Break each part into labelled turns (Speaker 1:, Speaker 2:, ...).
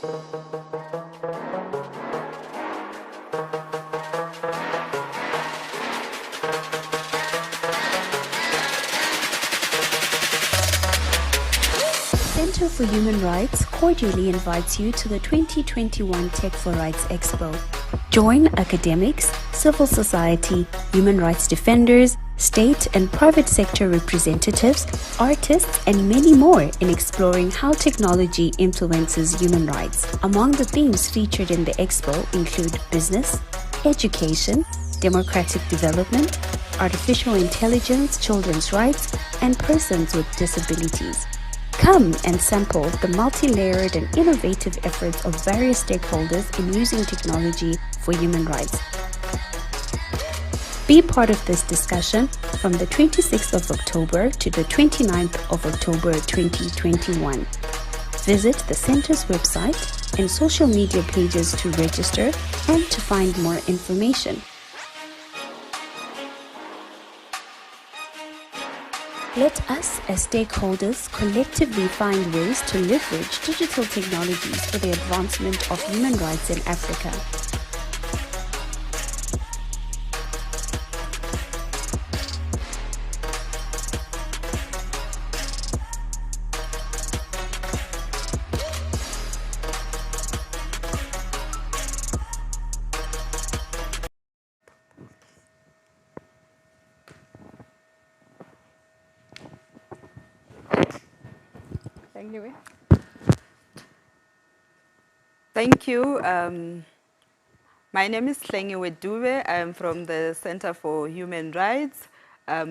Speaker 1: Center for Human Rights cordially invites you to the 2021 Tech4Rights Expo. Join academics, civil society, human rights defenders, state and private sector representatives, artists, and many more in exploring how technology influences human rights. Among the themes featured in the expo include business, education, democratic development, artificial intelligence, children's rights, and persons with disabilities. Come and sample the multi-layered and innovative efforts of various stakeholders in using technology for human rights. Be part of this discussion from the 26th of October to the 29th of October 2021. Visit the Center's website and social media pages to register and to find more information. Let us, as stakeholders, collectively find ways to leverage digital technologies for the advancement of human rights in Africa.
Speaker 2: Thank you. My name is Tlengiwe Dube. I'm from the Center for Human Rights,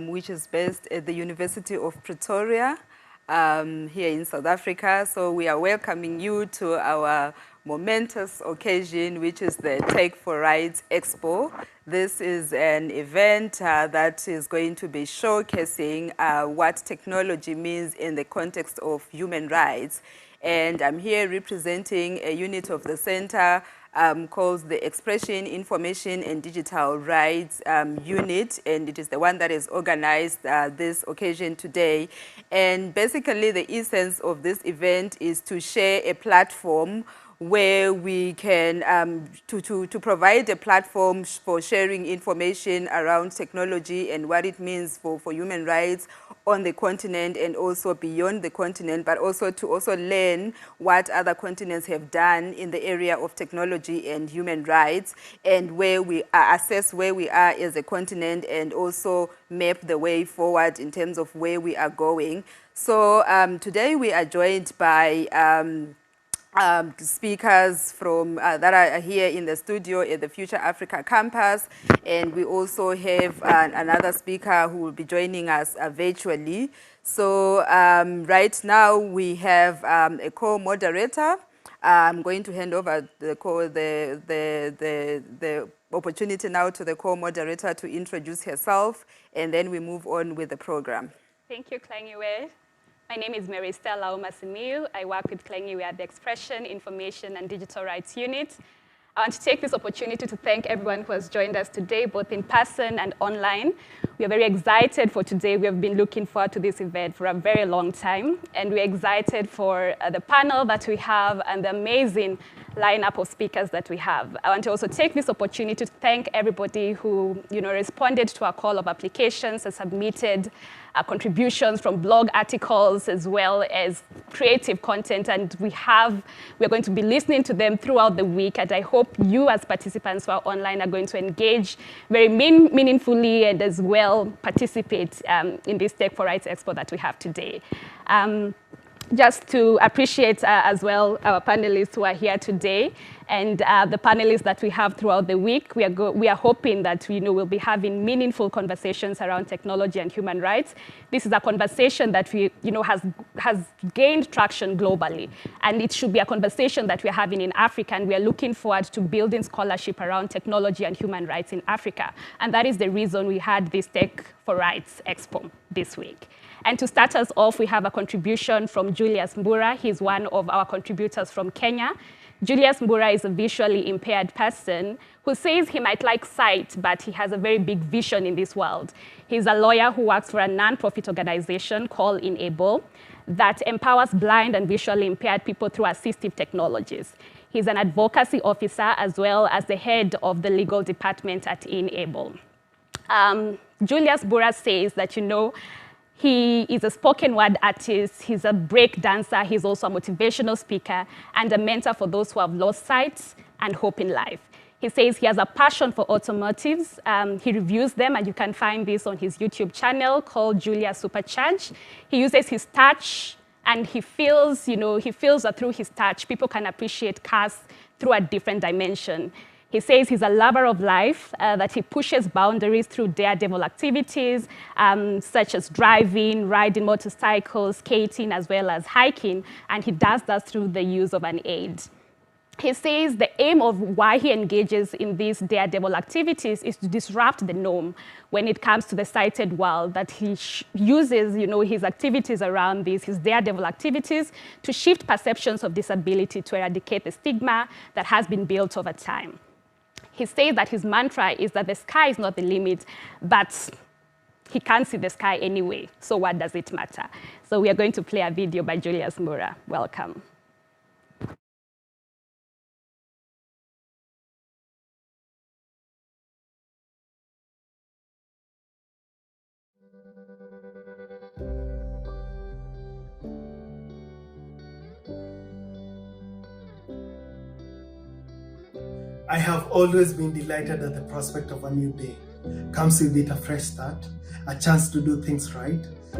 Speaker 2: which is based at the University of Pretoria here in South Africa. So we are welcoming you to our momentous occasion, which is the Tech4Rights Expo. This is an event that is going to be showcasing what technology means in the context of human rights. And I'm here representing a unit of the center called the Expression, Information and Digital Rights Unit, and it is the one that has organized this occasion today. And basically the essence of this event is to share a platform where we can, to provide a platform for sharing information around technology and what it means for human rights on the continent and also beyond the continent, but also to learn what other continents have done in the area of technology and human rights, and where we assess where we are as a continent and also map the way forward in terms of where we are going. So today we are joined by speakers from that are here in the studio at the Future Africa campus, and we also have another speaker who will be joining us virtually. So right now we have a co-moderator. I'm going to hand over the opportunity now to the co-moderator to introduce herself, and then we move on with the program.
Speaker 3: Thank you, Tlengiwe. My name is Mary Stella Omasimiu. I work with Tlengiwe at the Expression, Information and Digital Rights Unit. I want to take this opportunity to thank everyone who has joined us today, both in person and online. We are very excited for today. We have been looking forward to this event for a very long time, and we're excited for the panel that we have and the amazing lineup of speakers that we have. I want to also take this opportunity to thank everybody who responded to our call of applications and submitted contributions from blog articles as well as creative content, and we're going to be listening to them throughout the week, and I hope you as participants who are online are going to engage very meaningfully and as well participate in this Tech4Rights Expo that we have today. Just to appreciate as well our panelists who are here today and the panelists that we have throughout the week. We are hoping that we'll be having meaningful conversations around technology and human rights. This is a conversation that has gained traction globally, and it should be a conversation that we're having in Africa, and we are looking forward to building scholarship around technology and human rights in Africa. And that is the reason we had this Tech4Rights Expo this week. And to start us off, we have a contribution from Julius Mbura. He's one of our contributors from Kenya. Julius Mbura is a visually impaired person who says he might like sight, but he has a very big vision in this world. He's a lawyer who works for a non-profit organization called Enable that empowers blind and visually impaired people through assistive technologies. He's an advocacy officer as well as the head of the legal department at Enable. Julius Mbura says that, he is a spoken word artist, he's a break dancer, he's also a motivational speaker, and a mentor for those who have lost sight and hope in life. He says he has a passion for automotives. He reviews them, and you can find this on his YouTube channel called Julius Supercharge. He uses his touch, and he feels that through his touch, people can appreciate cars through a different dimension. He says he's a lover of life, that he pushes boundaries through daredevil activities, such as driving, riding motorcycles, skating, as well as hiking, and he does that through the use of an aid. He says the aim of why he engages in these daredevil activities is to disrupt the norm when it comes to the sighted world, that he uses his activities around these, his daredevil activities, to shift perceptions of disability to eradicate the stigma that has been built over time. He says that his mantra is that the sky is not the limit, but he can't see the sky anyway, so what does it matter? So we are going to play a video by Julius Mbura. Welcome.
Speaker 4: I have always been delighted at the prospect of a new day. Comes with it a fresh start, a chance to do things right,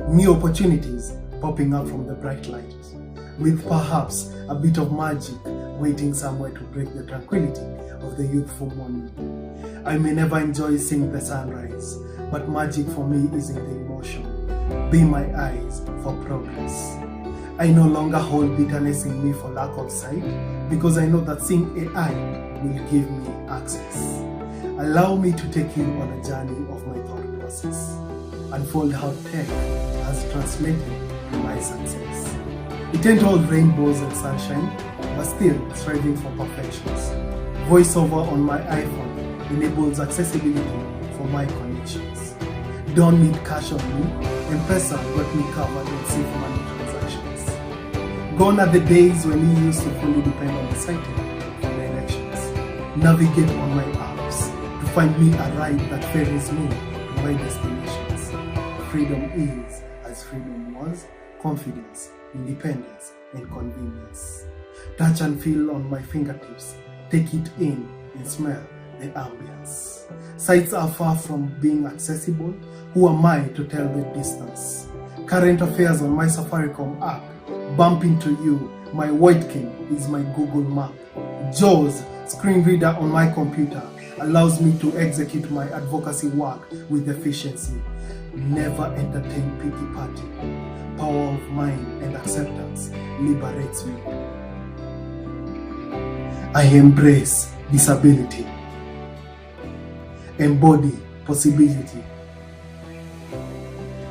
Speaker 4: new opportunities popping up from the bright light, with perhaps a bit of magic waiting somewhere to break the tranquility of the youthful morning. I may never enjoy seeing the sunrise, but magic for me is in the emotion. Be my eyes for progress. I no longer hold bitterness in me for lack of sight, because I know that seeing AI will give me access. Allow me to take you on a journey of my thought process, unfold how tech has translated my success. It ain't all rainbows and sunshine, but still striving for perfections. VoiceOver on my iPhone enables accessibility for my connections. Don't need cash on me, M-Pesa got me covered on safe money transactions. Gone are the days when we used to fully depend on the sighted for directions. Navigate on my apps to find me a ride that ferries me to my destinations. Freedom is as freedom was, confidence, independence, and convenience. Touch and feel on my fingertips, take it in and smell the ambience. Sights are far from being accessible. Who am I to tell the distance? Current affairs on my Safaricom app, bump into you. My White King is my Google map. JAWS, screen reader on my computer, allows me to execute my advocacy work with efficiency. Never entertain pity party. Power of mind and acceptance liberates me. I embrace disability, embody possibility,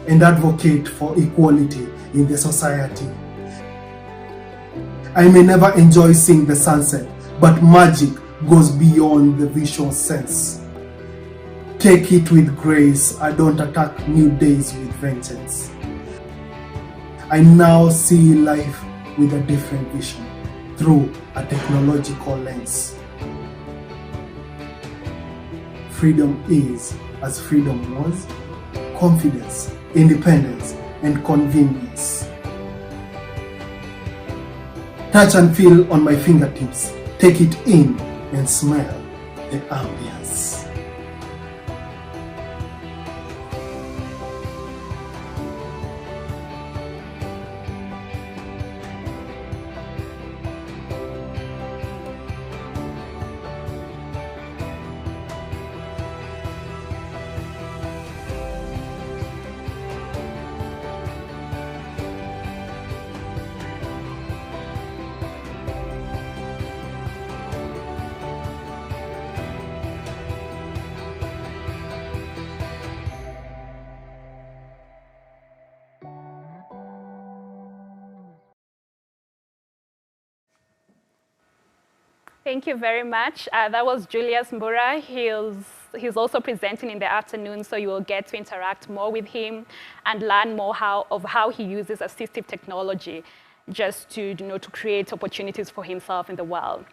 Speaker 4: and advocate for equality in the society. I may never enjoy seeing the sunset, but magic goes beyond the visual sense. Take it with grace. I don't attack new days with vengeance. I now see life with a different vision through a technological lens. Freedom is as freedom was, confidence, independence, and convenience. Touch and feel on my fingertips, take it in and smell the ambience.
Speaker 3: Thank you very much. That was Julius Mbura. He's also presenting in the afternoon, so you will get to interact more with him and learn more of how he uses assistive technology just to create opportunities for himself in the world.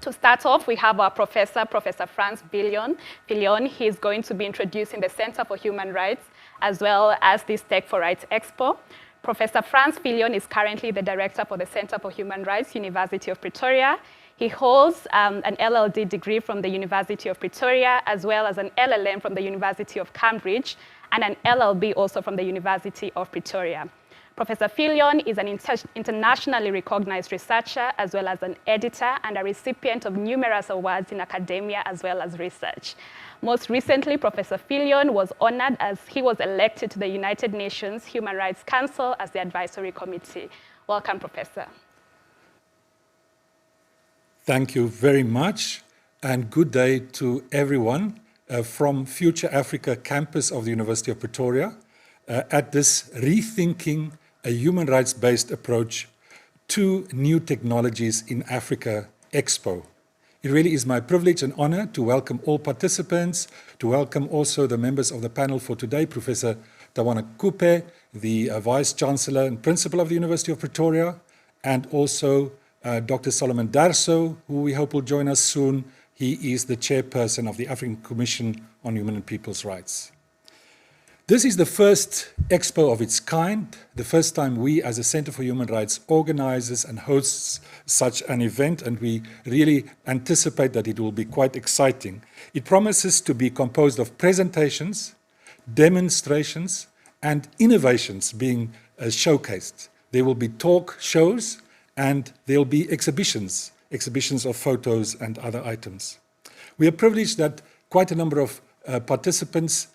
Speaker 3: To start off, we have our professor, Professor Franz Fillon. He's going to be introducing the Center for Human Rights as well as this Tech4Rights Expo. Professor Franz Fillon is currently the director for the Center for Human Rights, University of Pretoria. He holds an LLD degree from the University of Pretoria, as well as an LLM from the University of Cambridge, and an LLB also from the University of Pretoria. Professor Fillon is an internationally recognized researcher, as well as an editor and a recipient of numerous awards in academia, as well as research. Most recently, Professor Fillon was honored as he was elected to the United Nations Human Rights Council as the advisory committee. Welcome, Professor.
Speaker 5: Thank you very much, and good day to everyone from Future Africa campus of the University of Pretoria at this Rethinking a Human Rights-Based Approach to New Technologies in Africa Expo. It really is my privilege and honor to welcome all participants, to welcome also the members of the panel for today, Professor Tawana Kupe, the Vice-Chancellor and Principal of the University of Pretoria, and also Dr. Solomon Darso, who we hope will join us soon. He is the chairperson of the African Commission on Human and People's Rights. This is the first expo of its kind, the first time we as a Center for Human Rights organizes and hosts such an event, and we really anticipate that it will be quite exciting. It promises to be composed of presentations, demonstrations, and innovations being showcased. There will be talk shows, and there will be exhibitions of photos and other items. We are privileged that quite a number of participants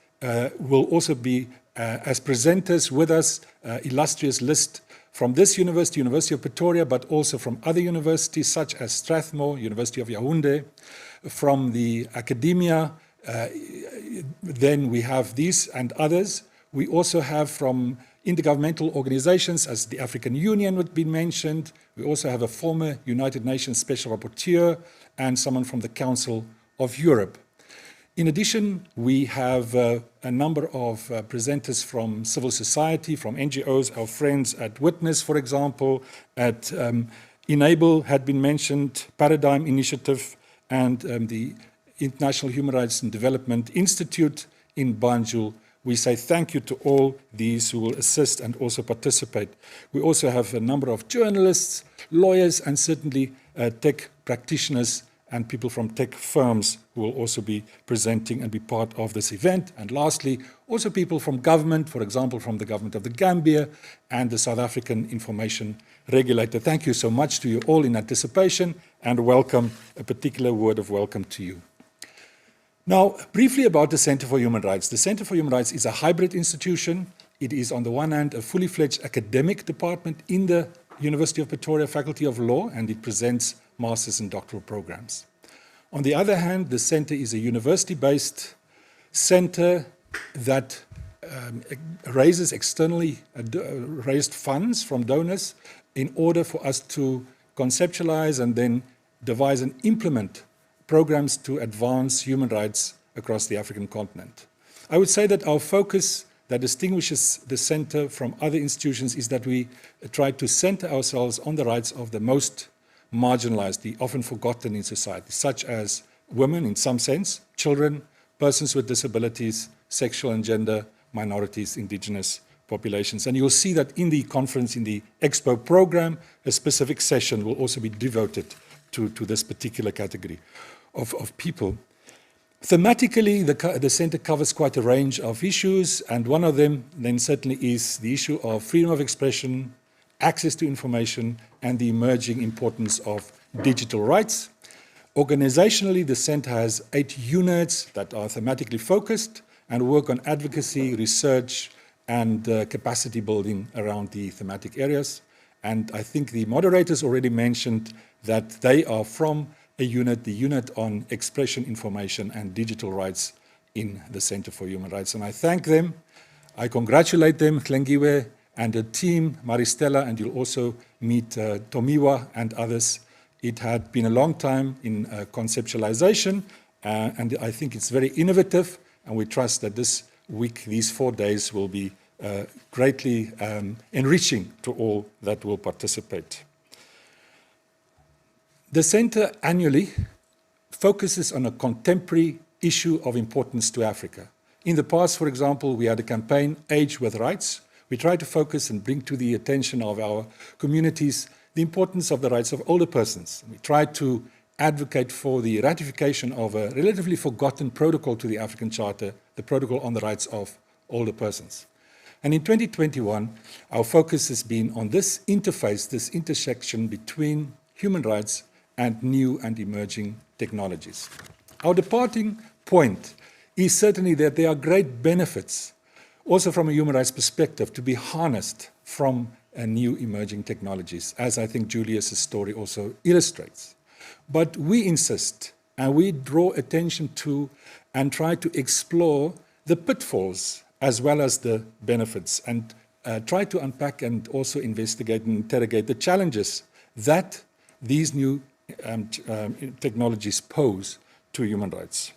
Speaker 5: will also be as presenters with us, illustrious list from this university, University of Pretoria, but also from other universities such as Strathmore, University of Yaoundé, from the academia. Then we have these and others. We also have from intergovernmental organizations, as the African Union would be mentioned. We also have a former United Nations Special Rapporteur and someone from the Council of Europe. In addition, we have a number of presenters from civil society, from NGOs, our friends at Witness, for example, at Enable had been mentioned, Paradigm Initiative, and the International Human Rights and Development Institute in Banjul. We say thank you to all these who will assist and also participate. We also have a number of journalists, lawyers, and certainly tech practitioners and people from tech firms who will also be presenting and be part of this event. And lastly, also people from government, for example, from the government of the Gambia and the South African Information Regulator. Thank you so much to you all in anticipation, and welcome, a particular word of welcome to you. Now, briefly about the Center for Human Rights. The Center for Human Rights is a hybrid institution. It is, on the one hand, a fully fledged academic department in the University of Pretoria Faculty of Law, and it presents master's and doctoral programs. On the other hand, the center is a university-based center that raises externally raised funds from donors in order for us to conceptualize and then devise and implement programs to advance human rights across the African continent. I would say that our focus that distinguishes the center from other institutions is that we try to center ourselves on the rights of the most marginalized, the often forgotten in society, such as women in some sense, children, persons with disabilities, sexual and gender minorities, indigenous populations. And you'll see that in the conference, in the Expo program, a specific session will also be devoted to this particular category of people. Thematically, the center covers quite a range of issues, and one of them then certainly is the issue of freedom of expression, access to information, and the emerging importance of digital rights. Organizationally, the center has 8 units that are thematically focused and work on advocacy, research, and capacity building around the thematic areas. And I think the moderators already mentioned that they are from a unit, the unit on expression, information, and digital rights in the Center for Human Rights. And I thank them. I congratulate them, Tlengiwe and the team, Maristella, and you'll also meet Tomiwa and others It had been a long time in conceptualization, and I think it's very innovative, and we trust that this week, these 4 days, will be greatly enriching to all that will participate. The Centre annually focuses on a contemporary issue of importance to Africa. In the past, for example, we had a campaign, Age with Rights. We tried to focus and bring to the attention of our communities the importance of the rights of older persons. We tried to advocate for the ratification of a relatively forgotten protocol to the African Charter, the Protocol on the Rights of Older Persons. And in 2021, our focus has been on this interface, this intersection between human rights and new and emerging technologies. Our departing point is certainly that there are great benefits, also from a human rights perspective, to be harnessed from new emerging technologies, as I think Julius's story also illustrates. But we insist and we draw attention to and try to explore the pitfalls as well as the benefits, and try to unpack and also investigate and interrogate the challenges that these new technologies pose to human rights.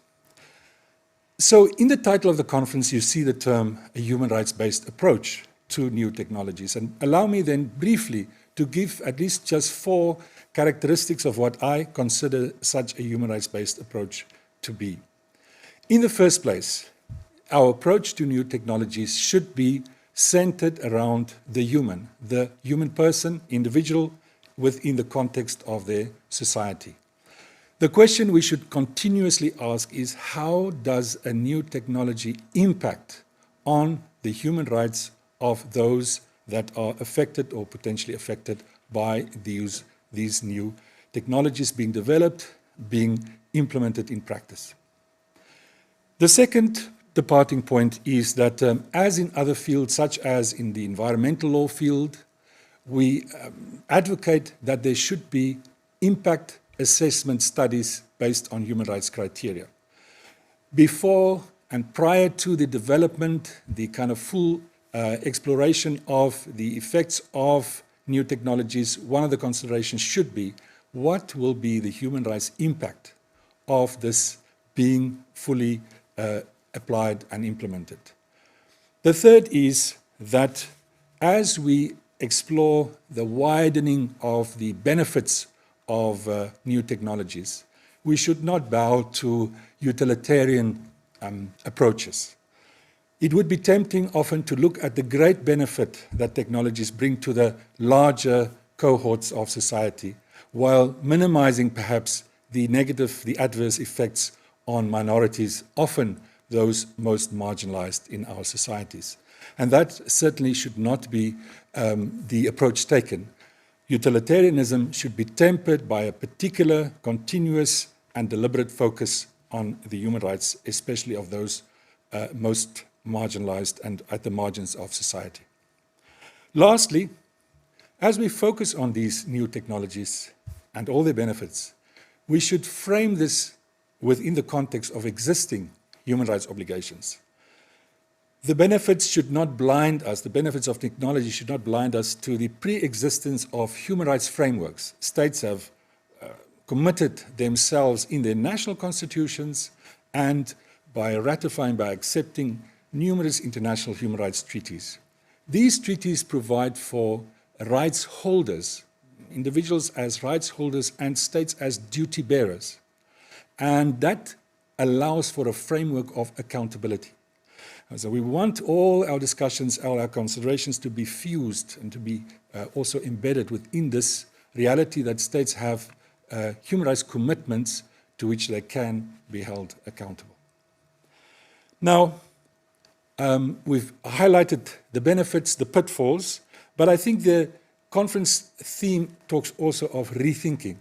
Speaker 5: So in the title of the conference, you see the term a human rights-based approach to new technologies. And allow me then briefly to give at least just 4 characteristics of what I consider such a human rights-based approach to be. In the first place, our approach to new technologies should be centered around the human person, individual, within the context of their society. The question we should continuously ask is, how does a new technology impact on the human rights of those that are affected or potentially affected by these new technologies being developed, being implemented in practice? The second departing point is that as in other fields, such as in the environmental law field, we advocate that there should be impact assessment studies based on human rights criteria. Before and prior to the development, the kind of full exploration of the effects of new technologies, one of the considerations should be, what will be the human rights impact of this being fully applied and implemented? The third is that as we explore the widening of the benefits of new technologies, we should not bow to utilitarian approaches. It would be tempting often to look at the great benefit that technologies bring to the larger cohorts of society, while minimizing perhaps the adverse effects on minorities, often those most marginalized in our societies. And that certainly should not be the approach taken. Utilitarianism should be tempered by a particular, continuous, and deliberate focus on the human rights, especially of those most marginalized and at the margins of society. Lastly, as we focus on these new technologies and all their benefits, we should frame this within the context of existing human rights obligations. The benefits should not blind us, the benefits of technology should not blind us to the pre-existence of human rights frameworks. States have committed themselves in their national constitutions and by ratifying, by accepting numerous international human rights treaties. These treaties provide for rights holders, individuals as rights holders and states as duty bearers. And that allows for a framework of accountability. So we want all our discussions, all our considerations to be fused and to be also embedded within this reality that states have human rights commitments to which they can be held accountable. Now, we've highlighted the benefits, the pitfalls, but I think the conference theme talks also of rethinking.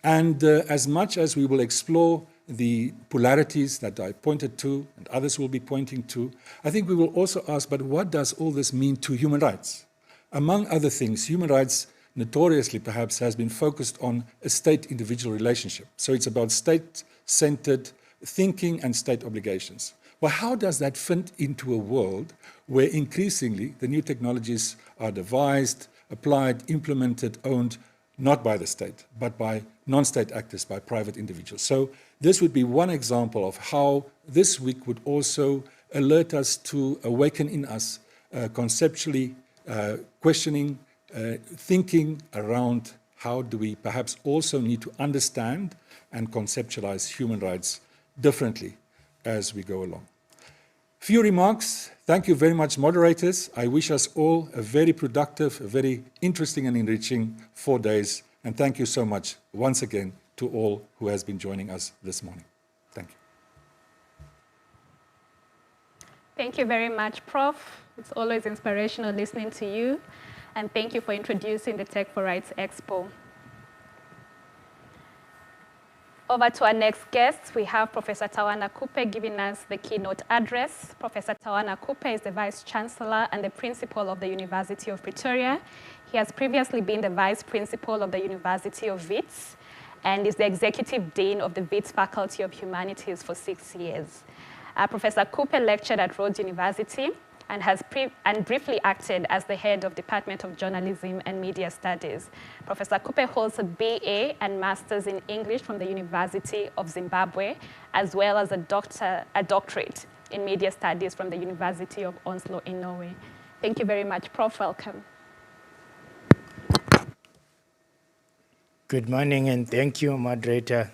Speaker 5: And as much as we will explore the polarities that I pointed to and others will be pointing to, I think we will also ask, but what does all this mean to human rights? Among other things, human rights notoriously perhaps has been focused on a state-individual relationship. So it's about state-centered thinking and state obligations. Well, how does that fit into a world where increasingly the new technologies are devised, applied, implemented, owned not by the state, but by non-state actors, by private individuals. So this would be one example of how this week would also alert us to awaken in us conceptually questioning, thinking around how do we perhaps also need to understand and conceptualize human rights differently as we go along. Few remarks. Thank you very much, moderators. I wish us all a very productive, a very interesting and enriching 4 days. And thank you so much once again to all who has been joining us this morning. Thank you.
Speaker 3: Thank you very much, Prof. It's always inspirational listening to you. And thank you for introducing the Tech4Rights Expo. Over to our next guest, we have Professor Tawana Kupe giving us the keynote address. Professor Tawana Kupe is the Vice Chancellor and the Principal of the University of Pretoria. He has previously been the Vice Principal of the University of Wits and is the Executive Dean of the Wits Faculty of Humanities for 6 years. Professor Kupe lectured at Rhodes University and has briefly acted as the head of Department of Journalism and Media Studies. Professor Kupe holds a BA and Masters in English from the University of Zimbabwe, as well as a doctorate in Media Studies from the University of Oslo in Norway. Thank you very much, Prof. Welcome.
Speaker 6: Good morning, and thank you, moderator.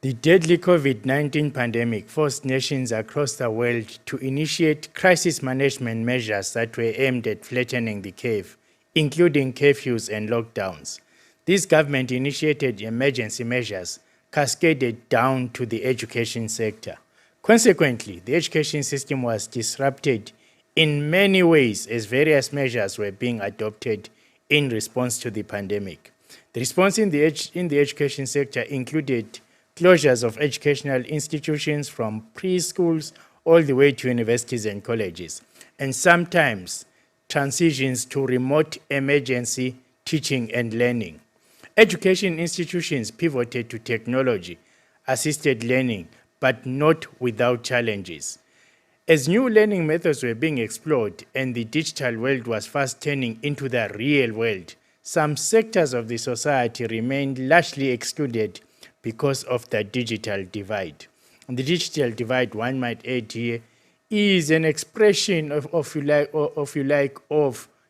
Speaker 6: The deadly COVID-19 pandemic forced nations across the world to initiate crisis management measures that were aimed at flattening the curve, including curfews and lockdowns. These government-initiated emergency measures cascaded down to the education sector. Consequently, the education system was disrupted in many ways as various measures were being adopted in response to the pandemic. The response in the education sector included closures of educational institutions from preschools all the way to universities and colleges, and sometimes transitions to remote emergency teaching and learning. Education institutions pivoted to technology-assisted learning, but not without challenges. As new learning methods were being explored and the digital world was fast turning into the real world, some sectors of the society remained largely excluded because of the digital divide. And the digital divide, one might add here, is an expression of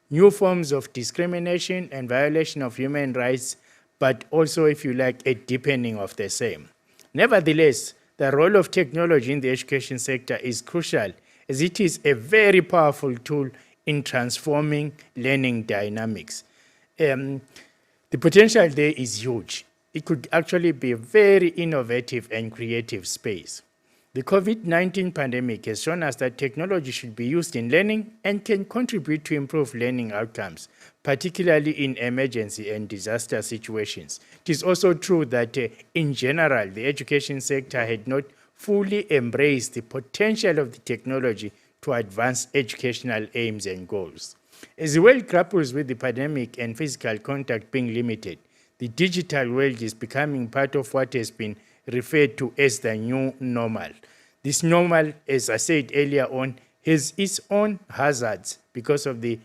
Speaker 6: new forms of discrimination and violation of human rights, but also, if you like, a deepening of the same. Nevertheless, the role of technology in the education sector is crucial, as it is a very powerful tool in transforming learning dynamics. The potential there is huge. It could actually be a very innovative and creative space. The COVID-19 pandemic has shown us that technology should be used in learning and can contribute to improve learning outcomes, particularly in emergency and disaster situations. It is also true that, in general, the education sector had not fully embraced the potential of the technology to advance educational aims and goals. As the world grapples with the pandemic and physical contact being limited, the digital world is becoming part of what has been referred to as the new normal. This normal, as I said earlier on, has its own hazards because of the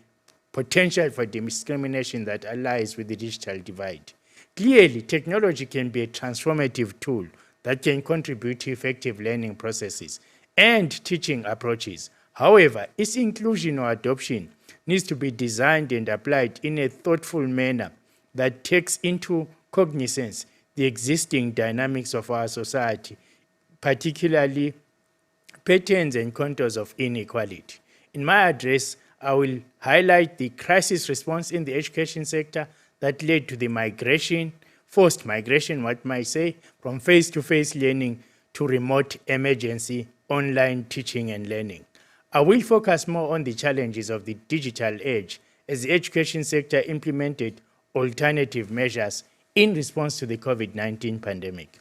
Speaker 6: potential for discrimination that lies with the digital divide. Clearly, technology can be a transformative tool that can contribute to effective learning processes and teaching approaches. However, its inclusion or adoption needs to be designed and applied in a thoughtful manner that takes into cognizance the existing dynamics of our society, particularly patterns and contours of inequality. In my address, I will highlight the crisis response in the education sector that led to the migration, forced migration, what might say, from face-to-face learning to remote emergency online teaching and learning. I will focus more on the challenges of the digital age as the education sector implemented alternative measures in response to the COVID-19 pandemic.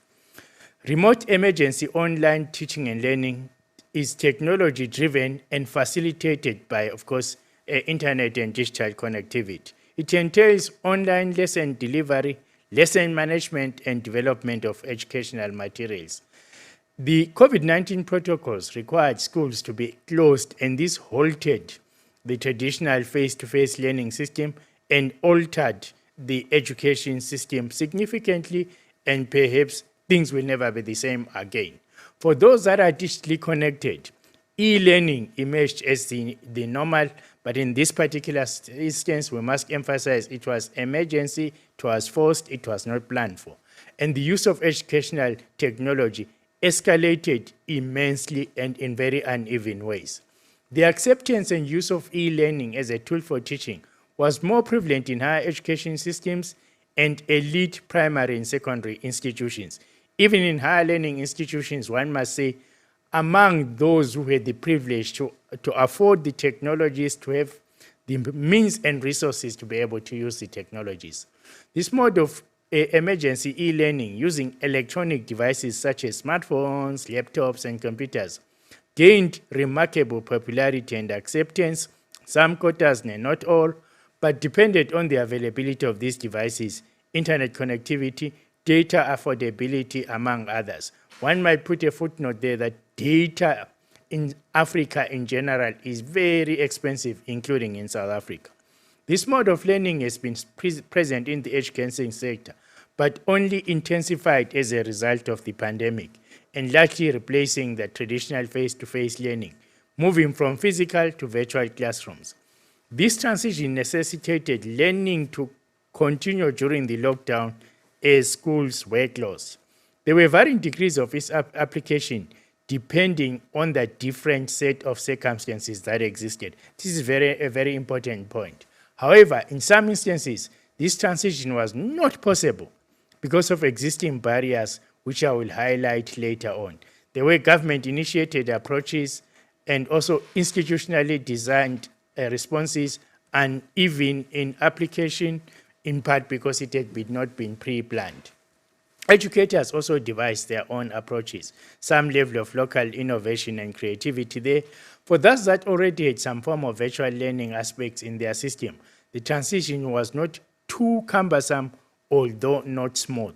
Speaker 6: Remote emergency online teaching and learning is technology-driven and facilitated by, of course, internet and digital connectivity. It entails online lesson delivery, lesson management, and development of educational materials. The COVID-19 protocols required schools to be closed, and this halted the traditional face-to-face learning system and altered the education system significantly, and perhaps things will never be the same again. For those that are digitally connected, e-learning emerged as the normal, but in this particular instance, we must emphasize it was emergency, it was forced, it was not planned for. And the use of educational technology escalated immensely and in very uneven ways. The acceptance and use of e-learning as a tool for teaching was more prevalent in higher education systems and elite primary and secondary institutions. Even in higher learning institutions, one must say, among those who had the privilege to afford the technologies, to have the means and resources to be able to use the technologies. This mode of emergency e-learning using electronic devices such as smartphones, laptops, and computers gained remarkable popularity and acceptance. Some quotas, not all, but depended on the availability of these devices, internet connectivity, data affordability, among others. One might put a footnote there that data in Africa in general is very expensive, including in South Africa. This mode of learning has been present in the education sector, but only intensified as a result of the pandemic, and largely replacing the traditional face-to-face learning, moving from physical to virtual classrooms. This transition necessitated learning to continue during the lockdown as schools were closed. There were varying degrees of its application depending on the different set of circumstances that existed. This is a very important point. However, in some instances, this transition was not possible because of existing barriers, which I will highlight later on. There were government-initiated approaches and also institutionally designed responses, and even in application, in part because it had not been pre-planned. Educators also devised their own approaches, some level of local innovation and creativity there. For those that already had some form of virtual learning aspects in their system, the transition was not too cumbersome, although not smooth.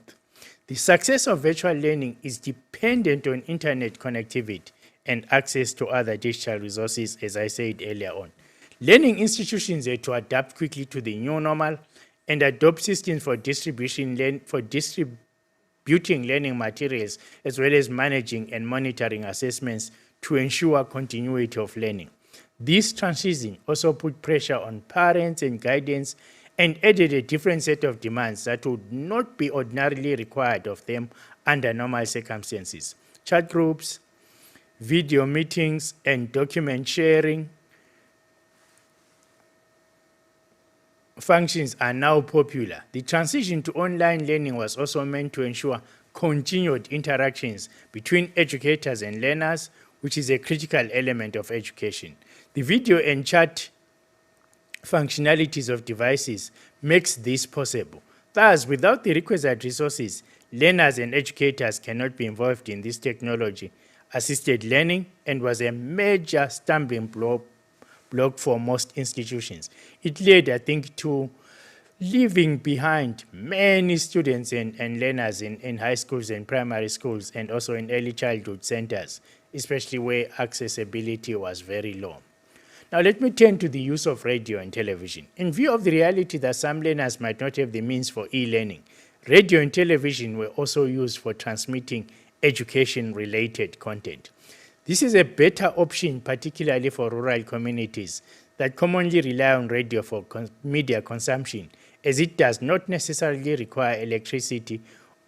Speaker 6: The success of virtual learning is dependent on internet connectivity and access to other digital resources, as I said earlier on. Learning institutions had to adapt quickly to the new normal and adopt systems for distributing learning materials, as well as managing and monitoring assessments to ensure continuity of learning. This transition also put pressure on parents and guidance and added a different set of demands that would not be ordinarily required of them under normal circumstances. Chat groups, video meetings, and document sharing functions are now popular. The transition to online learning was also meant to ensure continued interactions between educators and learners, which is a critical element of education. The video and chat functionalities of devices makes this possible. Thus, without the requisite resources, learners and educators cannot be involved in this technology-assisted learning, and was a major stumbling block for most institutions. It led, I think, to leaving behind many students and learners in high schools and primary schools, and also in early childhood centers, especially where accessibility was very low. Now let me turn to the use of radio and television. In view of the reality that some learners might not have the means for e-learning, radio and television were also used for transmitting education-related content. This is a better option, particularly for rural communities that commonly rely on radio for media consumption, as it does not necessarily require electricity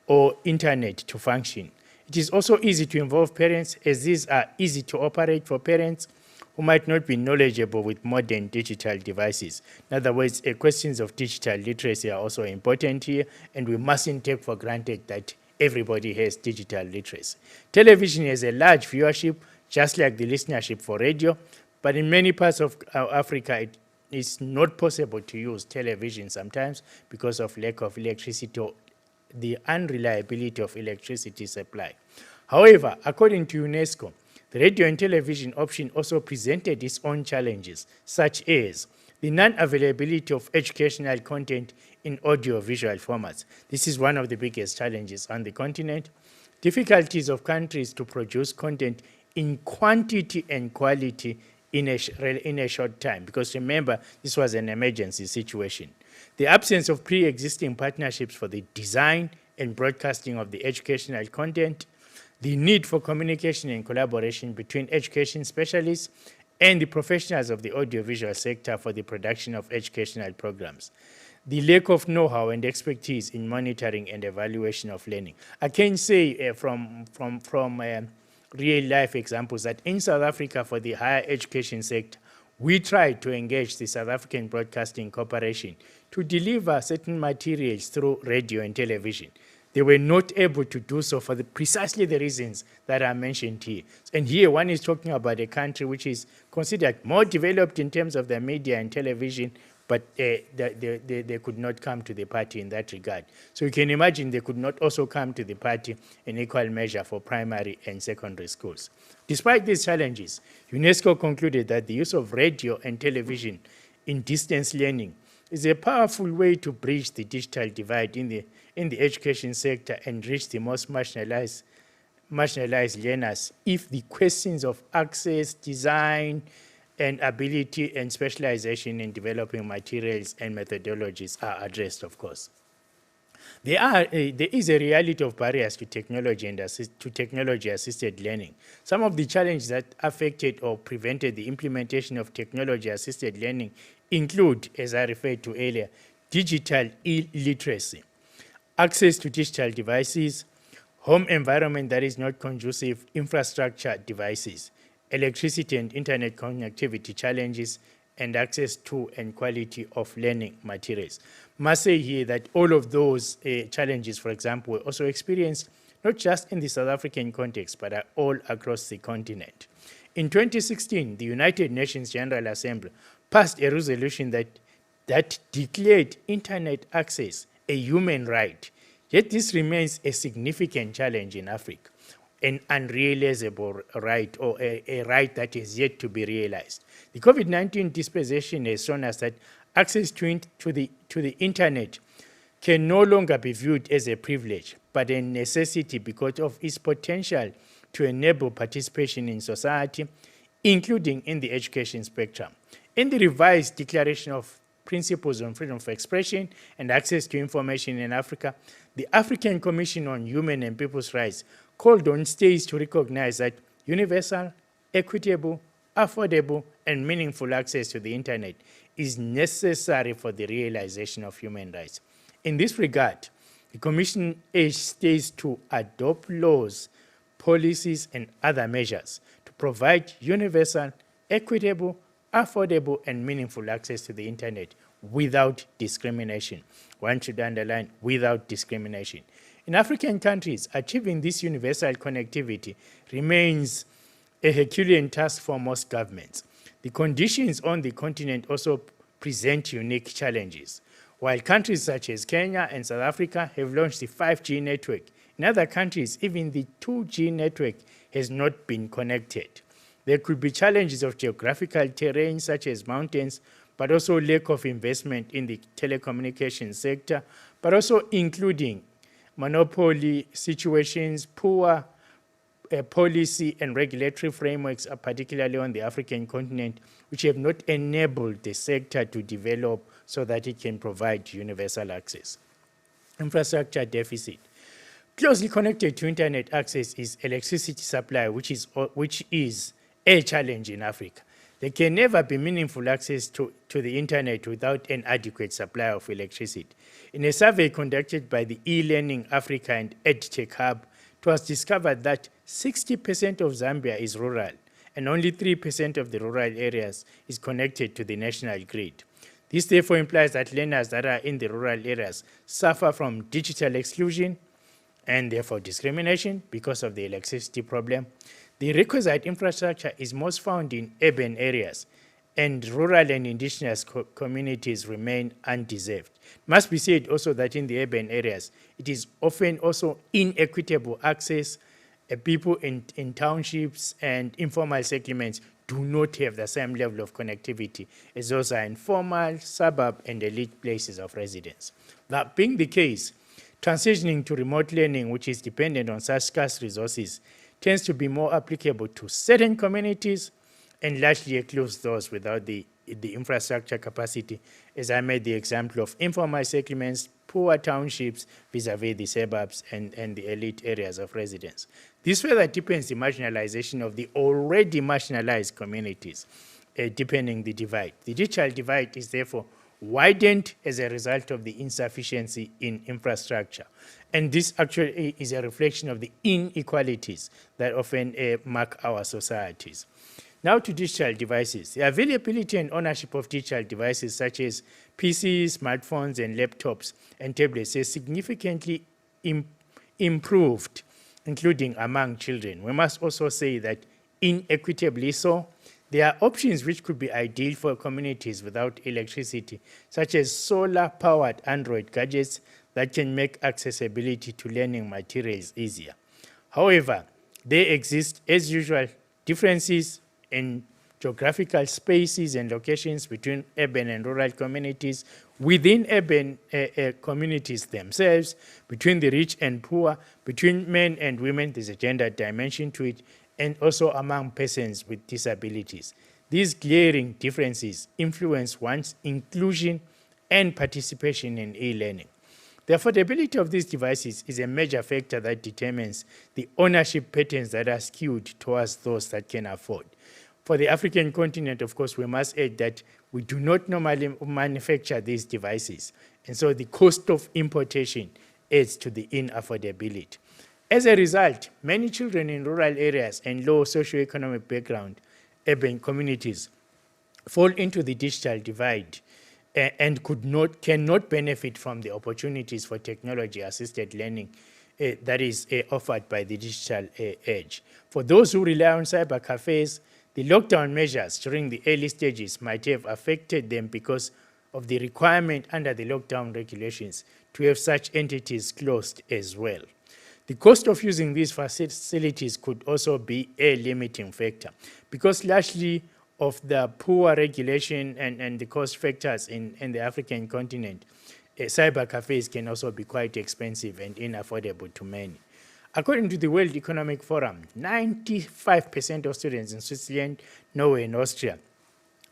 Speaker 6: or internet to function. It is also easy to involve parents, as these are easy to operate for parents who might not be knowledgeable with modern digital devices. In other words, questions of digital literacy are also important here, and we mustn't take for granted that everybody has digital literacy. Television has a large viewership, just like the listenership for radio, but in many parts of Africa, it is not possible to use television sometimes because of lack of electricity or the unreliability of electricity supply. However, according to UNESCO, the radio and television option also presented its own challenges, such as the non-availability of educational content in audio-visual formats. This is one of the biggest challenges on the continent. Difficulties of countries to produce content in quantity and quality in a short time, because remember, this was an emergency situation. The absence of pre-existing partnerships for the design and broadcasting of the educational content, the need for communication and collaboration between education specialists and the professionals of the audiovisual sector for the production of educational programs, the lack of know-how and expertise in monitoring and evaluation of learning. I can say from real-life examples that in South Africa for the higher education sector, we tried to engage the South African Broadcasting Corporation to deliver certain materials through radio and television. They were not able to do so for precisely the reasons that are mentioned here. And here one is talking about a country which is considered more developed in terms of their media and television, but they could not come to the party in that regard. So you can imagine they could not also come to the party in equal measure for primary and secondary schools. Despite these challenges, UNESCO concluded that the use of radio and television in distance learning is a powerful way to bridge the digital divide in the education sector and reach the most marginalized learners if the questions of access, design, and ability and specialization in developing materials and methodologies are addressed, of course. There is a reality of barriers to technology and technology-assisted learning. Some of the challenges that affected or prevented the implementation of technology-assisted learning include, as I referred to earlier, digital illiteracy, access to digital devices, home environment that is not conducive, infrastructure devices, electricity and internet connectivity challenges, and access to and quality of learning materials. Must say here that all of those challenges, for example, were also experienced not just in the South African context, but are all across the continent. In 2016, the United Nations General Assembly passed a resolution that declared internet access a human right. Yet this remains a significant challenge in Africa, an unrealizable right or a right that is yet to be realized. The COVID-19 dispensation has shown us that access to the internet can no longer be viewed as a privilege, but a necessity because of its potential to enable participation in society, including in the education spectrum. In the revised Declaration of Principles on Freedom of Expression and Access to Information in Africa, the African Commission on Human and People's Rights called on states to recognize that universal, equitable, affordable, and meaningful access to the internet is necessary for the realization of human rights. In this regard, the Commission urged states to adopt laws, policies, and other measures to provide universal, equitable, affordable, and meaningful access to the internet without discrimination. One should underline, without discrimination. In African countries, achieving this universal connectivity remains a Herculean task for most governments. The conditions on the continent also present unique challenges. While countries such as Kenya and South Africa have launched the 5G network, in other countries, even the 2G network has not been connected. There could be challenges of geographical terrain such as mountains, but also lack of investment in the telecommunications sector, but also including monopoly situations, poor policy and regulatory frameworks, particularly on the African continent, which have not enabled the sector to develop so that it can provide universal access. Infrastructure deficit. Closely connected to internet access is electricity supply, which is a challenge in Africa. There can never be meaningful access to the internet without an adequate supply of electricity. In a survey conducted by the e-Learning Africa and EdTech Hub, it was discovered that 60% of Zambia is rural, and only 3% of the rural areas is connected to the national grid. This therefore implies that learners that are in the rural areas suffer from digital exclusion and therefore discrimination because of the electricity problem. The requisite infrastructure is most found in urban areas, and rural and indigenous communities remain undeserved. It must be said also that in the urban areas, it is often also inequitable access. People in townships and informal settlements do not have the same level of connectivity as those are in formal, suburb, and elite places of residence. That being the case, transitioning to remote learning, which is dependent on such scarce resources, tends to be more applicable to certain communities and largely excludes those without the the infrastructure capacity, as I made the example of informal settlements, poor townships vis-a-vis the suburbs and the elite areas of residence. This further deepens the marginalization of the already marginalized communities, deepening the divide. The digital divide is therefore widened as a result of the insufficiency in infrastructure. And this actually is a reflection of the inequalities that often mark our societies. Now to digital devices. The availability and ownership of digital devices such as PCs, smartphones, and laptops and tablets has significantly improved, including among children. We must also say that inequitably so, there are options which could be ideal for communities without electricity, such as solar-powered Android gadgets that can make accessibility to learning materials easier. However, there exist, as usual, differences in geographical spaces and locations between urban and rural communities, within urban communities themselves, between the rich and poor, between men and women, there's a gender dimension to it, and also among persons with disabilities. These glaring differences influence one's inclusion and participation in e-learning. The affordability of these devices is a major factor that determines the ownership patterns that are skewed towards those that can afford. For the African continent, of course, we must add that we do not normally manufacture these devices, and so the cost of importation adds to the inaffordability. As a result, many children in rural areas and low socioeconomic background urban communities fall into the digital divide and cannot benefit from the opportunities for technology-assisted learning that is offered by the digital age. For those who rely on cyber cafes, the lockdown measures during the early stages might have affected them because of the requirement under the lockdown regulations to have such entities closed as well. The cost of using these facilities could also be a limiting factor because largely of the poor regulation and the cost factors in the African continent, cyber cafes can also be quite expensive and unaffordable to many. According to the World Economic Forum, 95% of students in Switzerland, Norway, and Austria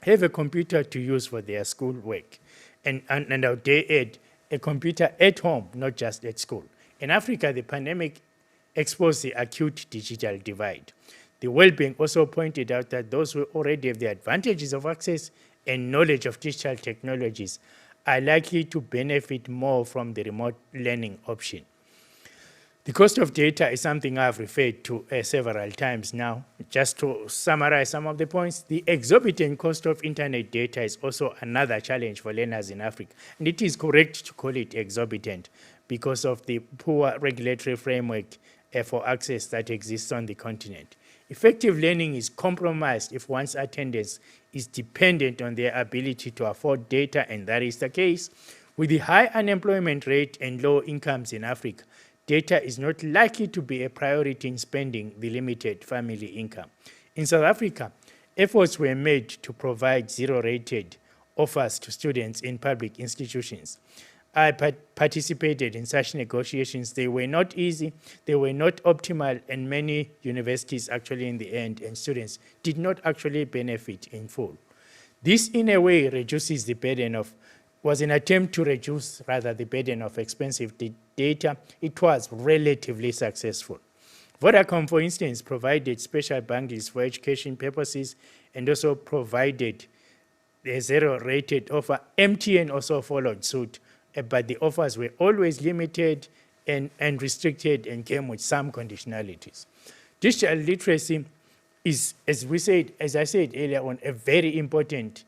Speaker 6: have a computer to use for their schoolwork. And I would add, a computer at home, not just at school. In Africa, the pandemic exposed the acute digital divide. The World Bank also pointed out that those who already have the advantages of access and knowledge of digital technologies are likely to benefit more from the remote learning option. The cost of data is something I've referred to several times now. Just to summarize some of the points, the exorbitant cost of internet data is also another challenge for learners in Africa. And it is correct to call it exorbitant because of the poor regulatory framework for access that exists on the continent. Effective learning is compromised if one's attendance is dependent on their ability to afford data, and that is the case. With the high unemployment rate and low incomes in Africa, data is not likely to be a priority in spending the limited family income. In South Africa, efforts were made to provide zero-rated offers to students in public institutions. I participated in such negotiations. They were not easy, they were not optimal, and many universities actually in the end and students did not actually benefit in full. This in a way reduces the burden of, was an attempt to reduce rather the burden of expensive data. It was relatively successful. Vodacom, for instance, provided special bundles for education purposes and also provided a zero-rated offer. MTN also followed suit, but the offers were always limited and restricted and came with some conditionalities. Digital literacy is, as I said earlier on, a very important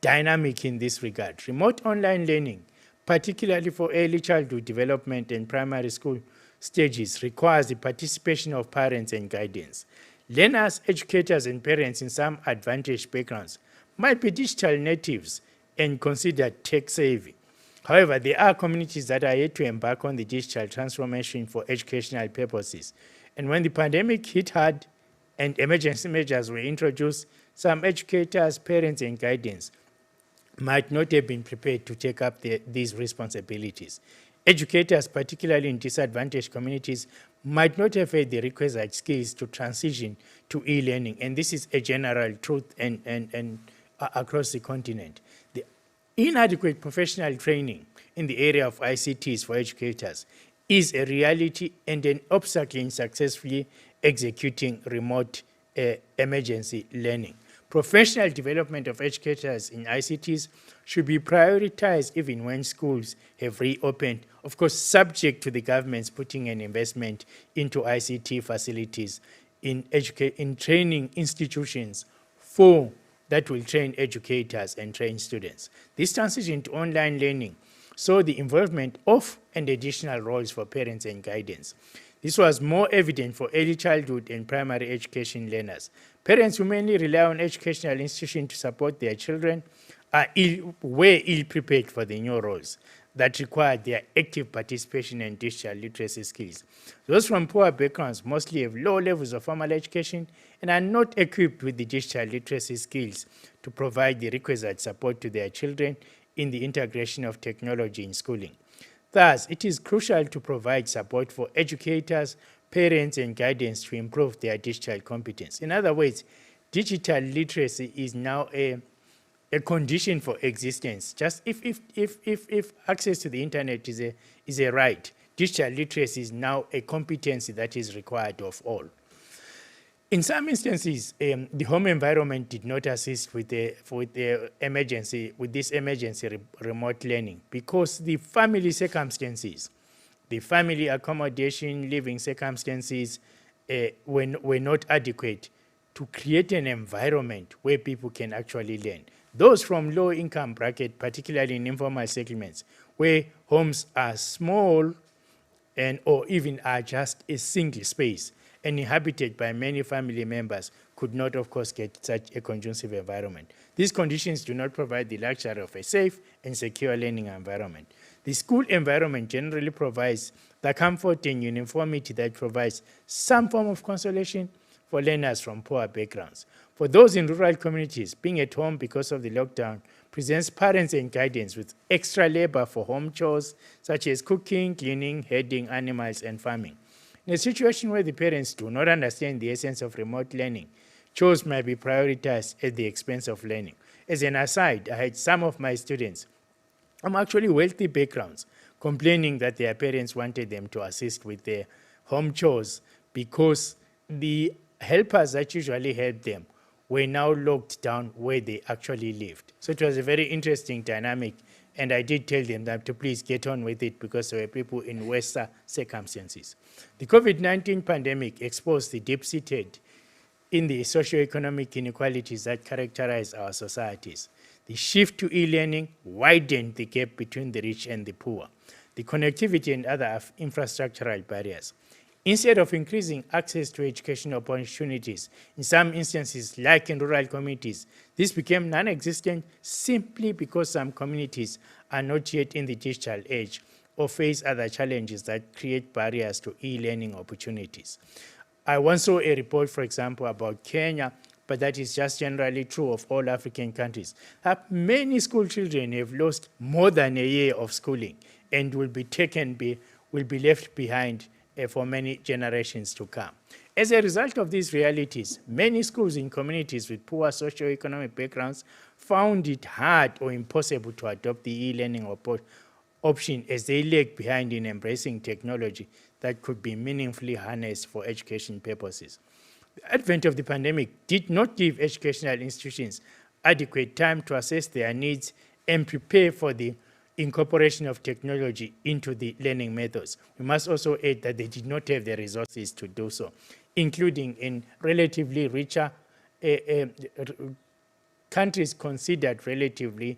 Speaker 6: dynamic in this regard. Remote online learning, particularly for early childhood development and primary school stages, requires the participation of parents and guidance. Learners, educators, and parents in some advantaged backgrounds might be digital natives and considered tech-savvy. However, there are communities that are yet to embark on the digital transformation for educational purposes. And when the pandemic hit hard and emergency measures were introduced, some educators, parents, and guardians might not have been prepared to take up these responsibilities. Educators, particularly in disadvantaged communities, might not have had the requisite skills to transition to e-learning, and this is a general truth and across the continent. The inadequate professional training in the area of ICTs for educators is a reality and an obstacle in successfully executing remote emergency learning. Professional development of educators in ICTs should be prioritized even when schools have reopened, of course, subject to the government's putting an investment into ICT facilities in training institutions that will train educators and train students. This transition to online learning saw the involvement of and additional roles for parents and guidance. This was more evident for early childhood and primary education learners. Parents who mainly rely on educational institutions to support their children were ill-prepared for the new roles that required their active participation in digital literacy skills. Those from poor backgrounds mostly have low levels of formal education and are not equipped with the digital literacy skills to provide the requisite support to their children in the integration of technology in schooling. Thus, it is crucial to provide support for educators, parents, and guidance to improve their digital competence. In other words, digital literacy is now a condition for existence. Just if access to the internet is a right, digital literacy is now a competency that is required of all. In some instances, the home environment did not assist with this emergency remote learning because the family circumstances, the family accommodation, living circumstances were not adequate to create an environment where people can actually learn. Those from low income bracket, particularly in informal settlements, where homes are small or even are just a single space and inhabited by many family members, could not, of course, get such a conducive environment. These conditions do not provide the luxury of a safe and secure learning environment. The school environment generally provides the comfort and uniformity that provides some form of consolation for learners from poor backgrounds. For those in rural communities, being at home because of the lockdown presents parents and guardians with extra labor for home chores such as cooking, cleaning, herding animals, and farming. In a situation where the parents do not understand the essence of remote learning, chores might be prioritized at the expense of learning. As an aside, I had some of my students from actually wealthy backgrounds complaining that their parents wanted them to assist with their home chores because the helpers that usually helped them were now locked down where they actually lived. So it was a very interesting dynamic, and I did tell them that to please get on with it because there were people in worse circumstances. The COVID-19 pandemic exposed the deep-seated in the socioeconomic inequalities that characterize our societies. The shift to e-learning widened the gap between the rich and the poor, the connectivity and other infrastructural barriers. Instead of increasing access to educational opportunities, in some instances, like in rural communities, this became non-existent simply because some communities are not yet in the digital age or face other challenges that create barriers to e-learning opportunities. I once saw a report, for example, about Kenya, but that is just generally true of all African countries, that many school children have lost more than a year of schooling and will be left behind for many generations to come. As a result of these realities, many schools in communities with poor socioeconomic backgrounds found it hard or impossible to adopt the e-learning option as they lagged behind in embracing technology that could be meaningfully harnessed for education purposes. The advent of the pandemic did not give educational institutions adequate time to assess their needs and prepare for the incorporation of technology into the learning methods. We must also add that they did not have the resources to do so, including in relatively richer countries considered relatively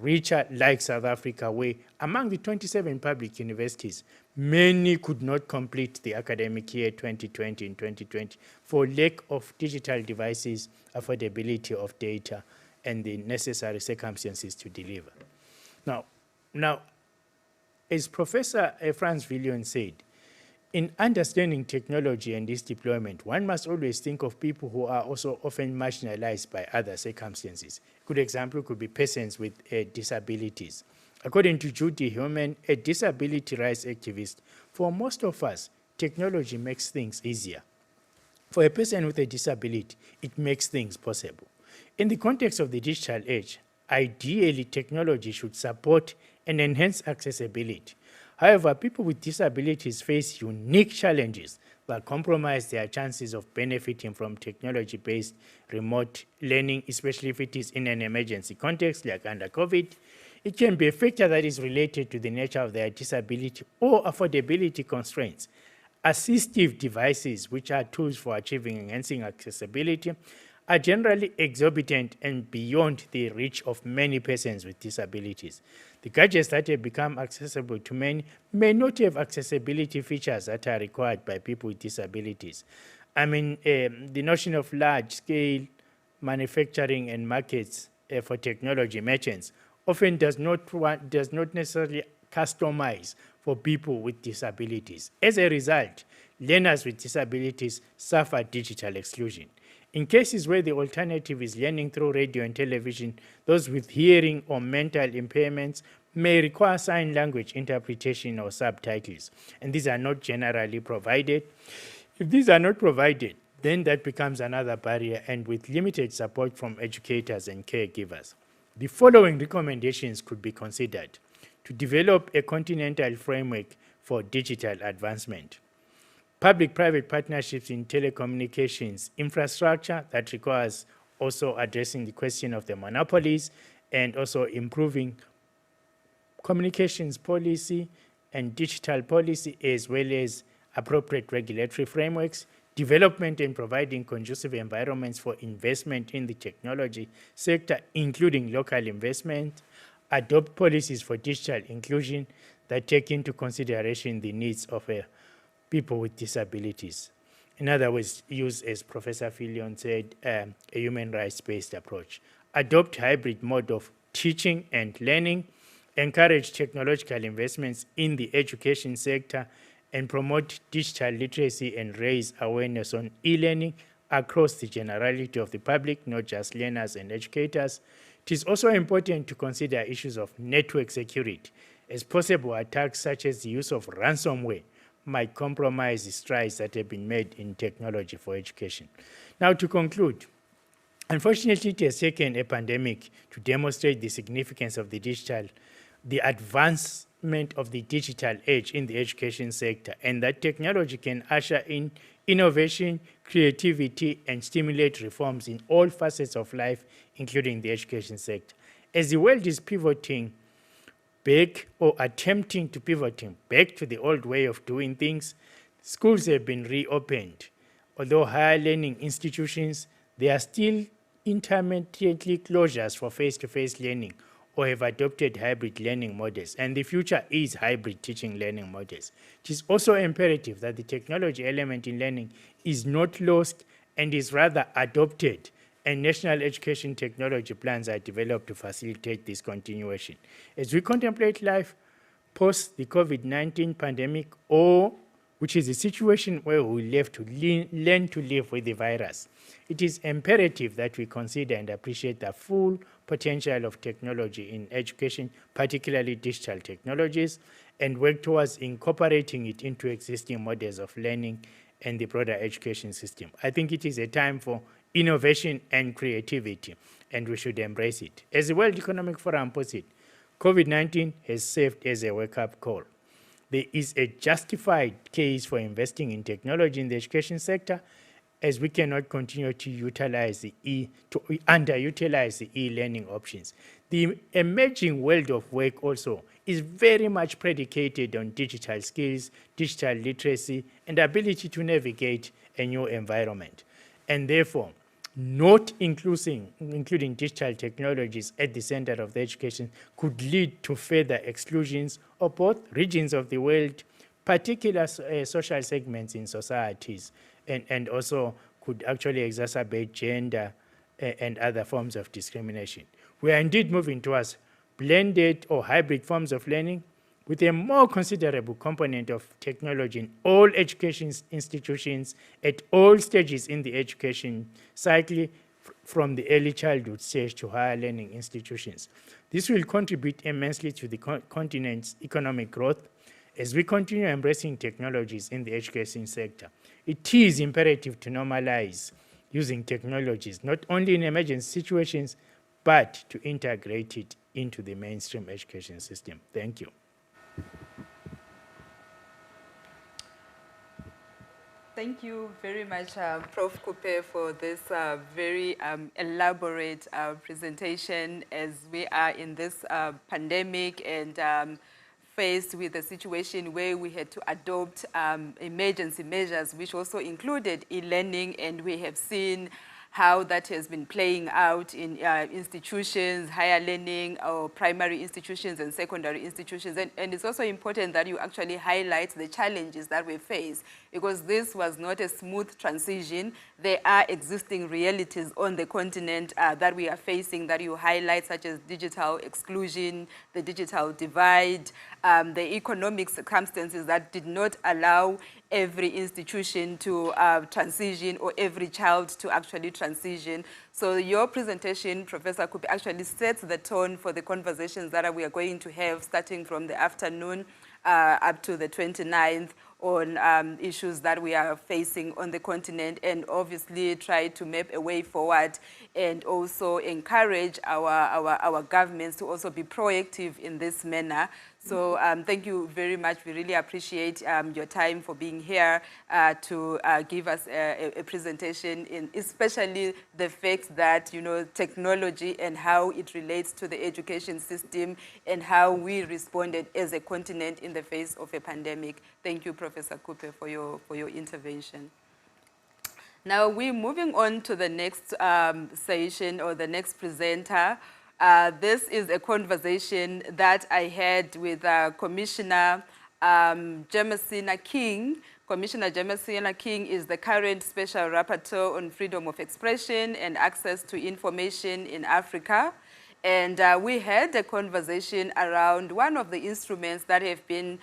Speaker 6: richer like South Africa, where among the 27 public universities, many could not complete the academic year 2020 and 2020 for lack of digital devices, affordability of data, and the necessary circumstances to deliver. Now, as Professor Franz Villion said, in understanding technology and its deployment, one must always think of people who are also often marginalized by other circumstances. A good example could be persons with disabilities. According to Judy Heumann, a disability rights activist, for most of us, technology makes things easier. For a person with a disability, it makes things possible. In the context of the digital age, ideally technology should support and enhance accessibility. However, people with disabilities face unique challenges that compromise their chances of benefiting from technology-based remote learning, especially if it is in an emergency context like under COVID. It can be a factor that is related to the nature of their disability or affordability constraints. Assistive devices, which are tools for achieving enhancing accessibility, are generally exorbitant and beyond the reach of many persons with disabilities. The gadgets that have become accessible to many may not have accessibility features that are required by people with disabilities. I mean, the notion of large-scale manufacturing and markets for technology merchants often does not necessarily customize for people with disabilities. As a result, learners with disabilities suffer digital exclusion. In cases where the alternative is learning through radio and television, those with hearing or mental impairments may require sign language interpretation or subtitles, and these are not generally provided. If these are not provided, then that becomes another barrier, and with limited support from educators and caregivers. The following recommendations could be considered: to develop a continental framework for digital advancement, public-private partnerships in telecommunications infrastructure that requires also addressing the question of the monopolies and also improving communications policy and digital policy, as well as appropriate regulatory frameworks, development and providing conducive environments for investment in the technology sector, including local investment, adopt policies for digital inclusion that take into consideration the needs of people with disabilities. In other words, use, as Professor Filion said, a human rights-based approach. Adopt hybrid mode of teaching and learning, encourage technological investments in the education sector, and promote digital literacy and raise awareness on e-learning across the generality of the public, not just learners and educators. It is also important to consider issues of network security, as possible attacks such as the use of ransomware might compromise the strides that have been made in technology for education. Now, to conclude, unfortunately, it has taken a pandemic to demonstrate the significance of the advancement of the digital age in the education sector, and that technology can usher in innovation, creativity, and stimulate reforms in all facets of life, including the education sector. As the world is pivoting back or attempting to pivot back to the old way of doing things, schools have been reopened. Although higher learning institutions, they are still intermittently closures for face-to-face learning or have adopted hybrid learning models, and the future is hybrid teaching learning models. It is also imperative that the technology element in learning is not lost and is rather adopted, and national education technology plans are developed to facilitate this continuation. As we contemplate life post the COVID-19 pandemic, or which is a situation where we have to learn to live with the virus, it is imperative that we consider and appreciate the full potential of technology in education, particularly digital technologies, and work towards incorporating it into existing models of learning and the broader education system. I think it is a time for innovation and creativity, and we should embrace it. As the World Economic Forum puts it, COVID-19 has served as a wake-up call. There is a justified case for investing in technology in the education sector, as we cannot continue to underutilize the e-learning options. The emerging world of work also is very much predicated on digital skills, digital literacy, and ability to navigate a new environment. And therefore, not including digital technologies at the center of the education could lead to further exclusions of both regions of the world, particular social segments in societies, and also could actually exacerbate gender and other forms of discrimination. We are indeed moving towards blended or hybrid forms of learning with a more considerable component of technology in all education institutions at all stages in the education cycle, from the early childhood stage to higher learning institutions. This will contribute immensely to the continent's economic growth as we continue embracing technologies in the education sector. It is imperative to normalize using technologies, not only in emergency situations, but to integrate it into the mainstream education system. Thank you.
Speaker 2: Thank you very much, Prof. Kupe, for this very elaborate presentation as we are in this pandemic and faced with a situation where we had to adopt emergency measures, which also included e-learning, and we have seen how that has been playing out in institutions, higher learning, or primary institutions and secondary institutions. And it's also important that you actually highlight the challenges that we face, because this was not a smooth transition. There are existing realities on the continent that we are facing that you highlight, such as digital exclusion, the digital divide, the economic circumstances that did not allow every institution to transition or every child to actually transition. So your presentation, Professor Kupe, actually sets the tone for the conversations that we are going to have starting from the afternoon up to the 29th on issues that we are facing on the continent, and obviously try to map a way forward and also encourage our governments to also be proactive in this manner. So thank you very much. We really appreciate your time for being here to give us a presentation, in especially the fact that, you know, technology and how it relates to the education system and how we responded as a continent in the face of a pandemic. Thank you, Professor Kupe, for your intervention. Now we're moving on to the next session, or the next presenter. This is a conversation that I had with Commissioner Jamasina King. Commissioner Jamasina King is the current Special Rapporteur on Freedom of Expression and Access to Information in Africa. And we had a conversation around one of the instruments that have been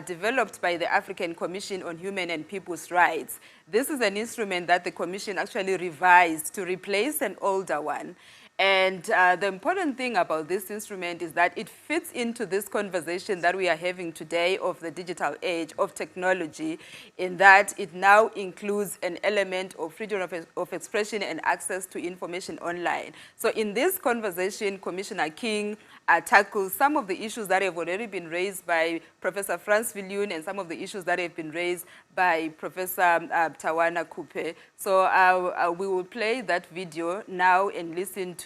Speaker 2: developed by the African Commission on Human and People's Rights. This is an instrument that the Commission actually revised to replace an older one. And the important thing about this instrument is that it fits into this conversation that we are having today of the digital age, of technology, in that it now includes an element of freedom of expression and access to information online. So in this conversation, Commissioner King tackles some of the issues that have already been raised by Professor Frans Viljoen and some of the issues that have been raised by Professor Tawana Kupe. So we will play that video now and listen to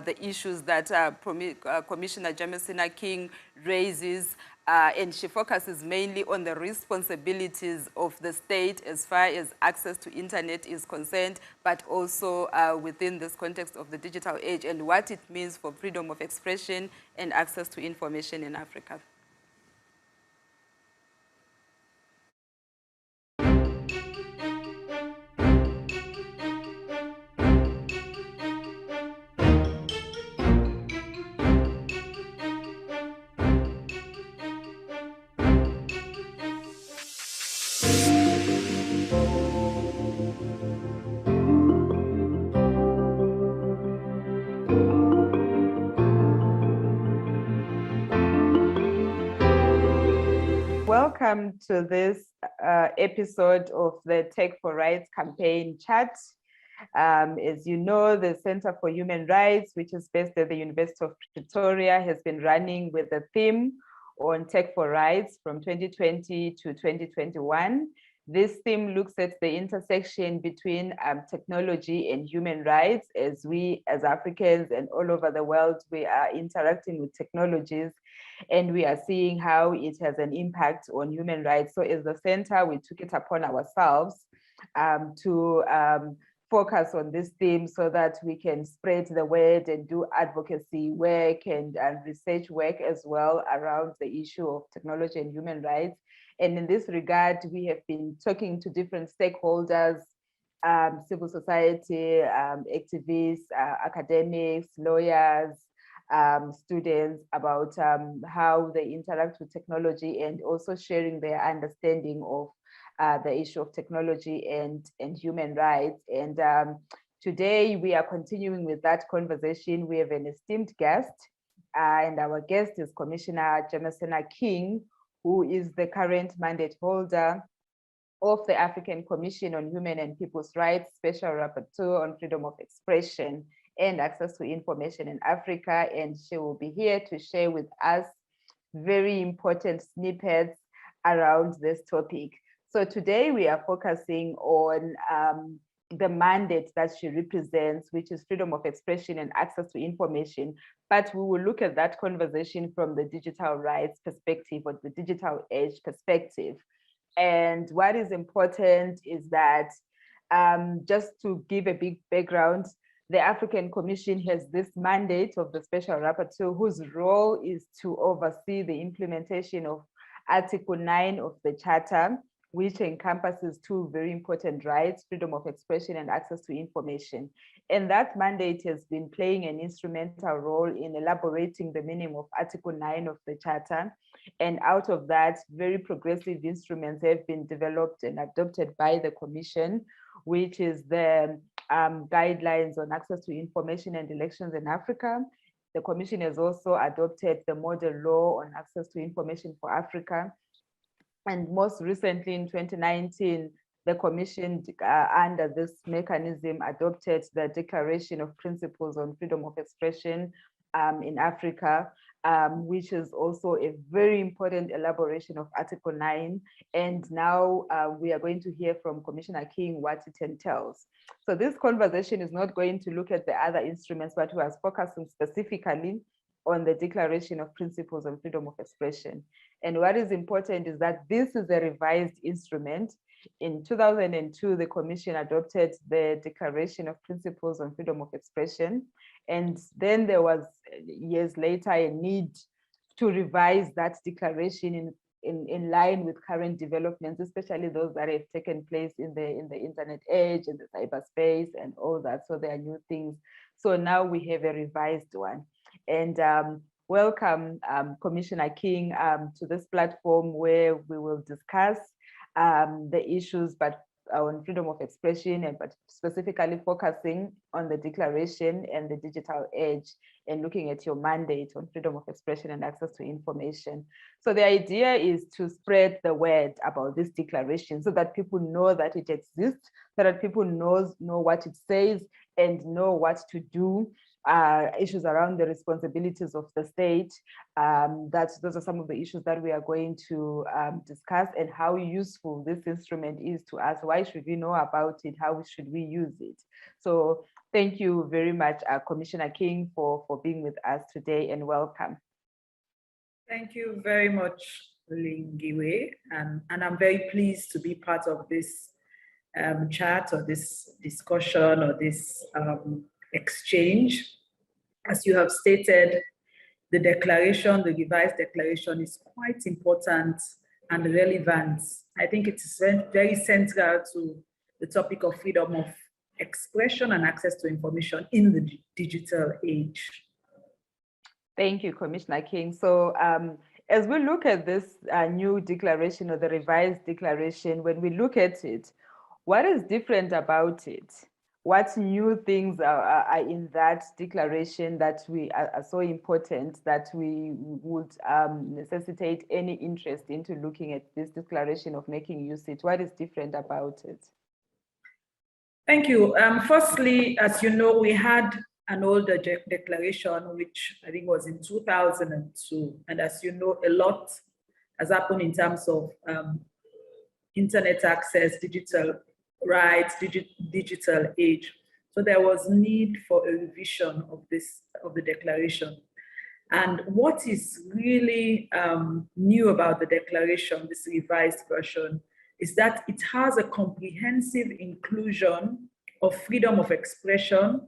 Speaker 2: the issues that Commissioner Jamasina King raises, and she focuses mainly on the responsibilities of the state as far as access to internet is concerned, but also within this context of the digital age and what it means for freedom of expression and access to information in Africa. Welcome to this episode of the Tech4Rights campaign chat. As you know, the Center for Human Rights, which is based at the University of Pretoria, has been running with the theme on Tech4Rights from 2020 to 2021. This theme looks at the intersection between technology and human rights, as we as Africans and all over the world, we are interacting with technologies and we are seeing how it has an impact on human rights. So as the center, we took it upon ourselves to focus on this theme so that we can spread the word and do advocacy work and research work as well around the issue of technology and human rights. And in this regard, we have been talking to different stakeholders, civil society, activists, academics, lawyers, students about how they interact with technology, and also sharing their understanding of the issue of technology and human rights. And today we are continuing with that conversation. We have an esteemed guest, and our guest is Commissioner Jamasina King, who is the current mandate holder of the African Commission on Human and People's Rights, Special Rapporteur on Freedom of Expression and Access to Information in Africa. And she will be here to share with us very important snippets around this topic. So today we are focusing on the mandate that she represents, which is freedom of expression and access to information. But we will look at that conversation from the digital rights perspective or the digital age perspective. And what is important is that, just to give a big background, the African Commission has this mandate of the Special Rapporteur, whose role is to oversee the implementation of Article 9 of the Charter, which encompasses two very important rights, freedom of expression and access to information. And that mandate has been playing an instrumental role in elaborating the meaning of Article 9 of the Charter. And out of that, very progressive instruments have been developed and adopted by the Commission, which is the guidelines on access to information and elections in Africa. The Commission has also adopted the model law on access to information for Africa. And most recently in 2019, the Commission, under this mechanism, adopted the Declaration of Principles on Freedom of Expression in Africa, which is also a very important elaboration of Article 9. And now we are going to hear from Commissioner King what it entails. So this conversation is not going to look at the other instruments, but we are focusing specifically on the Declaration of Principles on Freedom of Expression. And what is important is that this is a revised instrument. In 2002, the Commission adopted the Declaration of Principles on Freedom of Expression. And then there was, years later, a need to revise that declaration in line with current developments, especially those that have taken place in the internet age and the cyberspace and all that. So there are new things. So now we have a revised one. And welcome, Commissioner King, to this platform where we will discuss the issues, but on freedom of expression, and but specifically focusing on the declaration and the digital age, and looking at your mandate on freedom of expression and access to information. So the idea is to spread the word about this declaration so that people know that it exists, so that people know what it says and know what to do. Issues around the responsibilities of the state. Those are some of the issues that we are going to discuss, and how useful this instrument is to us. Why should we know about it? How should we use it? So thank you very much, Commissioner King, for being with us today, and welcome.
Speaker 7: Thank you very much, Lingiwe, and I'm very pleased to be part of this chat or this discussion or this exchange. As you have stated, the declaration, the revised declaration, is quite important and relevant. I think it is very central to the topic of freedom of expression and access to information in the digital age.
Speaker 2: Thank you, Commissioner King. So as we look at this new declaration, or the revised declaration, when we look at it, what is different about it? What new things are in that declaration that are so important that we would necessitate any interest into looking at this declaration of making use of it? What is different about it?
Speaker 7: Thank you. Firstly, as you know, we had an older declaration, which I think was in 2002. And as you know, a lot has happened in terms of internet access, digital rights, digital age. So there was need for a revision of the declaration. And what is really new about the declaration, this revised version, is that it has a comprehensive inclusion of freedom of expression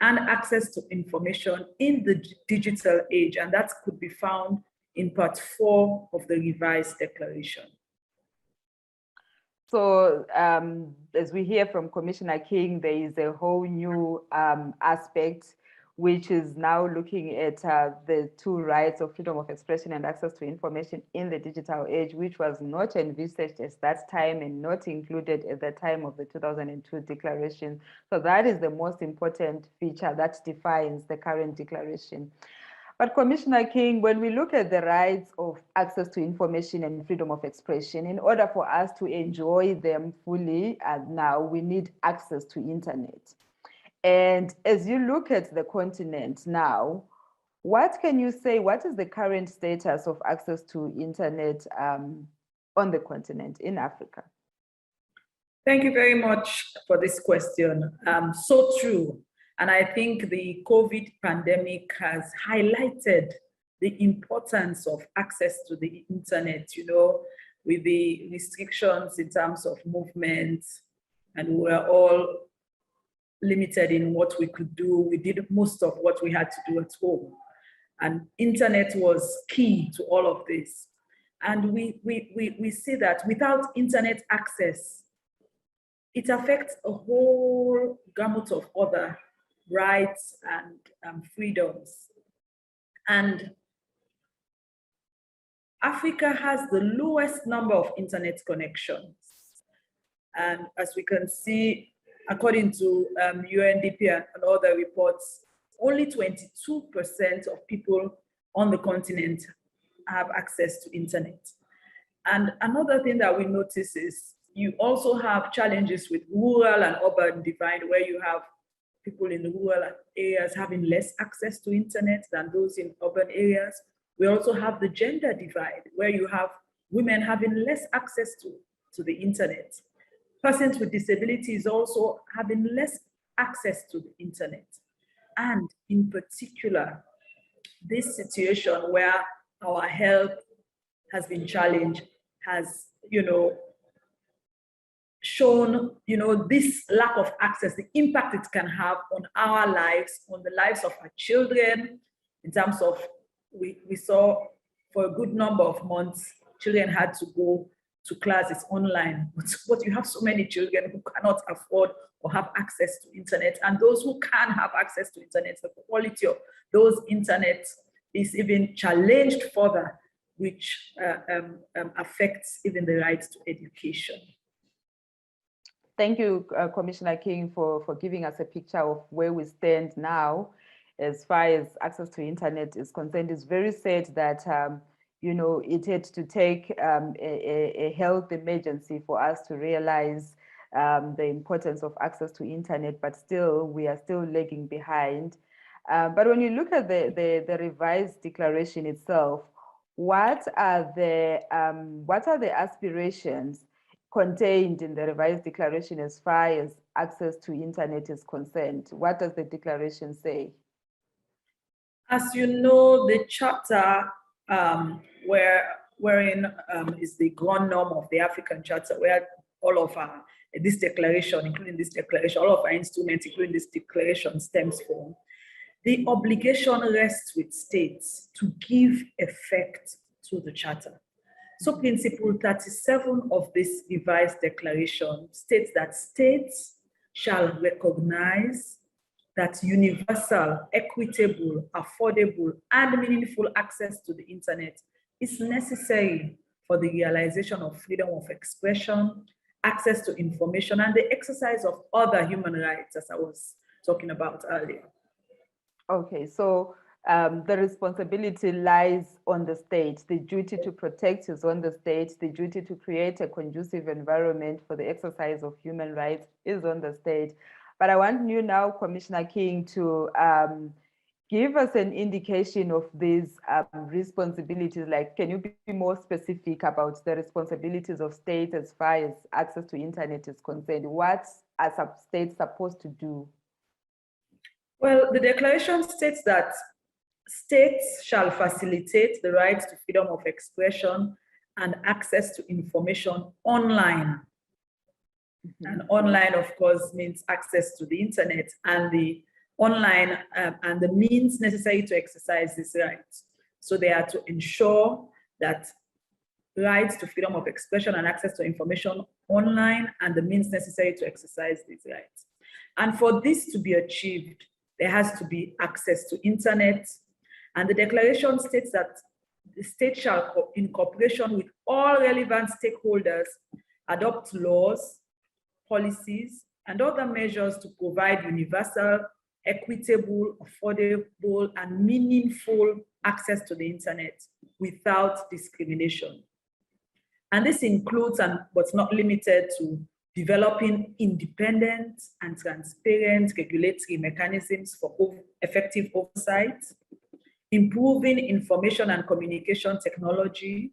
Speaker 7: and access to information in the digital age. And that could be found in part 4 of the revised declaration.
Speaker 2: So as we hear from Commissioner King, there is a whole new aspect, which is now looking at the two rights of freedom of expression and access to information in the digital age, which was not envisaged at that time and not included at the time of the 2002 declaration. So that is the most important feature that defines the current declaration. But Commissioner King, when we look at the rights of access to information and freedom of expression, in order for us to enjoy them fully, now we need access to internet. And as you look at the continent now, what can you say, what is the current status of access to internet on the continent in Africa?
Speaker 7: Thank you very much for this question. So true. And I think the COVID pandemic has highlighted the importance of access to the internet, you know, with the restrictions in terms of movement, and we were all limited in what we could do. We did most of what we had to do at home. And internet was key to all of this. And we see that without internet access, it affects a whole gamut of other rights and freedoms. And Africa has the lowest number of internet connections. And as we can see, according to UNDP and other reports, only 22% of people on the continent have access to internet. And another thing that we notice is you also have challenges with rural and urban divide, where you have people in the rural areas having less access to internet than those in urban areas. We also have the gender divide, where you have women having less access to the internet. Persons with disabilities also having less access to the internet. And in particular, this situation where our health has been challenged has, shown, this lack of access, the impact it can have on our lives, on the lives of our children, in terms of, we saw for a good number of months, children had to go to classes online, but you have so many children who cannot afford or have access to internet, and those who can have access to internet, the quality of those internet is even challenged further, which affects even the right to education.
Speaker 2: Thank you, Commissioner King, for giving us a picture of where we stand now as far as access to internet is concerned. It's very sad that it had to take a health emergency for us to realize the importance of access to internet, but still, we are still lagging behind. But when you look at the revised declaration itself, what are the aspirations contained in the revised declaration as far as access to internet is concerned? What does the declaration say?
Speaker 7: As you know, the charter wherein is the grand norm of the African Charter, where all of our, this declaration, including this declaration, all of our instruments, including this declaration, stems from. The obligation rests with states to give effect to the charter. So Principle 37 of this revised declaration states that states shall recognize that universal, equitable, affordable, and meaningful access to the internet is necessary for the realization of freedom of expression, access to information, and the exercise of other human rights, as I was talking about earlier.
Speaker 2: Okay, so the responsibility lies on the state. The duty to protect is on the state. The duty to create a conducive environment for the exercise of human rights is on the state. But I want you now, Commissioner King, to give us an indication of these responsibilities. Like, can you be more specific about the responsibilities of states as far as access to internet is concerned? What are states supposed to do?
Speaker 7: Well, the declaration states that states shall facilitate the right to freedom of expression and access to information online. Mm-hmm. And online, of course, means access to the internet, and the online and the means necessary to exercise this right. So they are to ensure that rights to freedom of expression and access to information online and the means necessary to exercise these rights. And for this to be achieved, there has to be access to internet. And the declaration states that the state shall, in cooperation with all relevant stakeholders, adopt laws, policies, and other measures to provide universal, equitable, affordable, and meaningful access to the internet without discrimination. And this includes, but not limited to, developing independent and transparent regulatory mechanisms for effective oversight, improving information and communication technology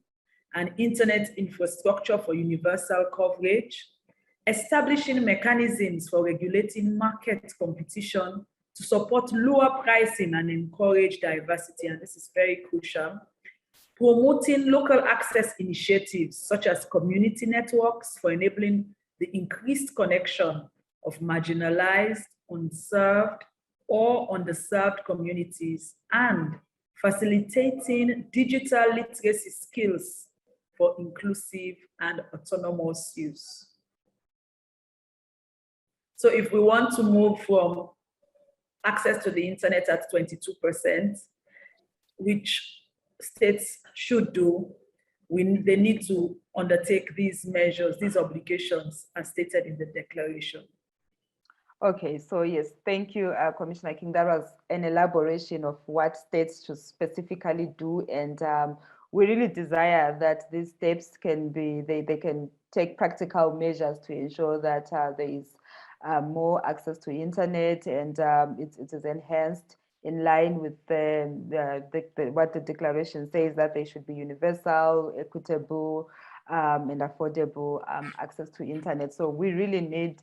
Speaker 7: and internet infrastructure for universal coverage, establishing mechanisms for regulating market competition to support lower pricing and encourage diversity, and this is very crucial, promoting local access initiatives such as community networks for enabling the increased connection of marginalized, unserved, or underserved communities, and facilitating digital literacy skills for inclusive and autonomous use. So if we want to move from access to the internet at 22%, which states should do, they need to undertake these measures, these obligations as stated in the declaration.
Speaker 2: Okay, so yes, thank you, Commissioner King. That was an elaboration of what states should specifically do, and we really desire that these steps can be, they can take practical measures to ensure that there is more access to internet, and it is enhanced in line with what the declaration says, that they should be universal, equitable, and affordable access to internet. So we really need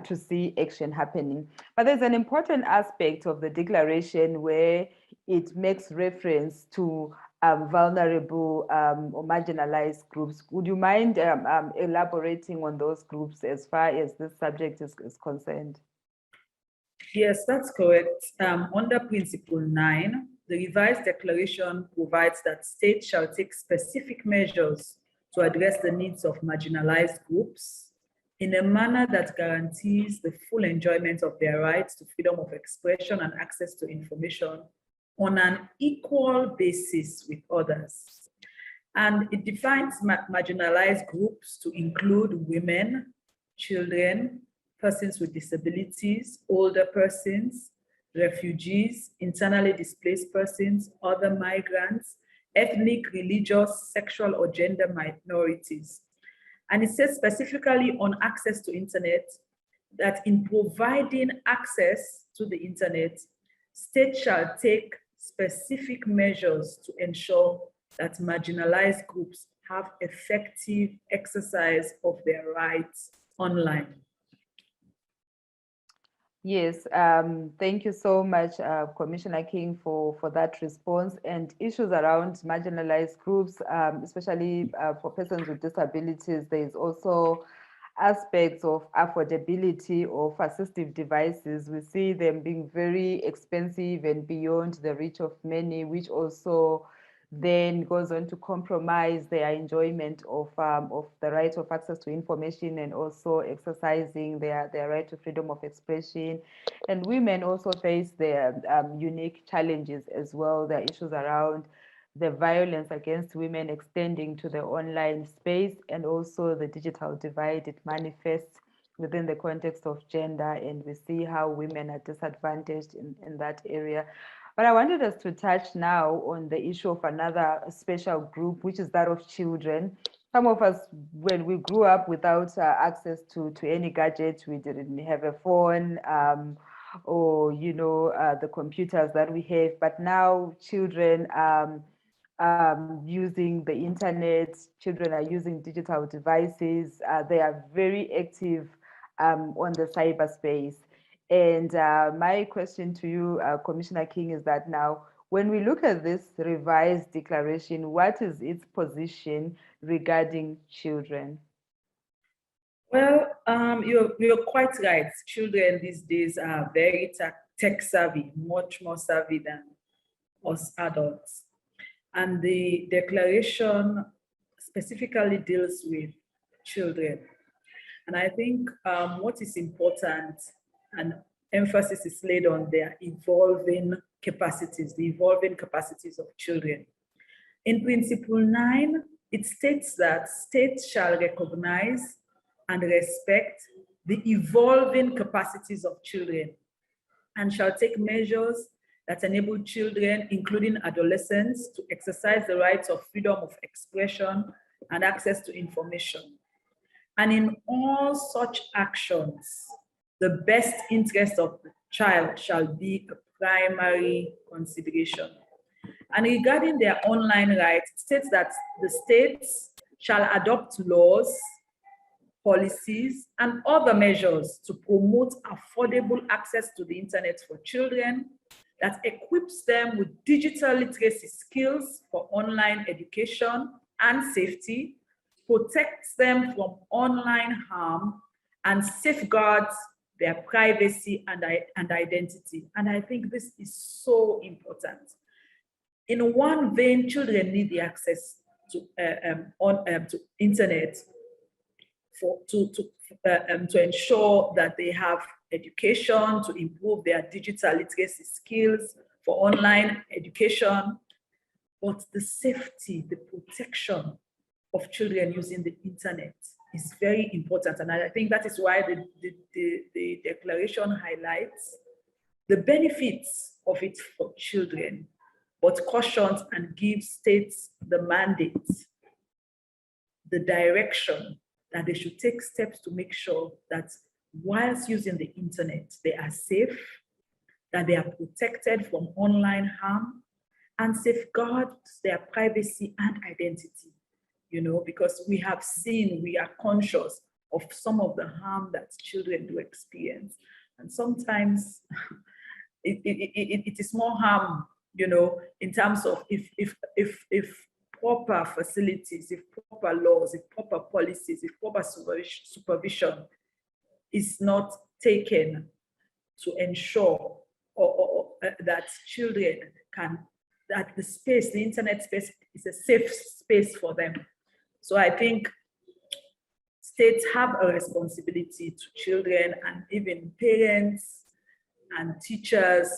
Speaker 2: to see action happening. But there's an important aspect of the declaration where it makes reference to vulnerable or marginalized groups. Would you mind elaborating on those groups as far as this subject is concerned?
Speaker 7: Yes, that's correct. Under Principle 9, the revised declaration provides that states shall take specific measures to address the needs of marginalized groups in a manner that guarantees the full enjoyment of their rights to freedom of expression and access to information on an equal basis with others. And it defines marginalized groups to include women, children, persons with disabilities, older persons, refugees, internally displaced persons, other migrants, ethnic, religious, sexual, or gender minorities. And it says specifically on access to internet that in providing access to the internet, states shall take specific measures to ensure that marginalized groups have effective exercise of their rights online.
Speaker 2: Yes, thank you so much, Commissioner King, for that response. And issues around marginalized groups, especially for persons with disabilities, there is also aspects of affordability of assistive devices. We see them being very expensive and beyond the reach of many, which also then goes on to compromise their enjoyment of the right of access to information and also exercising their right to freedom of expression. And women also face their unique challenges as well. There are issues around the violence against women extending to the online space, and also the digital divide. It manifests within the context of gender, and we see how women are disadvantaged in that area. But I wanted us to touch now on the issue of another special group, which is that of children. Some of us, when we grew up without access to any gadget, we didn't have a phone or, you know, the computers that we have. But now children using the internet, children are using digital devices. They are very active on the cyberspace. And my question to you, Commissioner King, is that now, when we look at this revised declaration, what is its position regarding children?
Speaker 7: Well, you're quite right. Children these days are very tech savvy, much more savvy than us adults. And the declaration specifically deals with children. And I think what is important, and emphasis is laid on their evolving capacities, the evolving capacities of children. In Principle 9, it states that states shall recognize and respect the evolving capacities of children and shall take measures that enable children, including adolescents, to exercise the rights of freedom of expression and access to information. And in all such actions, the best interest of the child shall be a primary consideration. And regarding their online rights, it states that the states shall adopt laws, policies, and other measures to promote affordable access to the internet for children, that equips them with digital literacy skills for online education and safety, protects them from online harm, and safeguards their privacy and identity. And I think this is so important. In one vein, children need the access to internet to ensure that they have education, to improve their digital literacy skills for online education. But the safety, the protection of children using the internet is very important. And I think that is why the declaration highlights the benefits of it for children, but cautions and gives states the mandate, the direction that they should take steps to make sure that whilst using the internet, they are safe, that they are protected from online harm, and safeguard their privacy and identity. You know, because we have seen, we are conscious of some of the harm that children do experience. And sometimes it is more harm, you know, in terms of if proper facilities, if proper laws, if proper policies, if proper supervision is not taken to ensure that children can, that the space, the internet space is a safe space for them. So I think states have a responsibility to children and even parents and teachers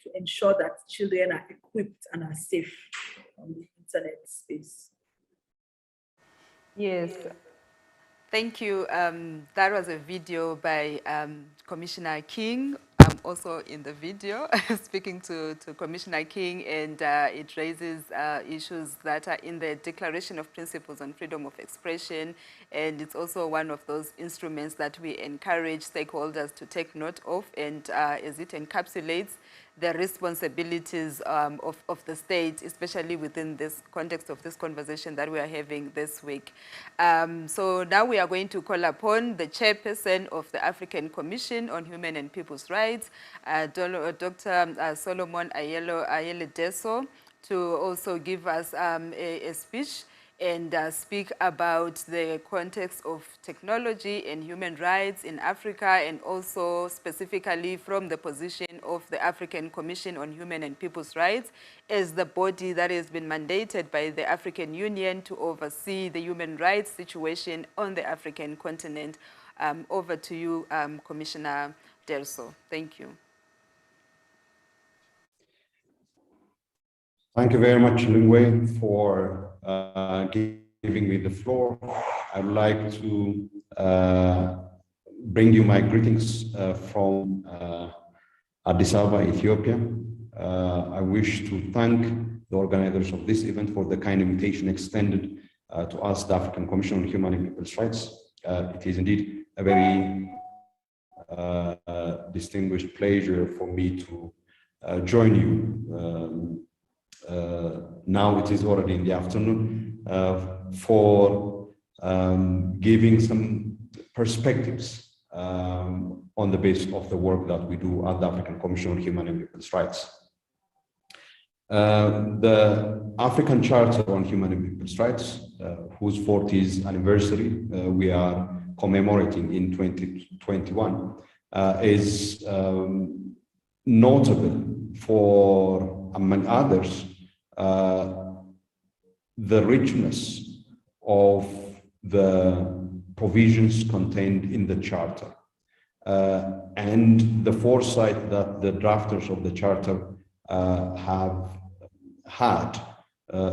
Speaker 7: to ensure that children are equipped and are safe on the internet space.
Speaker 2: Yes. Thank you. That was a video by Commissioner King. I'm also in the video speaking to Commissioner King, and it raises issues that are in the Declaration of Principles on Freedom of Expression, and it's also one of those instruments that we encourage stakeholders to take note of, and as it encapsulates the responsibilities of the state, especially within this context of this conversation that we are having this week. So now we are going to call upon the chairperson of the African Commission on Human and People's Rights, Dr. Solomon Ayele Deso, to also give us a speech and speak about the context of technology and human rights in Africa, and also specifically from the position of the African Commission on Human and People's Rights as the body that has been mandated by the African Union to oversee the human rights situation on the African continent. Over to you, Commissioner Delso. Thank you.
Speaker 8: Thank you very much, Lungwe, for giving me the floor. I'd like to bring you my greetings from Addis Ababa, Ethiopia. I wish to thank the organizers of this event for the kind invitation extended to us, the African Commission on Human and People's Rights. It is indeed a very distinguished pleasure for me to join you. Now it is already in the afternoon, for giving some perspectives on the basis of the work that we do at the African Commission on Human and People's Rights. The African Charter on Human and People's Rights, whose 40th anniversary we are commemorating in 2021, is notable for, among others, the richness of the provisions contained in the Charter and the foresight that the drafters of the Charter have had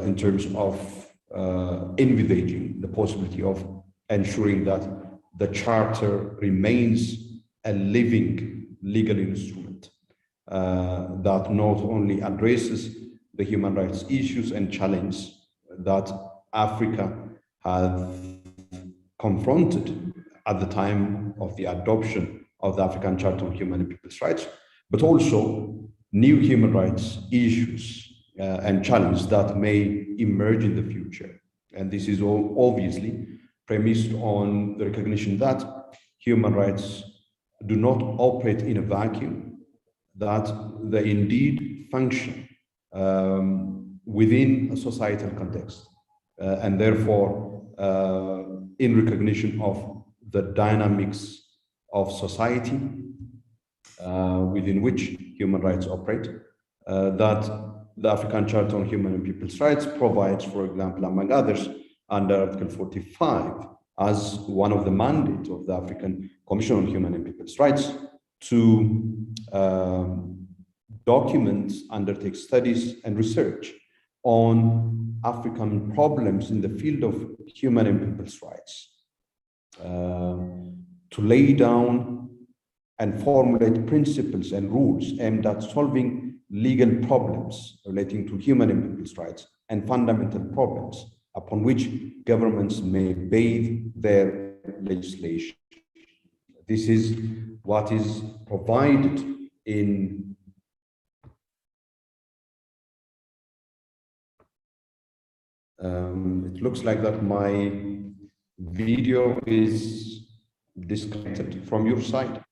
Speaker 8: in terms of envisaging the possibility of ensuring that the Charter remains a living legal instrument that not only addresses the human rights issues and challenges that Africa has confronted at the time of the adoption of the African Charter on Human and People's Rights, but also new human rights issues and challenges that may emerge in the future. And this is all obviously premised on the recognition that human rights do not operate in a vacuum, that they indeed function within a societal context, and therefore in recognition of the dynamics of society within which human rights operate, that the African Charter on Human and People's Rights provides, for example, among others, under Article 45, as one of the mandates of the African Commission on Human and People's Rights to document, undertake studies and research on African problems in the field of human and people's rights, to lay down and formulate principles and rules aimed at solving legal problems relating to human and people's rights and fundamental problems upon which governments may base their legislation. This is what is provided in it looks like that my video is disconnected from your side.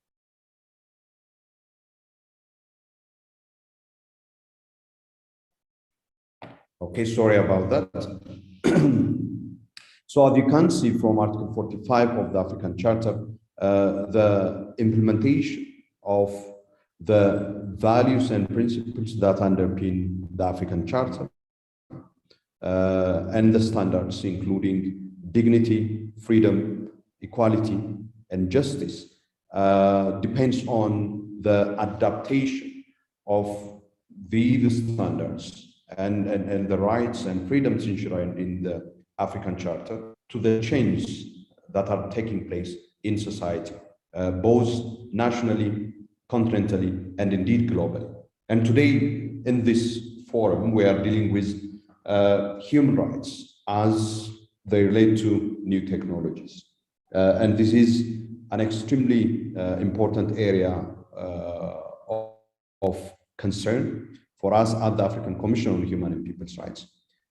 Speaker 8: Okay, sorry about that. So as you can see from Article 45 of the African Charter, the implementation of the values and principles that underpin the African Charter and the standards, including dignity, freedom, equality, and justice, depends on the adaptation of these standards and the rights and freedoms enshrined in the African Charter to the changes that are taking place in society, both nationally, continentally, and indeed globally. And today, in this forum, we are dealing with human rights as they relate to new technologies. And this is an extremely important area of concern for us at the African Commission on Human and People's Rights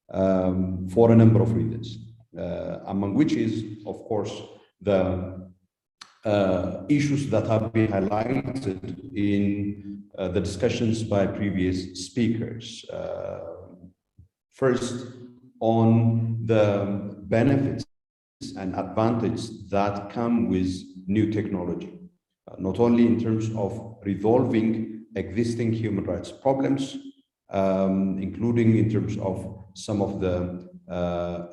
Speaker 8: for a number of reasons, among which is, of course, the issues that have been highlighted in the discussions by previous speakers. First, on the benefits and advantages that come with new technology, not only in terms of resolving existing human rights problems, including in terms of some of the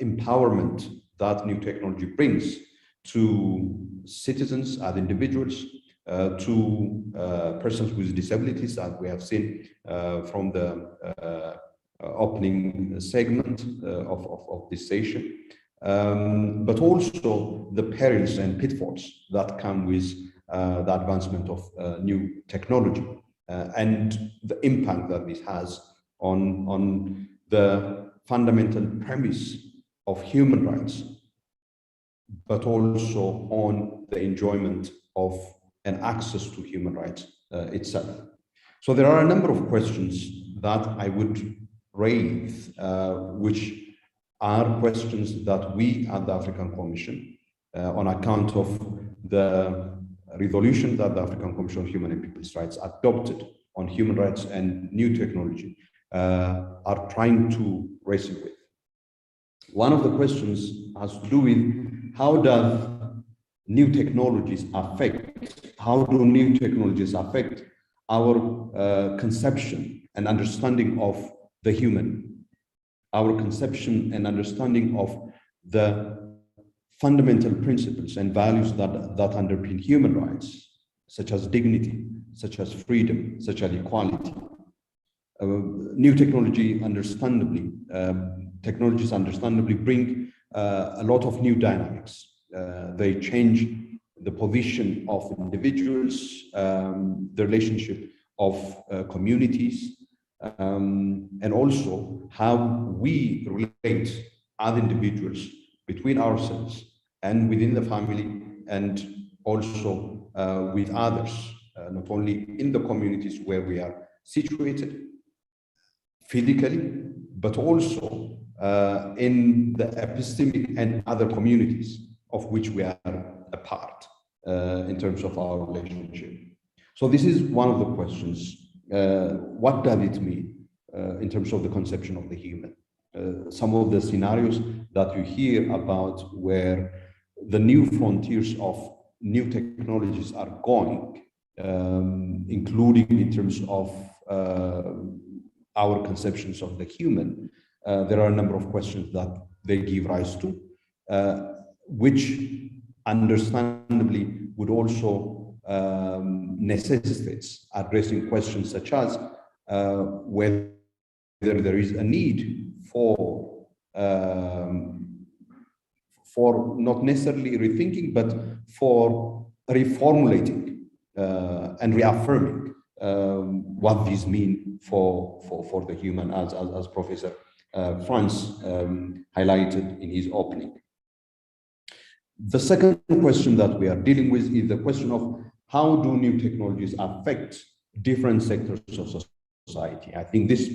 Speaker 8: empowerment that new technology brings to citizens as individuals, to persons with disabilities, as we have seen from the opening segment of this session, but also the perils and pitfalls that come with the advancement of new technology and the impact that this has on the fundamental premise of human rights, but also on the enjoyment of and access to human rights itself. So there are a number of questions that I would raise, which are questions that we at the African Commission, on account of the resolution that the African Commission on Human and People's Rights adopted on human rights and new technology, are trying to wrestle with. One of the questions has to do with how do new technologies affect our conception and understanding of the human, our conception and understanding of the fundamental principles and values that underpin human rights, such as dignity, such as freedom, such as equality. New technologies understandably bring a lot of new dynamics. They change the position of individuals, the relationship of communities, and also how we relate as individuals between ourselves and within the family, and also with others, not only in the communities where we are situated physically, but also in the epistemic and other communities of which we are a part in terms of our relationship. So this is one of the questions. What does it mean in terms of the conception of the human? Some of the scenarios that you hear about where the new frontiers of new technologies are going, including in terms of our conceptions of the human, there are a number of questions that they give rise to, which understandably would also necessitates addressing questions such as whether there is a need for not necessarily rethinking, but for reformulating and reaffirming what these mean for the human, as Professor Franz highlighted in his opening. The second question that we are dealing with is the question of how do new technologies affect different sectors of society. I think this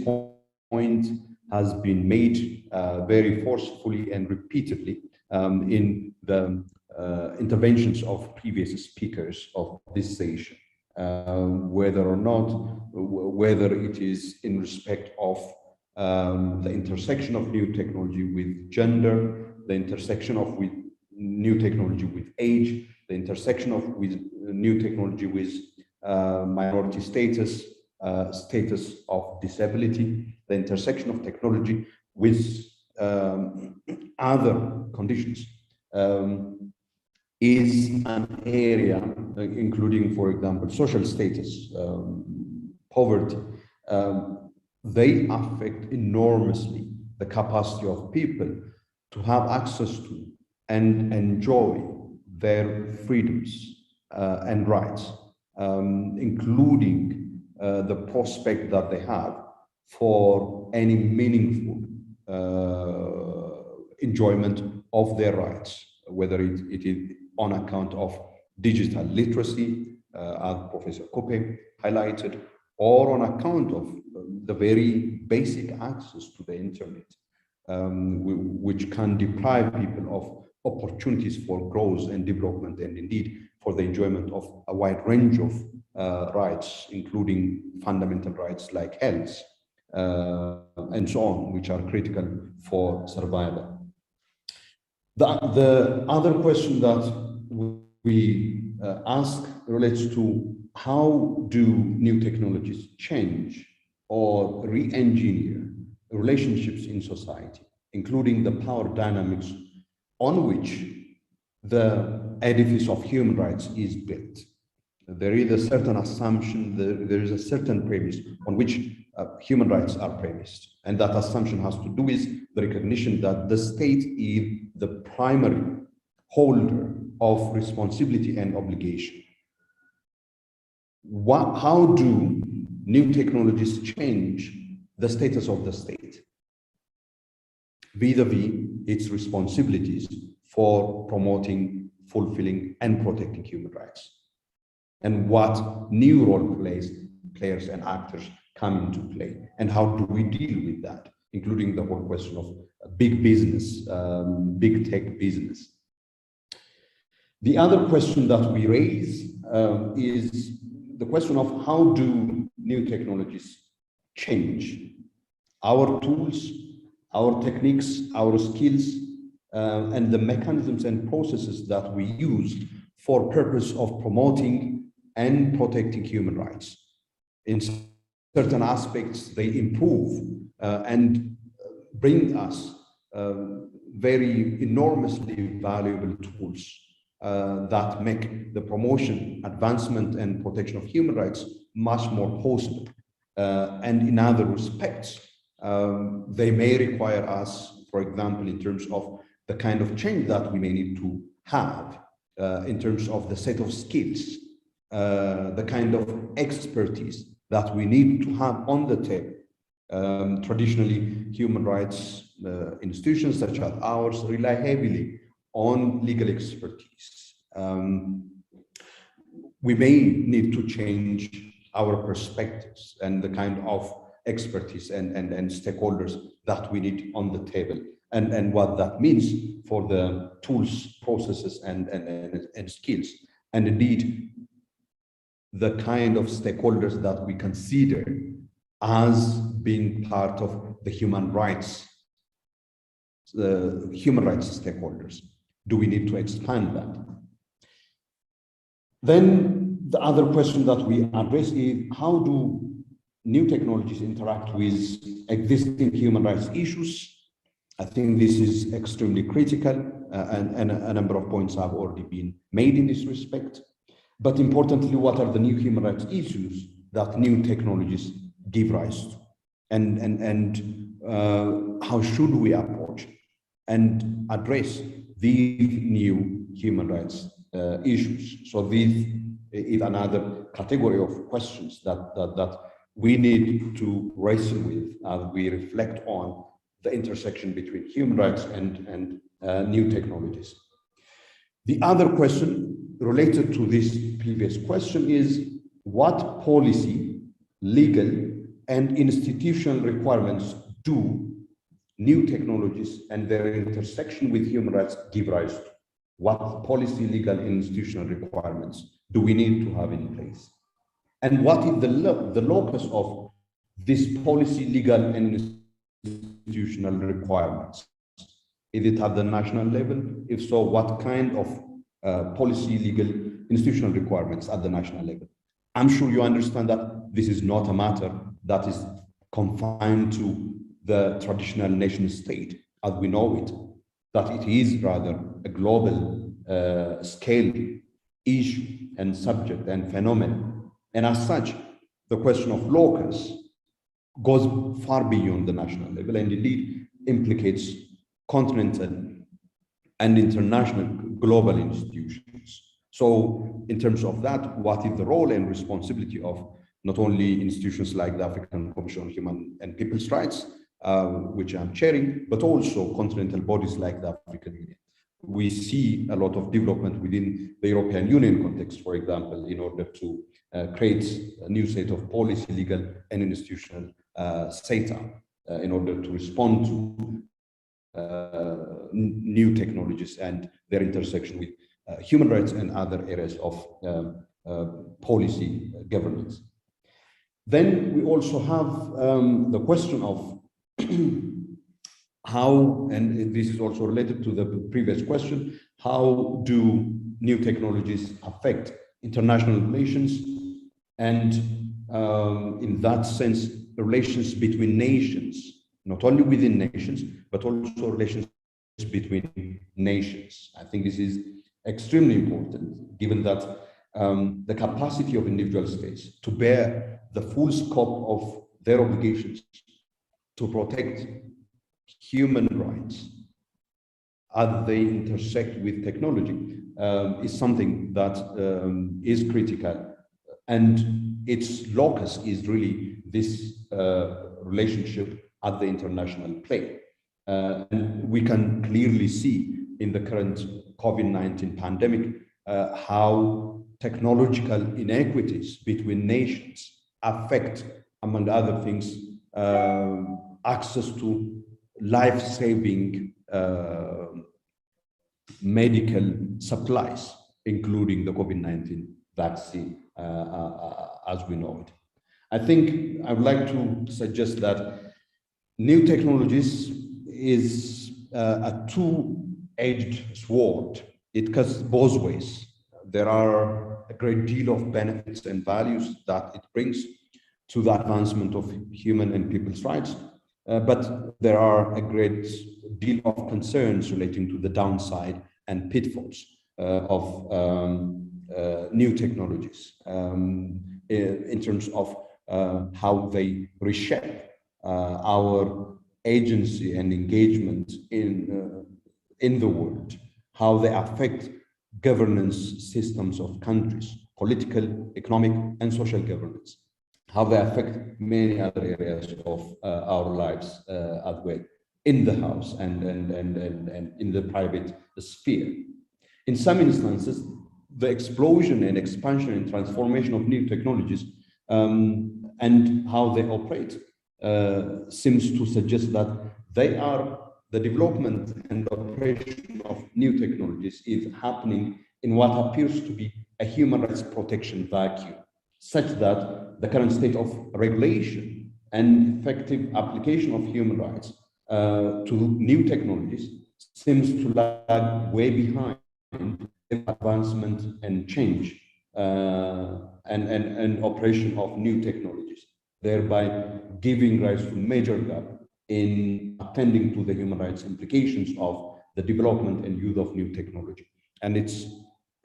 Speaker 8: point has been made very forcefully and repeatedly in the interventions of previous speakers of this session, whether it is in respect of the intersection of new technology with gender, the intersection of new technology with age, the intersection of new technology with minority status, status of disability, the intersection of technology with other conditions, is an area, including, for example, social status, poverty. They affect enormously the capacity of people to have access to and enjoy their freedoms and rights, including the prospect that they have for any meaningful enjoyment of their rights, whether it is on account of digital literacy, as Professor Koppe highlighted, or on account of the very basic access to the internet, which can deprive people of opportunities for growth and development, and indeed for the enjoyment of a wide range of rights, including fundamental rights like health and so on, which are critical for survival. The other question that we ask relates to how do new technologies change or re-engineer relationships in society, including the power dynamics on which the edifice of human rights is built. There is a certain assumption, there is a certain premise on which human rights are premised. And that assumption has to do with the recognition that the state is the primary holder of responsibility and obligation. How do new technologies change the status of the state vis-a-vis its responsibilities for promoting, fulfilling, and protecting human rights? And what new role players and actors come into play, and how do we deal with that, including the whole question of big business, big tech business. The other question that we raise is the question of how do new technologies change our tools, our techniques, our skills, and the mechanisms and processes that we use for purpose of promoting and protecting human rights. In certain aspects, they improve and bring us very enormously valuable tools that make the promotion, advancement, and protection of human rights much more possible. And in other respects, they may require us, for example, in terms of the kind of change that we may need to have in terms of the set of skills, the kind of expertise that we need to have on the table. Traditionally, human rights institutions such as ours rely heavily on legal expertise. We may need to change our perspectives and the kind of expertise and stakeholders that we need on the table, and what that means for the tools, processes, and skills, and indeed the kind of stakeholders that we consider as being part of the human rights stakeholders. Do we need to expand that? Then the other question that we address is, how do new technologies interact with existing human rights issues? I think this is extremely critical, and a number of points have already been made in this respect. But importantly, what are the new human rights issues that new technologies give rise to? And how should we approach and address these new human rights issues? So this is another category of questions that we need to wrestle with as we reflect on the intersection between human rights and new technologies. The other question related to this previous question is, what policy, legal, and institutional requirements do new technologies and their intersection with human rights give rise to? What policy, legal, and institutional requirements do we need to have in place? And what is the locus of this policy, legal, and institutional requirements? Is it at the national level? If so, what kind of policy, legal, institutional requirements at the national level? I'm sure you understand that this is not a matter that is confined to the traditional nation state as we know it, that it is rather a global scale issue and subject and phenomenon. And as such, the question of locus goes far beyond the national level and indeed implicates continental and international global institutions. So in terms of that, what is the role and responsibility of not only institutions like the African Commission on Human and People's Rights, which I'm chairing, but also continental bodies like the African Union? We see a lot of development within the European Union context, for example, in order to create a new set of policy, legal, and institutional setup in order to respond to new technologies and their intersection with human rights and other areas of policy governance. Then we also have the question of how, and this is also related to the previous question, how do new technologies affect international relations and in that sense, relations between nations, not only within nations, but also relations between nations. I think this is extremely important, given that the capacity of individual states to bear the full scope of their obligations to protect human rights as they intersect with technology is something that is critical, and its locus is really this relationship at the international plane. And we can clearly see in the current COVID-19 pandemic how technological inequities between nations affect, among other things, access to life-saving medical supplies, including the COVID-19 vaccine, as we know it. I think I would like to suggest that new technologies is a two-edged sword. It cuts both ways. There are a great deal of benefits and values that it brings to the advancement of human and people's rights, but there are a great deal of concerns relating to the downside and pitfalls of new technologies in terms of how they reshape our agency and engagement in the world, how they affect governance systems of countries, political, economic, and social governance. how they affect many other areas of our lives as well, in the house and in the private sphere. In some instances, the explosion and expansion and transformation of new technologies and how they operate seems to suggest that the development and operation of new technologies is happening in what appears to be a human rights protection vacuum, such that the current state of regulation and effective application of human rights to new technologies seems to lag way behind advancement and change and operation of new technologies, thereby giving rise to major gap in attending to the human rights implications of the development and use of new technology. And it's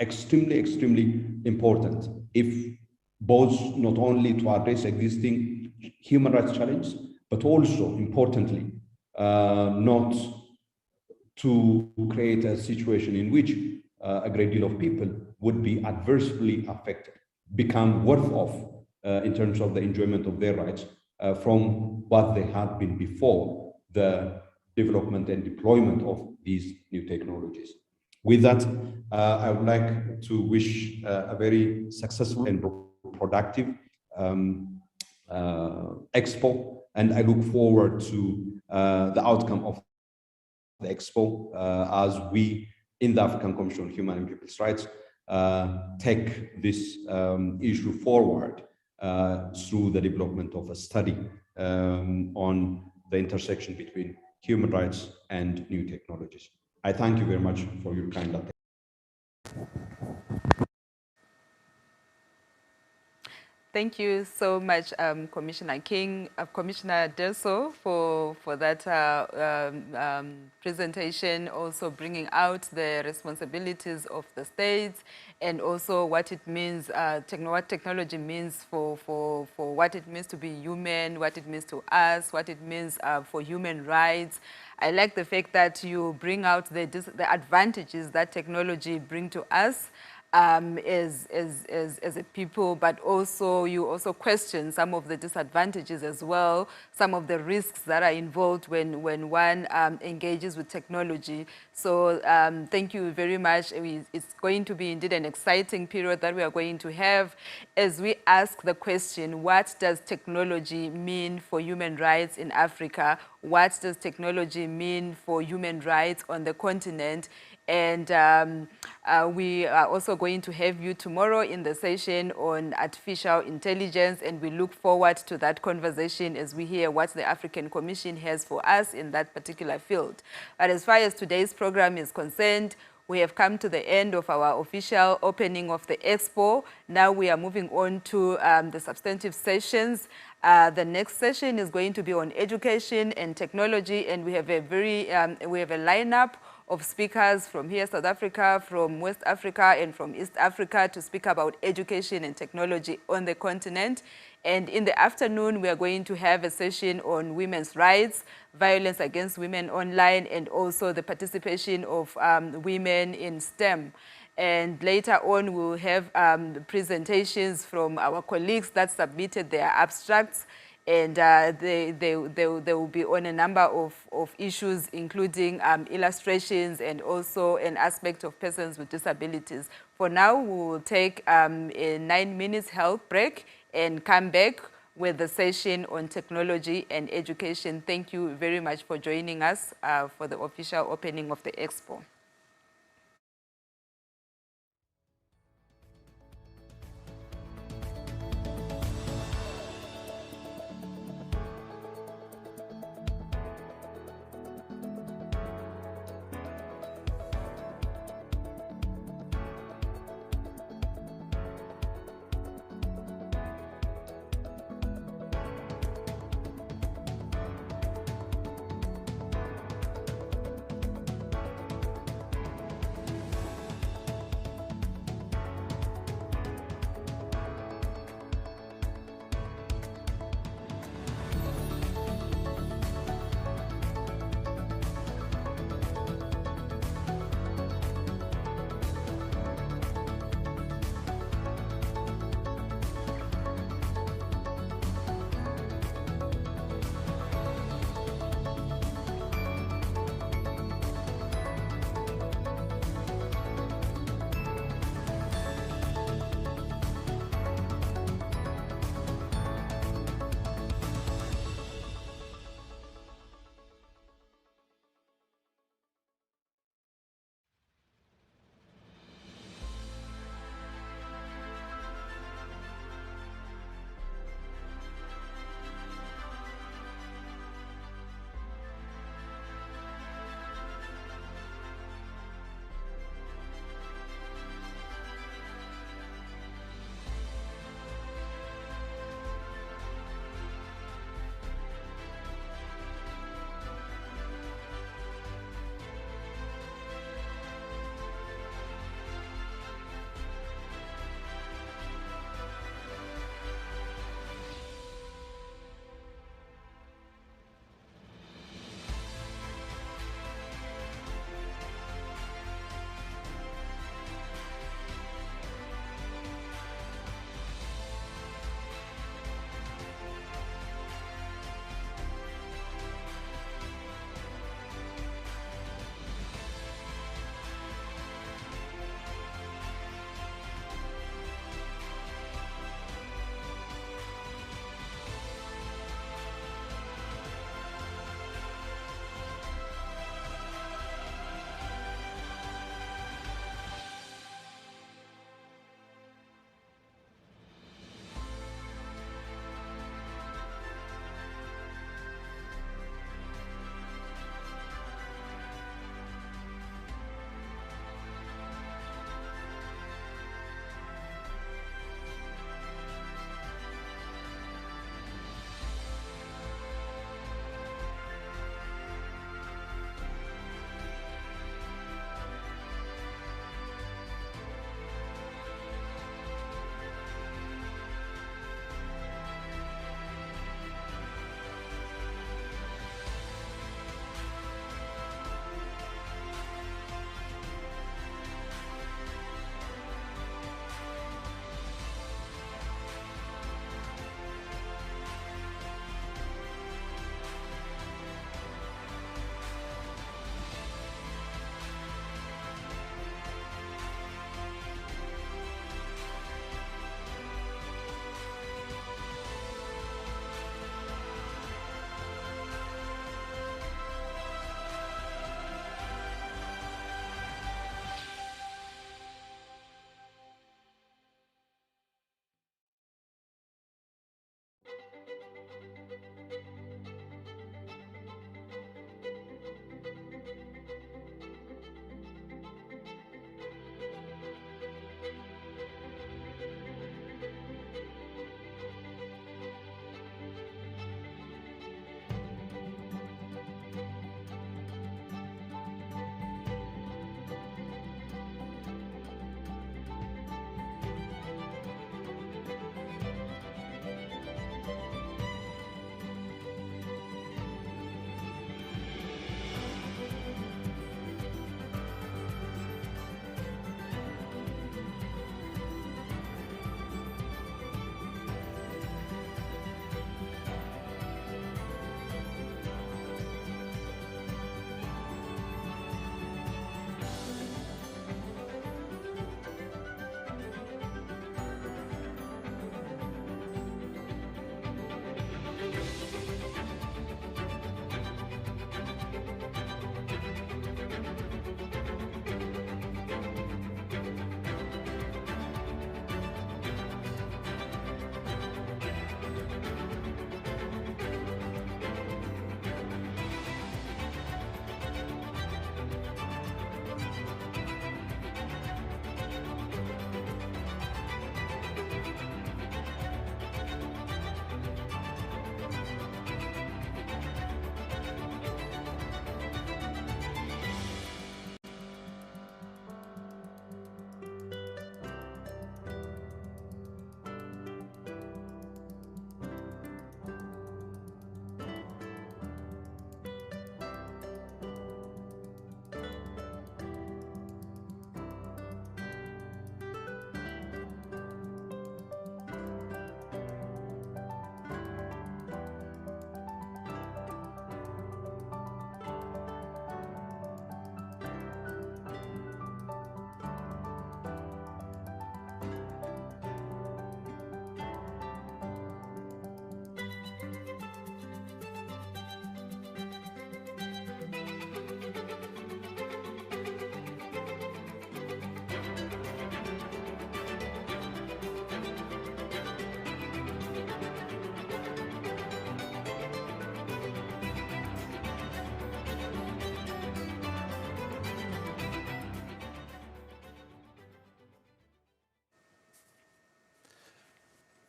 Speaker 8: extremely, extremely important if both not only to address existing human rights challenges, but also importantly, not to create a situation in which a great deal of people would be adversely affected, become worse off in terms of the enjoyment of their rights from what they had been before the development and deployment of these new technologies. With that, I would like to wish a very successful and productive expo, and I look forward to the outcome of the expo as we in the African Commission on Human and People's Rights take this issue forward through the development of a study on the intersection between human rights and new technologies. I thank you very much for your kind attention.
Speaker 2: Thank you so much, Commissioner King, Commissioner Delso, for that presentation, also bringing out the responsibilities of the states and also what it means, what technology means for what it means to be human, what it means to us, what it means for human rights. I like the fact that you bring out the advantages that technology bring to us. As a people, but also you also question some of the disadvantages as well, some of the risks that are involved when one engages with technology. So thank you very much. It's going to be indeed an exciting period that we are going to have as we ask the question, what does technology mean for human rights in Africa? What does technology mean for human rights on the continent? And we are also going to have you tomorrow in the session on artificial intelligence, and we look forward to that conversation as we hear what the African Commission has for us in that particular field. But as far as today's program is concerned, we have come to the end of our official opening of the expo. Now we are moving on to the substantive sessions. The next session is going to be on education and technology, and we have a lineup of speakers from here, South Africa, from West Africa, and from East Africa to speak about education and technology on the continent. And in the afternoon, we are going to have a session on women's rights, violence against women online, and also the participation of women in STEM. And later on, we'll have presentations from our colleagues that submitted their abstracts. And they will be on a number of issues, including illustrations and also an aspect of persons with disabilities. For now, we will take a 9 minutes health break and come back with the session on technology and education. Thank you very much for joining us for the official opening of the expo.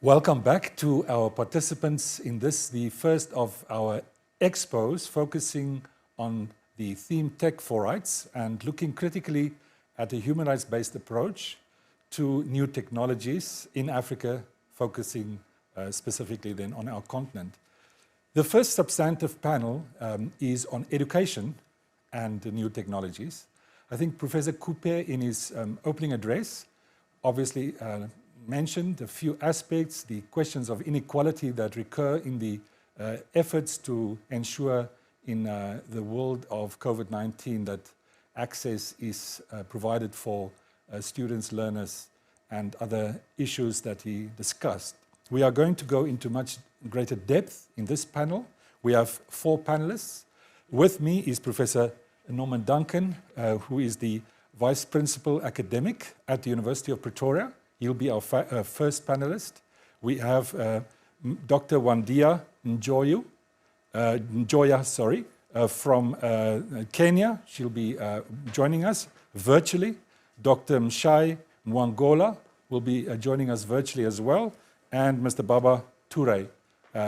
Speaker 5: Welcome back to our participants in this, the first of our expos, focusing on the theme Tech for Rights and looking critically at a human rights-based approach to new technologies in Africa, focusing specifically then on our continent. The first substantive panel is on education and new technologies. I think Professor Coupe, in his opening address, obviously mentioned a few aspects, the questions of inequality that recur in the efforts to ensure in the world of COVID-19 that access is provided for students, learners, and other issues that he discussed. We are going to go into much greater depth in this panel. We have 4 panelists. With me is Professor Norman Duncan, who is the Vice Principal Academic at the University of Pretoria. He'll be our first panelist. We have Dr. Wandia Njoya, from Kenya. She'll be joining us virtually. Dr. Mshai Mwangola will be joining us virtually as well, and Mr. Baba Ture.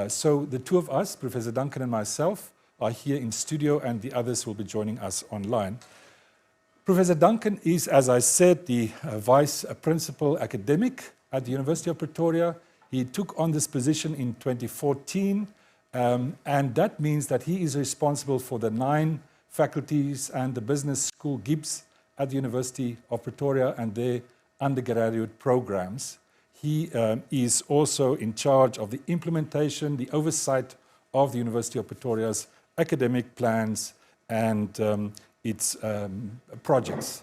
Speaker 5: So the two of us, Professor Duncan and myself, are here in studio, and the others will be joining us online. Professor Duncan is, as I said, the Vice Principal Academic at the University of Pretoria. He took on this position in 2014, and that means that he is responsible for the 9 faculties and the business school GIBS at the University of Pretoria and their undergraduate programs. He is also in charge of the implementation, the oversight of the University of Pretoria's academic plans and its projects.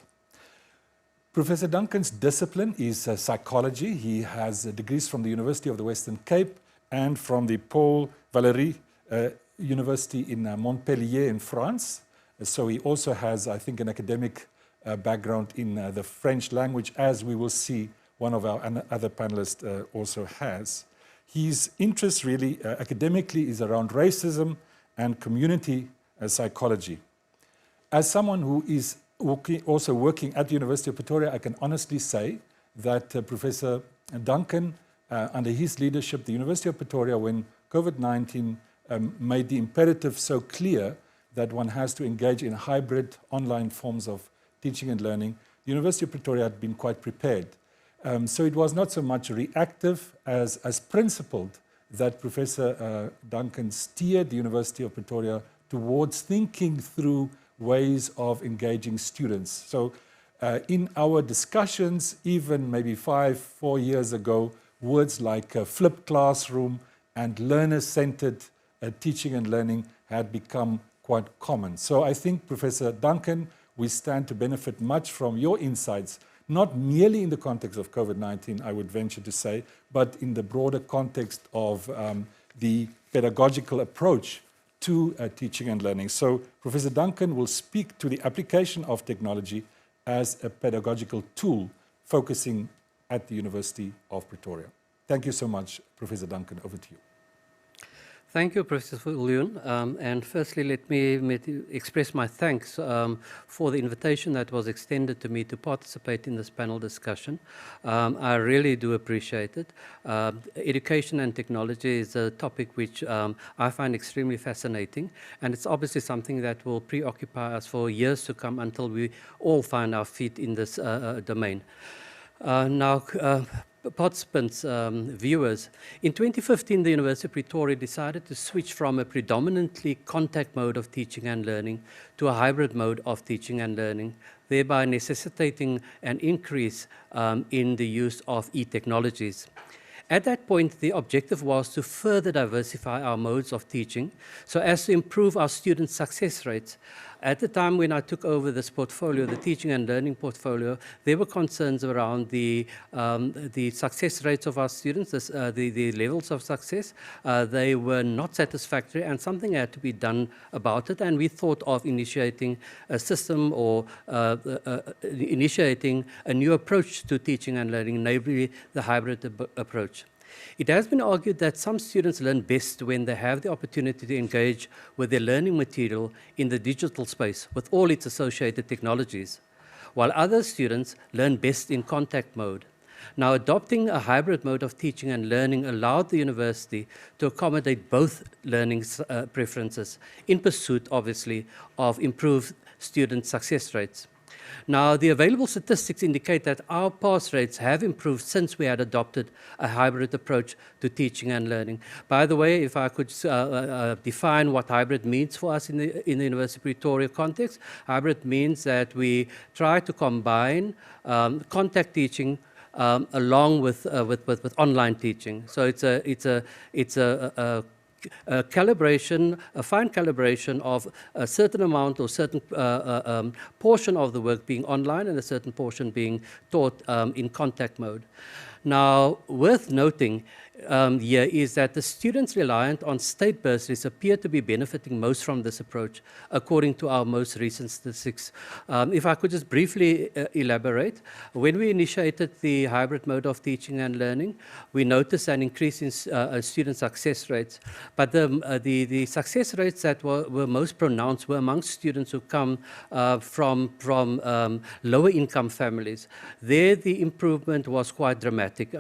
Speaker 5: Professor Duncan's discipline is psychology. He has degrees from the University of the Western Cape and from the Paul Valéry University in Montpellier in France. So he also has, I think, an academic background in the French language, as we will see one of our other panelists also has. His interest really academically is around racism and community psychology. As someone who is also working at the University of Pretoria, I can honestly say that Professor Duncan, under his leadership, the University of Pretoria, when COVID-19 made the imperative so clear that one has to engage in hybrid online forms of teaching and learning, the University of Pretoria had been quite prepared. So it was not so much reactive as principled that Professor Duncan steered the University of Pretoria towards thinking through ways of engaging students. So in our discussions, even maybe 4 years ago, words like flipped classroom and learner-centered teaching and learning had become quite common. So I think, Professor Duncan, we stand to benefit much from your insights, not merely in the context of COVID-19, I would venture to say, but in the broader context of the pedagogical approach to teaching and learning. So Professor Duncan will speak to the application of technology as a pedagogical tool, focusing at the University of Pretoria. Thank you so much, Professor Duncan. Over to you.
Speaker 9: Thank you, Professor Leon. And firstly, let me express my thanks for the invitation that was extended to me to participate in this panel discussion. I really do appreciate it. Education and technology is a topic which I find extremely fascinating, and it's obviously something that will preoccupy us for years to come until we all find our feet in this domain. Participants, viewers, in 2015, the University of Pretoria decided to switch from a predominantly contact mode of teaching and learning to a hybrid mode of teaching and learning, thereby necessitating an increase in the use of e-technologies. At that point, the objective was to further diversify our modes of teaching so as to improve our students' success rates. At the time when I took over this portfolio, the teaching and learning portfolio, there were concerns around the success rates of our students, the levels of success. They were not satisfactory, and something had to be done about it. And we thought of initiating a system or initiating a new approach to teaching and learning, namely the hybrid approach. It has been argued that some students learn best when they have the opportunity to engage with their learning material in the digital space with all its associated technologies, while other students learn best in contact mode. Now, adopting a hybrid mode of teaching and learning allowed the university to accommodate both learning preferences in pursuit, obviously, of improved student success rates. Now, the available statistics indicate that our pass rates have improved since we had adopted a hybrid approach to teaching and learning. By the way, if I could define what hybrid means for us in the University of Pretoria context, hybrid means that we try to combine contact teaching along with online teaching. So it's a calibration, a fine calibration of a certain amount or certain portion of the work being online and a certain portion being taught in contact mode. Now, worth noting here is that the students reliant on state bursaries appear to be benefiting most from this approach, according to our most recent statistics. If I could just briefly elaborate, when we initiated the hybrid mode of teaching and learning, we noticed an increase in student success rates. But the success rates that were most pronounced were amongst students who come from lower income families. There, the improvement was quite dramatic.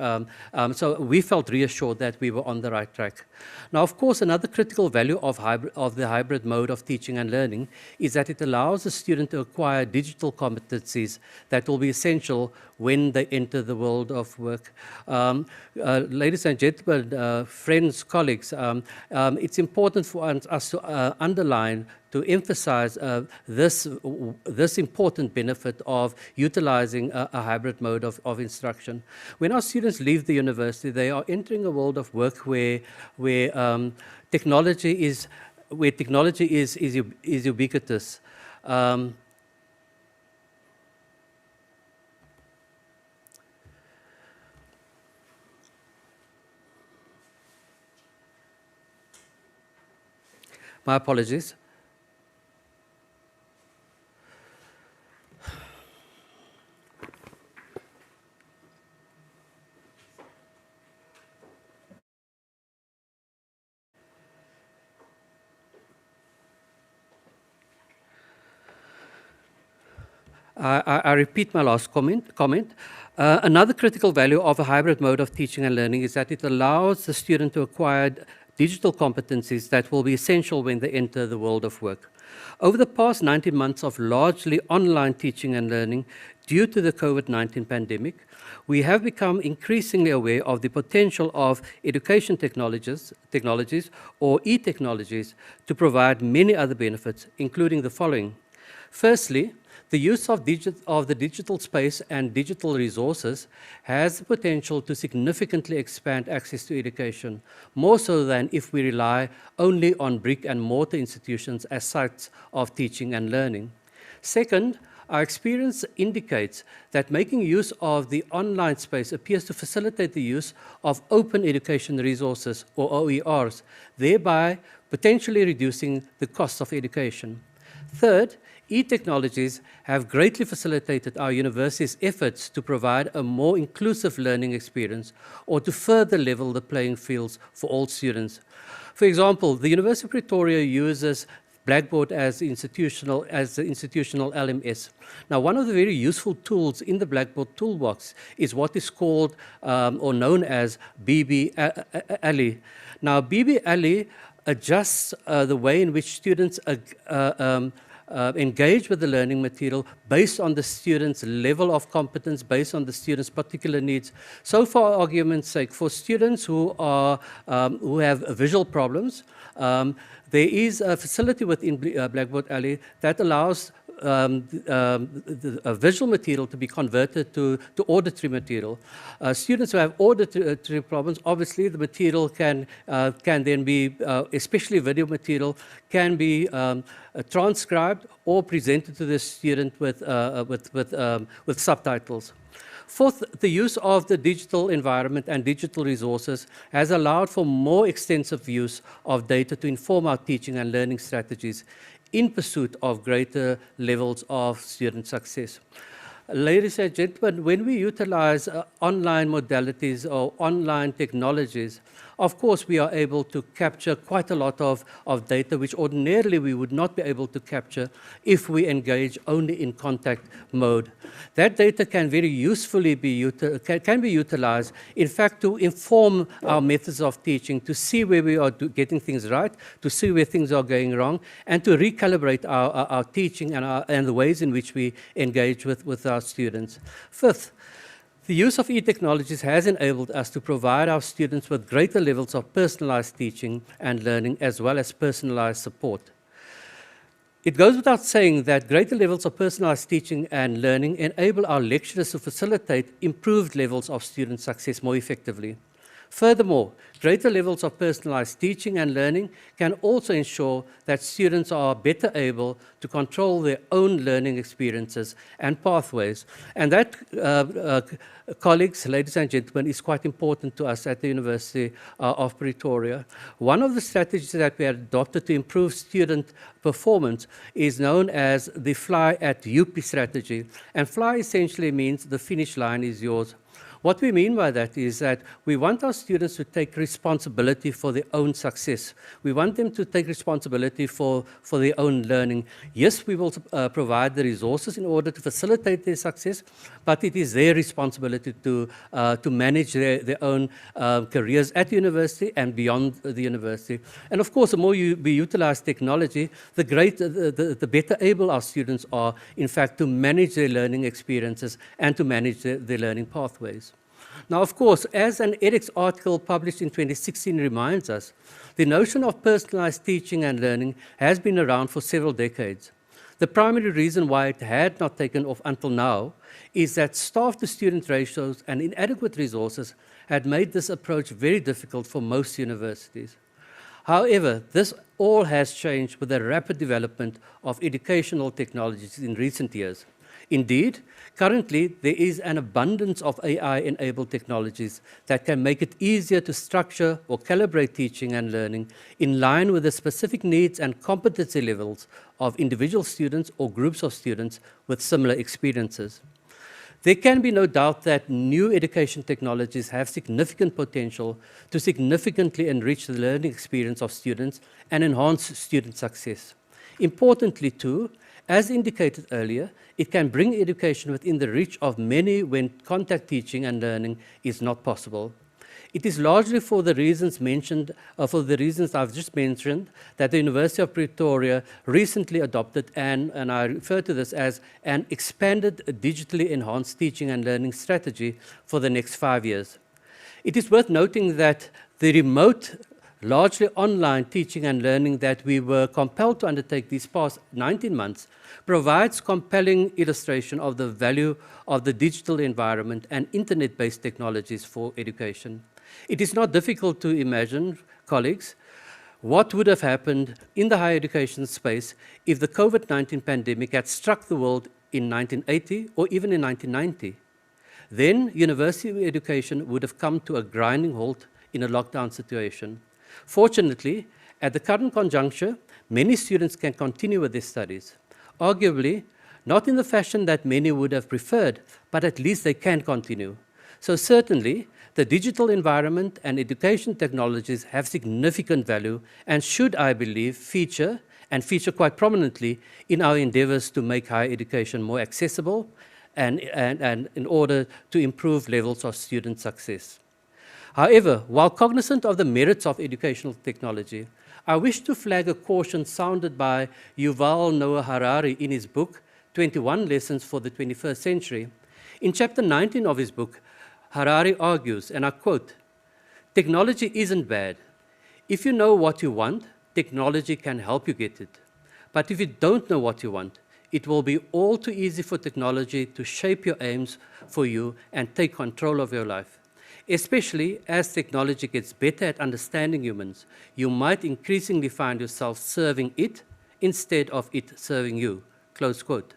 Speaker 9: So we felt reassured that we were on the right track. Now, of course, another critical value of the hybrid mode of teaching and learning is that it allows the student to acquire digital competencies that will be essential when they enter the world of work. Ladies and gentlemen, friends, colleagues, it's important for us to underline, to emphasize this important benefit of utilizing a hybrid mode of instruction. When our students leave the university, they are entering a world of work where technology is ubiquitous. My apologies. I repeat my last comment. Another critical value of a hybrid mode of teaching and learning is that it allows the student to acquire digital competencies that will be essential when they enter the world of work. Over the past 19 months of largely online teaching and learning due to the COVID-19 pandemic, we have become increasingly aware of the potential of education technologies or e-technologies to provide many other benefits, including the following. Firstly, the use of the digital space and digital resources has the potential to significantly expand access to education, more so than if we rely only on brick and mortar institutions as sites of teaching and learning. Second, our experience indicates that making use of the online space appears to facilitate the use of open education resources, or OERs, thereby potentially reducing the cost of education. Third, e-technologies have greatly facilitated our university's efforts to provide a more inclusive learning experience or to further level the playing fields for all students. For example, the University of Pretoria uses Blackboard as the institutional LMS. Now, one of the very useful tools in the Blackboard toolbox is what is called or known as BB Alley. Now, BB Alley adjusts the way in which students engage with the learning material based on the student's level of competence, based on the student's particular needs. So for argument's sake, for students who have visual problems, there is a facility within Blackboard Alley that allows visual material to be converted to auditory material. Students who have auditory problems, obviously the material can then be, especially video material, can be transcribed or presented to the student with subtitles. Fourth, the use of the digital environment and digital resources has allowed for more extensive use of data to inform our teaching and learning strategies in pursuit of greater levels of student success. Ladies and gentlemen, when we utilize online modalities or online technologies, of course, we are able to capture quite a lot of data which ordinarily we would not be able to capture if we engage only in contact mode. That data can very usefully be utilized, in fact, to inform our methods of teaching, to see where we are getting things right, to see where things are going wrong, and to recalibrate our teaching and the ways in which we engage with our students. Fifth, the use of e-technologies has enabled us to provide our students with greater levels of personalized teaching and learning, as well as personalized support. It goes without saying that greater levels of personalized teaching and learning enable our lecturers to facilitate improved levels of student success more effectively. Furthermore, greater levels of personalized teaching and learning can also ensure that students are better able to control their own learning experiences and pathways. And that, colleagues, ladies and gentlemen, is quite important to us at the University of Pretoria. One of the strategies that we have adopted to improve student performance is known as the Fly at UP strategy. And fly essentially means the finish line is yours. What we mean by that is that we want our students to take responsibility for their own success. We want them to take responsibility for their own learning. Yes, we will provide the resources in order to facilitate their success, but it is their responsibility to manage their own careers at the university and beyond the university. And of course, the more we utilize technology, the better able our students are, in fact, to manage their learning experiences and to manage their learning pathways. Now, of course, as an edX article published in 2016 reminds us, the notion of personalized teaching and learning has been around for several decades. The primary reason why it had not taken off until now is that staff-to-student ratios and inadequate resources had made this approach very difficult for most universities. However, this all has changed with the rapid development of educational technologies in recent years. Indeed, currently, there is an abundance of AI-enabled technologies that can make it easier to structure or calibrate teaching and learning in line with the specific needs and competency levels of individual students or groups of students with similar experiences. There can be no doubt that new education technologies have significant potential to significantly enrich the learning experience of students and enhance student success. Importantly, too, as indicated earlier, it can bring education within the reach of many when contact teaching and learning is not possible. It is largely for the reasons I've just mentioned, that the University of Pretoria recently adopted, and I refer to this as an expanded digitally enhanced teaching and learning strategy for the next 5 years. It is worth noting that the remote, largely online teaching and learning that we were compelled to undertake these past 19 months provides compelling illustration of the value of the digital environment and internet-based technologies for education. It is not difficult to imagine, colleagues, what would have happened in the higher education space if the COVID-19 pandemic had struck the world in 1980 or even in 1990. Then university education would have come to a grinding halt in a lockdown situation. Fortunately, at the current conjuncture, many students can continue with their studies. Arguably, not in the fashion that many would have preferred, but at least they can continue. So certainly, the digital environment and education technologies have significant value and should, I believe, feature quite prominently in our endeavors to make higher education more accessible and in order to improve levels of student success. However, while cognizant of the merits of educational technology, I wish to flag a caution sounded by Yuval Noah Harari in his book, 21 Lessons for the 21st Century. In chapter 19 of his book, Harari argues, and I quote, "Technology isn't bad. If you know what you want, technology can help you get it. But if you don't know what you want, it will be all too easy for technology to shape your aims for you and take control of your life. Especially as technology gets better at understanding humans, you might increasingly find yourself serving it instead of it serving you." Close quote.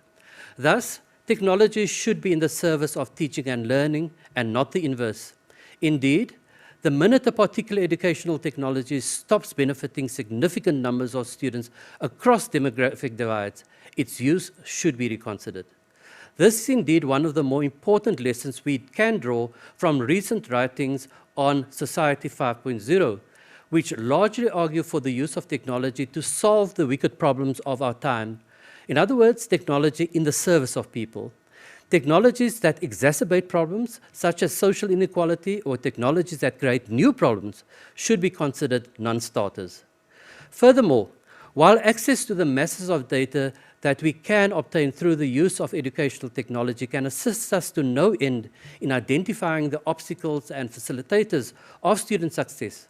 Speaker 9: Thus, technology should be in the service of teaching and learning and not the inverse. Indeed, the minute a particular educational technology stops benefiting significant numbers of students across demographic divides, its use should be reconsidered. This is indeed one of the more important lessons we can draw from recent writings on Society 5.0, which largely argue for the use of technology to solve the wicked problems of our time. In other words, technology in the service of people. Technologies that exacerbate problems, such as social inequality, or technologies that create new problems, should be considered non-starters. Furthermore, while access to the masses of data that we can obtain through the use of educational technology can assist us to no end in identifying the obstacles and facilitators of student success,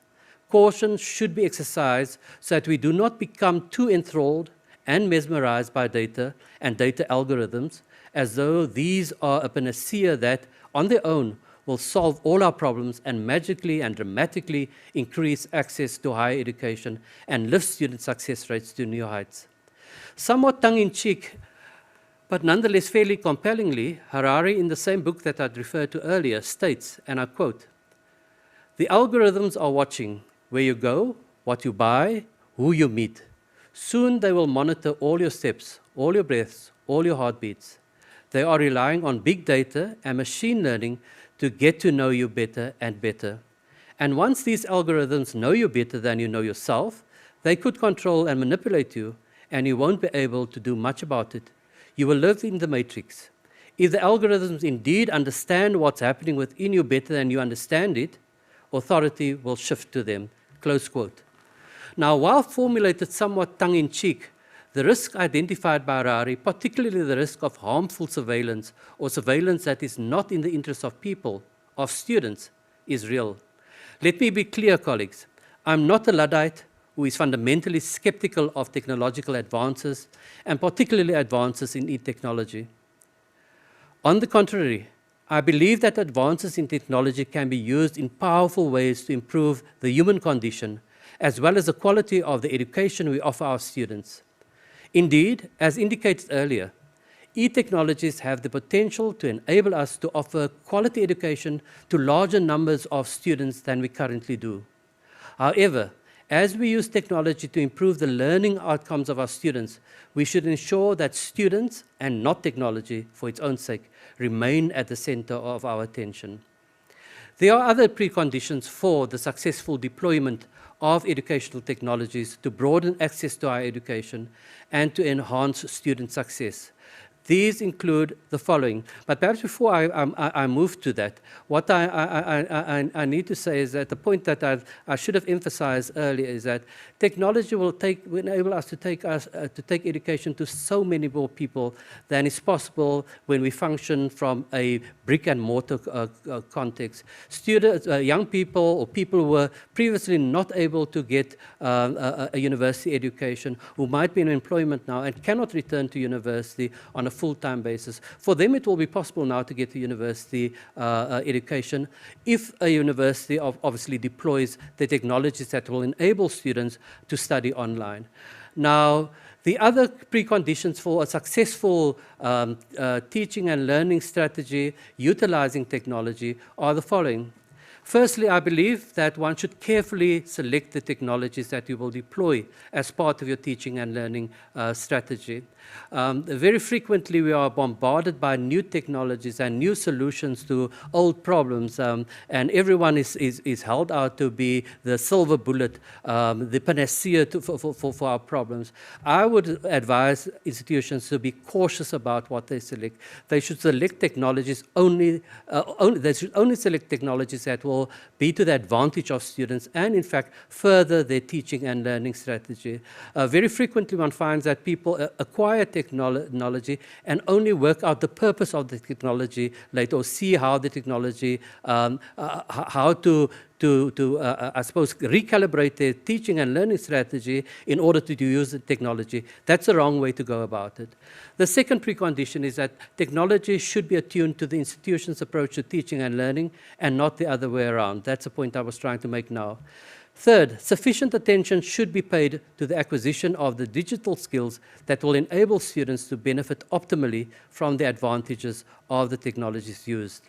Speaker 9: caution should be exercised so that we do not become too enthralled and mesmerized by data and data algorithms, as though these are a panacea that, on their own, will solve all our problems and magically and dramatically increase access to higher education and lift student success rates to new heights. Somewhat tongue-in-cheek, but nonetheless fairly compellingly, Harari, in the same book that I'd referred to earlier, states, and I quote, "The algorithms are watching where you go, what you buy, who you meet. Soon they will monitor all your steps, all your breaths, all your heartbeats. They are relying on big data and machine learning to get to know you better and better. And once these algorithms know you better than you know yourself, they could control and manipulate you, and you won't be able to do much about it. You will live in the matrix. If the algorithms indeed understand what's happening within you better than you understand it, authority will shift to them." Close quote. Now, while formulated somewhat tongue-in-cheek, the risk identified by Harari, particularly the risk of harmful surveillance or surveillance that is not in the interest of people, of students, is real. Let me be clear, colleagues. I'm not a Luddite who is fundamentally skeptical of technological advances, and particularly advances in e-technology. On the contrary, I believe that advances in technology can be used in powerful ways to improve the human condition, as well as the quality of the education we offer our students. Indeed, as indicated earlier, e-technologies have the potential to enable us to offer quality education to larger numbers of students than we currently do. However, as we use technology to improve the learning outcomes of our students, we should ensure that students, and not technology for its own sake, remain at the center of our attention. There are other preconditions for the successful deployment of educational technologies to broaden access to higher education and to enhance student success. These include the following, but perhaps before I move to that, what I need to say is that the point that I should have emphasized earlier is that technology will enable us to take education to so many more people than is possible when we function from a brick and mortar context. Students, young people, or people who were previously not able to get a university education, who might be in employment now and cannot return to university on a full-time basis. For them, it will be possible now to get to university education if a university obviously deploys the technologies that will enable students to study online. Now, the other preconditions for a successful teaching and learning strategy utilizing technology are the following. Firstly, I believe that one should carefully select the technologies that you will deploy as part of your teaching and learning strategy. Very frequently, we are bombarded by new technologies and new solutions to old problems, and everyone is held out to be the silver bullet, the panacea for our problems. I would advise institutions to be cautious about what they select. They should select technologies they should only select technologies that will be to the advantage of students and, in fact, further their teaching and learning strategy. Very frequently, one finds that people acquire technology and only work out the purpose of the technology later, or see how the technology, how to I suppose, recalibrate their teaching and learning strategy in order to use the technology. That's the wrong way to go about it. The second precondition is that technology should be attuned to the institution's approach to teaching and learning and not the other way around. That's the point I was trying to make now. Third, sufficient attention should be paid to the acquisition of the digital skills that will enable students to benefit optimally from the advantages of the technologies used.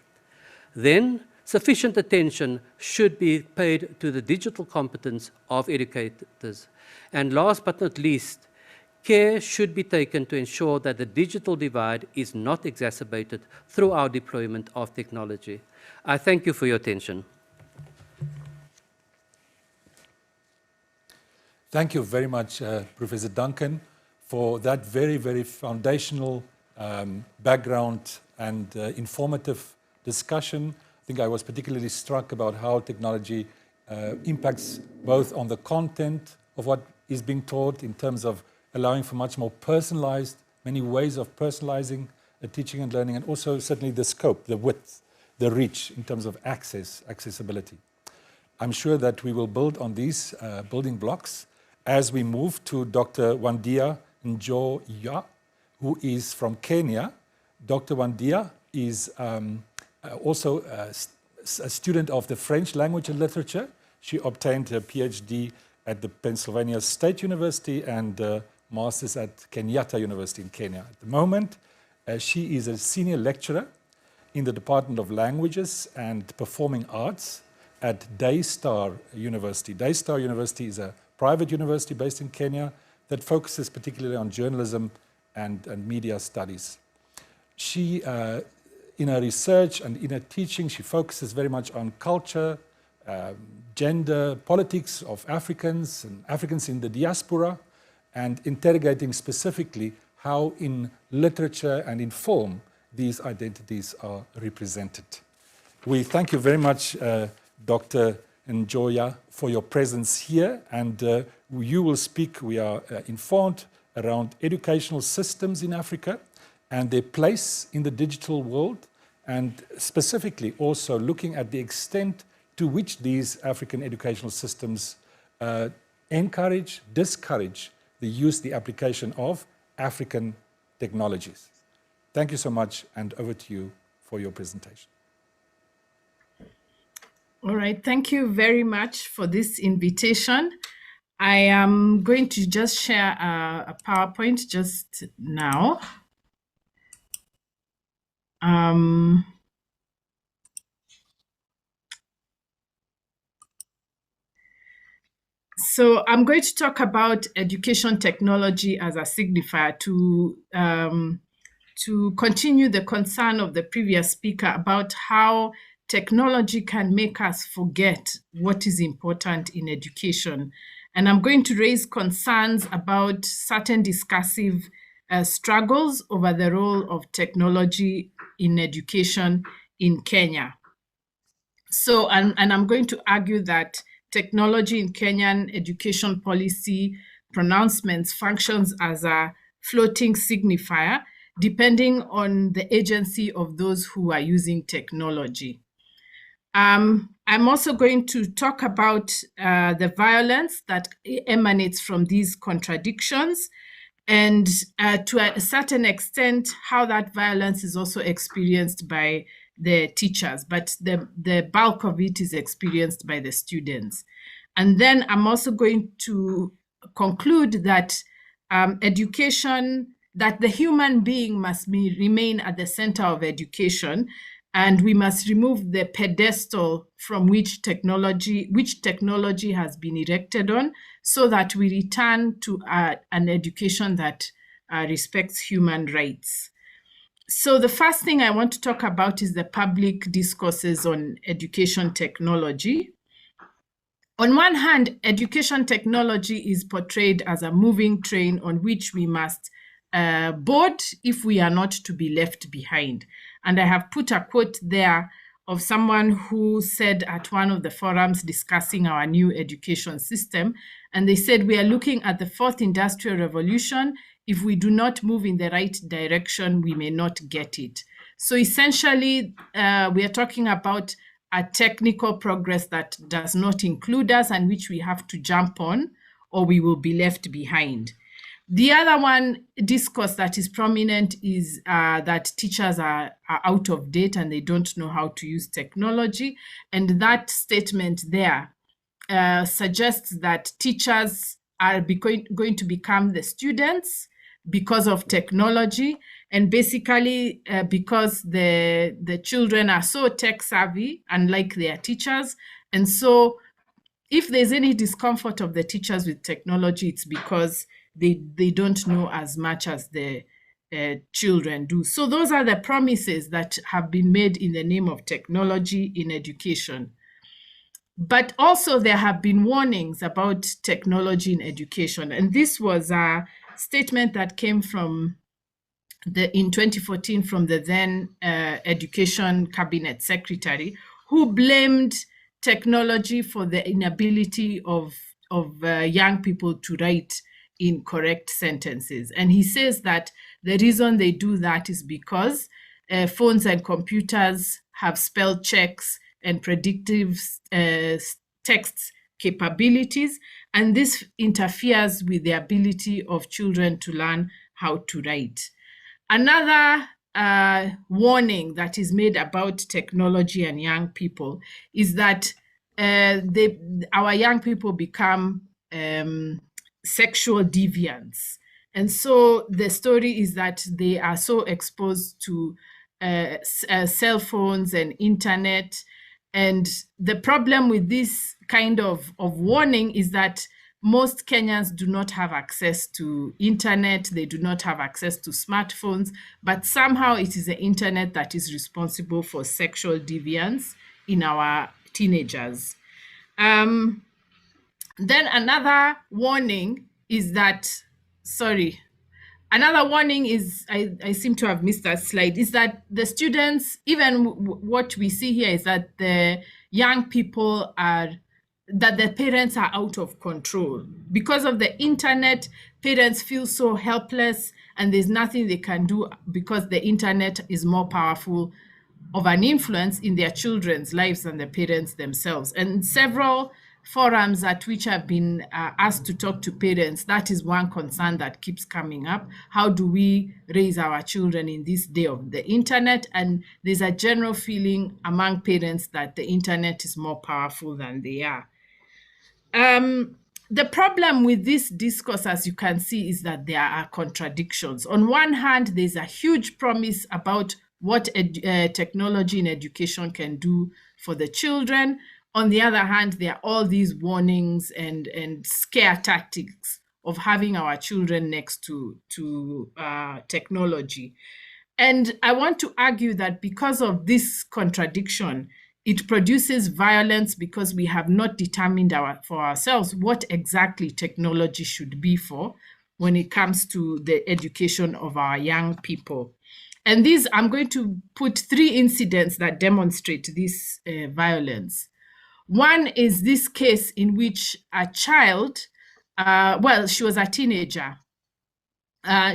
Speaker 9: Then, sufficient attention should be paid to the digital competence of educators. And last but not least, Care should be taken to ensure that the digital divide is not exacerbated through our deployment of technology. I thank you for your attention.
Speaker 5: Thank you very much, Professor Duncan, for that very, very foundational background and informative discussion. I think I was particularly struck about how technology impacts both on the content of what is being taught in terms of allowing for much more personalized, many ways of personalizing teaching and learning, and also certainly the scope, the width, the reach in terms of accessibility. I'm sure that we will build on these building blocks as we move to Dr. Wandia Njoya, who is from Kenya. Dr. Wandia is also a student of the French language and literature. She obtained her PhD at the Pennsylvania State University and master's at Kenyatta University in Kenya. At the moment, she is a senior lecturer in the Department of Languages and Performing Arts at Daystar University. Daystar University is a private university based in Kenya that focuses particularly on journalism and media studies. She, in her research and in her teaching, she focuses very much on culture, gender, politics of Africans and Africans in the diaspora, and interrogating specifically how in literature and in film these identities are represented. We thank you very much, Dr. Njoya, for your presence here, and you will speak, we are informed, around educational systems in Africa and their place in the digital world, and specifically also looking at the extent to which these African educational systems encourage, discourage the use, the application of African technologies. Thank you so much, and over to you for your presentation.
Speaker 10: All right, thank you very much for this invitation. I am going to just share a PowerPoint just now. So I'm going to talk about education technology as a signifier to continue the concern of the previous speaker about how technology can make us forget what is important in education. And I'm going to raise concerns about certain discursive struggles over the role of technology in education in Kenya. So, and I'm going to argue that technology in Kenyan education policy pronouncements functions as a floating signifier, depending on the agency of those who are using technology. I'm also going to talk about the violence that emanates from these contradictions, and to a certain extent, how that violence is also experienced by the teachers, but the bulk of it is experienced by the students. And then I'm also going to conclude that education, that the human being must remain at the center of education, and we must remove the pedestal from which technology has been erected on, so that we return to an education that respects human rights. So the first thing I want to talk about is the public discourses on education technology. On one hand, education technology is portrayed as a moving train on which we must board if we are not to be left behind. And I have put a quote there of someone who said at one of the forums discussing our new education system, and they said, we are looking at the fourth industrial revolution. If we do not move in the right direction, we may not get it. So essentially, we are talking about a technical progress that does not include us and which we have to jump on, or we will be left behind. The other one discourse that is prominent is that teachers are out of date and they don't know how to use technology. And that statement there suggests that teachers are going to become the students because of technology, and basically because the children are so tech savvy, unlike their teachers. And so if there's any discomfort of the teachers with technology, it's because they don't know as much as the children do. So those are the promises that have been made in the name of technology in education. But also there have been warnings about technology in education. And this was a statement that came from in 2014 from the then Education Cabinet Secretary, who blamed technology for the inability of young people to write in correct sentences. And he says that the reason they do that is because phones and computers have spell checks and predictive text capabilities, and this interferes with the ability of children to learn how to write. Another warning that is made about technology and young people is that our young people become sexual deviants. And so the story is that they are so exposed to cell phones and internet. And the problem with this kind of warning is that most Kenyans do not have access to internet, they do not have access to smartphones, but somehow it is the internet that is responsible for sexual deviance in our teenagers. Then another warning is that, another warning is, I seem to have missed that slide, is that the students, even what we see here is that the young people that the parents are out of control. Because of the internet, parents feel so helpless and there's nothing they can do because the internet is more powerful of an influence in their children's lives than the parents themselves. And several forums at which I've been asked to talk to parents, that is one concern that keeps coming up. How do we raise our children in this day of the internet? And there's a general feeling among parents that the internet is more powerful than they are. The problem with this discourse, as you can see, is that there are contradictions. On one hand, there's a huge promise about what technology in education can do for the children. On the other hand, there are all these warnings and scare tactics of having our children next to technology. And I want to argue that because of this contradiction, it produces violence because we have not determined for ourselves what exactly technology should be for when it comes to the education of our young people. And these, I'm going to put 3 incidents that demonstrate this violence. One is this case in which a child, she was a teenager.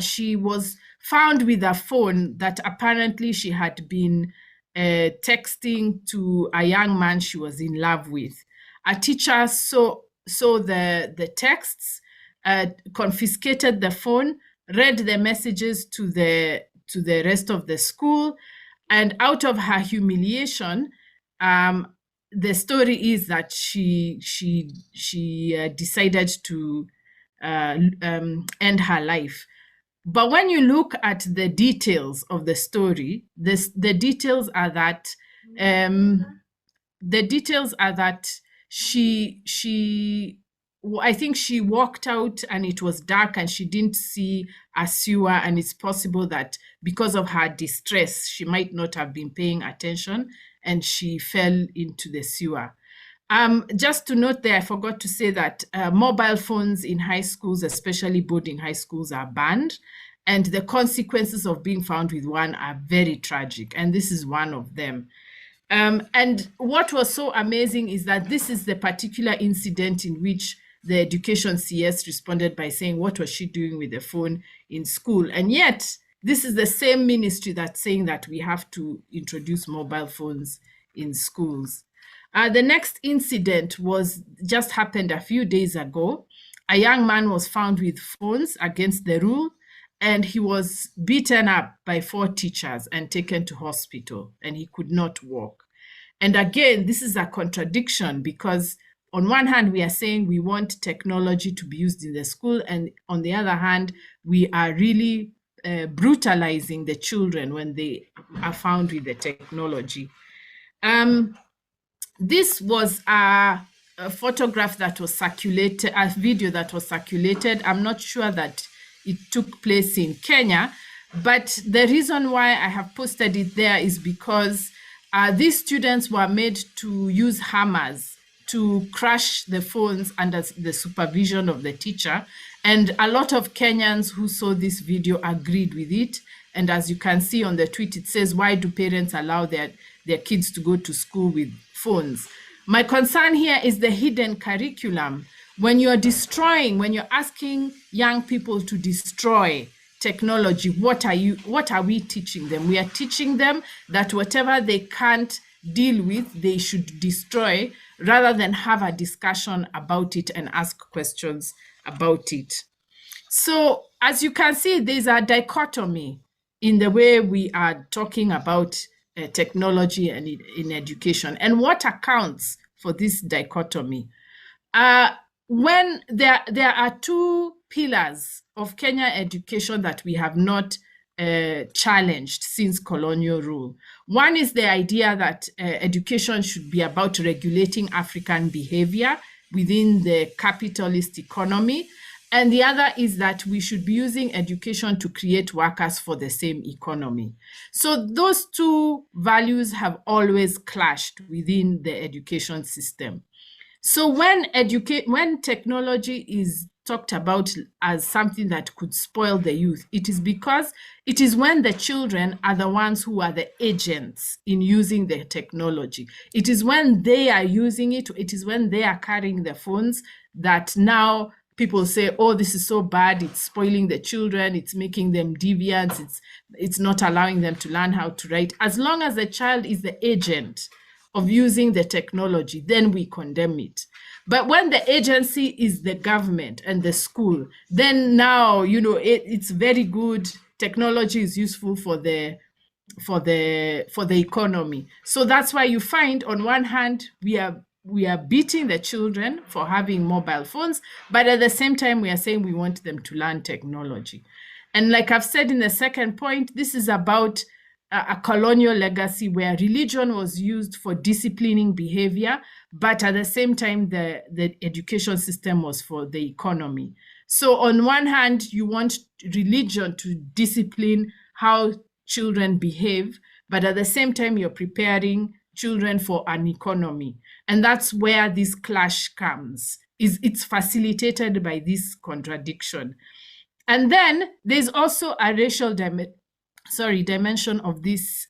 Speaker 10: She was found with a phone that apparently she had been texting to a young man she was in love with. A teacher saw the texts, confiscated the phone, read the messages to the rest of the school, and out of her humiliation, the story is that she decided to end her life. But when you look at the details of the story, the details are that I think she walked out and it was dark and she didn't see a sewer, and it's possible that because of her distress, she might not have been paying attention and she fell into the sewer. Just to note there, I forgot to say that mobile phones in high schools, especially boarding high schools, are banned. And the consequences of being found with one are very tragic. And this is one of them. And what was so amazing is that this is the particular incident in which the Education CS responded by saying, what was she doing with the phone in school? And yet, this is the same ministry that's saying that we have to introduce mobile phones in schools. The next incident just happened a few days ago. A young man was found with phones against the rule, and he was beaten up by 4 teachers and taken to hospital, and he could not walk. And again, this is a contradiction because on one hand, we are saying we want technology to be used in the school, and on the other hand, we are really brutalizing the children when they are found with the technology. This was a a photograph that was circulated, a video that was circulated. I'm not sure that it took place in Kenya, but the reason why I have posted it there is because these students were made to use hammers to crush the phones under the supervision of the teacher. And a lot of Kenyans who saw this video agreed with it. And as you can see on the tweet, it says, why do parents allow their kids to go to school with phones? My concern here is the hidden curriculum. When you're asking young people to destroy technology, what are we teaching them? We are teaching them that whatever they can't deal with, they should destroy, rather than have a discussion about it and ask questions about it. So as you can see, there's a dichotomy in the way we are talking about technology and in education. And what accounts for this dichotomy? When there are two pillars of Kenya education that we have not challenged since colonial rule. One is the idea that education should be about regulating African behavior within the capitalist economy. And the other is that we should be using education to create workers for the same economy. So those two values have always clashed within the education system. So when technology is talked about as something that could spoil the youth, it is because it is when the children are the ones who are the agents in using the technology. It is when they are using it, it is when they are carrying the phones that now people say, oh, this is so bad, it's spoiling the children, it's making them deviants, it's not allowing them to learn how to write. As long as the child is the agent of using the technology, then we condemn it. But when the agency is the government and the school, then now, it's very good. Technology is useful for the economy. So that's why you find, on one hand, we are beating the children for having mobile phones, but at the same time, we are saying we want them to learn technology. And like I've said in the second point, this is about a colonial legacy where religion was used for disciplining behavior, but at the same time, the education system was for the economy. So on one hand, you want religion to discipline how children behave, but at the same time, you're preparing children for an economy. And that's where this clash comes. It's facilitated by this contradiction. And then there's also a racial dimension of this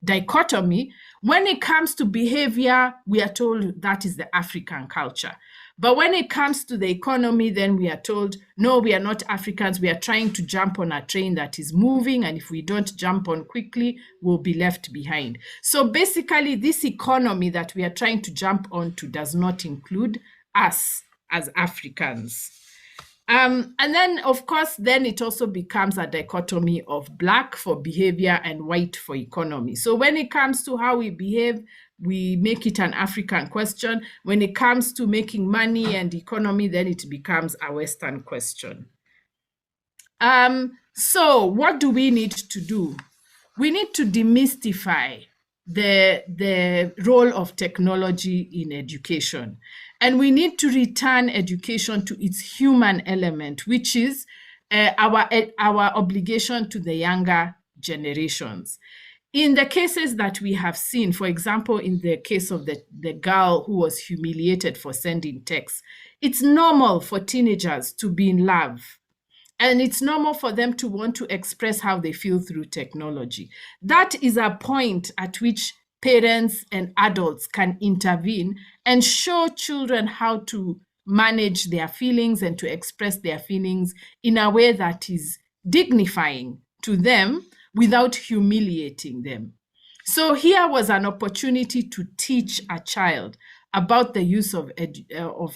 Speaker 10: dichotomy. When it comes to behavior, we are told that is the African culture. But when it comes to the economy, then we are told, no, we are not Africans. We are trying to jump on a train that is moving. And if we don't jump on quickly, we'll be left behind. So basically, this economy that we are trying to jump onto does not include us as Africans. And then, of course, then it also becomes a dichotomy of black for behavior and white for economy. So when it comes to how we behave, we make it an African question. When it comes to making money and economy, then it becomes a Western question. So what do we need to do? We need to demystify the role of technology in education. And we need to return education to its human element, which is our obligation to the younger generations. In the cases that we have seen, for example, in the case of the girl who was humiliated for sending texts, it's normal for teenagers to be in love. And it's normal for them to want to express how they feel through technology. That is a point at which parents and adults can intervene and show children how to manage their feelings and to express their feelings in a way that is dignifying to them without humiliating them. So here was an opportunity to teach a child about the use of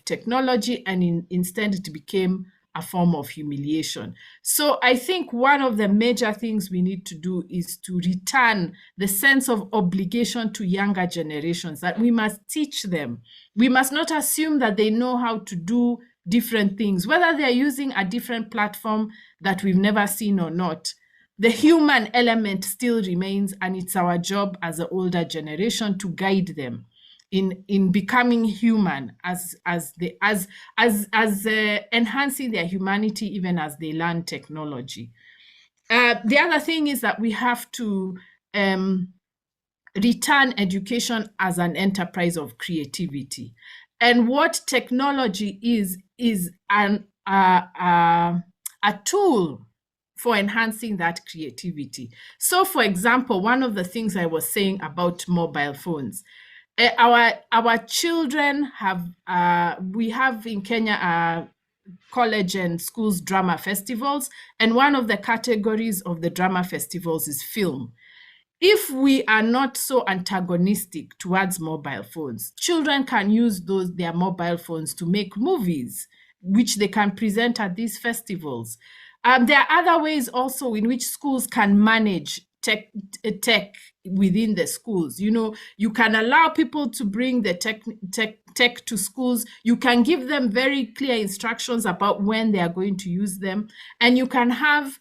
Speaker 10: technology, and instead it became a form of humiliation. So I think one of the major things we need to do is to return the sense of obligation to younger generations, that we must teach them. We must not assume that they know how to do different things, whether they're using a different platform that we've never seen or not. The human element still remains, and it's our job as an older generation to guide them. in becoming human, as enhancing their humanity even as they learn technology. The other thing is that we have to return education as an enterprise of creativity. And what technology is a tool for enhancing that creativity. So, for example, one of the things I was saying about mobile phones, our children have, we have in Kenya college and schools drama festivals, and one of the categories of the drama festivals is film. If we are not so antagonistic towards mobile phones, children can use their mobile phones to make movies, which they can present at these festivals. There are other ways also in which schools can manage tech within the schools. You know, you can allow people to bring the tech to schools. You can give them very clear instructions about when they are going to use them, and you can have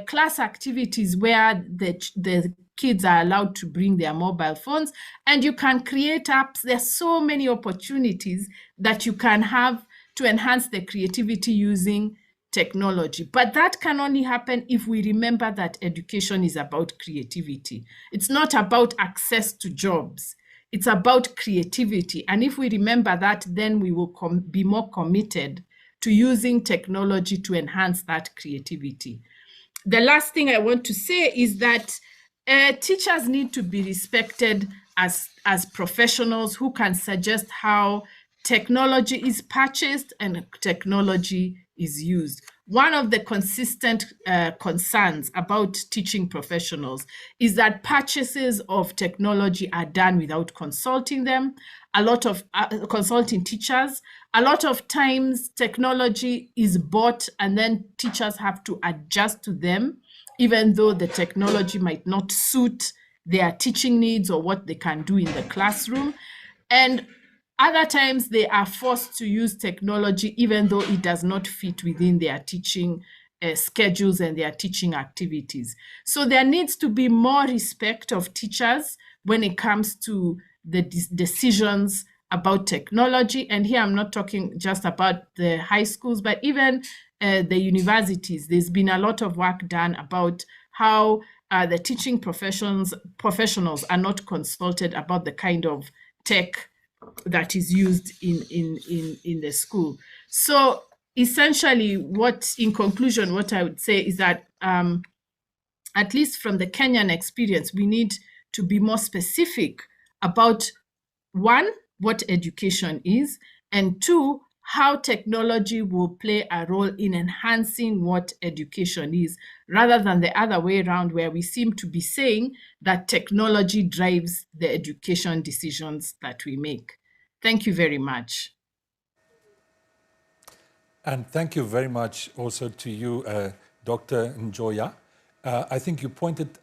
Speaker 10: class activities where the kids are allowed to bring their mobile phones, and you can create apps. There's so many opportunities that you can have to enhance the creativity using technology. But that can only happen if we remember that education is about creativity. It's not about access to jobs. It's about creativity. And if we remember that, then we will be more committed to using technology to enhance that creativity. The last thing I want to say is that teachers need to be respected as professionals who can suggest how technology is purchased and technology is used. One of the consistent concerns about teaching professionals is that purchases of technology are done without consulting them, a lot of consulting teachers. A lot of times technology is bought and then teachers have to adjust to them, even though the technology might not suit their teaching needs or what they can do in the classroom. And other times they are forced to use technology even though it does not fit within their teaching schedules and their teaching activities. So there needs to be more respect of teachers when it comes to the decisions about technology. And here I'm not talking just about the high schools, but even the universities. There's been a lot of work done about how the teaching professionals are not consulted about the kind of tech that is used in the school. So essentially, in conclusion, what I would say is that at least from the Kenyan experience, we need to be more specific about, one, what education is, and two, how technology will play a role in enhancing what education is, rather than the other way around, where we seem to be saying that technology drives the education decisions that we make. Thank you very much.
Speaker 5: And thank you very much also to you, Dr. Njoya. I think you pointed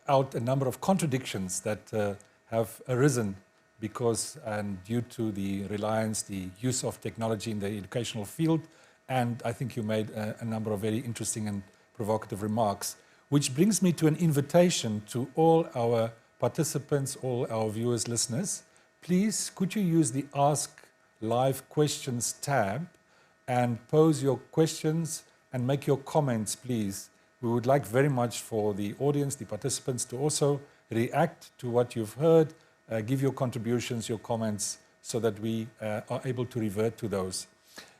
Speaker 5: out a number of contradictions that have arisen because and due to the reliance, the use of technology in the educational field. And I think you made a number of very interesting and provocative remarks, which brings me to an invitation to all our participants, all our viewers, listeners. Please, could you use the Ask Live Questions tab and pose your questions and make your comments, please. We would like very much for the audience, the participants, to also react to what you've heard, give your contributions, your comments, so that we are able to revert to those.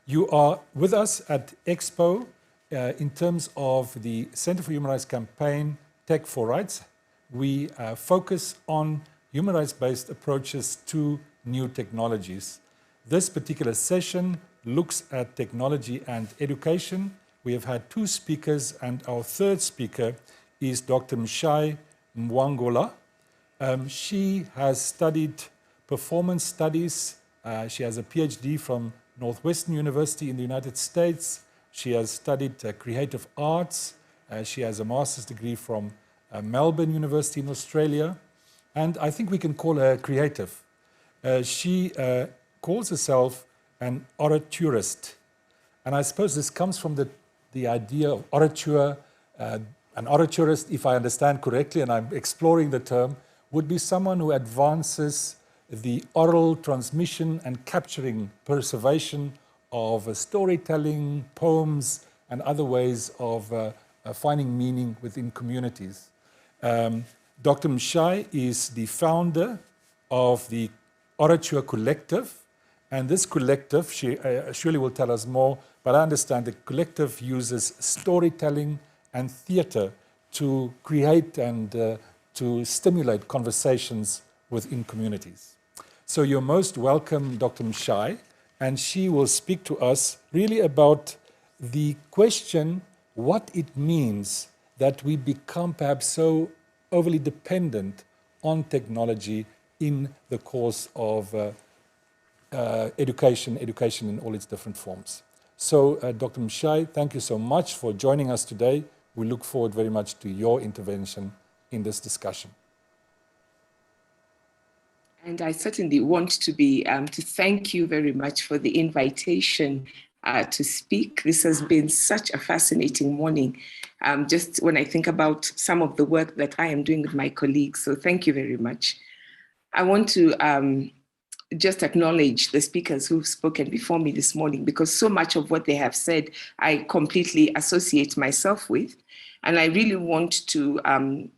Speaker 5: You are with us at Expo in terms of the Center for Human Rights campaign, Tech4Rights. We focus on human rights-based approaches to new technologies. This particular session looks at technology and education. We have had two speakers, and our third speaker is Dr. Mshai Mwangola. She has studied performance studies. She has a PhD from Northwestern University in the United States. She has studied creative arts. She has a master's degree from Melbourne University in Australia. And I think we can call her creative. She calls herself an oraturist. And I suppose this comes from the idea of orature. An oraturist, if I understand correctly, and I'm exploring the term, would be someone who advances the oral transmission and capturing, preservation of storytelling, poems, and other ways of finding meaning within communities. Dr. Mshai is the founder of the Orature Collective, and this collective, she surely will tell us more, but I understand the collective uses storytelling and theatre to create and to stimulate conversations within communities. So you're most welcome, Dr. Mshai, and she will speak to us really about the question what it means that we become perhaps so overly dependent on technology in the course of education in all its different forms. So, Dr. Mshai, thank you so much for joining us today. We look forward very much to your intervention in this discussion.
Speaker 11: And I certainly want to thank you very much for the invitation to speak. This has been such a fascinating morning, just when I think about some of the work that I am doing with my colleagues. So thank you very much. I want to just acknowledge the speakers who've spoken before me this morning, because so much of what they have said, I completely associate myself with. And I really want to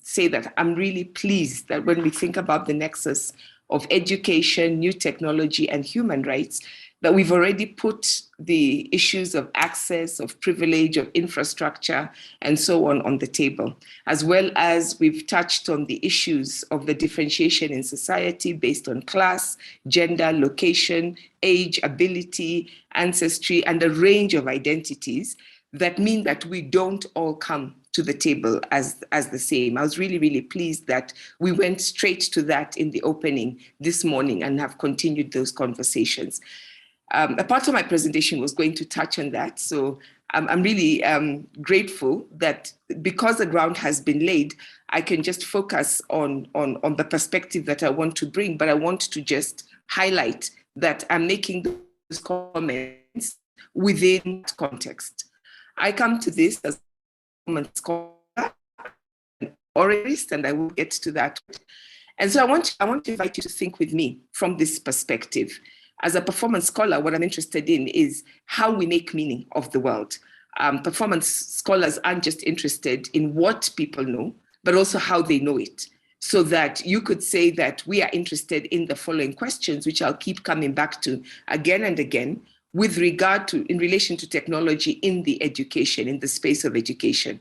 Speaker 11: say that I'm really pleased that when we think about the nexus of education, new technology, and human rights, that we've already put the issues of access, of privilege, of infrastructure, and so on the table, as well as we've touched on the issues of the differentiation in society based on class, gender, location, age, ability, ancestry, and a range of identities that mean that we don't all come to the table as the same. I was really, really pleased that we went straight to that in the opening this morning and have continued those conversations. A part of my presentation was going to touch on that. So I'm really grateful that because the ground has been laid, I can just focus on the perspective that I want to bring, but I want to just highlight that I'm making those comments within that context. I come to this as a scholar, an oratorist, and I will get to that. And so I want to invite you to think with me from this perspective. As a performance scholar, what I'm interested in is how we make meaning of the world. Performance scholars aren't just interested in what people know, but also how they know it. So that you could say that we are interested in the following questions, which I'll keep coming back to again and again, with regard to, in relation to technology in the education, in the space of education.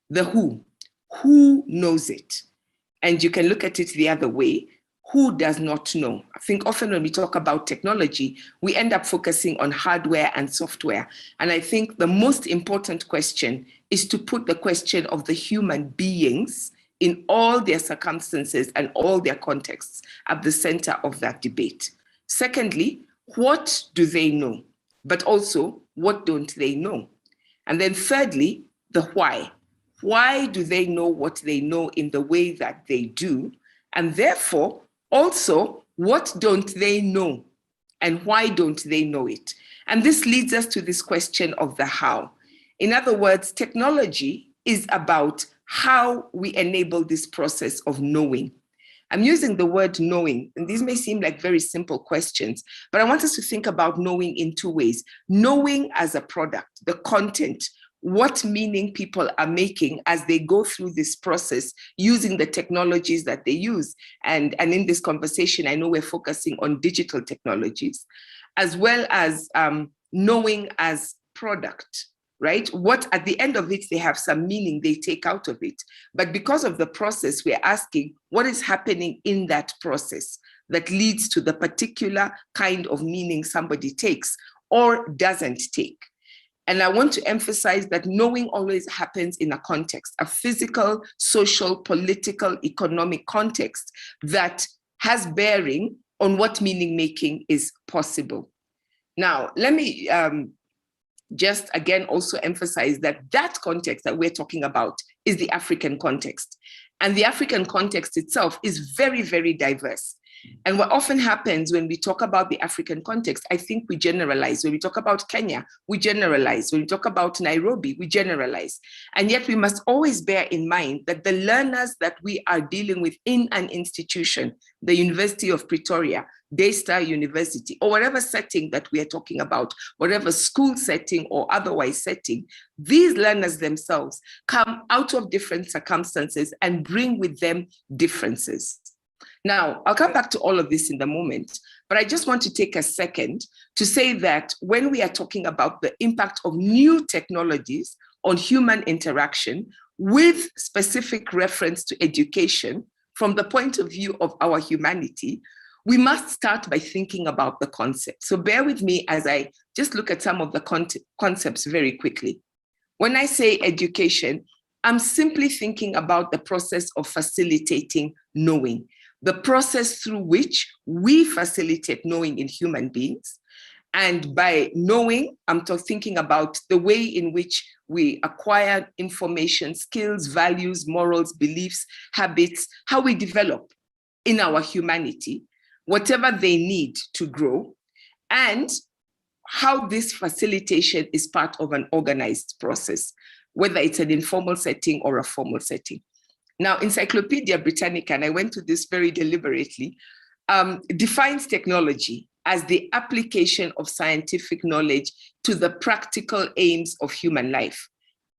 Speaker 11: The who knows it? And you can look at it the other way. Who does not know? I think often when we talk about technology, we end up focusing on hardware and software. And I think the most important question is to put the question of the human beings in all their circumstances and all their contexts at the center of that debate. Secondly, what do they know? But also, what don't they know? And then thirdly, the why. Why do they know what they know in the way that they do? And therefore, also, what don't they know? And why don't they know it? And this leads us to this question of the how. In other words, technology is about how we enable this process of knowing. I'm using the word knowing, and these may seem like very simple questions, but I want us to think about knowing in two ways. Knowing as a product, the content, what meaning people are making as they go through this process using the technologies that they use. And in this conversation, I know we're focusing on digital technologies, as well as knowing as product, right? What at the end of it, they have some meaning they take out of it. But because of the process, we're asking what is happening in that process that leads to the particular kind of meaning somebody takes or doesn't take. And I want to emphasize that knowing always happens in a context, a physical, social, political, economic context that has bearing on what meaning making is possible. Now, let me just again also emphasize that that context that we're talking about is the African context. And the African context itself is very, very diverse. And what often happens when we talk about the African context, I think we generalize. When we talk about Kenya, we generalize. When we talk about Nairobi, we generalize. And yet we must always bear in mind that the learners that we are dealing with in an institution, the University of Pretoria, Daystar University, or whatever setting that we are talking about, whatever school setting or otherwise setting, these learners themselves come out of different circumstances and bring with them differences. Now, I'll come back to all of this in a moment, but I just want to take a second to say that when we are talking about the impact of new technologies on human interaction with specific reference to education from the point of view of our humanity, we must start by thinking about the concept. So bear with me as I just look at some of the concepts very quickly. When I say education, I'm simply thinking about the process of facilitating knowing, the process through which we facilitate knowing in human beings. And by knowing, I'm thinking about the way in which we acquire information, skills, values, morals, beliefs, habits, how we develop in our humanity, whatever they need to grow, and how this facilitation is part of an organized process, whether it's an informal setting or a formal setting. Now, Encyclopedia Britannica, and I went to this very deliberately, defines technology as the application of scientific knowledge to the practical aims of human life.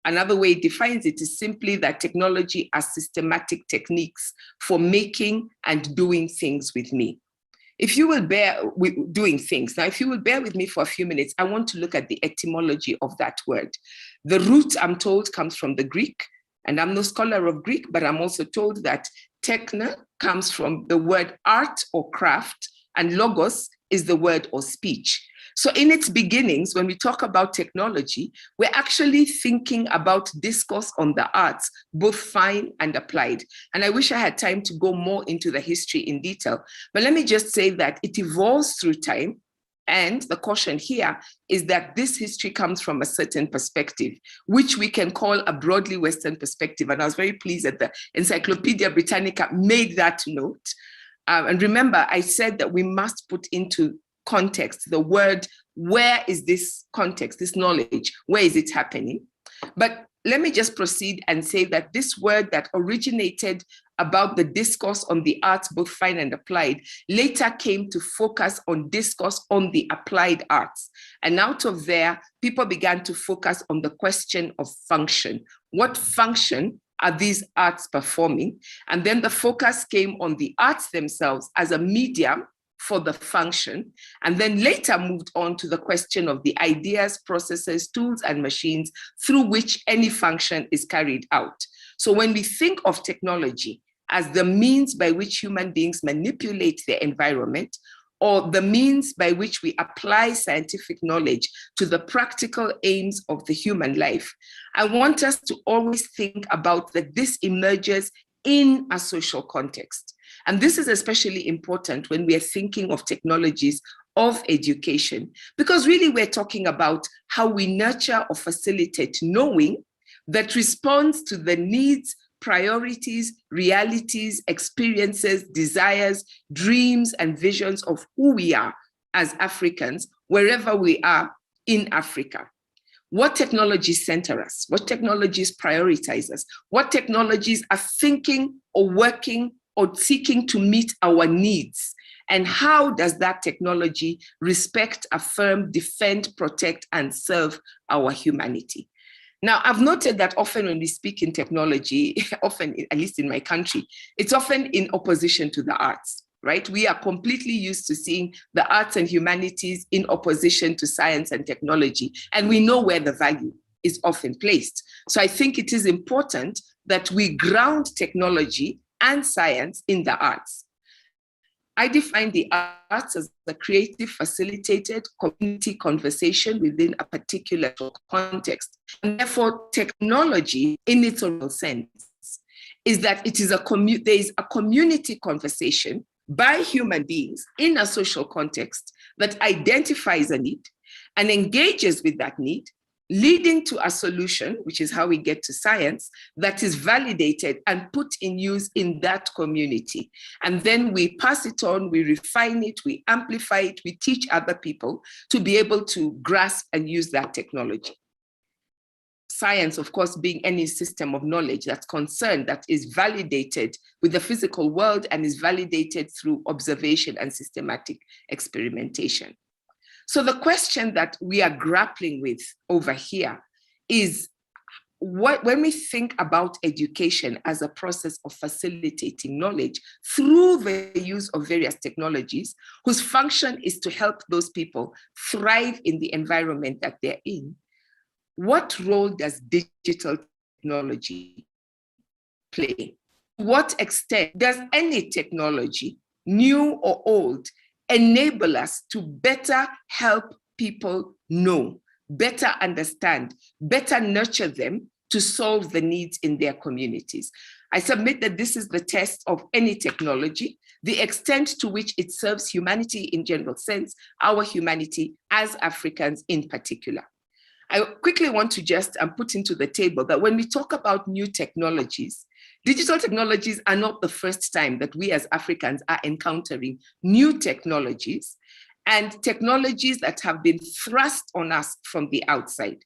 Speaker 11: Another way it defines it is simply that technology are systematic techniques for making and doing things with me. If you will bear with doing things, now if you will bear with me for a few minutes, I want to look at the etymology of that word. The root, I'm told, comes from the Greek, and I'm no scholar of Greek, but I'm also told that techne comes from the word art or craft, and logos is the word or speech. So in its beginnings, when we talk about technology, we're actually thinking about discourse on the arts, both fine and applied. And I wish I had time to go more into the history in detail, but let me just say that it evolves through time. And the caution here is that this history comes from a certain perspective, which we can call a broadly Western perspective. And I was very pleased that the Encyclopedia Britannica made that note. And remember, I said that we must put into context the word, where is this context, this knowledge, where is it happening? But let me just proceed and say that this word that originated about the discourse on the arts, both fine and applied, later came to focus on discourse on the applied arts. And out of there, people began to focus on the question of function. What function are these arts performing? And then the focus came on the arts themselves as a medium for the function, and then later moved on to the question of the ideas, processes, tools, and machines through which any function is carried out. So when we think of technology as the means by which human beings manipulate their environment, or the means by which we apply scientific knowledge to the practical aims of the human life, I want us to always think about that this emerges in a social context. And this is especially important when we are thinking of technologies of education, because really we're talking about how we nurture or facilitate knowing that responds to the needs, priorities, realities, experiences, desires, dreams, and visions of who we are as Africans, wherever we are in Africa. What technologies center us? What technologies prioritize us? What technologies are thinking or working or seeking to meet our needs? And how does that technology respect, affirm, defend, protect, and serve our humanity? Now, I've noted that often when we speak in technology, often, at least in my country, it's often in opposition to the arts, right? We are completely used to seeing the arts and humanities in opposition to science and technology, and we know where the value is often placed. So I think it is important that we ground technology and science in the arts. I define the arts as a creative, facilitated community conversation within a particular context. And therefore, technology, in its original sense, is that it is there is a community conversation by human beings in a social context that identifies a need and engages with that need, leading to a solution, which is how we get to science, that is validated and put in use in that community. And then we pass it on, we refine it, we amplify it, we teach other people to be able to grasp and use that technology. Science, of course, being any system of knowledge that's concerned, that is validated with the physical world and is validated through observation and systematic experimentation. So the question that we are grappling with over here is, when we think about education as a process of facilitating knowledge through the use of various technologies, whose function is to help those people thrive in the environment that they're in, what role does digital technology play? To what extent does any technology, new or old, enable us to better help people know, better understand, better nurture them to solve the needs in their communities? I submit that this is the test of any technology, the extent to which it serves humanity in general sense, our humanity as Africans in particular. I quickly want to just put into the table that when we talk about new technologies, digital technologies are not the first time that we as Africans are encountering new technologies and technologies that have been thrust on us from the outside.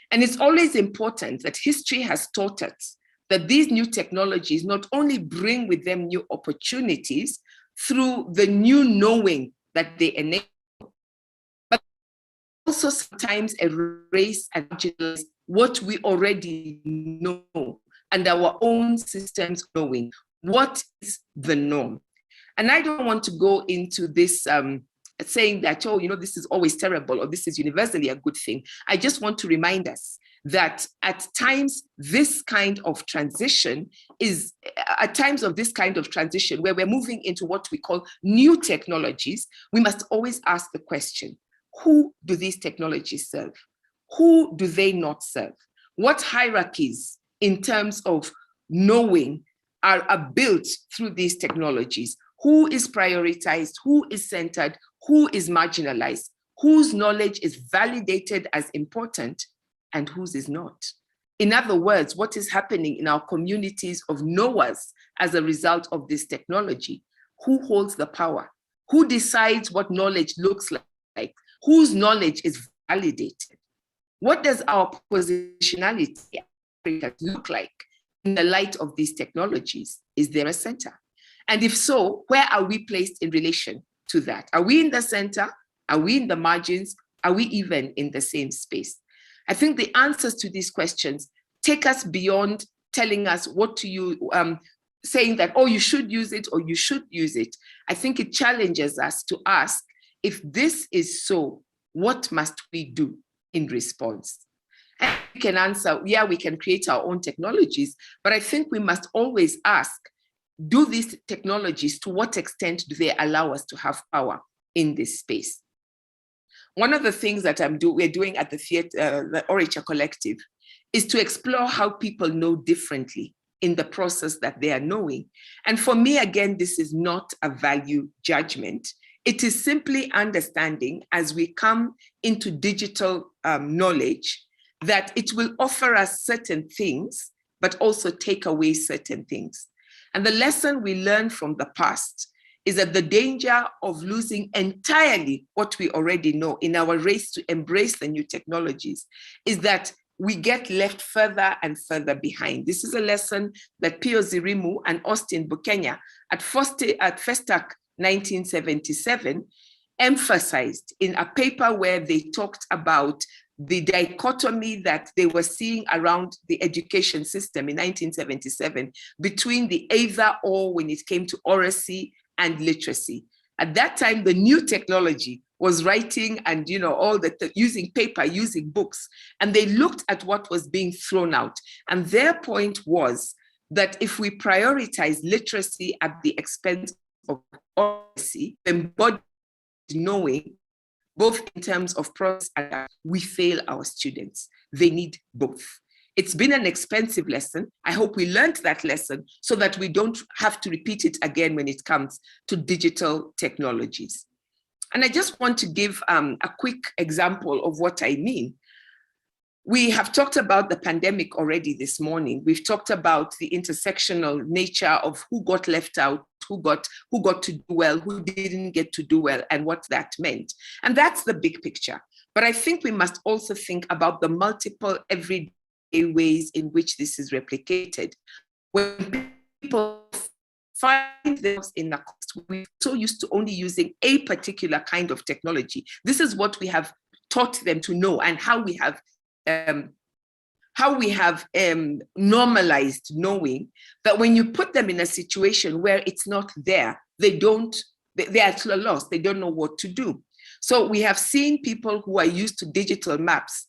Speaker 11: And it's always important that history has taught us that these new technologies not only bring with them new opportunities through the new knowing that they enable, also sometimes erase and marginalize what we already know and our own systems knowing what is the norm. And I don't want to go into this saying that, oh, this is always terrible or this is universally a good thing. I just want to remind us that at times this kind of transition is, at times of this kind of transition where we're moving into what we call new technologies, we must always ask the question, who do these technologies serve? Who do they not serve? What hierarchies in terms of knowing are built through these technologies? Who is prioritized? Who is centered? Who is marginalized? Whose knowledge is validated as important and whose is not? In other words, what is happening in our communities of knowers as a result of this technology? Who holds the power? Who decides what knowledge looks like? Whose knowledge is validated? What does our positionality in Africa look like in the light of these technologies? Is there a center? And if so, where are we placed in relation to that? Are we in the center? Are we in the margins? Are we even in the same space? I think the answers to these questions take us beyond telling us what to use, saying that, oh, you should use it or you should use it. I think it challenges us to ask, if this is so, what must we do in response? And we can answer, yeah, we can create our own technologies, but I think we must always ask, do these technologies, to what extent do they allow us to have power in this space? One of the things that we're doing at the Orature Collective is to explore how people know differently in the process that they are knowing. And for me, again, this is not a value judgment. It is simply understanding, as we come into digital knowledge, that it will offer us certain things, but also take away certain things. And the lesson we learned from the past is that the danger of losing entirely what we already know in our race to embrace the new technologies is that we get left further and further behind. This is a lesson that Pio Zirimu and Austin Bukenya at Festac 1977 emphasized in a paper where they talked about the dichotomy that they were seeing around the education system in 1977 between the either or when it came to oracy and literacy. At that time, the new technology was writing and all the using paper, using books, and they looked at what was being thrown out. And their point was that if we prioritize literacy at the expense of oracy, embodied knowing, both in terms of process, we fail our students. They need both. It's been an expensive lesson. I hope we learned that lesson so that we don't have to repeat it again when it comes to digital technologies. And I just want to give a quick example of what I mean. We have talked about the pandemic already this morning. We've talked about the intersectional nature of who got left out, who got to do well, who didn't get to do well, and what that meant. And that's the big picture. But I think we must also think about the multiple everyday ways in which this is replicated. When people find themselves in a context, we're so used to only using a particular kind of technology. This is what we have taught them to know, and how we have normalized knowing that when you put them in a situation where it's not there, they are at a loss. They don't know what to do. So we have seen people who are used to digital maps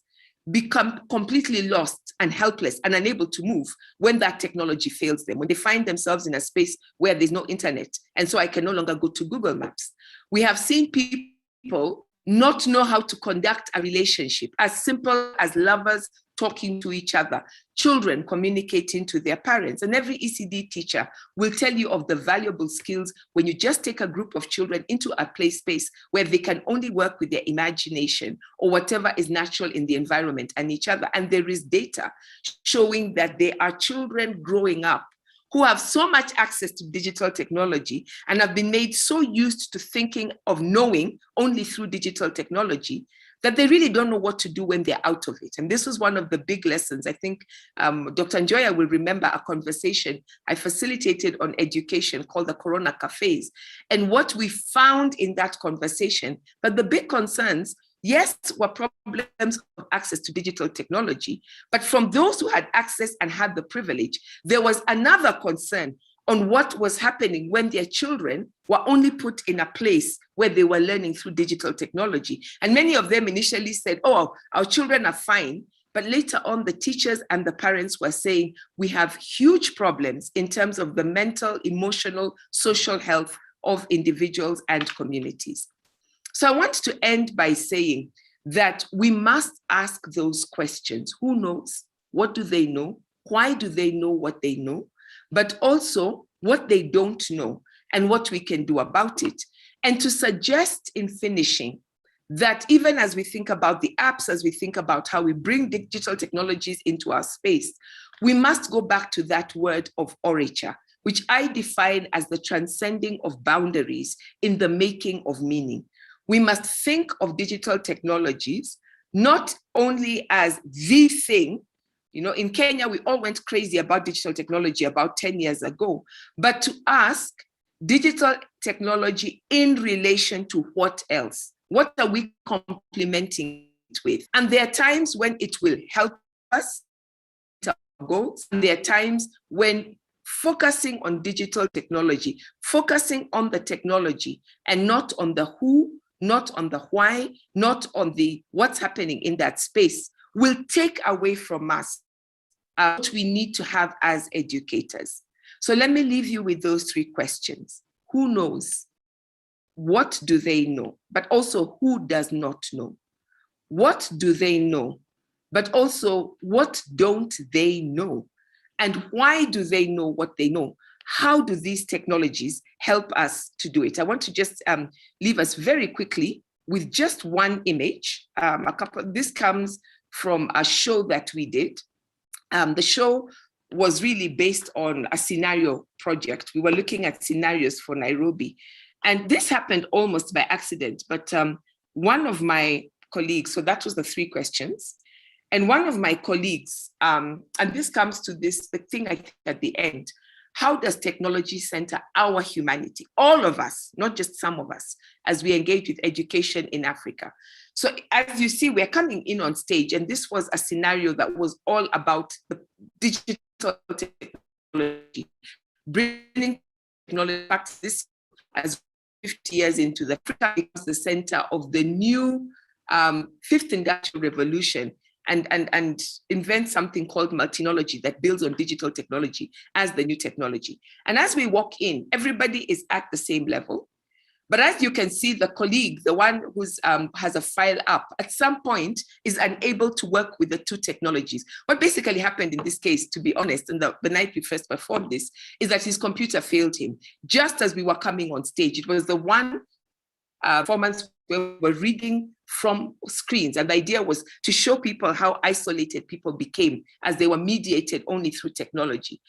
Speaker 11: become completely lost and helpless and unable to move when that technology fails them, when they find themselves in a space where there's no internet, and so I can no longer go to Google Maps. We have seen people not know how to conduct a relationship, as simple as lovers talking to each other, children communicating to their parents. And every ECD teacher will tell you of the valuable skills when you just take a group of children into a play space where they can only work with their imagination or whatever is natural in the environment and each other. And there is data showing that there are children growing up who have so much access to digital technology and have been made so used to thinking of knowing only through digital technology that they really don't know what to do when they're out of it. And this was one of the big lessons. I think Dr. Njoya will remember a conversation I facilitated on education called the Corona Cafes. And what we found in that conversation, but the big concerns, yes, were problems of access to digital technology, but from those who had access and had the privilege, there was another concern on what was happening when their children were only put in a place where they were learning through digital technology. And many of them initially said, oh, our children are fine. But later on, the teachers and the parents were saying, we have huge problems in terms of the mental, emotional, social health of individuals and communities. So I want to end by saying that we must ask those questions. Who knows? What do they know? Why do they know what they know? But also what they don't know and what we can do about it. And to suggest in finishing that even as we think about the apps, as we think about how we bring digital technologies into our space, we must go back to that word of orature, which I define as the transcending of boundaries in the making of meaning. We must think of digital technologies not only as the thing. You know, in Kenya, we all went crazy about digital technology about 10 years ago, but to ask digital technology in relation to what else? What are we complementing it with? And there are times when it will help us to our goals, and there are times when focusing on digital technology, focusing on the technology and not on the who, not on the why, not on the what's happening in that space, will take away from us what we need to have as educators. So let me leave you with those three questions. Who knows? What do they know? But also, who does not know? What do they know? But also, what don't they know? And why do they know what they know? How do these technologies help us to do it? I want to just leave us very quickly with just one image. This comes from a show that we did. The show was really based on a scenario project. We were looking at scenarios for Nairobi. And this happened almost by accident, but one of my colleagues, so that was the three questions. And one of my colleagues, and this comes to the thing I think at the end, how does technology center our humanity, all of us, not just some of us, as we engage with education in Africa? So as you see, we're coming in on stage, and this was a scenario that was all about the digital technology, bringing technology back to this as 50 years into the Africa becomes the center of the new fifth industrial revolution, and invent something called multinology that builds on digital technology as the new technology. And as we walk in, everybody is at the same level. But as you can see, the colleague, the one who has a file up, at some point is unable to work with the two technologies. What basically happened in this case, to be honest, and the night we first performed this, is that his computer failed him. Just as we were coming on stage, it was the one performance where we were reading from screens. And the idea was to show people how isolated people became as they were mediated only through technology.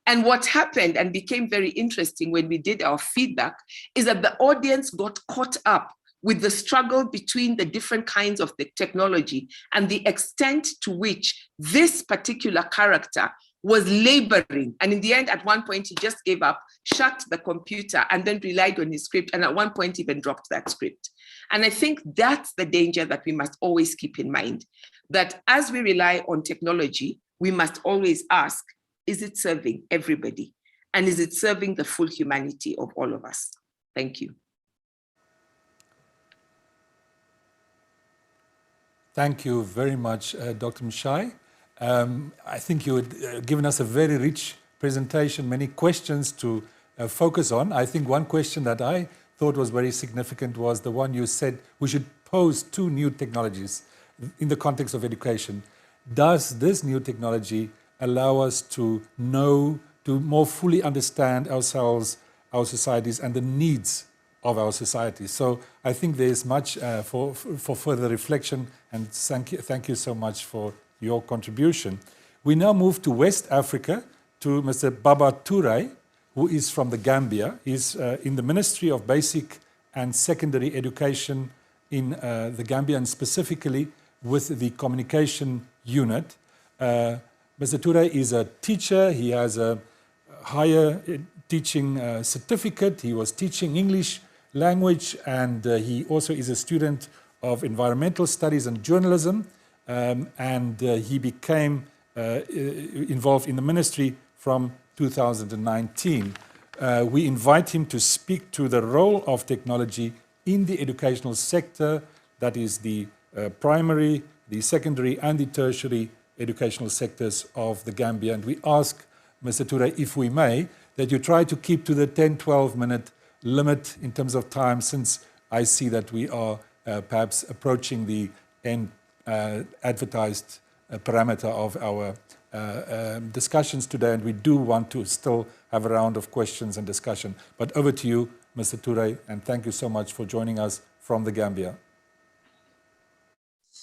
Speaker 11: And what happened and became very interesting when we did our feedback is that the audience got caught up with the struggle between the different kinds of the technology and the extent to which this particular character was laboring. And in the end, at one point, he just gave up, shut the computer, and then relied on his script, and at one point even dropped that script. And I think that's the danger that we must always keep in mind, that as we rely on technology, we must always ask, is it serving everybody? And is it serving the full humanity of all of us? Thank you.
Speaker 5: Thank you very much, Dr. Mshai. I think you had given us a very rich presentation, many questions to focus on. I think one question that I thought was very significant was the one you said we should pose two new technologies in the context of education. Does this new technology allow us to know, to more fully understand ourselves, our societies, and the needs of our society? So I think there's much for further reflection, and thank you so much for your contribution. We now move to West Africa, to Mr. Baba Toure, who is from the Gambia. He's in the Ministry of Basic and Secondary Education in the Gambia, and specifically with the communication unit. Mr. Toure is a teacher. He has a higher teaching certificate. He was teaching English language, and he also is a student of environmental studies and journalism, and he became involved in the ministry from 2019. We invite him to speak to the role of technology in the educational sector, that is the primary, the secondary, and the tertiary educational sectors of the Gambia. And we ask, Mr. Toure, if we may, that you try to keep to the 10-12 minute limit in terms of time, since I see that we are perhaps approaching the end advertised parameter of our discussions today, and we do want to still have a round of questions and discussion. But over to you, Mr. Toure, and thank you so much for joining us from the Gambia.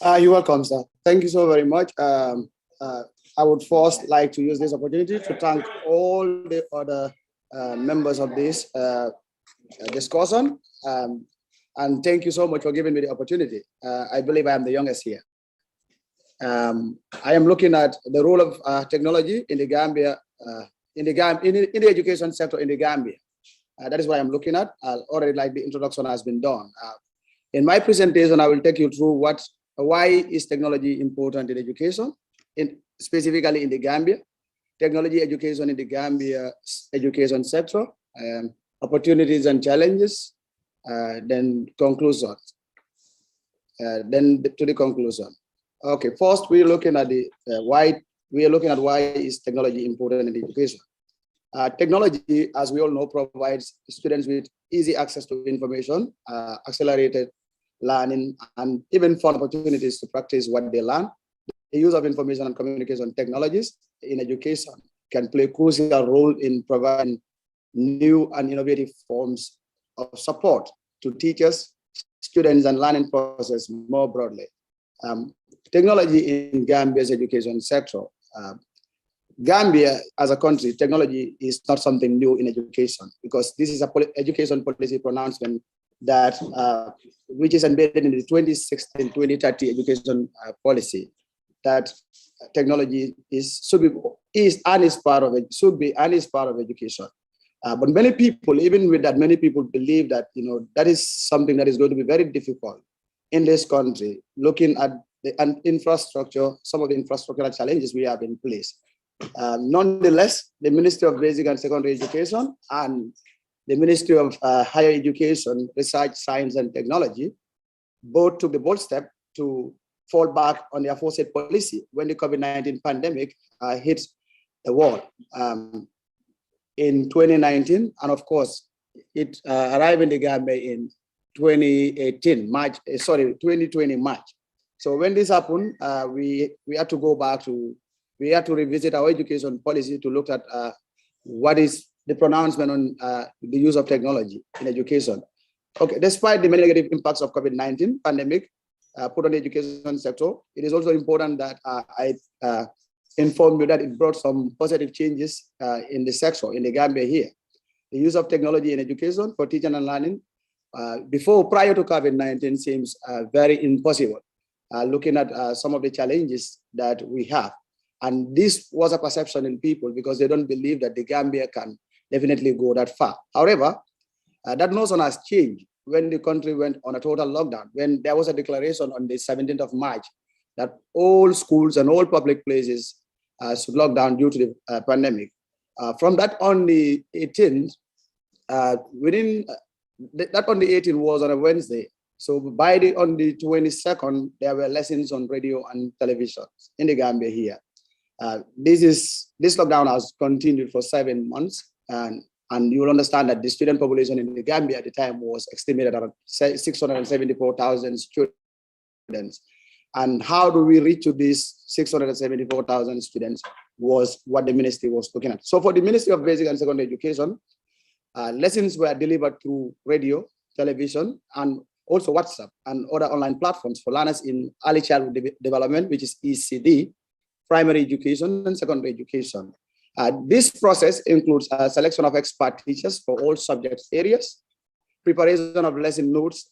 Speaker 12: You're welcome, sir. Thank you so very much. I would first like to use this opportunity to thank all the other members of this discussion. And thank you so much for giving me the opportunity. I believe I am the youngest here. I am looking at the role of technology in the Gambia, in the education sector in the Gambia. That is what I'm looking at. Already, like the introduction has been done. In my presentation, I will take you through why is technology important in education, specifically in the Gambia, technology education in the Gambia education sector, opportunities and challenges, then conclusions. Then to the conclusion. Okay, first we're looking at why is technology important in education. Technology, as we all know, provides students with easy access to information, accelerated learning, and even fun opportunities to practice what they learn. The use of information and communication technologies in education can play a crucial role in providing new and innovative forms of support to teachers, students, and learning process more broadly. Technology in Gambia's education sector. Gambia, as a country, technology is not something new in education, because this is a education policy pronouncement that which is embedded in the 2016-2030 education policy, that technology should be part of education. But many people, even with that, many people believe that that is something that is going to be very difficult in this country, looking at the infrastructure, some of the infrastructural challenges we have in place. Nonetheless, the Ministry of Basic and Secondary Education and the Ministry of Higher Education, Research, Science, and Technology both took the bold step to fall back on their aforesaid policy when the COVID-19 pandemic hit the world in 2019. And of course, it arrived in the Gambia in 2020 March. So when this happened, we had to go back we had to revisit our education policy to look at what is the pronouncement on the use of technology in education. Okay, despite the many negative impacts of COVID-19 pandemic put on the education sector, it is also important that I inform you that it brought some positive changes in the sector in the Gambia here. The use of technology in education for teaching and learning prior to COVID-19 seems very impossible, looking at some of the challenges that we have. And this was a perception in people because they don't believe that the Gambia can definitely go that far. However, that notion has changed when the country went on a total lockdown, when there was a declaration on the 17th of March that all schools and all public places should lock down due to the pandemic. From that on the 18th, that on the 18th was on a Wednesday. So on the 22nd, there were lessons on radio and television in the Gambia here. This lockdown has continued for 7 months, and you will understand that the student population in the Gambia at the time was estimated at 674,000 students. And how do we reach to these 674,000 students was what the ministry was looking at. So for the Ministry of Basic and Secondary Education, lessons were delivered through radio, television, and also WhatsApp and other online platforms for learners in early childhood development, which is ECD, primary education and secondary education. This process includes a selection of expert teachers for all subject areas, preparation of lesson notes.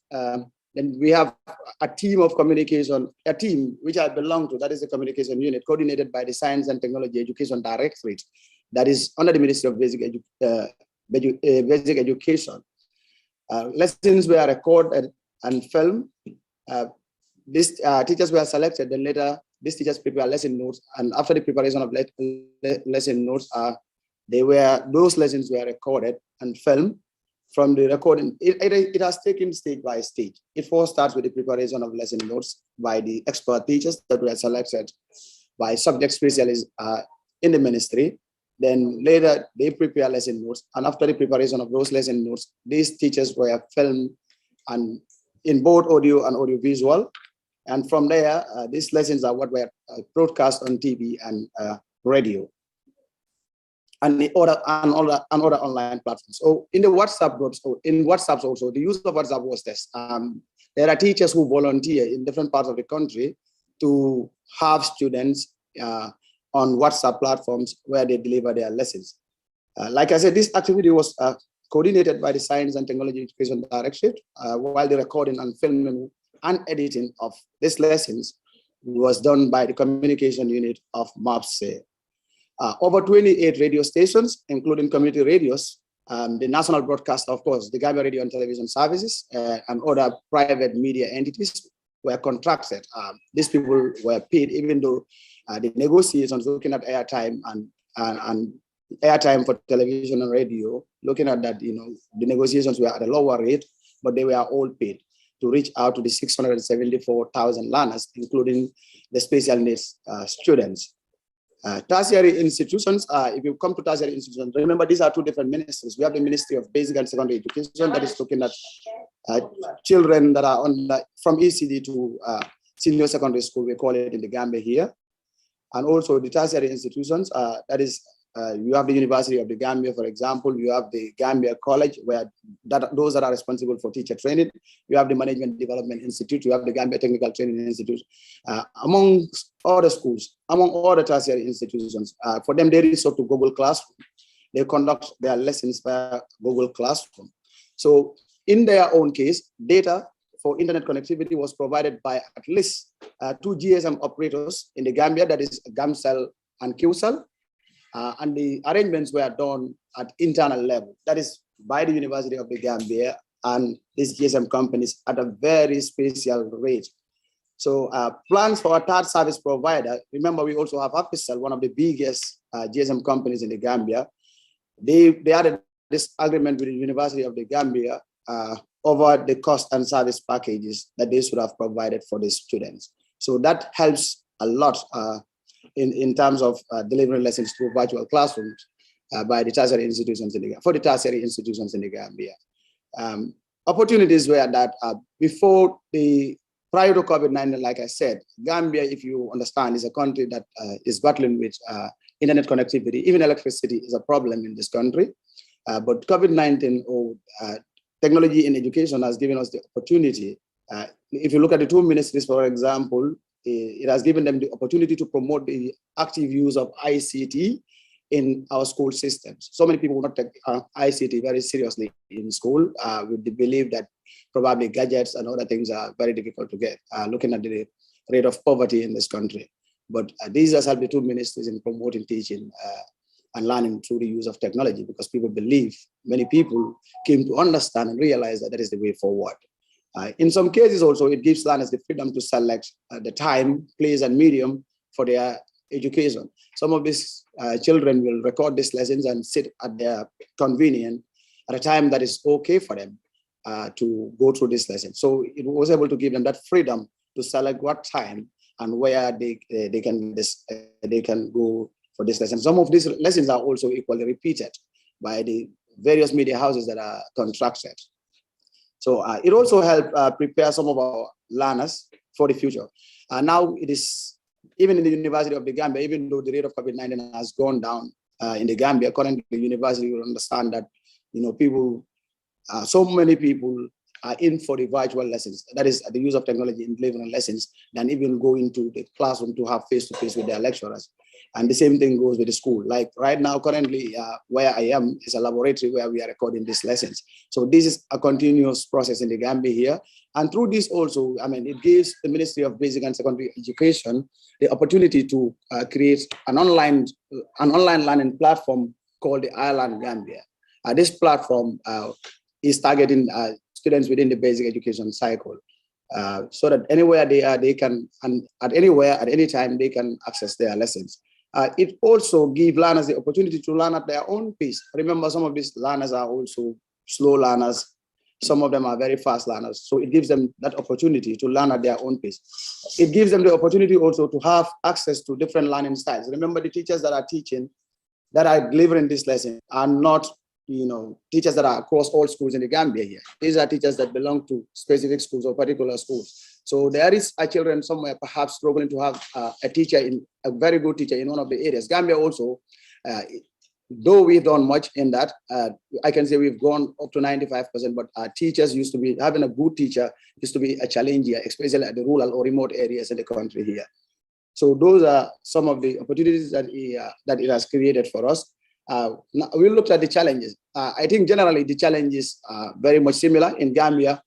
Speaker 12: Then we have a team of communication, a team which I belong to, that is the communication unit, coordinated by the Science and Technology Education Directorate, that is under the Ministry of Basic Education. Lessons were recorded and filmed. These teachers were selected, then later these teachers prepare lesson notes, and after the preparation of lesson notes, those lessons were recorded and filmed. From the recording, it has taken stage by stage. It first starts with the preparation of lesson notes by the expert teachers that were selected by subject specialists in the ministry. Then later they prepare lesson notes, and after the preparation of those lesson notes, these teachers were filmed and in both audio and audiovisual. And from there, these lessons are what were broadcast on TV and radio, and other online platforms. So in the WhatsApp groups, in WhatsApp also, the use of WhatsApp was this. There are teachers who volunteer in different parts of the country to have students on WhatsApp platforms where they deliver their lessons. Like I said, this activity was coordinated by the Science and Technology Education Directorate, while the recording and filming and editing of these lessons was done by the communication unit of MAPSE. Over 28 radio stations, including community radios, the national broadcaster, of course, the Gambia Radio and Television Services, and other private media entities were contracted. These people were paid, even though the negotiations looking at airtime and airtime for television and radio, looking at that, the negotiations were at a lower rate, but they were all paid to reach out to the 674,000 learners, including the special needs students. Tertiary institutions, if you come to tertiary institutions, remember these are two different ministries. We have the Ministry of Basic and Secondary Education that is looking at children that are from ECD to senior secondary school, we call it in the Gambia here. And also the tertiary institutions, that is, you have the University of the Gambia, for example, you have the Gambia College, where those that are responsible for teacher training, you have the Management Development Institute, you have the Gambia Technical Training Institute, among other schools, among other tertiary institutions. For them, they resort to Google Classroom. They conduct their lessons via Google Classroom. So in their own case, data for internet connectivity was provided by at least 2 GSM operators in the Gambia, that is Gamcell and QCell. And the arrangements were done at internal level, that is by the University of the Gambia and these GSM companies at a very special rate. So plans for a third service provider, remember we also have Apicel, one of the biggest GSM companies in the Gambia. They had this agreement with the University of the Gambia over the cost and service packages that they should have provided for the students. So that helps a lot in terms of delivering lessons through virtual classrooms by the tertiary institutions in the Gambia, for the tertiary institutions in the Gambia. Opportunities were that prior to COVID-19, like I said, Gambia, if you understand, is a country that is battling with internet connectivity. Even electricity is a problem in this country. But COVID-19 technology in education has given us the opportunity. If you look at the two ministries, for example, it has given them the opportunity to promote the active use of ICT in our school systems. So many people will not take ICT very seriously in school with the belief that probably gadgets and other things are very difficult to get, looking at the rate of poverty in this country. But these has helped the two ministries in promoting teaching and learning through the use of technology, because people believe, many people came to understand and realize that that is the way forward. In some cases also, it gives learners the freedom to select the time, place, and medium for their education. Some of these children will record these lessons and sit at their convenience at a time that is okay for them to go through this lesson. So it was able to give them that freedom to select what time and where they can go for this lesson. Some of these lessons are also equally repeated by the various media houses that are contracted. So it also helped prepare some of our learners for the future. Now it is, even in the University of the Gambia, even though the rate of COVID-19 has gone down in the Gambia, currently the university will understand that, people, so many people are in for the virtual lessons. That is the use of technology in delivering lessons than even go into the classroom to have face-to-face with their lecturers. And the same thing goes with the school. Like right now, currently, where I am is a laboratory where we are recording these lessons. So this is a continuous process in the Gambia here. And through this also, it gives the Ministry of Basic and Secondary Education the opportunity to create an online learning platform called the iLearn Gambia. This platform is targeting students within the basic education cycle. So that anywhere they are, they can, and at any time, they can access their lessons. It also gives learners the opportunity to learn at their own pace. Remember, some of these learners are also slow learners. Some of them are very fast learners. So it gives them that opportunity to learn at their own pace. It gives them the opportunity also to have access to different learning styles. Remember, the teachers that are teaching, that are delivering this lesson are not teachers that are across all schools in the Gambia here. These are teachers that belong to specific schools or particular schools. So there is a children somewhere perhaps struggling to have a very good teacher in one of the areas. Gambia also, though we've done much in that, I can say we've gone up to 95%, but our teachers used to be, having a good teacher used to be a challenge here, especially at the rural or remote areas in the country here. So those are some of the opportunities that it has created for us. We looked at the challenges. I think generally the challenges are very much similar. In Gambia,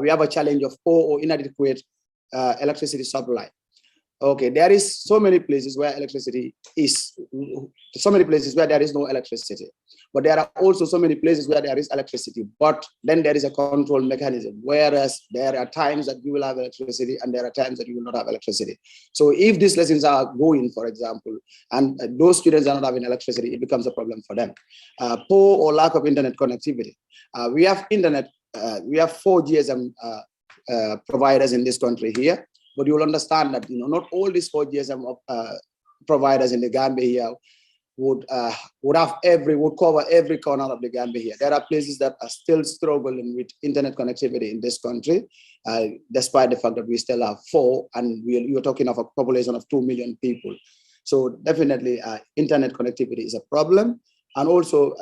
Speaker 12: we have a challenge of poor or inadequate electricity supply. Okay, there is so many places where there is no electricity, but there are also so many places where there is electricity, but then there is a control mechanism, whereas there are times that you will have electricity and there are times that you will not have electricity. So if these lessons are going, for example, and those students are not having electricity, it becomes a problem for them. Poor or lack of internet connectivity. We have internet, we have 4 GSM providers in this country here. But you will understand that not all these 4 GSM providers in the Gambia here would cover every corner of the Gambia here. There are places that are still struggling with internet connectivity in this country, despite the fact that we still have 4, and you're talking of a population of 2 million people. So definitely, internet connectivity is a problem, and also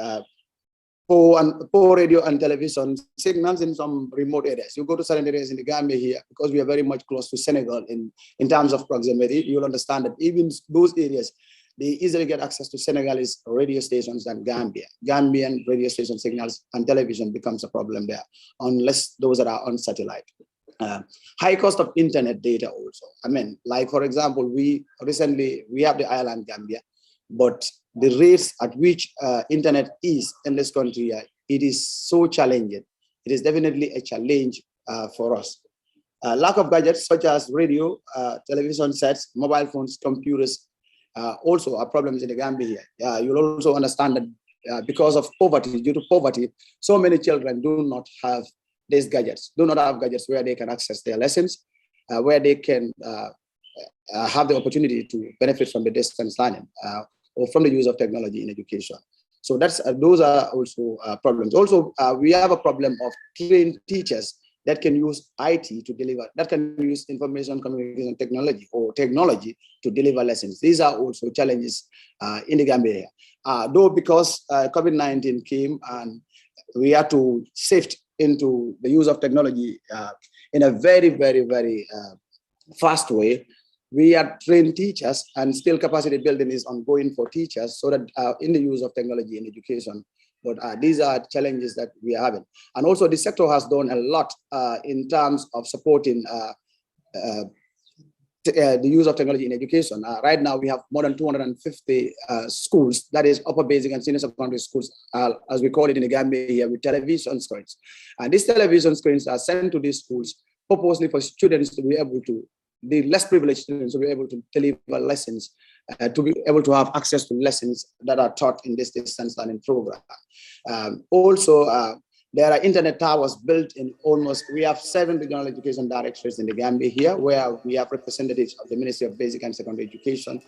Speaker 12: poor radio and television signals in some remote areas. You go to certain areas in the Gambia here, because we are very much close to Senegal in terms of proximity, you'll understand that even those areas, they easily get access to Senegalese radio stations than Gambia. Gambian radio station signals and television becomes a problem there, unless those that are on satellite. High cost of internet data also. Like for example, we have the island Gambia, but the rates at which internet is in this country, it is so challenging. It is definitely a challenge for us. Lack of gadgets such as radio, television sets, mobile phones, computers, also are problems in the Gambia here. You'll also understand that because of poverty, due to poverty, so many children do not have these gadgets, where they can access their lessons, where they can have the opportunity to benefit from the distance learning or from the use of technology in education. So those are also problems. Also, we have a problem of trained teachers that can use IT to deliver, that can use information communication technology or technology to deliver lessons. These are also challenges in the Gambia. Though because COVID-19 came and we had to shift into the use of technology in a very, very, very fast way. We are trained teachers, and still capacity building is ongoing for teachers so that in the use of technology in education. But these are challenges that we are having. And also the sector has done a lot in terms of supporting the use of technology in education. Right now, we have more than 250 schools, that is upper basic and senior secondary schools, as we call it in the Gambia here, with television screens. And these television screens are sent to these schools purposely for students to be able to, the less privileged students to be able to deliver lessons, to be able to have access to lessons that are taught in this distance learning program. Also, there are internet towers built in almost, we have 7 regional education directorates in the Gambia here, where we have representatives of the Ministry of Basic and Secondary Education.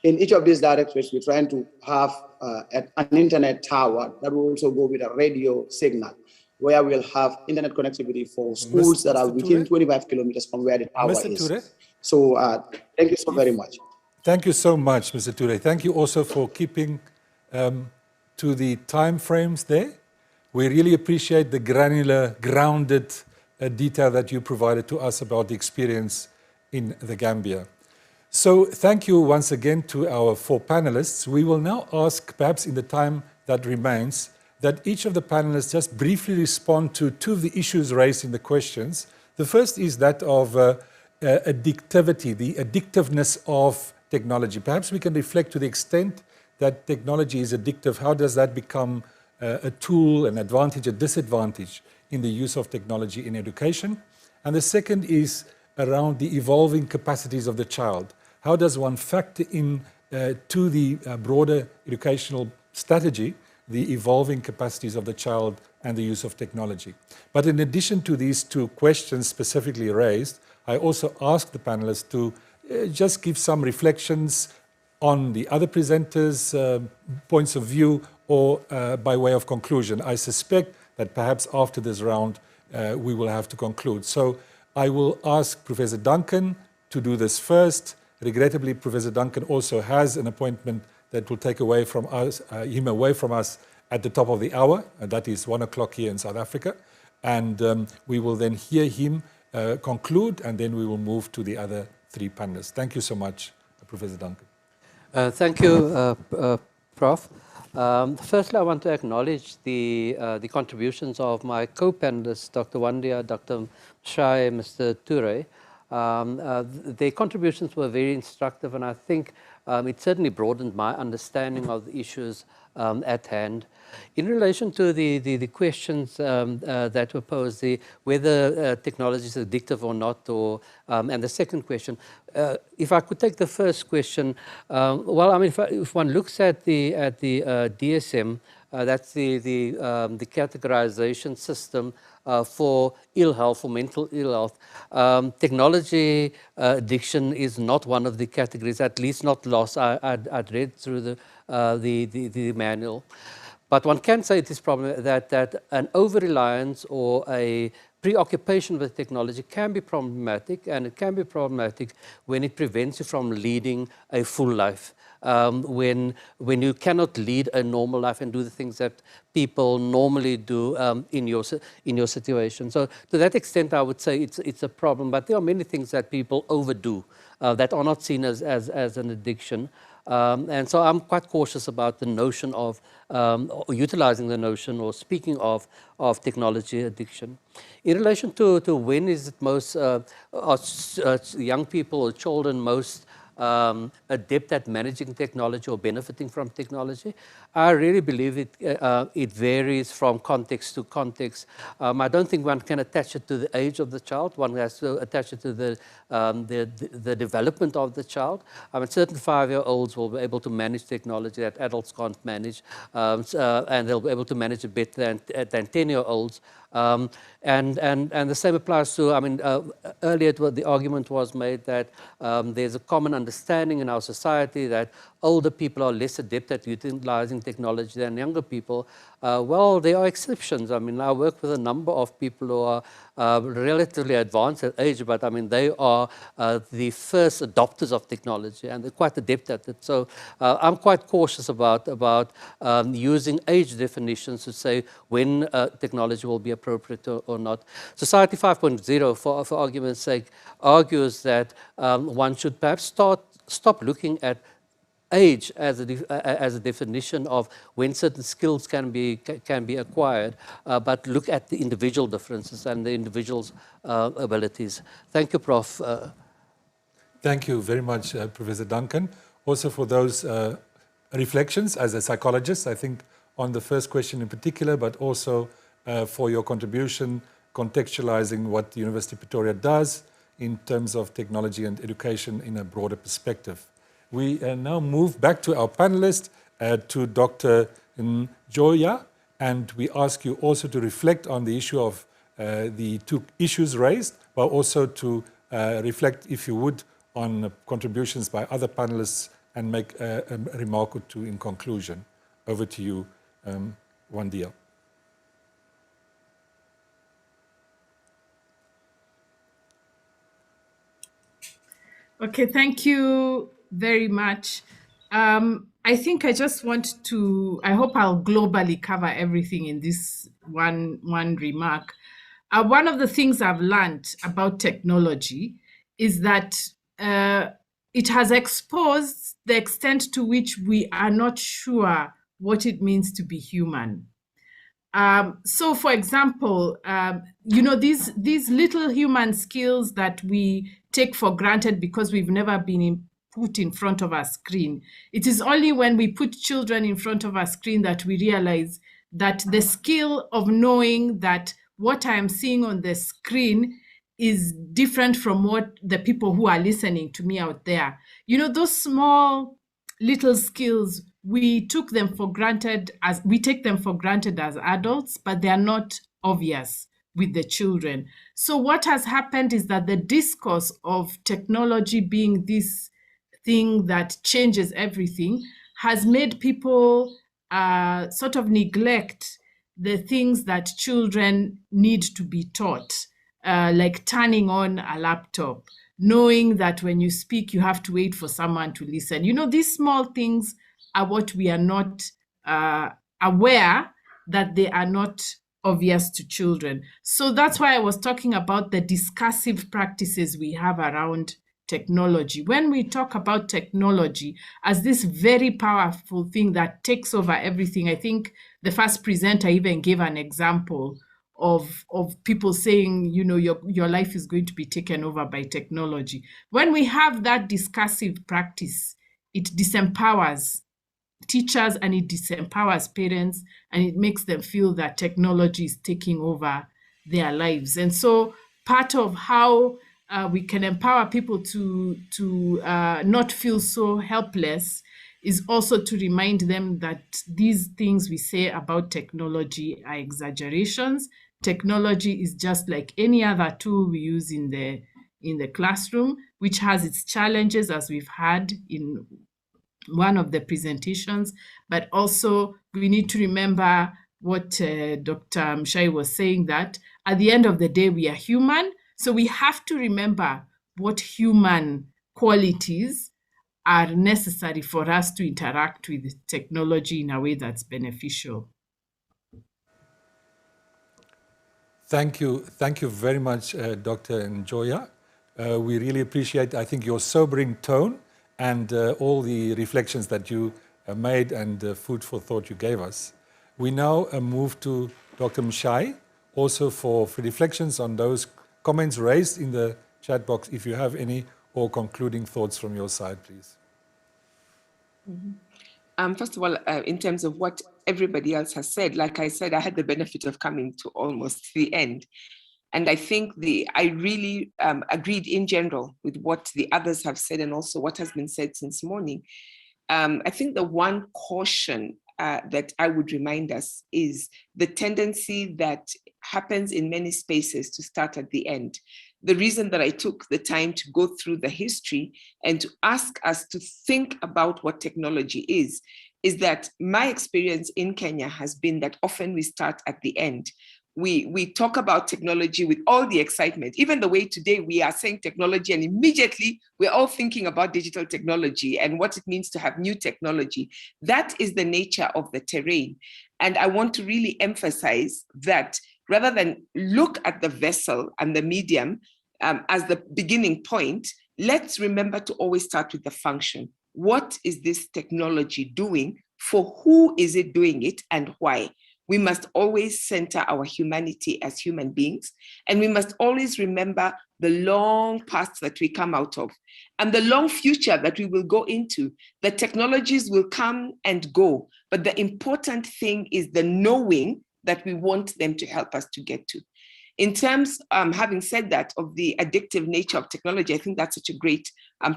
Speaker 12: In each of these directorates, we're trying to have an internet tower that will also go with a radio signal, where we'll have internet connectivity for schools that are within 25 kilometers from where the tower is. So thank you so very much.
Speaker 5: Thank you so much, Mr. Ture. Thank you also for keeping to the time frames there. We really appreciate the granular, grounded detail that you provided to us about the experience in the Gambia. So thank you once again to our 4 panelists. We will now ask, perhaps in the time that remains, that each of the panelists just briefly respond to 2 of the issues raised in the questions. The first is that of addictivity, the addictiveness of technology. Perhaps we can reflect to the extent that technology is addictive. How does that become a tool, an advantage, a disadvantage in the use of technology in education? And the second is around the evolving capacities of the child. How does one factor in to the broader educational strategy the evolving capacities of the child and the use of technology? But in addition to these 2 questions specifically raised, I also asked the panelists to just give some reflections on the other presenters' points of view, or by way of conclusion. I suspect that perhaps after this round, we will have to conclude. So I will ask Professor Duncan to do this first. Regrettably, Professor Duncan also has an appointment that will take away from us, him away from us at the top of the hour, and that is 1 o'clock here in South Africa. And we will then hear him conclude, and then we will move to the other 3 panelists. Thank you so much, Professor Duncan.
Speaker 9: Thank you, Prof. Firstly, I want to acknowledge the contributions of my co-panelists, Dr. Wandia, Dr. Shai, Mr. Ture. Their contributions were very instructive, and I think it certainly broadened my understanding of the issues at hand. In relation to the questions that were posed, whether technology is addictive or not, or and the second question, if I could take the first question, well, I mean, if one looks at the DSM, that's the categorization system for ill health, for mental ill health. Technology addiction is not one of the categories, at least not lost. I'd read through the manual. But one can say it is problem that an over-reliance or a preoccupation with technology can be problematic, and it can be problematic when it prevents you from leading a full life. When you cannot lead a normal life and do the things that people normally do in your situation. So to that extent, I would say it's a problem. But there are many things that people overdo that are not seen as an addiction. And so I'm quite cautious about the notion of utilizing the notion or speaking of technology addiction. In relation to when is it most young people or children most adept at managing technology or benefiting from technology, I really believe it varies from context to context. I don't think one can attach it to the age of the child. One has to attach it to the development of the child. I mean, certain 5-year-olds will be able to manage technology that adults can't manage, and they'll be able to manage it better than 10-year-olds. And the same applies to, I mean, earlier the argument was made that there's a common understanding in our society that older people are less adept at utilizing technology than younger people. Well, there are exceptions. I mean, I work with a number of people who are relatively advanced at age, but I mean, they are the first adopters of technology, and they're quite adept at it. So I'm quite cautious about using age definitions to say when technology will be appropriate or not. Society 5.0, for argument's sake, argues that one should perhaps stop looking at age as a definition of when certain skills can be acquired, but look at the individual differences and the individual's abilities. Thank you, Prof.
Speaker 5: Thank you very much, Professor Duncan. Also for those reflections as a psychologist, I think on the first question in particular, but also for your contribution contextualizing what the University of Pretoria does in terms of technology and education in a broader perspective. We now move back to our panelist, to Dr. Njoya, and we ask you also to reflect on the issue of the two issues raised, but also to reflect, if you would, on contributions by other panelists and make a remark or two in conclusion. Over to you, Wandia.
Speaker 10: Okay, thank you very much. I think I just want to, I hope I'll globally cover everything in this one remark. One of the things I've learned about technology is that it has exposed the extent to which we are not sure what it means to be human. So, for example, these little human skills that we take for granted because we've never been put in front of a screen. It is only when we put children in front of a screen that we realize that the skill of knowing that what I am seeing on the screen is different from what the people who are listening to me out there. Those small little skills, we take them for granted as adults, but they are not obvious with the children. So what has happened is that the discourse of technology being this thing that changes everything has made people sort of neglect the things that children need to be taught, like turning on a laptop, knowing that when you speak, you have to wait for someone to listen. These small things are what we are not aware that they are not obvious to children. So that's why I was talking about the discursive practices we have around technology. When we talk about technology as this very powerful thing that takes over everything, I think the first presenter even gave an example of people saying, your life is going to be taken over by technology. When we have that discursive practice, it disempowers teachers and it disempowers parents, and it makes them feel that technology is taking over their lives. And so part of how we can empower people to not feel so helpless is also to remind them that these things we say about technology are exaggerations. Technology is just like any other tool we use in the classroom, which has its challenges, as we've had in one of the presentations, but also we need to remember what Dr. Mshai was saying, that at the end of the day, we are human. So we have to remember what human qualities are necessary for us to interact with technology in a way that's beneficial.
Speaker 5: Thank you very much, Dr. Njoya. We really appreciate, I think, your sobering tone and all the reflections that you made and food for thought you gave us. We now move to Dr. Mshai, also for reflections on those comments raised in the chat box, if you have any, or concluding thoughts from your side, please.
Speaker 11: First of all, in terms of what everybody else has said, like I said, I had the benefit of coming to almost the end. And I think I really agreed in general with what the others have said and also what has been said since morning. I think the one caution that I would remind us is the tendency that happens in many spaces to start at the end. The reason that I took the time to go through the history and to ask us to think about what technology is is that my experience in Kenya has been that often we start at the end. We talk about technology with all the excitement, even the way today we are saying technology and immediately we're all thinking about digital technology and what it means to have new technology. That is the nature of the terrain. And I want to really emphasize that rather than look at the vessel and the medium as the beginning point, let's remember to always start with the function. What is this technology doing? For who is it doing it and why? We must always center our humanity as human beings, and we must always remember the long past that we come out of and the long future that we will go into. The technologies will come and go, but the important thing is the knowing that we want them to help us to get to. In terms, having said that, of the addictive nature of technology, I think that's such a great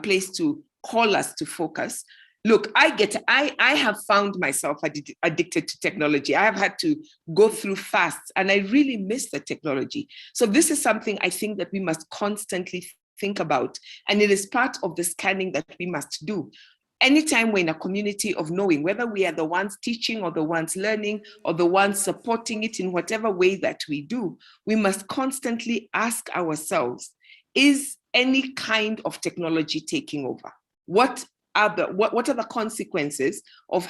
Speaker 11: place to call us to focus. Look, I have found myself addicted to technology. I have had to go through fasts and I really miss the technology. So this is something I think that we must constantly think about. And it is part of the scanning that we must do. Anytime we're in a community of knowing, whether we are the ones teaching or the ones learning or the ones supporting it in whatever way that we do, we must constantly ask ourselves, is any kind of technology taking over? What are the consequences of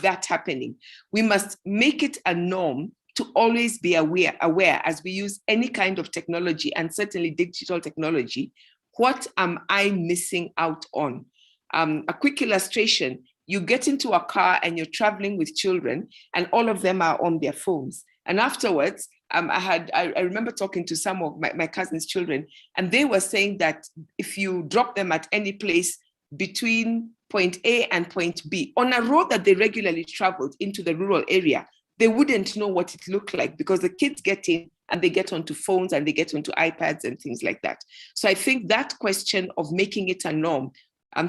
Speaker 11: that happening? We must make it a norm to always be aware as we use any kind of technology, and certainly digital technology. What am I missing out on? A quick illustration: you get into a car and you're traveling with children and all of them are on their phones. And afterwards, I remember talking to some of my cousins' children, and they were saying that if you drop them at any place between point A and point B on a road that they regularly traveled into the rural area, they wouldn't know what it looked like because the kids get in and they get onto phones and they get onto iPads and things like that. So I think that question of making it a norm,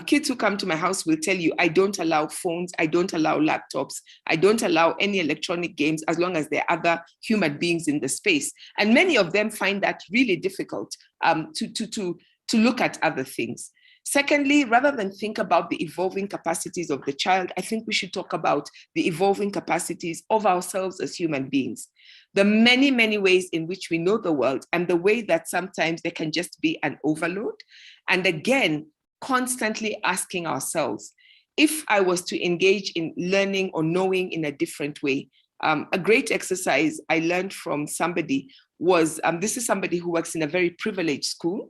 Speaker 11: kids who come to my house will tell you, I don't allow phones, I don't allow laptops, I don't allow any electronic games as long as there are other human beings in the space. And many of them find that really difficult to look at other things. Secondly, rather than think about the evolving capacities of the child, I think we should talk about the evolving capacities of ourselves as human beings. The many, many ways in which we know the world and the way that sometimes there can just be an overload. And again, constantly asking ourselves, if I was to engage in learning or knowing in a different way, a great exercise I learned from somebody was, this is somebody who works in a very privileged school.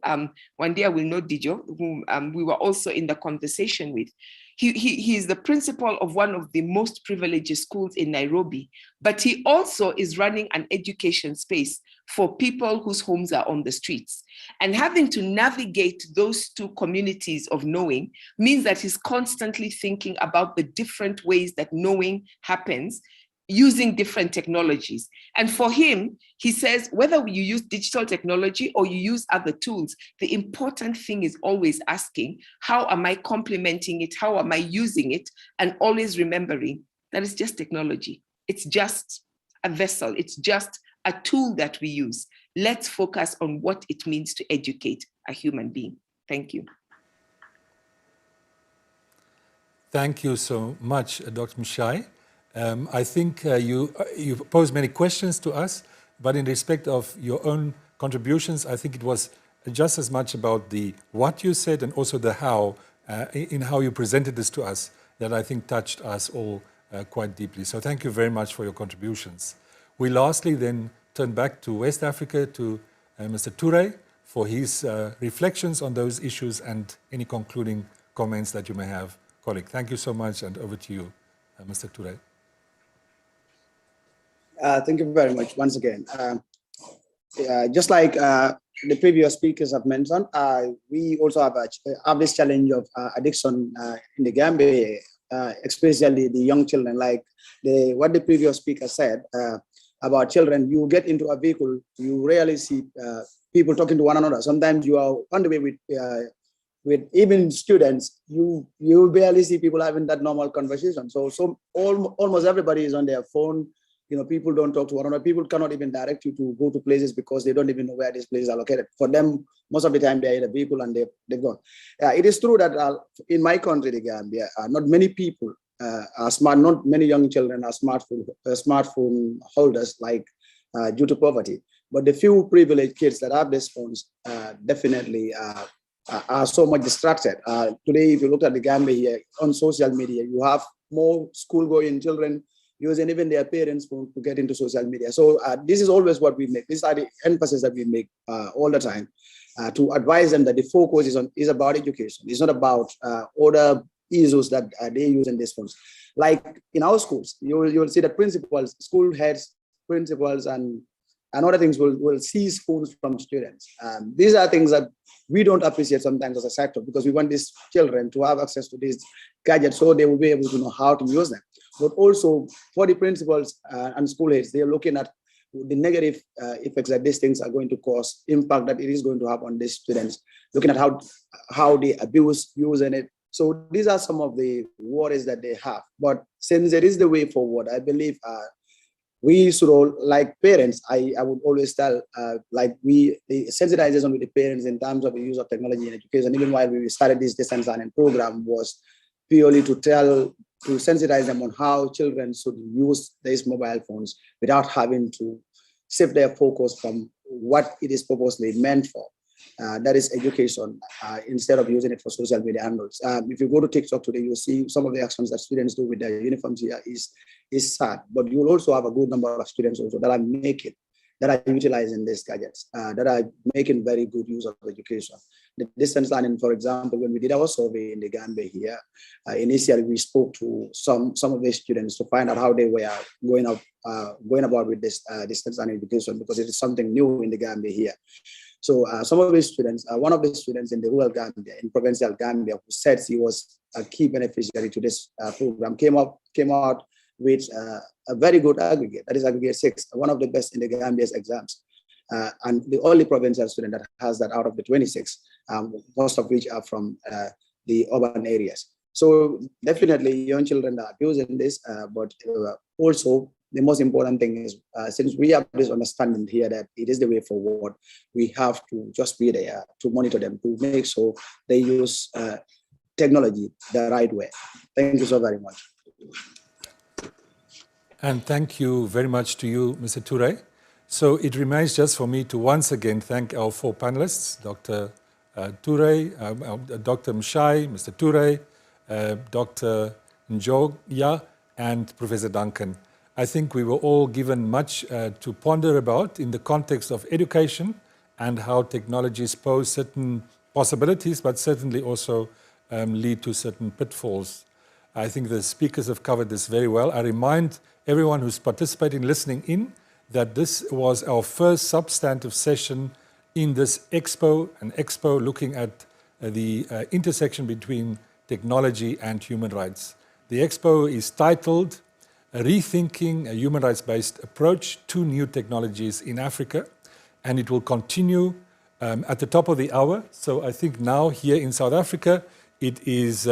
Speaker 11: One day I will know Dijo, whom we were also in the conversation with. He is the principal of one of the most privileged schools in Nairobi, but he also is running an education space for people whose homes are on the streets. And having to navigate those two communities of knowing means that he's constantly thinking about the different ways that knowing happens using different technologies. And for him, he says, whether you use digital technology or you use other tools, the important thing is always asking, how am I complementing it? How am I using it? And always remembering that it's just technology. It's just a vessel. It's just a tool that we use. Let's focus on what it means to educate a human being. Thank you.
Speaker 5: Thank you so much, Dr. Mshai. I think you posed many questions to us, but in respect of your own contributions, I think it was just as much about the what you said and also the how, in how you presented this to us, that I think touched us all quite deeply. So thank you very much for your contributions. We lastly then turn back to West Africa, to Mr. Toure, for his reflections on those issues and any concluding comments that you may have. Colleague, thank you so much, and over to you, Mr. Toure.
Speaker 12: Thank you very much once again. Just like the previous speakers have mentioned, we also have this challenge of addiction in the Gambia, especially the young children. Like what the previous speaker said about children, you get into a vehicle, you rarely see people talking to one another. Sometimes you are on the way with even students, you barely see people having that normal conversation. So almost everybody is on their phone. You know, people don't talk to one another. People cannot even direct you to go to places because they don't even know where these places are located. For them, most of the time they're in a vehicle and they've gone. It is true that in my country, the Gambia, not many people not many young children are smartphone holders, like due to poverty. But the few privileged kids that have this phones definitely are so much distracted. Today, if you look at the Gambia here on social media, you have more school-going children using even their parents' phone to get into social media. So this is always what we make. These are the emphasis that we make all the time to advise them that the focus is about education. It's not about other issues that they use in these phones. Like in our schools, you will see that principals, school heads, principals, and other things will seize phones from students. These are things that we don't appreciate sometimes as a sector, because we want these children to have access to these gadgets so they will be able to know how to use them. But also for the principals and school heads, they're looking at the negative effects that these things are going to cause, impact that it is going to have on these students, looking at how they abuse using it. So these are some of the worries that they have. But since it is the way forward, I believe we should all, like parents, I would always tell, the sensitization with the parents in terms of the use of technology in education, even while we started this distance learning program, was purely to sensitize them on how children should use these mobile phones without having to shift their focus from what it is purposely meant for. That is education, instead of using it for social media handles. If you go to TikTok today, you'll see some of the actions that students do with their uniforms here is sad. But you'll also have a good number of students also that are utilizing these gadgets, that are making very good use of education. The distance learning, for example, when we did our survey in the Gambia here, initially we spoke to some of the students to find out how they were going about with this distance learning education, because it is something new in the Gambia here. So some of these students, one of the students in the rural Gambia, in provincial Gambia, who said he was a key beneficiary to this program, came out with a very good aggregate, that is aggregate 6, one of the best in the Gambia's exams. And the only provincial student that has that out of the 26, most of which are from the urban areas. So definitely young children are abusing this, but also the most important thing is, since we have this understanding here that it is the way forward, we have to just be there to monitor them, to make sure they use technology the right way. Thank you so very much.
Speaker 5: And thank you very much to you, Mr. Toure. So it remains just for me to once again thank our 4 panelists, Dr. Toure, Dr. Mshai, Mr. Toure, Dr. Njoya, and Professor Duncan. I think we were all given much to ponder about in the context of education and how technologies pose certain possibilities, but certainly also lead to certain pitfalls. I think the speakers have covered this very well. I remind everyone who's participating, listening in, that this was our first substantive session in this expo, an expo looking at the intersection between technology and human rights. The expo is titled Rethinking a Human Rights-Based Approach to New Technologies in Africa, and it will continue at the top of the hour. So I think now here in South Africa, it is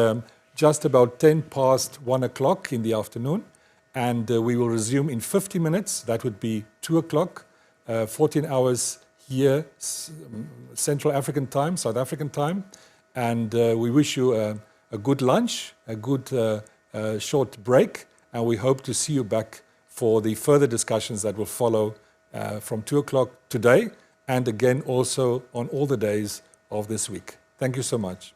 Speaker 5: just about 10 past 1 o'clock in the afternoon, and we will resume in 50 minutes. That would be 2 o'clock, 14 hours here, Central African time, South African time, and we wish you a good lunch, a good short break, and we hope to see you back for the further discussions that will follow from 2 o'clock today, and again also on all the days of this week. Thank you so much.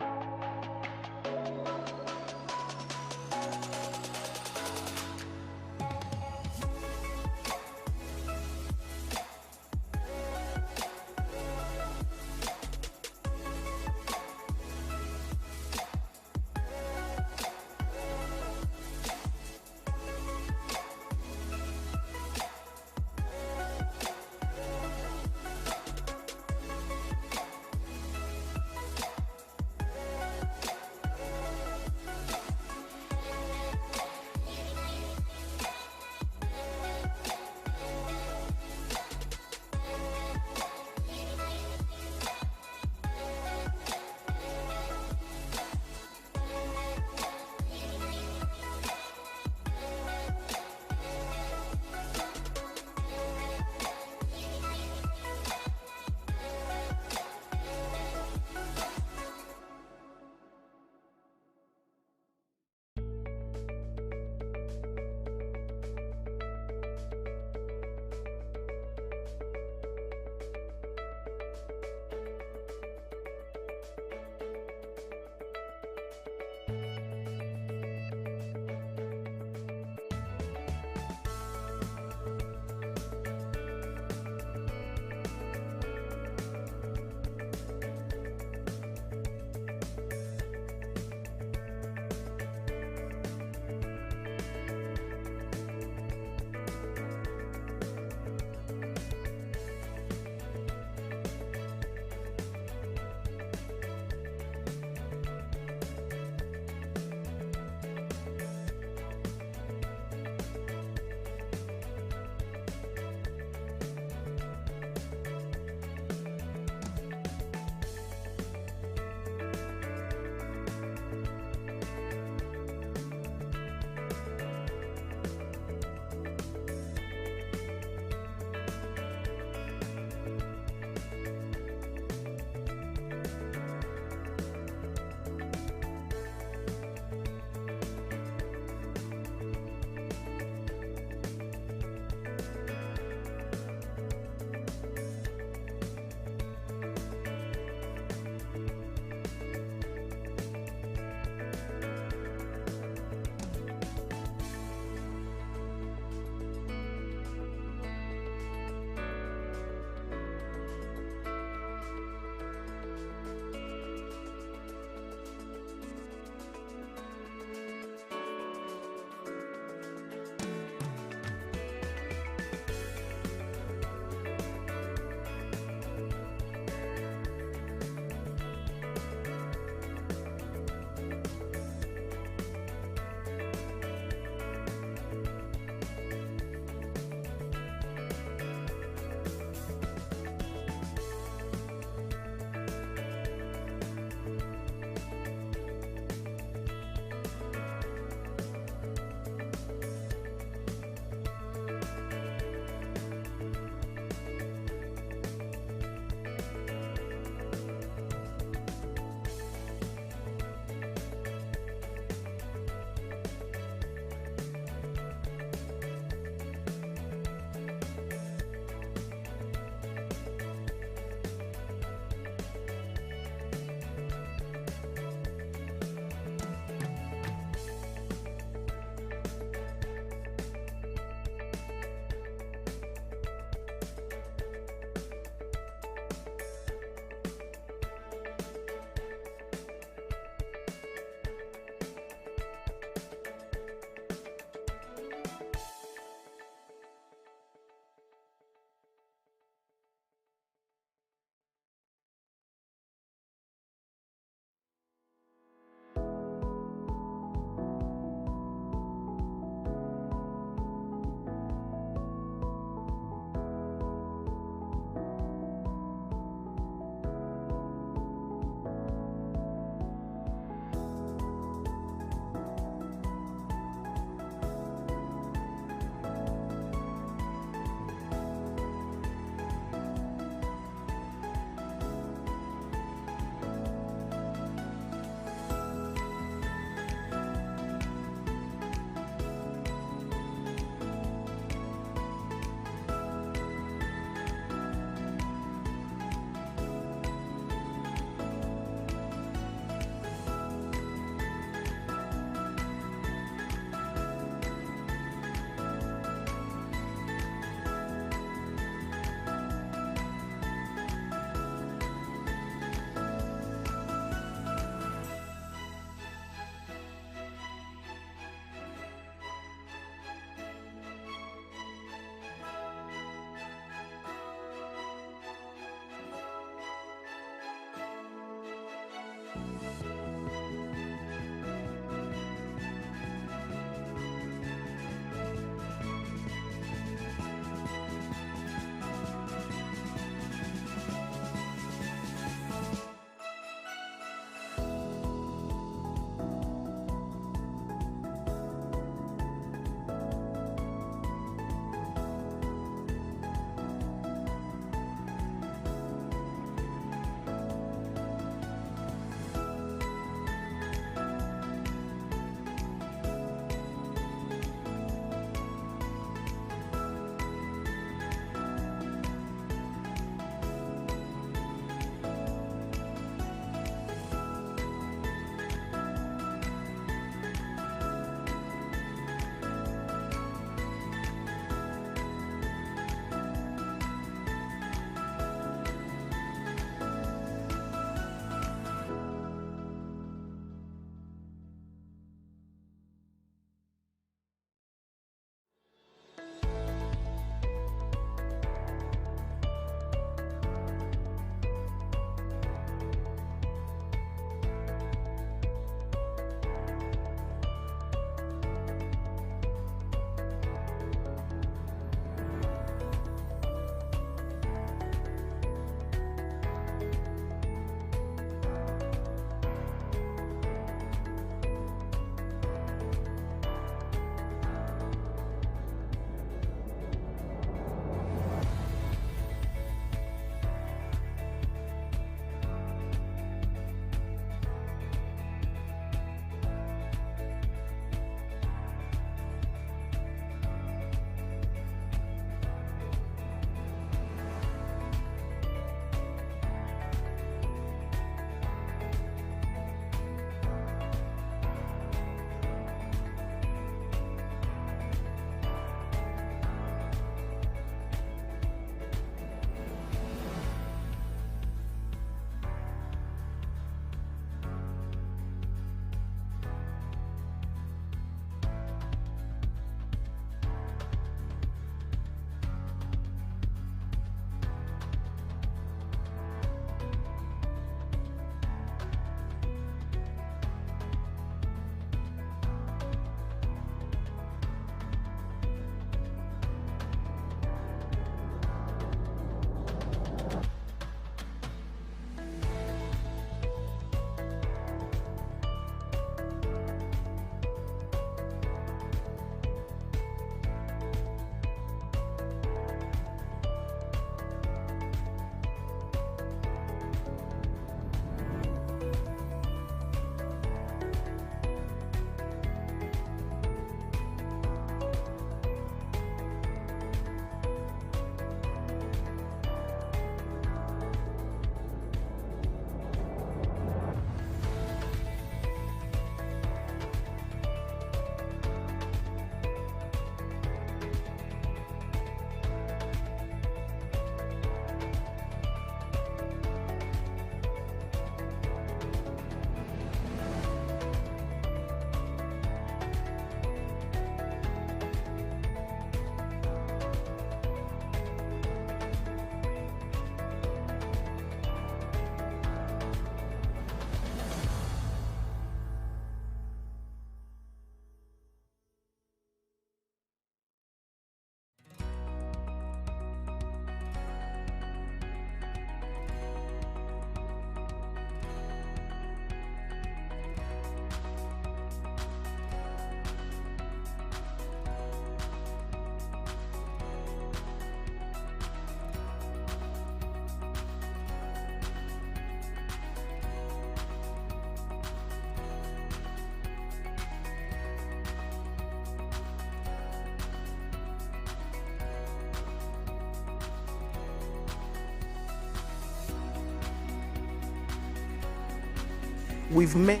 Speaker 13: we've made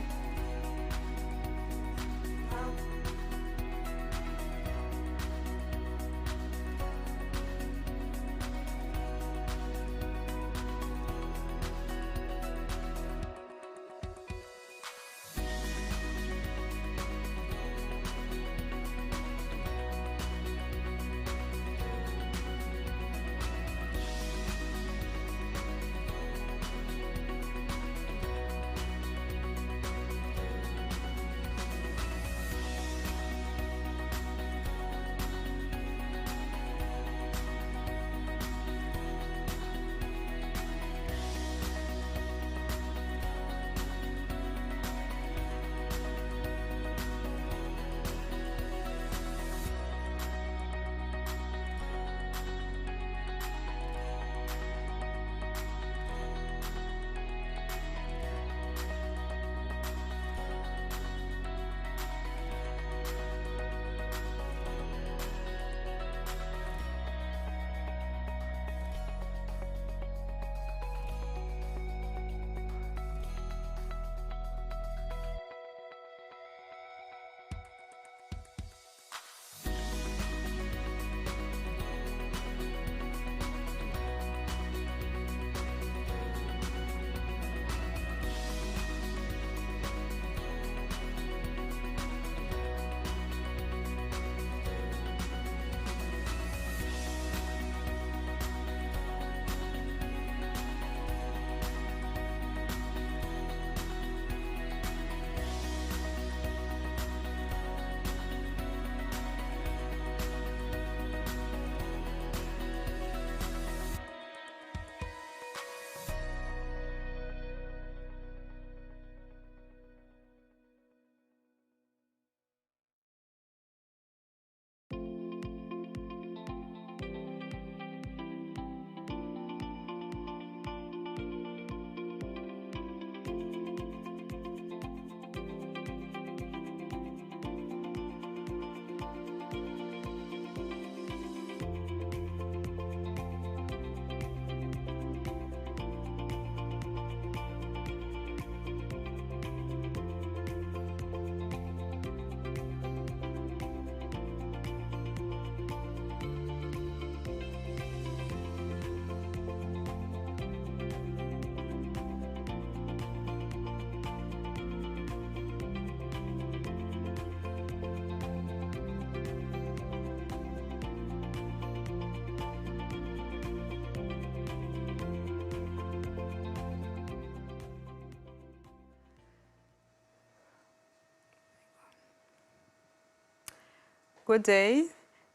Speaker 2: Good day.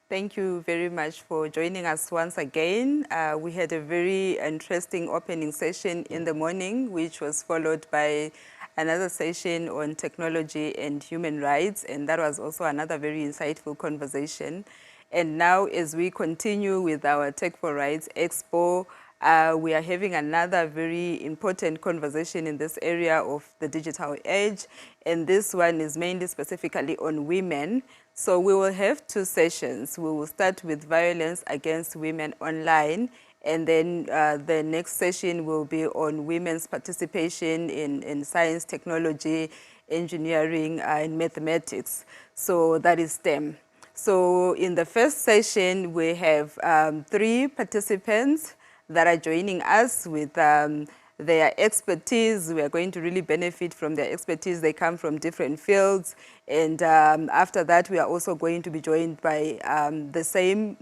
Speaker 2: Thank you very much for joining us once again. We had a very interesting opening session in the morning, which was followed by another session on technology and human rights, and that was also another very insightful conversation. And now, as we continue with our Tech4Rights Expo, we are having another very important conversation in this area of the digital age, and this one is mainly specifically on women. So we will have two sessions. We will start with violence against women online, and then the next session will be on women's participation in science, technology, engineering, and mathematics. So that is STEM. So in the first session, we have 3 participants that are joining us with their expertise. We are going to really benefit from their expertise. They come from different fields. And after that, we are also going to be joined by the same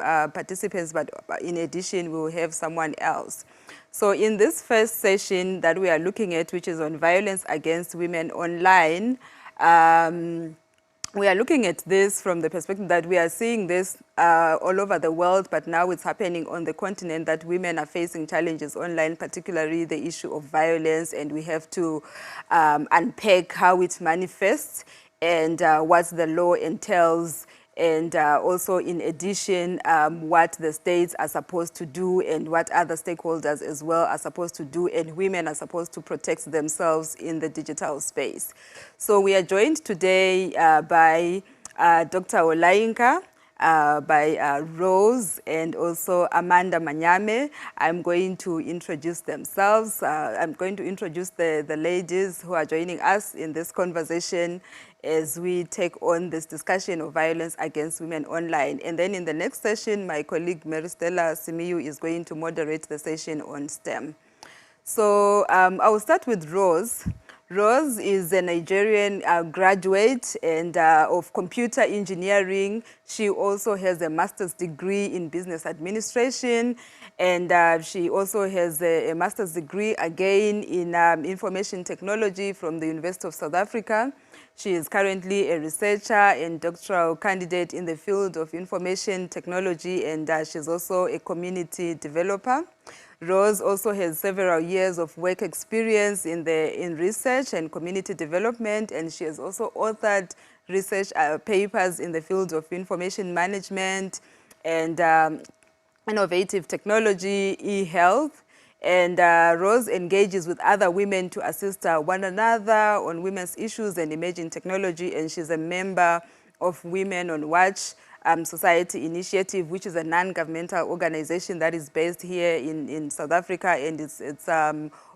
Speaker 2: participants, but in addition, we will have someone else. So in this first session that we are looking at, which is on violence against women online, we are looking at this from the perspective that we are seeing this all over the world, but now it's happening on the continent, that women are facing challenges online, particularly the issue of violence, and we have to unpack how it manifests and what the law entails, and also in addition, what the states are supposed to do and what other stakeholders as well are supposed to do, and women are supposed to protect themselves in the digital space. So we are joined today by Dr. Olainka. by Rose and also Amanda Manyame. I'm going to introduce themselves. I'm going to introduce the ladies who are joining us in this conversation as we take on this discussion of violence against women online. And then in the next session, my colleague Maristela Simiyu is going to moderate the session on STEM. So I will start with Rose. Rose is a Nigerian graduate and of computer engineering. She also has a master's degree in business administration, and she also has a master's degree again in information technology from the University of South Africa. She is currently a researcher and doctoral candidate in the field of information technology, and she's also a community developer. Rose also has several years of work experience in research and community development, and she has also authored research papers in the field of information management and innovative technology, e-health. And Rose engages with other women to assist one another on women's issues and emerging technology, and she's a member of Women on Watch Society Initiative, which is a non-governmental organization that is based here in South Africa, and it's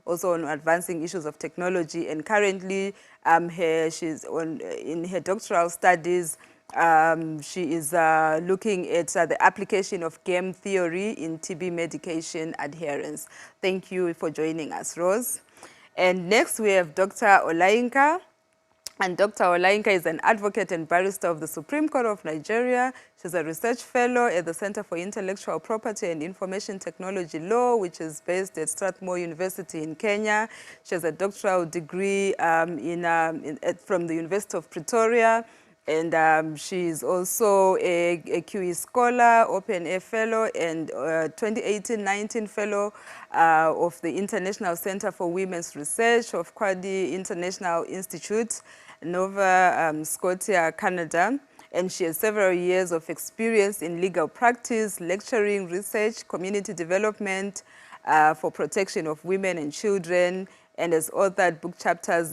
Speaker 2: also on advancing issues of technology. And currently, she's in her doctoral studies. She is looking at the application of game theory in TB medication adherence. Thank you for joining us, Rose. And next we have Dr. Olainka. And Dr. Olainka is an advocate and barrister of the Supreme Court of Nigeria. She's a research fellow at the Center for Intellectual Property and Information Technology Law, which is based at Strathmore University in Kenya. She has a doctoral degree from the University of Pretoria. And she's also a QE scholar, Open Air Fellow, and 2018-19 Fellow of the International Center for Women's Research of Kwadi International Institute, Nova Scotia, Canada. And she has several years of experience in legal practice, lecturing, research, community development for protection of women and children, and has authored book chapters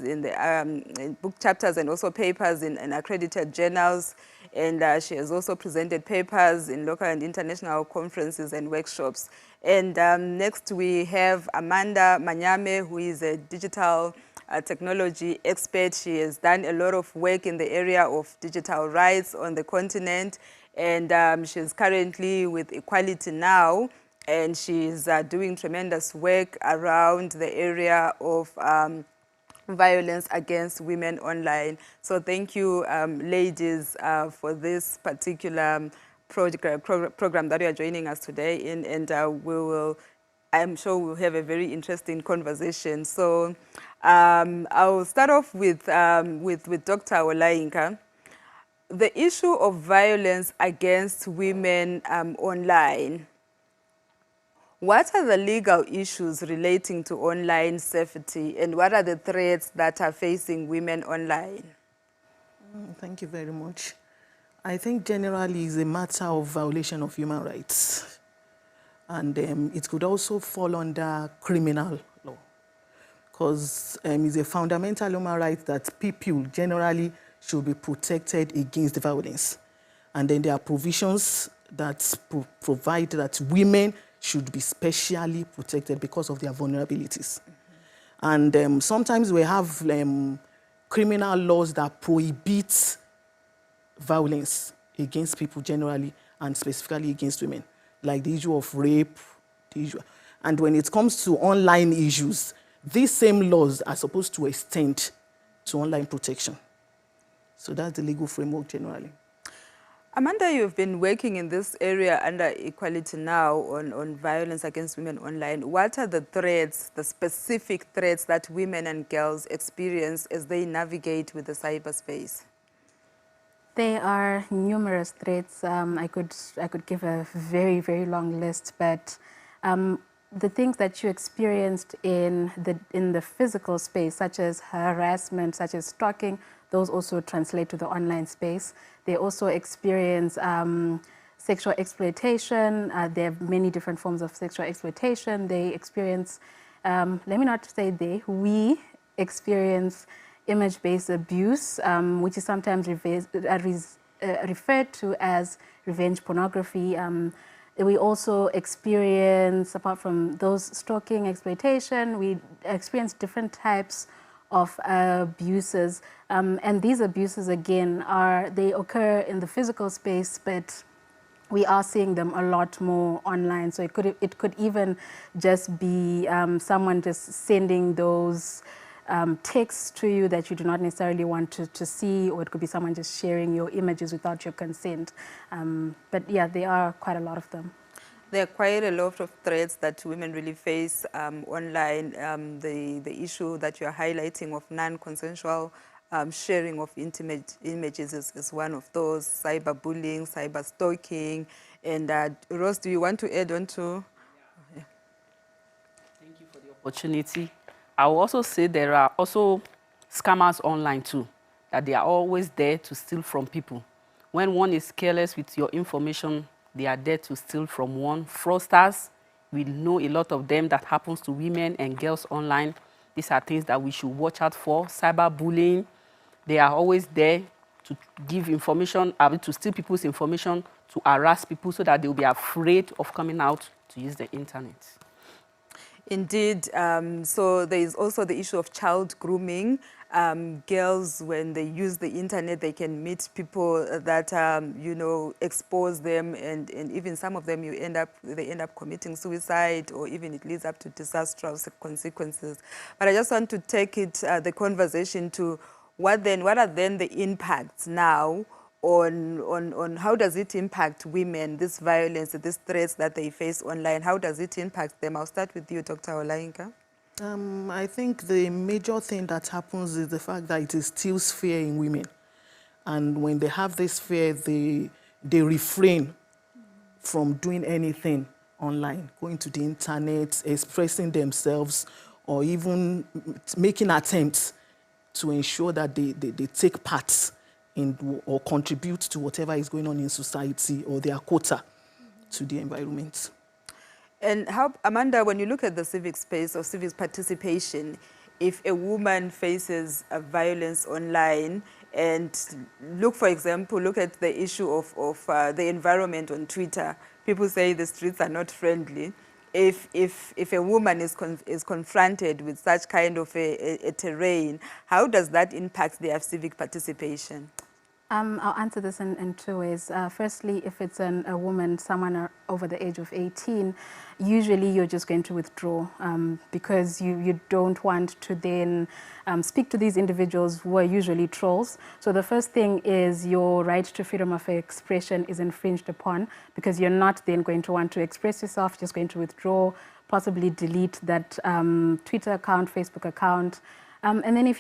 Speaker 2: and also papers in accredited journals. And she has also presented papers in local and international conferences and workshops. And next we have Amanda Manyame, who is a digital technology expert. She has done a lot of work in the area of digital rights on the continent, and she's currently with Equality Now, and she's doing tremendous work around the area of violence against women online. So thank you, ladies, for this particular program that you are joining us today in, and I'm sure we'll have a very interesting conversation. So I'll start off with Dr. Olainka. The issue of violence against women online. What are the legal issues relating to online safety, and what are the threats that are facing women online?
Speaker 13: Thank you very much. I think generally it's a matter of violation of human rights. And it could also fall under criminal law, because it's a fundamental human right that people generally should be protected against violence. And then there are provisions that provide that women should be specially protected because of their vulnerabilities. Mm-hmm. And sometimes we have criminal laws that prohibit violence against people generally, and specifically against women, like the issue of rape. And when it comes to online issues, these same laws are supposed to extend to online protection. So that's the legal framework generally.
Speaker 2: Amanda, you've been working in this area under Equality Now on violence against women online. What are the threats, the specific threats that women and girls experience as they navigate with the cyberspace?
Speaker 14: There are numerous threats. I could give a very, very long list, but the things that you experienced in the physical space, such as harassment, such as stalking, those also translate to the online space. They also experience sexual exploitation. There are many different forms of sexual exploitation. They experience, let me not say they, we experience image-based abuse, which is sometimes referred to as revenge pornography. We also experience, apart from those stalking, exploitation, we experience different types of abuses. And these abuses, again, they occur in the physical space, but we are seeing them a lot more online. So it could even just be someone just sending those texts to you that you do not necessarily want to see, or it could be someone just sharing your images without your consent. But yeah, there are quite a lot of them.
Speaker 2: There are quite a lot of threats that women really face online. The issue that you're highlighting of non-consensual sharing of intimate images is one of those, cyberbullying, cyber stalking. And Rose, do you want to add on to? Yeah.
Speaker 15: Thank you for the opportunity. I will also say there are also scammers online too, that they are always there to steal from people. When one is careless with your information, they are there to steal from one. Fraudsters, we know a lot of them that happens to women and girls online. These are things that we should watch out for. Cyberbullying, they are always there to give information, to steal people's information, to harass people so that they'll be afraid of coming out to use the internet.
Speaker 2: Indeed. So there is also the issue of child grooming. Girls, when they use the internet, they can meet people that, you know, expose them, and even some of them they end up committing suicide, or even it leads up to disastrous consequences. But I just want to take the conversation to what are then the impacts now on how does it impact women, this violence, these threats that they face online? How does it impact them? I'll start with you, Dr. Olainka.
Speaker 13: I think the major thing that happens is the fact that it instills fear in women. And when they have this fear, they refrain from doing anything online, going to the internet, expressing themselves, or even making attempts to ensure that they take part in or contribute to whatever is going on in society, or their quota to the environment.
Speaker 2: And how, Amanda, when you look at the civic space or civic participation, if a woman faces a violence online, and for example, look at the issue of the environment on Twitter. People say the streets are not friendly. If a woman is confronted with such kind of a terrain, how does that impact their civic participation?
Speaker 14: I'll answer this in two ways. Firstly, if it's a woman, someone over the age of 18, usually you're just going to withdraw because you don't want to then speak to these individuals who are usually trolls. So the first thing is your right to freedom of expression is infringed upon, because you're not then going to want to express yourself, just going to withdraw, possibly delete that Twitter account, Facebook account. And then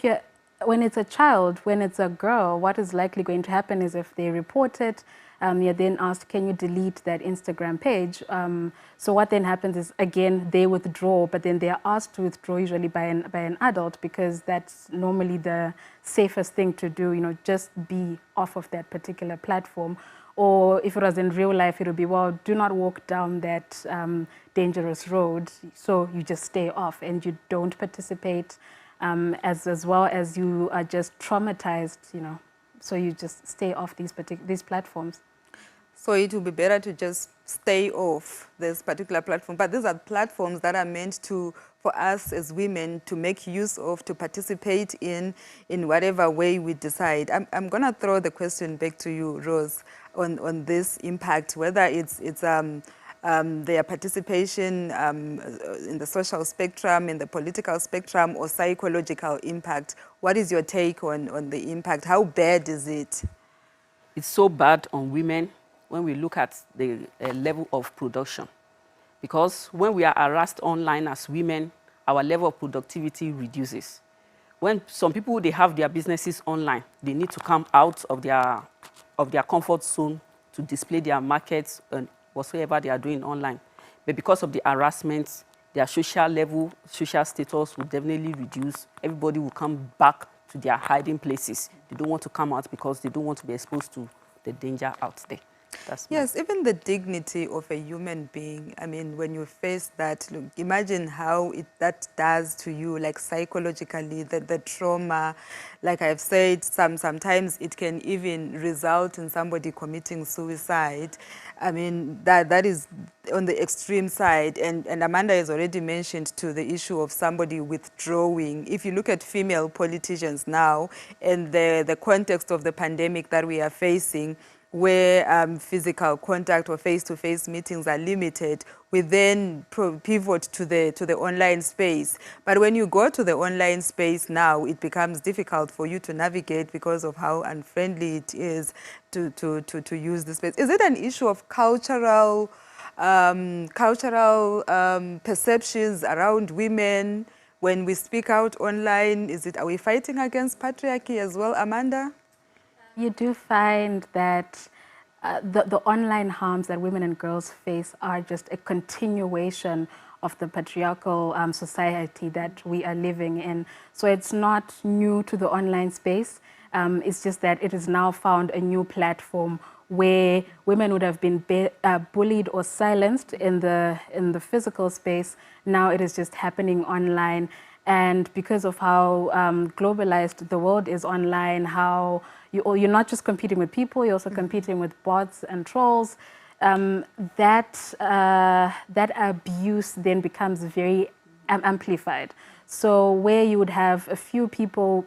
Speaker 14: when it's a child, when it's a girl, what is likely going to happen is if they report it, you're then asked, can you delete that Instagram page? So what then happens is, again, they withdraw, but then they are asked to withdraw usually by an adult, because that's normally the safest thing to do, you know, just be off of that particular platform. Or if it was in real life, it would be, well, do not walk down that dangerous road. So you just stay off and you don't participate. As well as you are just traumatized, you know, so you just stay off these platforms.
Speaker 2: So it will be better to just stay off this particular platform. But these are platforms that are meant for us as women to make use of, to participate in whatever way we decide. I'm going to throw the question back to you, Rose, on this impact, whether it's their participation in the social spectrum, in the political spectrum, or psychological impact. What is your take on the impact? How bad is it?
Speaker 15: It's so bad on women when we look at the level of production. Because when we are harassed online as women, our level of productivity reduces. When some people, they have their businesses online, they need to come out of their comfort zone to display their markets and whatsoever they are doing online. But because of the harassment, their social status will definitely reduce. Everybody will come back to their hiding places. They don't want to come out because they don't want to be exposed to the danger out there.
Speaker 2: Yes, even the dignity of a human being. I mean, when you face that, look, imagine how that does to you, like psychologically, the trauma. Like I've said, sometimes it can even result in somebody committing suicide. I mean, that is on the extreme side. And Amanda has already mentioned to the issue of somebody withdrawing. If you look at female politicians now and the context of the pandemic that we are facing, where physical contact or face-to-face meetings are limited, we then pivot to the online space. But when you go to the online space now, it becomes difficult for you to navigate because of how unfriendly it is to use the space. Is it an issue of cultural perceptions around women when we speak out online? Are we fighting against patriarchy as well, Amanda?
Speaker 14: You do find that the online harms that women and girls face are just a continuation of the patriarchal society that we are living in. So it's not new to the online space. It's just that it has now found a new platform where women would have been bullied or silenced in the physical space. Now it is just happening online. And because of how globalized the world is online, how you're not just competing with people, you're also competing with bots and trolls. That abuse then becomes very amplified. So where you would have a few people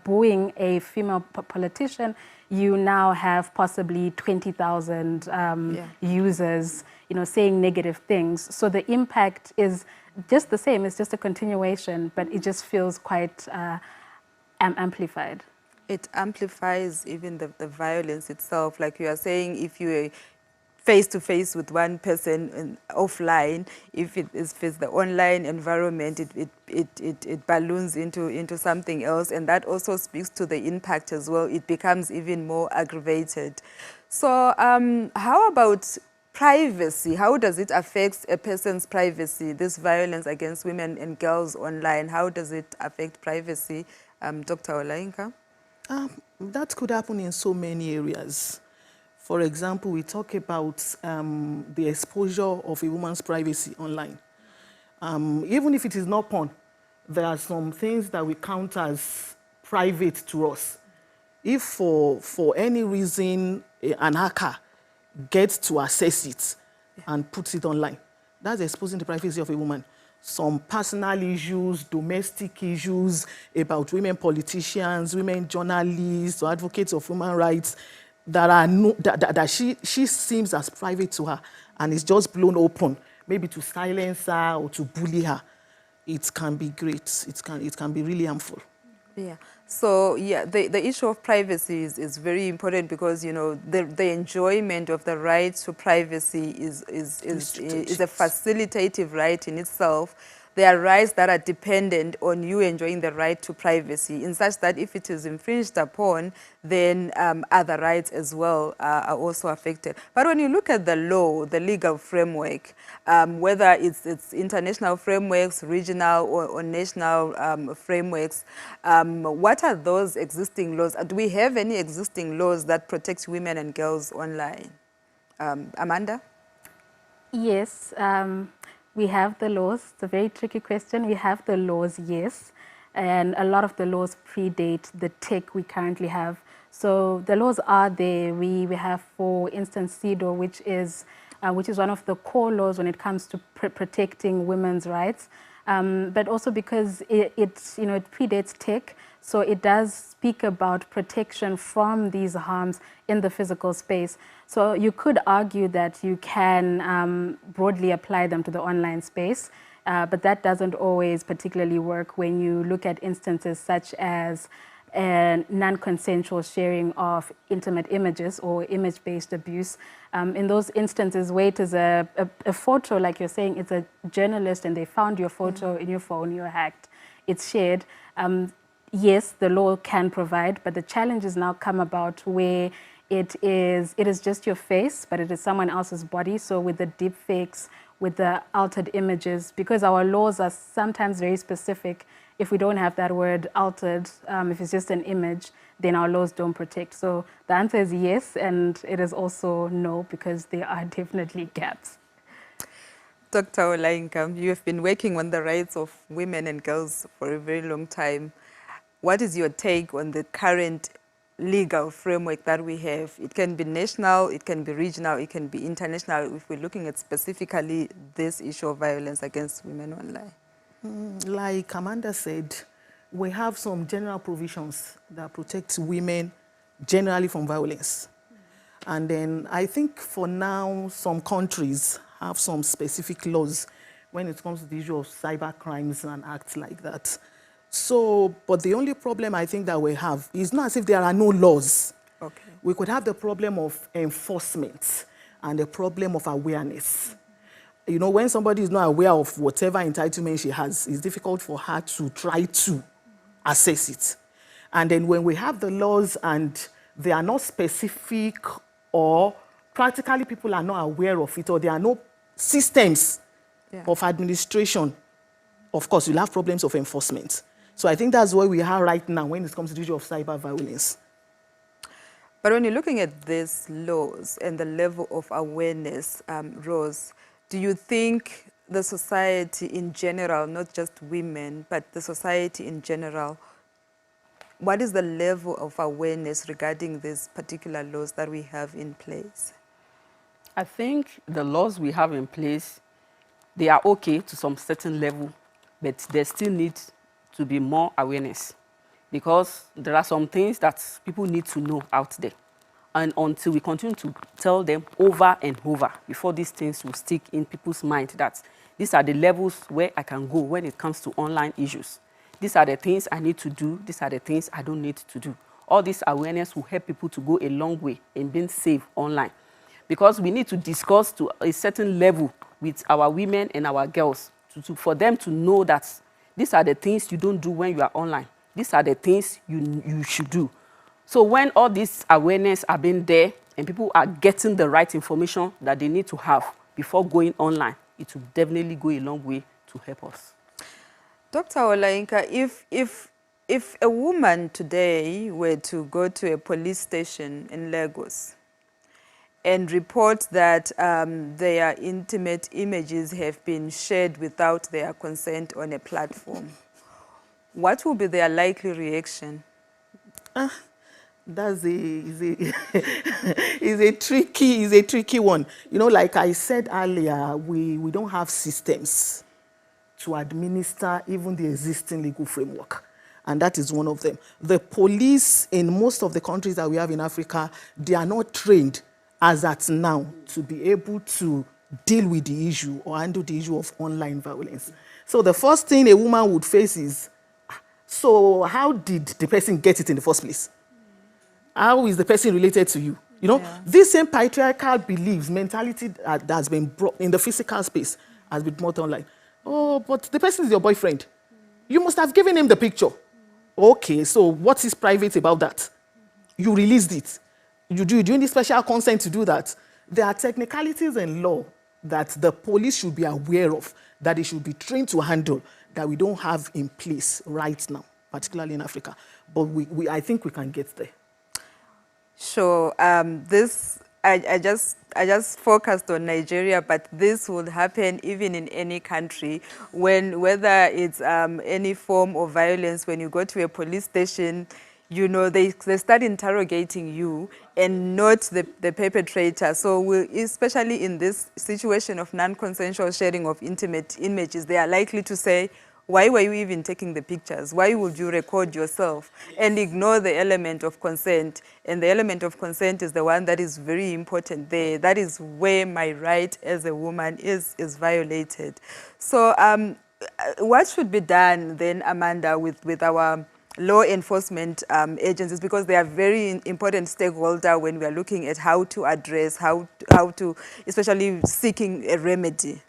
Speaker 14: booing a female politician, you now have possibly 20,000 users, saying negative things. So the impact is just the same. It's just a continuation, but it just feels quite amplified.
Speaker 2: It amplifies even the violence itself. Like you are saying, if you're face-to-face with one person offline, if it is the online environment, it balloons into something else. And that also speaks to the impact as well. It becomes even more aggravated. So how about privacy? How does it affect a person's privacy, this violence against women and girls online? How does it affect privacy? Dr. Olainka?
Speaker 13: That could happen in so many areas. For example, we talk about the exposure of a woman's privacy online. Even if it is not porn, there are some things that we count as private to us. If for any reason an hacker gets to access it and puts it online, that's exposing the privacy of a woman. Some personal issues, domestic issues about women politicians, women journalists, or advocates of human rights that she seems as private to her and is just blown open, maybe to silence her or to bully her. It can be great. It can be really harmful.
Speaker 2: Yeah. So yeah, the issue of privacy is very important because the enjoyment of the right to privacy is a facilitative right in itself. There are rights that are dependent on you enjoying the right to privacy, in such that if it is infringed upon, then other rights as well are also affected. But when you look at the law, the legal framework, whether it's international frameworks, regional or national frameworks, what are those existing laws? Do we have any existing laws that protect women and girls online? Amanda?
Speaker 14: Yes. We have the laws. It's a very tricky question. We have the laws, yes. And a lot of the laws predate the tech we currently have. So the laws are there. We have, for instance, CEDAW, which is one of the core laws when it comes to protecting women's rights. But also because it predates tech, so it does speak about protection from these harms in the physical space. So you could argue that you can broadly apply them to the online space, but that doesn't always particularly work when you look at instances such as non-consensual sharing of intimate images or image-based abuse. In those instances where it is a photo, like you're saying, it's a journalist and they found your photo in your phone, you're hacked, it's shared. Yes, the law can provide, but the challenges now come about where it is just your face, but it is someone else's body. So with the deep fakes, with the altered images, because our laws are sometimes very specific. If we don't have that word altered, if it's just an image, then our laws don't protect. So the answer is yes, and it is also no, because there are definitely gaps.
Speaker 2: Dr. Olainka, you have been working on the rights of women and girls for a very long time. What is your take on the current legal framework that we have? It can be national, it can be regional, it can be international, if we're looking at specifically this issue of violence against women online.
Speaker 13: Like Amanda said, we have some general provisions that protect women generally from violence. And then I think for now, some countries have some specific laws when it comes to the issue of cyber crimes and acts like that. So, but the only problem I think that we have is not as if there are no laws.
Speaker 2: Okay.
Speaker 13: We could have the problem of enforcement and the problem of awareness. You know, when somebody is not aware of whatever entitlement she has, it's difficult for her to try to assess it. And then when we have the laws and they are not specific, or practically people are not aware of it, or there are no systems of administration, of course, you'll have problems of enforcement. So I think that's where we are right now when it comes to the issue of cyber violence.
Speaker 2: But when you're looking at these laws and the level of awareness, Rose, do you think the society in general, not just women, but the society in general, what is the level of awareness regarding these particular laws that we have in place?
Speaker 15: I think the laws we have in place, they are okay to some certain level, but there still needs to be more awareness, because there are some things that people need to know out there. And until we continue to tell them over and over, before these things will stick in people's mind that these are the levels where I can go when it comes to online issues. These are the things I need to do. These are the things I don't need to do. All this awareness will help people to go a long way in being safe online. Because we need to discuss to a certain level with our women and our girls for them to know that these are the things you don't do when you are online. These are the things you should do. So when all this awareness are being there and people are getting the right information that they need to have before going online, it will definitely go a long way to help us.
Speaker 2: Dr. Olainka, if a woman today were to go to a police station in Lagos and report that their intimate images have been shared without their consent on a platform, what will be their likely reaction?
Speaker 13: That's is a tricky one. You know, like I said earlier, we don't have systems to administer even the existing legal framework. And that is one of them. The police in most of the countries that we have in Africa, they are not trained as at now to be able to deal with the issue or handle the issue of online violence. So the first thing a woman would face is, so how did the person get it in the first place? How is the person related to you? You know, this same patriarchal beliefs, mentality that has been brought in the physical space has been brought online. Oh, but the person is your boyfriend. You must have given him the picture. Okay, so what is private about that? You released it. You need special consent to do that. There are technicalities in law that the police should be aware of, that they should be trained to handle, that we don't have in place right now, particularly in Africa. But I think we can get there.
Speaker 2: Sure. I just focused on Nigeria, but this would happen even in any country, whether it's any form of violence. When you go to a police station, you know, they start interrogating you and not the perpetrator. So especially in this situation of non-consensual sharing of intimate images, they are likely to say, why were you even taking the pictures? Why would you record yourself? And ignore the element of consent. And the element of consent is the one that is very important there. That is where my right as a woman is violated. So what should be done then, Amanda, with our law enforcement agencies, because they are very important stakeholder when we are looking at how to address, how to, especially seeking a remedy?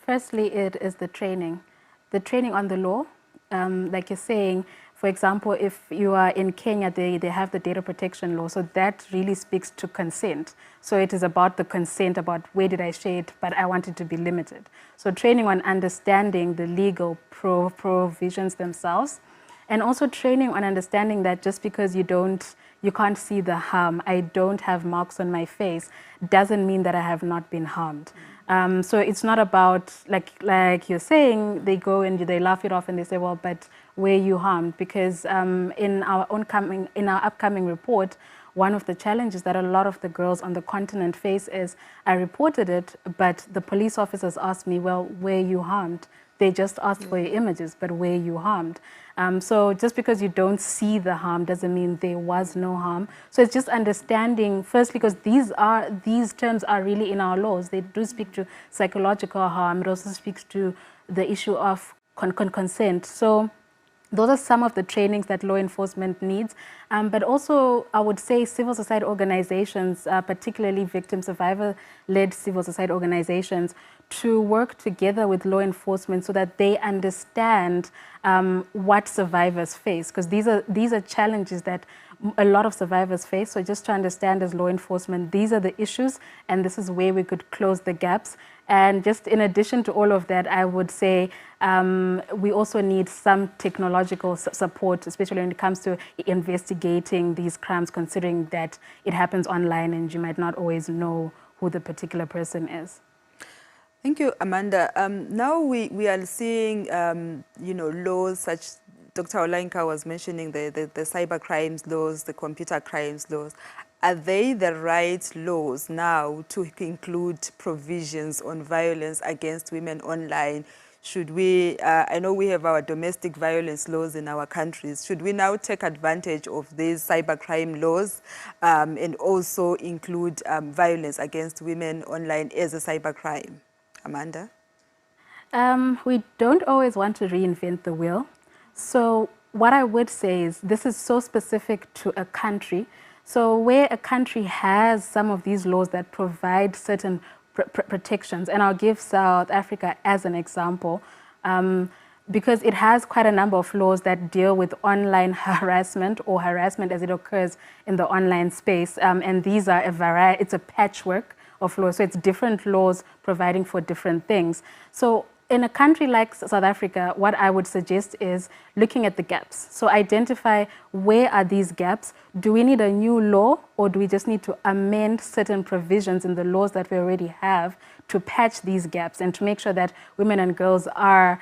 Speaker 14: Firstly, it is the training on the law. Like you're saying, For example, if you are in Kenya, they have the data protection law, so that really speaks to consent. So it is about the consent, about where did I share it, but I want it to be limited. So training on understanding the legal provisions themselves, and also training on understanding that just because you can't see the harm, I don't have marks on my face, doesn't mean that I have not been harmed. So it's not about, like you're saying, they go and they laugh it off and they say, well, but were you harmed? Because in our upcoming report, one of the challenges that a lot of the girls on the continent face is, I reported it, but the police officers asked me, well, were you harmed? They just asked for your images, but were you harmed? So just because you don't see the harm doesn't mean there was no harm. So it's just understanding, firstly, because these terms are really in our laws. They do speak to psychological harm. It also speaks to the issue of consent. So those are some of the trainings that law enforcement needs. But also, I would say civil society organizations, particularly victim survivor-led civil society organizations, to work together with law enforcement so that they understand what survivors face. Because these are challenges that a lot of survivors face. So just to understand as law enforcement, these are the issues, and this is where we could close the gaps. And just in addition to all of that, I would say we also need some technological support, especially when it comes to investigating these crimes, considering that it happens online and you might not always know who the particular person is.
Speaker 2: Thank you, Amanda. Now we are seeing, laws such, Dr. Olainka was mentioning the cyber crimes laws, the computer crimes laws. Are they the right laws now to include provisions on violence against women online? Should we, I know we have our domestic violence laws in our countries. Should we now take advantage of these cybercrime laws and also include violence against women online as a cybercrime? Amanda?
Speaker 14: We don't always want to reinvent the wheel. So what I would say is this is so specific to a country. So where a country has some of these laws that provide certain protections, and I'll give South Africa as an example, because it has quite a number of laws that deal with online harassment or harassment as it occurs in the online space. And these are it's a patchwork of laws. So it's different laws providing for different things. So in a country like South Africa, what I would suggest is looking at the gaps. So identify, where are these gaps? Do we need a new law, or do we just need to amend certain provisions in the laws that we already have to patch these gaps and to make sure that women and girls are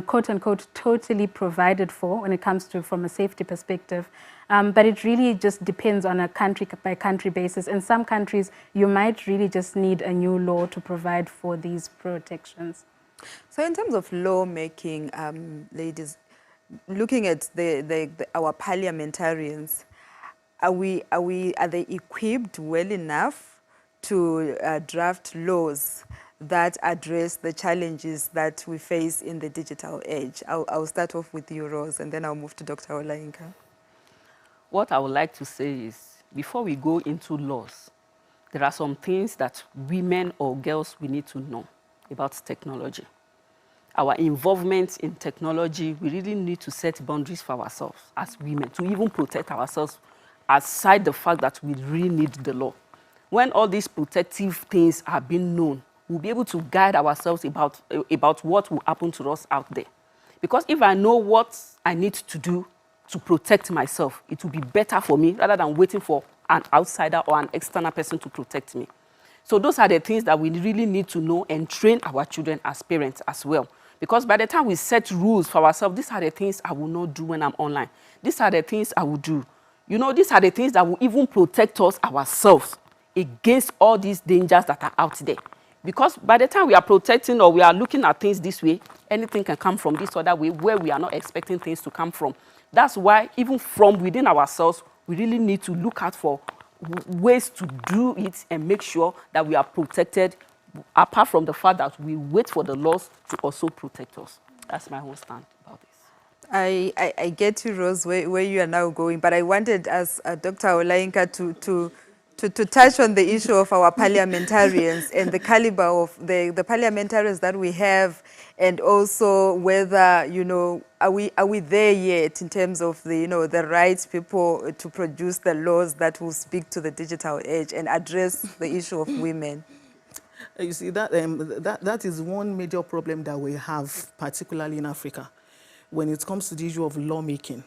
Speaker 14: quote unquote totally provided for when it comes to from a safety perspective. But it really just depends on a country by country basis. In some countries, you might really just need a new law to provide for these protections.
Speaker 2: So in terms of lawmaking, ladies, looking at our parliamentarians, are they equipped well enough to draft laws that address the challenges that we face in the digital age? I'll start off with you, Rose, and then I'll move to Dr. Olainka.
Speaker 15: What I would like to say is, before we go into laws, there are some things that women or girls we need to know about technology. Our involvement in technology, we really need to set boundaries for ourselves as women to even protect ourselves, aside the fact that we really need the law. When all these protective things are being known, we'll be able to guide ourselves about what will happen to us out there. Because if I know what I need to do to protect myself, it will be better for me rather than waiting for an outsider or an external person to protect me. So those are the things that we really need to know and train our children as parents as well. Because by the time we set rules for ourselves, these are the things I will not do when I'm online. These are the things I will do. You know, these are the things that will even protect us ourselves against all these dangers that are out there. Because by the time we are protecting or we are looking at things this way, anything can come from this other way where we are not expecting things to come from. That's why even from within ourselves, we really need to look out for ways to do it and make sure that we are protected, apart from the fact that we wait for the laws to also protect us. That's my whole stand about this.
Speaker 2: I get you, Rose, where you are now going, but I wanted as Dr. Olainka to touch on the issue of our parliamentarians and the caliber of the parliamentarians that we have, and also whether, you know, are we there yet in terms of the, you know, the right people to produce the laws that will speak to the digital age and address the issue of women?
Speaker 13: You see, that is one major problem that we have, particularly in Africa, when it comes to the issue of lawmaking.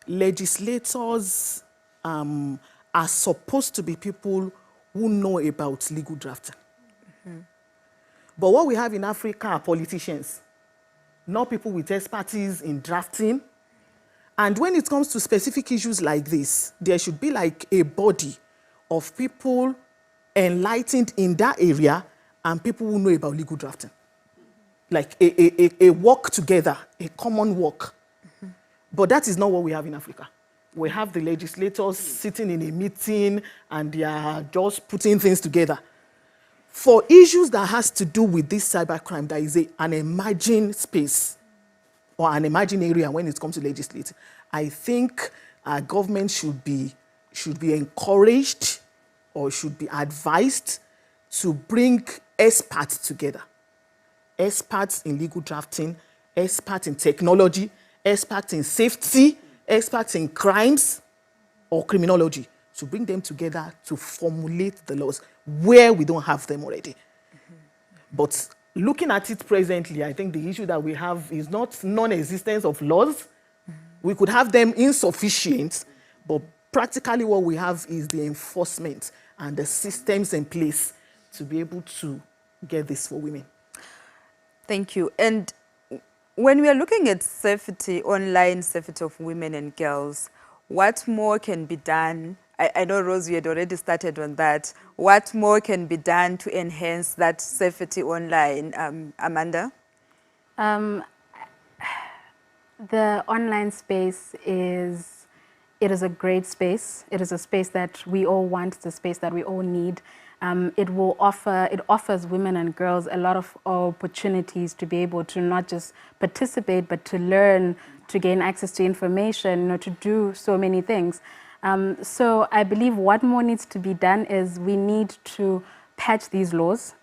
Speaker 13: Legislators are supposed to be people who know about legal drafting.
Speaker 2: Mm-hmm.
Speaker 13: But what we have in Africa are politicians, not people with expertise in drafting. And when it comes to specific issues like this, there should be like a body of people enlightened in that area and people who know about legal drafting. Like a work together, a common work.
Speaker 2: Mm-hmm.
Speaker 13: But that is not what we have in Africa. We have the legislators sitting in a meeting and they are just putting things together. For issues that has to do with this cybercrime, that is an emerging space or an emerging area when it comes to legislating, I think our government should be encouraged or should be advised to bring experts together. Experts in legal drafting, experts in technology, experts in safety, experts in crimes or criminology, to bring them together to formulate the laws where we don't have them already. Mm-hmm. But looking at it presently, I think the issue that we have is not non-existence of laws. Mm-hmm. We could have them insufficient, but practically what we have is the enforcement and the systems in place to be able to get this for women.
Speaker 2: Thank you. And when we are looking at safety, online safety of women and girls, what more can be done? I know, Rose, you had already started on that. What more can be done to enhance that safety online? Amanda?
Speaker 14: The online space is a great space. It is a space that we all want. It's a space that we all need. It offers women and girls a lot of opportunities to be able to not just participate, but to learn, to gain access to information, you know, to do so many things. So I believe what more needs to be done is we need to patch these laws.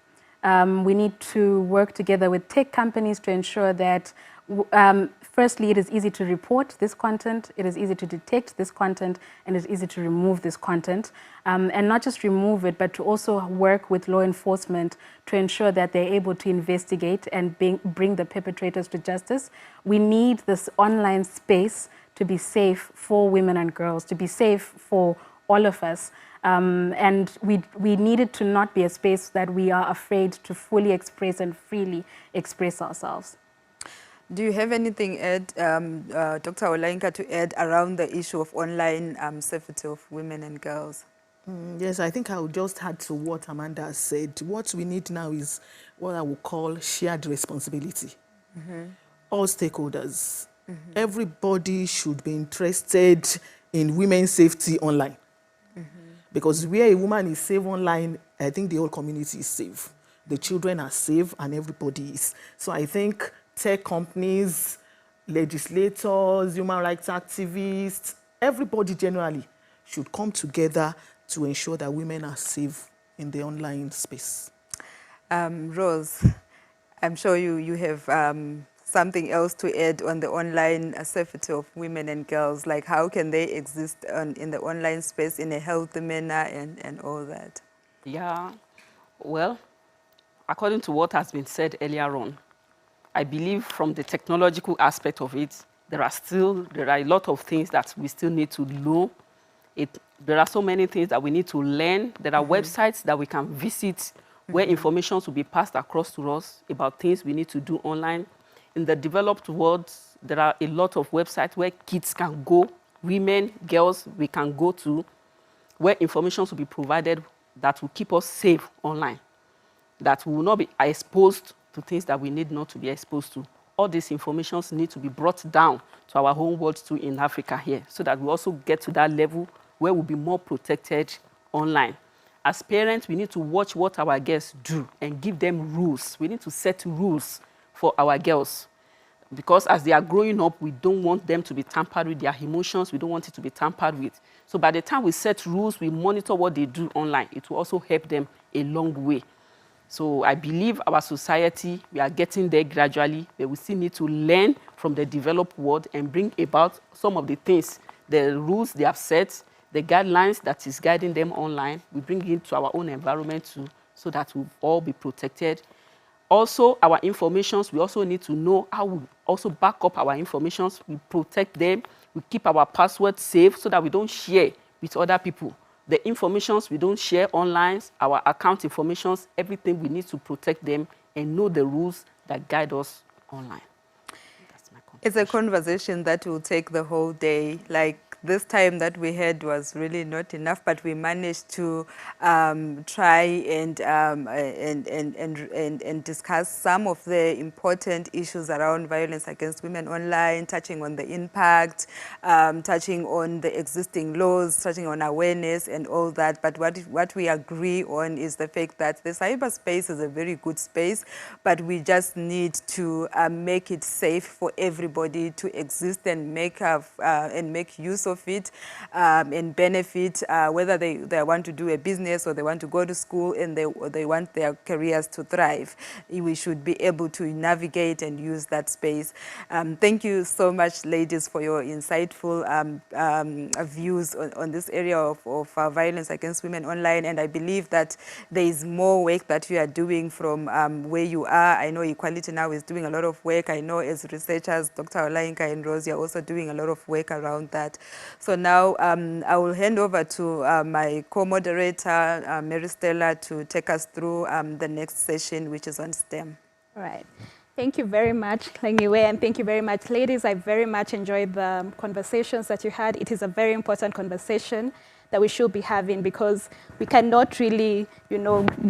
Speaker 14: We need to work together with tech companies to ensure that firstly, it is easy to report this content, it is easy to detect this content, and it's easy to remove this content. And not just remove it, but to also work with law enforcement to ensure that they're able to investigate and bring the perpetrators to justice. We need this online space to be safe for women and girls, to be safe for all of us. And we need it to not be a space that we are afraid to fully express and freely express ourselves.
Speaker 2: Do you have anything Dr. Olainka, to add around the issue of online safety of women and girls?
Speaker 13: Yes, I think I will just add to what Amanda said. What we need now is what I would call shared responsibility. Mm-hmm. All stakeholders, mm-hmm. everybody should be interested in women's safety online. Mm-hmm. Because where a woman is safe online, I think the whole community is safe. The children are safe and everybody is. So I think tech companies, legislators, human rights activists, everybody generally should come together to ensure that women are safe in the online space.
Speaker 2: Rose, I'm sure you have something else to add on the online safety of women and girls, like how can they exist in the online space in a healthy manner and all that?
Speaker 15: Yeah, well, according to what has been said earlier on, I believe from the technological aspect of it, there are a lot of things that we still need to know. There are so many things that we need to learn. There are mm-hmm. websites that we can visit mm-hmm. where information will be passed across to us about things we need to do online. In the developed world, there are a lot of websites where kids can go, women, girls, we can go to, where information will be provided that will keep us safe online, that we will not be exposed to things that we need not to be exposed to. All these informations need to be brought down to our home world too in Africa here, so that we also get to that level where we'll be more protected online. As parents, we need to watch what our girls do and give them rules. We need to set rules for our girls. because as they are growing up, we don't want them to be tampered with, their emotions, we don't want it to be tampered with. So by the time we set rules, we monitor what they do online, it will also help them a long way. So I believe our society, we are getting there gradually, but we still need to learn from the developed world and bring about some of the things, the rules they have set, the guidelines that is guiding them online. We bring it to our own environment too, so that we'll all be protected. Also, our informations, we also need to know how we also back up our informations. We protect them. We keep our passwords safe so that we don't share with other people. The informations we don't share online, our account informations, everything, we need to protect them and know the rules that guide us online.
Speaker 2: It's a conversation that will take the whole day. Like this time that we had was really not enough, but we managed to try and discuss some of the important issues around violence against women online, touching on the impact, touching on the existing laws, touching on awareness and all that. But what we agree on is the fact that the cyberspace is a very good space, but we just need to make it safe for everybody to exist and make use of it and benefit, whether they want to do a business or they want to go to school and they want their careers to thrive. We should be able to navigate and use that space. Thank you so much, ladies, for your insightful views on this area of violence against women online. And I believe that there is more work that you are doing from where you are. I know Equality Now is doing a lot of work. I know as researchers, Dr. Olainka and Rosie are also doing a lot of work around that. So now I will hand over to my co-moderator, Mary Stella, to take us through the next session, which is on STEM.
Speaker 3: All right. Thank you very much, Klengiwe, and thank you very much, ladies. I very much enjoyed the conversations that you had. It is a very important conversation that we should be having because we cannot really,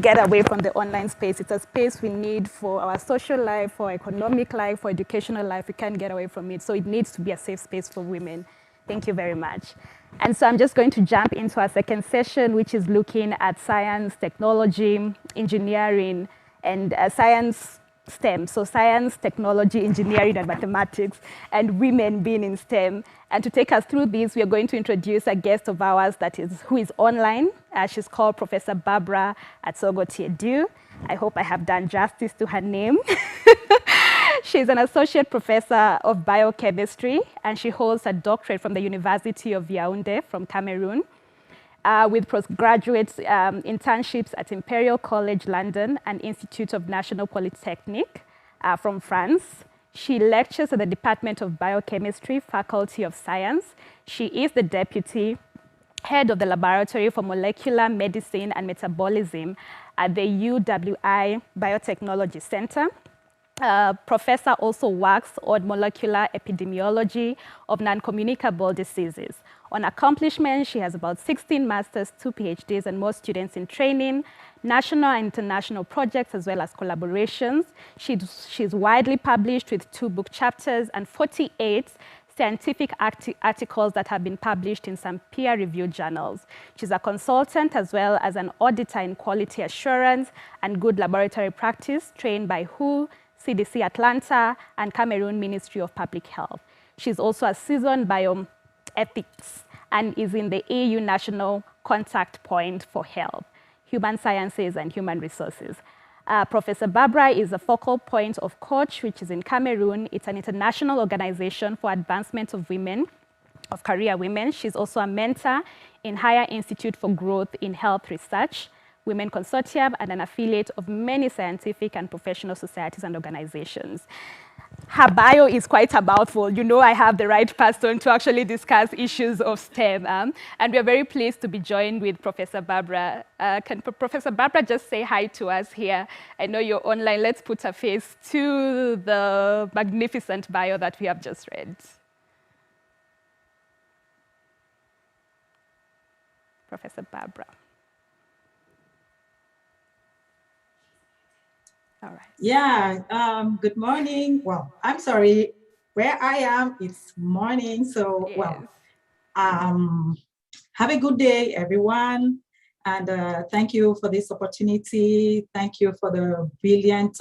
Speaker 3: get away from the online space. It's a space we need for our social life, for economic life, for educational life. We can't get away from it. So it needs to be a safe space for women. Thank you very much. And so I'm just going to jump into our second session, which is looking at science, technology, engineering, and science STEM, so science, technology, engineering, and mathematics, and women being in STEM. And to take us through this, we are going to introduce a guest of ours who is online. She's called Professor Barbara Atsogo-Tiedu. I hope I have done justice to her name. She's an associate professor of biochemistry, and she holds a doctorate from the University of Yaoundé from Cameroon. With postgraduate internships at Imperial College London and Institute of National Polytechnic from France. She lectures at the Department of Biochemistry, Faculty of Science. She is the deputy head of the Laboratory for Molecular Medicine and Metabolism at the UWI Biotechnology Center. Professor also works on molecular epidemiology of non-communicable diseases. On accomplishments, she has about 16 masters, 2 PhDs, and more students in training, national and international projects, as well as collaborations. She's widely published with 2 book chapters and 48 scientific articles that have been published in some peer-reviewed journals. She's a consultant as well as an auditor in quality assurance and good laboratory practice, trained by WHO, CDC Atlanta, and Cameroon Ministry of Public Health. She's also a seasoned bioethics and is in the EU National Contact Point for Health, Human Sciences, and Human Resources. Professor Barbara is a focal point of COACH, which is in Cameroon. It's an international organization for advancement of women, of career women. She's also a mentor in Higher Institute for Growth in Health Research, Women Consortium, and an affiliate of many scientific and professional societies and organizations. Her bio is quite a mouthful. I have the right person to actually discuss issues of STEM. And we're very pleased to be joined with Professor Barbara. Can Professor Barbara just say hi to us here? I know you're online. Let's put a face to the magnificent bio that we have just read. Professor Barbara. All right.
Speaker 16: Yeah, good morning. Well, I'm sorry, where I am, it's morning. So, yes. Well, have a good day, everyone. And thank you for this opportunity. Thank you for the brilliant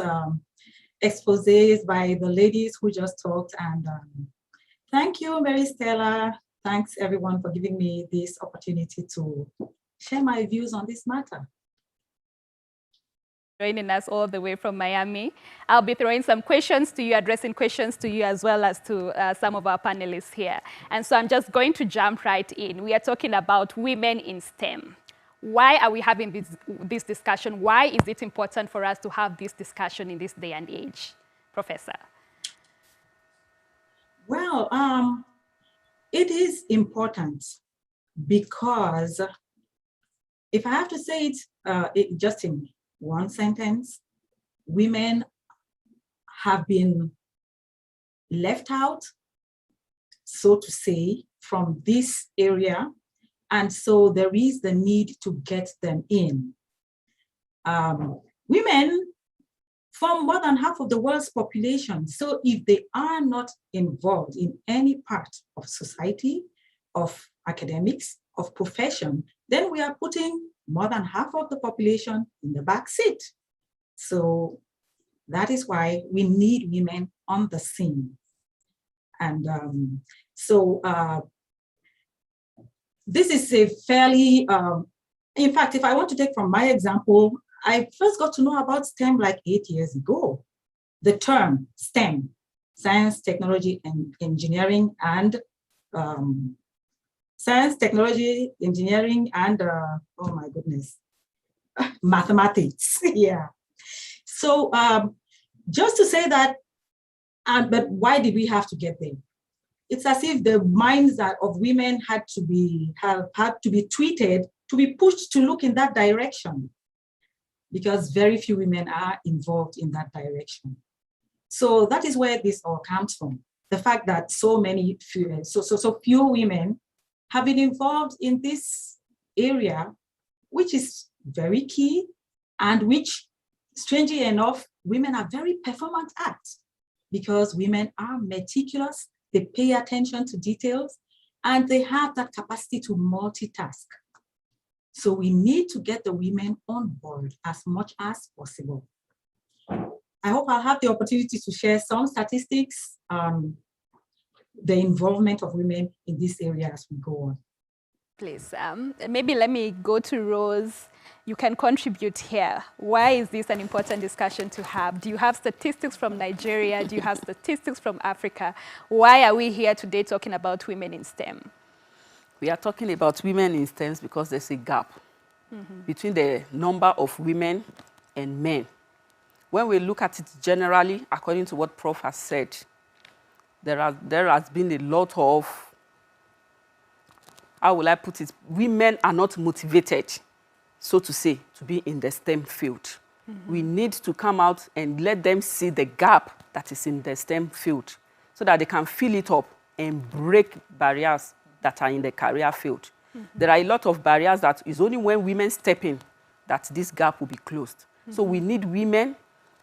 Speaker 16: exposés by the ladies who just talked. And thank you, Mary Stella. Thanks everyone for giving me this opportunity to share my views on this matter.
Speaker 3: Joining us all the way from Miami. I'll be throwing some questions to you, addressing questions to you as well as to some of our panelists here. And so I'm just going to jump right in. We are talking about women in STEM. Why are we having this discussion? Why is it important for us to have this discussion in this day and age? Professor.
Speaker 16: Well, it is important because if I have to say it just in one sentence, women have been left out, so to say, from this area. And so there is the need to get them in. Women form more than half of the world's population. So if they are not involved in any part of society, of academics, of profession, then we are putting more than half of the population in the back seat. So that is why we need women on the scene. And this is a fairly, in fact, if I want to take from my example, I first got to know about STEM like 8 years ago. The term STEM, science, technology, and engineering, and science, technology, engineering, and oh my goodness, mathematics. Yeah. So just to say that, but why did we have to get there? It's as if the minds of women had to be tweeted, to be pushed to look in that direction, because very few women are involved in that direction. So that is where this all comes from. The fact that so few women have been involved in this area, which is very key, and which, strangely enough, women are very performant at, because women are meticulous, they pay attention to details, and they have that capacity to multitask. So we need to get the women on board as much as possible. I hope I'll have the opportunity to share some statistics on the involvement of women in this area as we go on.
Speaker 3: Please, maybe let me go to Rose. You can contribute here. Why is this an important discussion to have? Do you have statistics from Nigeria? Do you have statistics from Africa? Why are we here today talking about women in STEM?
Speaker 15: We are talking about women in STEM because there's a gap between the number of women and men. When we look at it generally, according to what Prof has said, there has been a lot of, how will I put it, women are not motivated, so to say, to be in the STEM field. We need to come out and let them see the gap that is in the STEM field so that they can fill it up and break barriers that are in the career field. There are a lot of barriers that is only when women step in that this gap will be closed. So we need women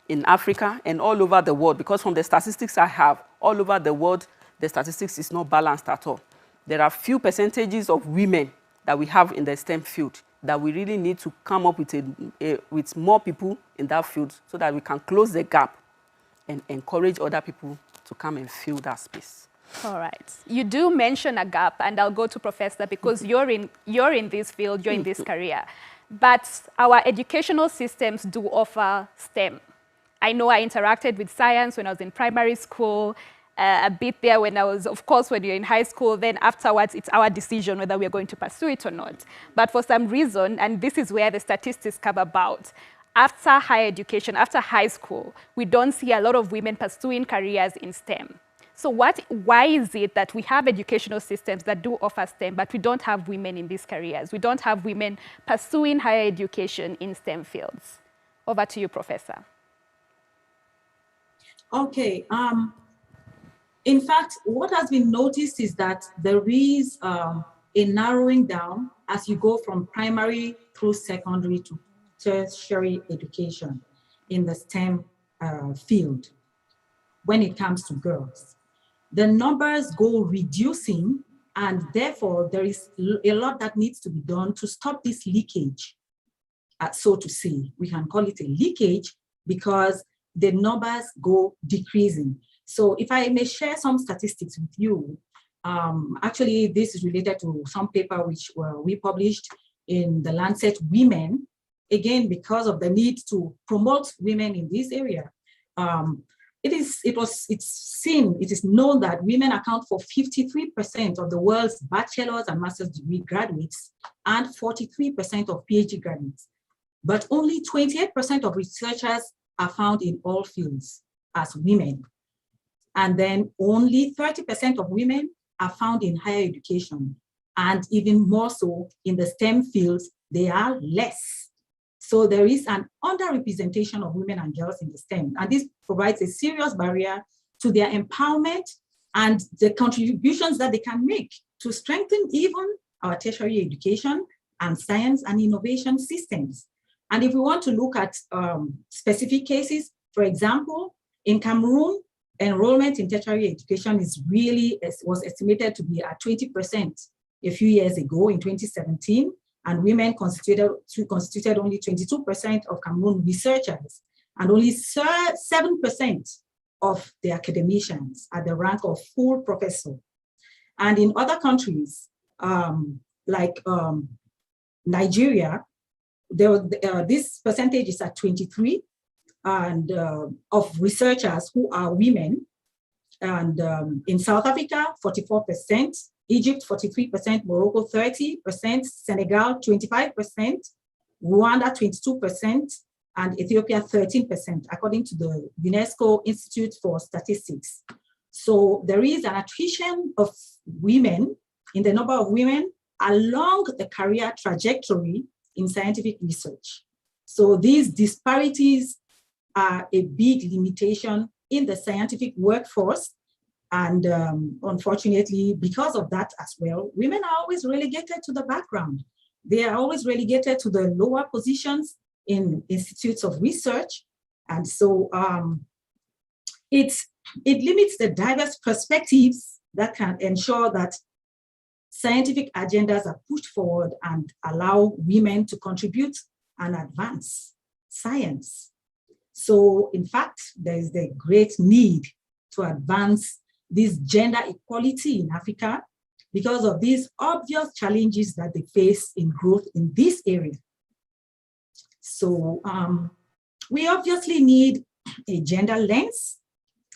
Speaker 15: in Africa and all over the world, because from the statistics I have, all over the world, the statistics is not balanced at all. There are few percentages of women that we have in the STEM field that we really need to come up with more people in that field so that we can close the gap and encourage other people to come and fill that space.
Speaker 3: All right. You do mention a gap, and I'll go to Professor, because you're in this field, you're in this career. But our educational systems do offer STEM. I know I interacted with science when I was in primary school, a bit there when I was, of course, when you're in high school, then afterwards it's our decision whether we're going to pursue it or not. But for some reason, and this is where the statistics come about, after higher education, after high school, we don't see a lot of women pursuing careers in STEM. So why is it that we have educational systems that do offer STEM, but we don't have women in these careers? We don't have women pursuing higher education in STEM fields. Over to you, Professor.
Speaker 16: Okay. In fact, what has been noticed is that there is a narrowing down as you go from primary through secondary to tertiary education in the STEM field when it comes to girls. The numbers go reducing, and therefore there is a lot that needs to be done to stop this leakage, so to say. We can call it a leakage because the numbers go decreasing. So if I may share some statistics with you, actually this is related to some paper which we published in the Lancet Women, again, because of the need to promote women in this area. It is known that women account for 53% of the world's bachelor's and master's degree graduates and 43% of PhD graduates. But only 28% of researchers are found in all fields as women. And then only 30% of women are found in higher education. And even more so in the STEM fields, they are less. So there is an underrepresentation of women and girls in the STEM. And this provides a serious barrier to their empowerment and the contributions that they can make to strengthen even our tertiary education and science and innovation systems. And if we want to look at specific cases, for example, in Cameroon, enrollment in tertiary education was estimated to be at 20% a few years ago in 2017, and women constituted only 22% of Cameroon researchers and only 7% of the academicians at the rank of full professor. And in other countries, like Nigeria, this percentage is at 23, and of researchers who are women. And in South Africa, 44%, Egypt, 43%, Morocco, 30%, Senegal, 25%, Rwanda, 22%, and Ethiopia, 13%, according to the UNESCO Institute for Statistics. So there is an attrition of women in the number of women along the career trajectory in scientific research. So these disparities are a big limitation in the scientific workforce. And unfortunately, because of that as well, women are always relegated to the background. They are always relegated to the lower positions in institutes of research. And so it limits the diverse perspectives that can ensure that scientific agendas are pushed forward and allow women to contribute and advance science. So in fact, there is the great need to advance this gender equality in Africa because of these obvious challenges that they face in growth in this area. So we obviously need a gender lens.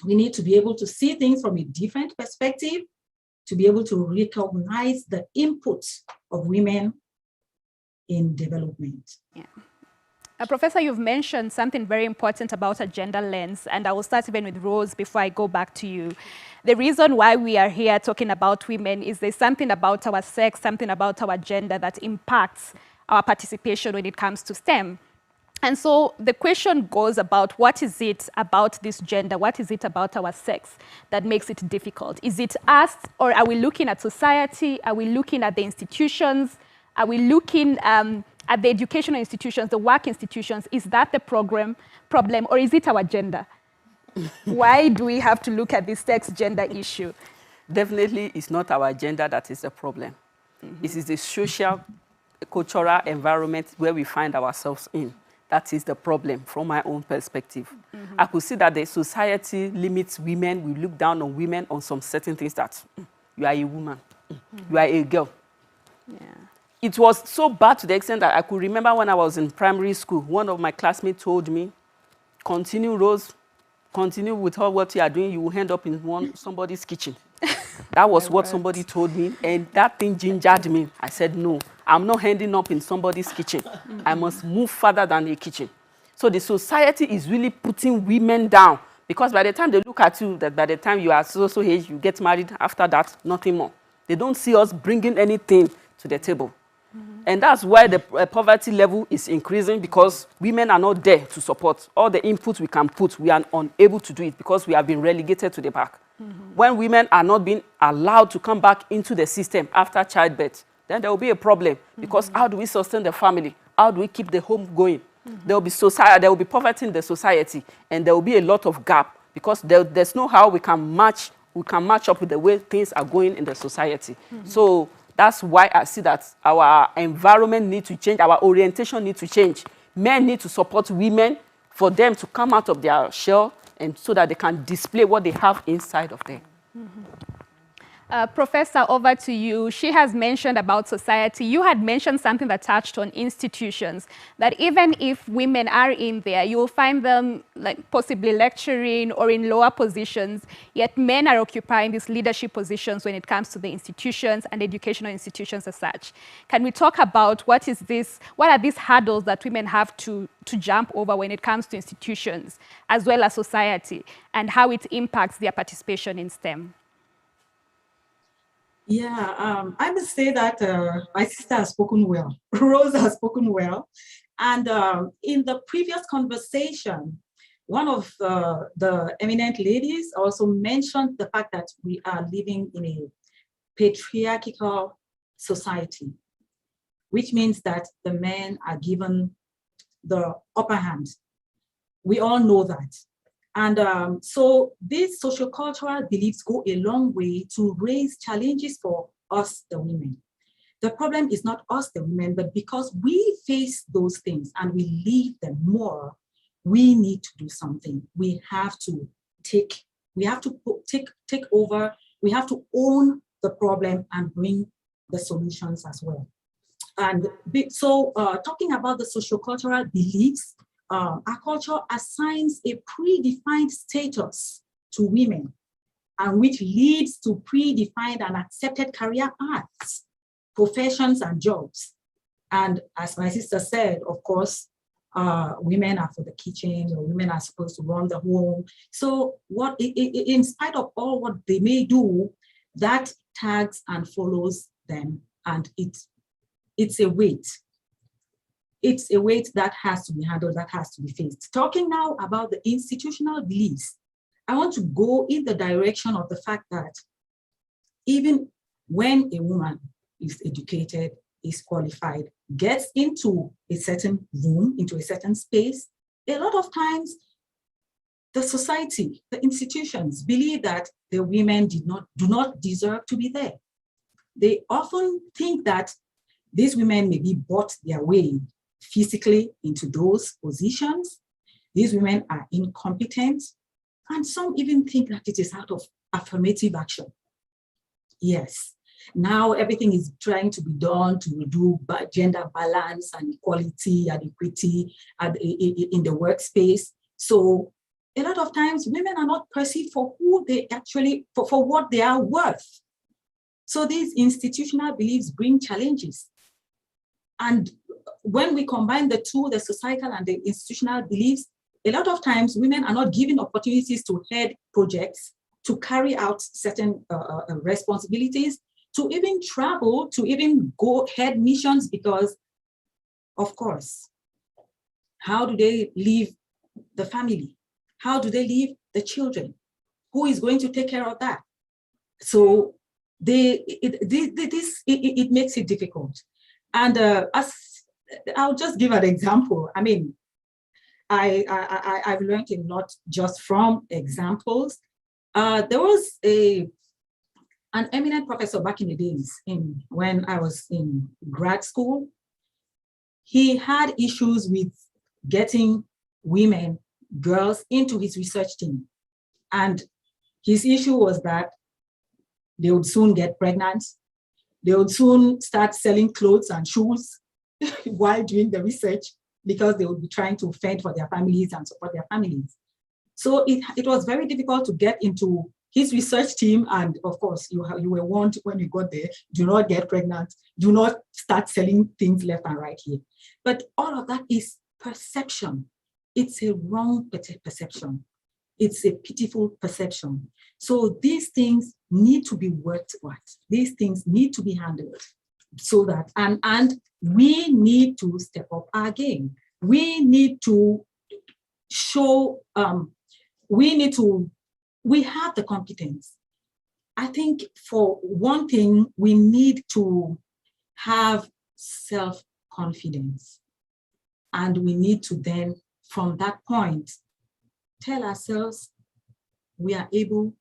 Speaker 16: We need to be able to see things from a different perspective, to be able to recognize the input of women in development.
Speaker 3: Yeah. Professor, you've mentioned something very important about a gender lens, and I will start even with Rose before I go back to you. The reason why we are here talking about women is there's something about our sex, something about our gender that impacts our participation when it comes to STEM. And so the question goes about what is it about this gender, what is it about our sex that makes it difficult? Is it us, or are we looking at society? Are we looking at the institutions? Are we looking at the educational institutions, the work institutions? Is that the problem, or is it our gender? Why do we have to look at this sex-gender issue?
Speaker 15: Definitely, it's not our gender that is the problem. It is the social, cultural environment where we find ourselves in. That is the problem from my own perspective. I could see that the society limits women. We look down on women on some certain things that you are a woman, you are a girl.
Speaker 3: Yeah.
Speaker 15: It was so bad to the extent that I could remember when I was in primary school, one of my classmates told me, continue, Rose, continue with all what you are doing, you will end up in somebody's kitchen. That was what somebody told me, and that thing gingered me. I said, no, I'm not ending up in somebody's kitchen. I must move further than a kitchen. So the society is really putting women down, because by the time they look at you, that by the time you are so age, you get married, after that, nothing more. They don't see us bringing anything to the table. And that's why the poverty level is increasing, because women are not there to support. All the input we can put, we are unable to do it because we have been relegated to the back. When women are not being allowed to come back into the system after childbirth, then there will be a problem, because how do we sustain the family? How do we keep the home going? There will be society, there will be poverty in the society, and there will be a lot of gap, because there's no how we can match up with the way things are going in the society. So that's why I see that our environment needs to change, our orientation needs to change. Men need to support women for them to come out of their shell and so that they can display what they have inside of them.
Speaker 3: Professor, over to you. She has mentioned about society. You had mentioned something that touched on institutions, that even if women are in there, you will find them like possibly lecturing or in lower positions, yet men are occupying these leadership positions when it comes to the institutions and educational institutions as such. Can we talk about what are these hurdles that women have to jump over when it comes to institutions as well as society, and how it impacts their participation in STEM?
Speaker 16: Yeah, I must say that my sister has spoken well. Rose has spoken well. And in the previous conversation, one of the eminent ladies also mentioned the fact that we are living in a patriarchal society, which means that the men are given the upper hand. We all know that. And so these sociocultural beliefs go a long way to raise challenges for us, the women. The problem is not us, the women, but because we face those things and we live them more, we need to do something. We have to take over. We have to own the problem and bring the solutions as well. And so talking about the sociocultural beliefs, our culture assigns a predefined status to women, and which leads to predefined and accepted career paths, professions, and jobs. And as my sister said, of course, women are for the kitchen, or women are supposed to run the home. So in spite of all what they may do, that tags and follows them, and it's a weight. It's a weight that has to be handled, that has to be faced. Talking now about the institutional beliefs, I want to go in the direction of the fact that even when a woman is educated, is qualified, gets into a certain room, into a certain space, a lot of times the society, the institutions believe that the women do not deserve to be there. They often think that these women may be bought their way physically into those positions. These women are incompetent, and some even think that it is out of affirmative action. Yes, now everything is trying to be done to do gender balance and equality and equity in the workspace. So a lot of times women are not perceived for who they actually, for what they are worth. So these institutional beliefs bring challenges. And when we combine the two, the societal and the institutional beliefs, a lot of times women are not given opportunities to head projects, to carry out certain responsibilities, to even travel, to even go head missions, because, of course, how do they leave the family? How do they leave the children? Who is going to take care of that? So it makes it difficult. And I'll just give an example. I mean, I've learned a lot just from examples. There was an eminent professor back in the days when I was in grad school. He had issues with getting women, girls, into his research team. And his issue was that they would soon get pregnant. They would soon start selling clothes and shoes while doing the research, because they would be trying to fend for their families and support their families. So it was very difficult to get into his research team. And of course, you were warned when you got there, do not get pregnant, do not start selling things left and right here. But all of that is perception. It's a wrong perception. It's a pitiful perception. So these things need to be worked at. These things need to be handled so that, and we need to step up our game. We need to show, we have the competence. I think for one thing, we need to have self-confidence. And we need to then, from that point, tell ourselves we are able,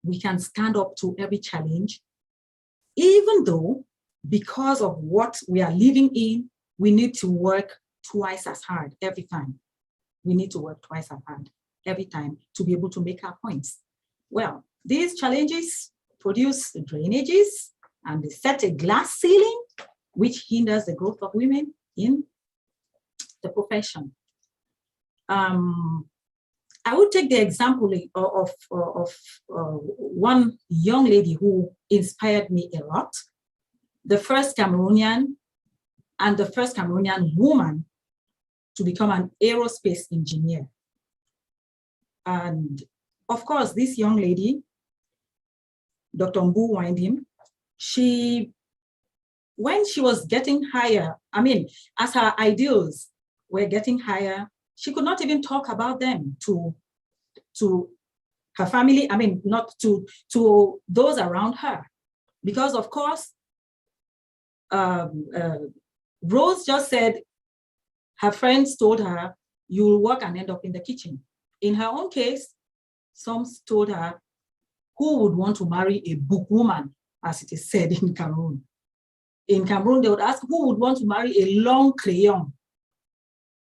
Speaker 16: we can stand up to every challenge, even though because of what we are living in, we need to work twice as hard every time. we need to work twice as hard every time to be able to make our points. Well, these challenges produce drainages and they set a glass ceiling, which hinders the growth of women in the profession. I would take the example of one young lady who inspired me a lot, the first Cameroonian and the first Cameroonian woman to become an aerospace engineer. And of course, this young lady, Dr. Mbu Windim, when she was getting higher, I mean, as her ideals were getting higher, she could not even talk about them to her family, I mean, not to those around her. Because of course, Rose just said, her friends told her, you'll work and end up in the kitchen. In her own case, some told her, who would want to marry a bookwoman, as it is said in Cameroon? In Cameroon, they would ask, who would want to marry a long crayon?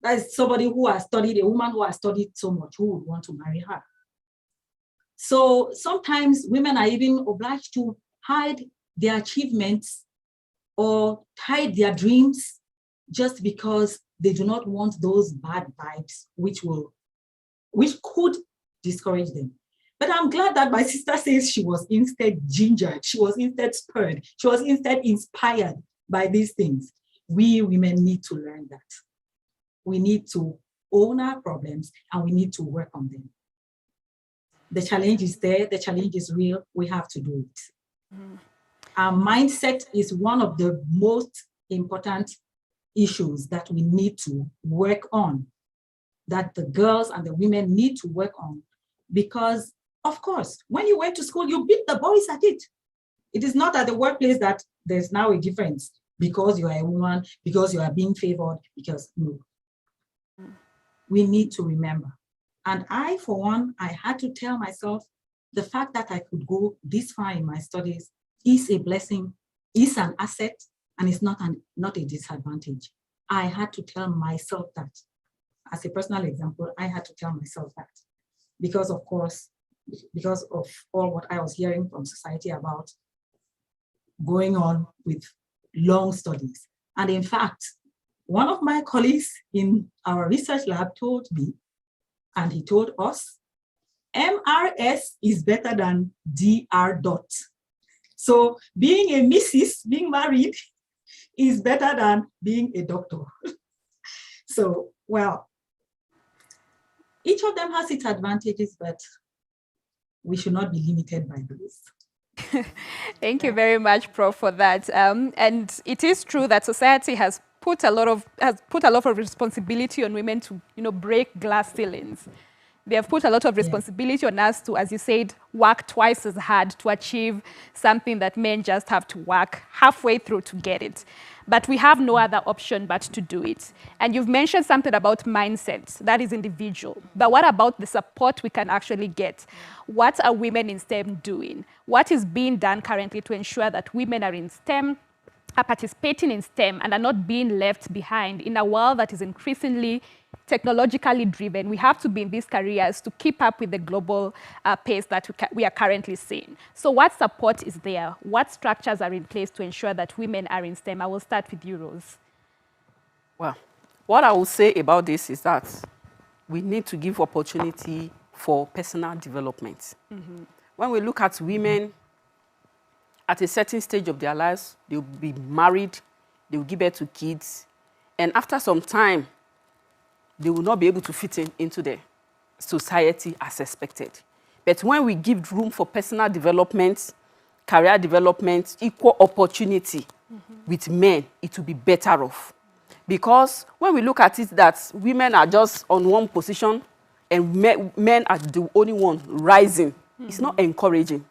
Speaker 16: That is somebody who has studied, a woman who has studied so much, who would want to marry her? So sometimes women are even obliged to hide their achievements or hide their dreams just because they do not want those bad vibes which could discourage them. But I'm glad that my sister says she was instead gingered, she was instead spurred, she was instead inspired by these things. We women need to learn that. We need to own our problems and we need to work on them. The challenge is there, the challenge is real, we have to do it. Our mindset is one of the most important issues that we need to work on, that the girls and the women need to work on, because of course, when you went to school, you beat the boys at it. It is not at the workplace that there's now a difference because you are a woman, because you are being favored, because no. We need to remember. And I, for one, I had to tell myself the fact that I could go this far in my studies is a blessing, is an asset, and it's not a disadvantage. I had to tell myself that. As a personal example, I had to tell myself that. Because of course, because of all what I was hearing from society about going on with long studies. And in fact, one of my colleagues in our research lab told me, and he told us, MRS is better than DR dot. So being a Mrs., being married, is better than being a doctor. So, well, each of them has its advantages, but we should not be limited by those.
Speaker 3: Thank you very much, Prof, for that. And it is true that society has put a lot of responsibility on women to, break glass ceilings. They have put a lot of responsibility on us to, as you said, work twice as hard to achieve something that men just have to work halfway through to get it. But we have no other option but to do it. And you've mentioned something about mindset, that is individual. But what about the support we can actually get? What are women in STEM doing? What is being done currently to ensure that women are in STEM, are participating in STEM, and are not being left behind in a world that is increasingly technologically driven? We have to be in these careers to keep up with the global pace that we are currently seeing. So what support is there? What structures are in place to ensure that women are in STEM? I will start with you, Rose.
Speaker 15: Well, what I will say about this is that we need to give opportunity for personal development. When we look at women at a certain stage of their lives, they will be married, they will give birth to kids, and after some time, they will not be able to fit into the society as expected. But when we give room for personal development, career development, equal opportunity with men, it will be better off. Because when we look at it that women are just on one position and men are the only one rising, it's not encouraging.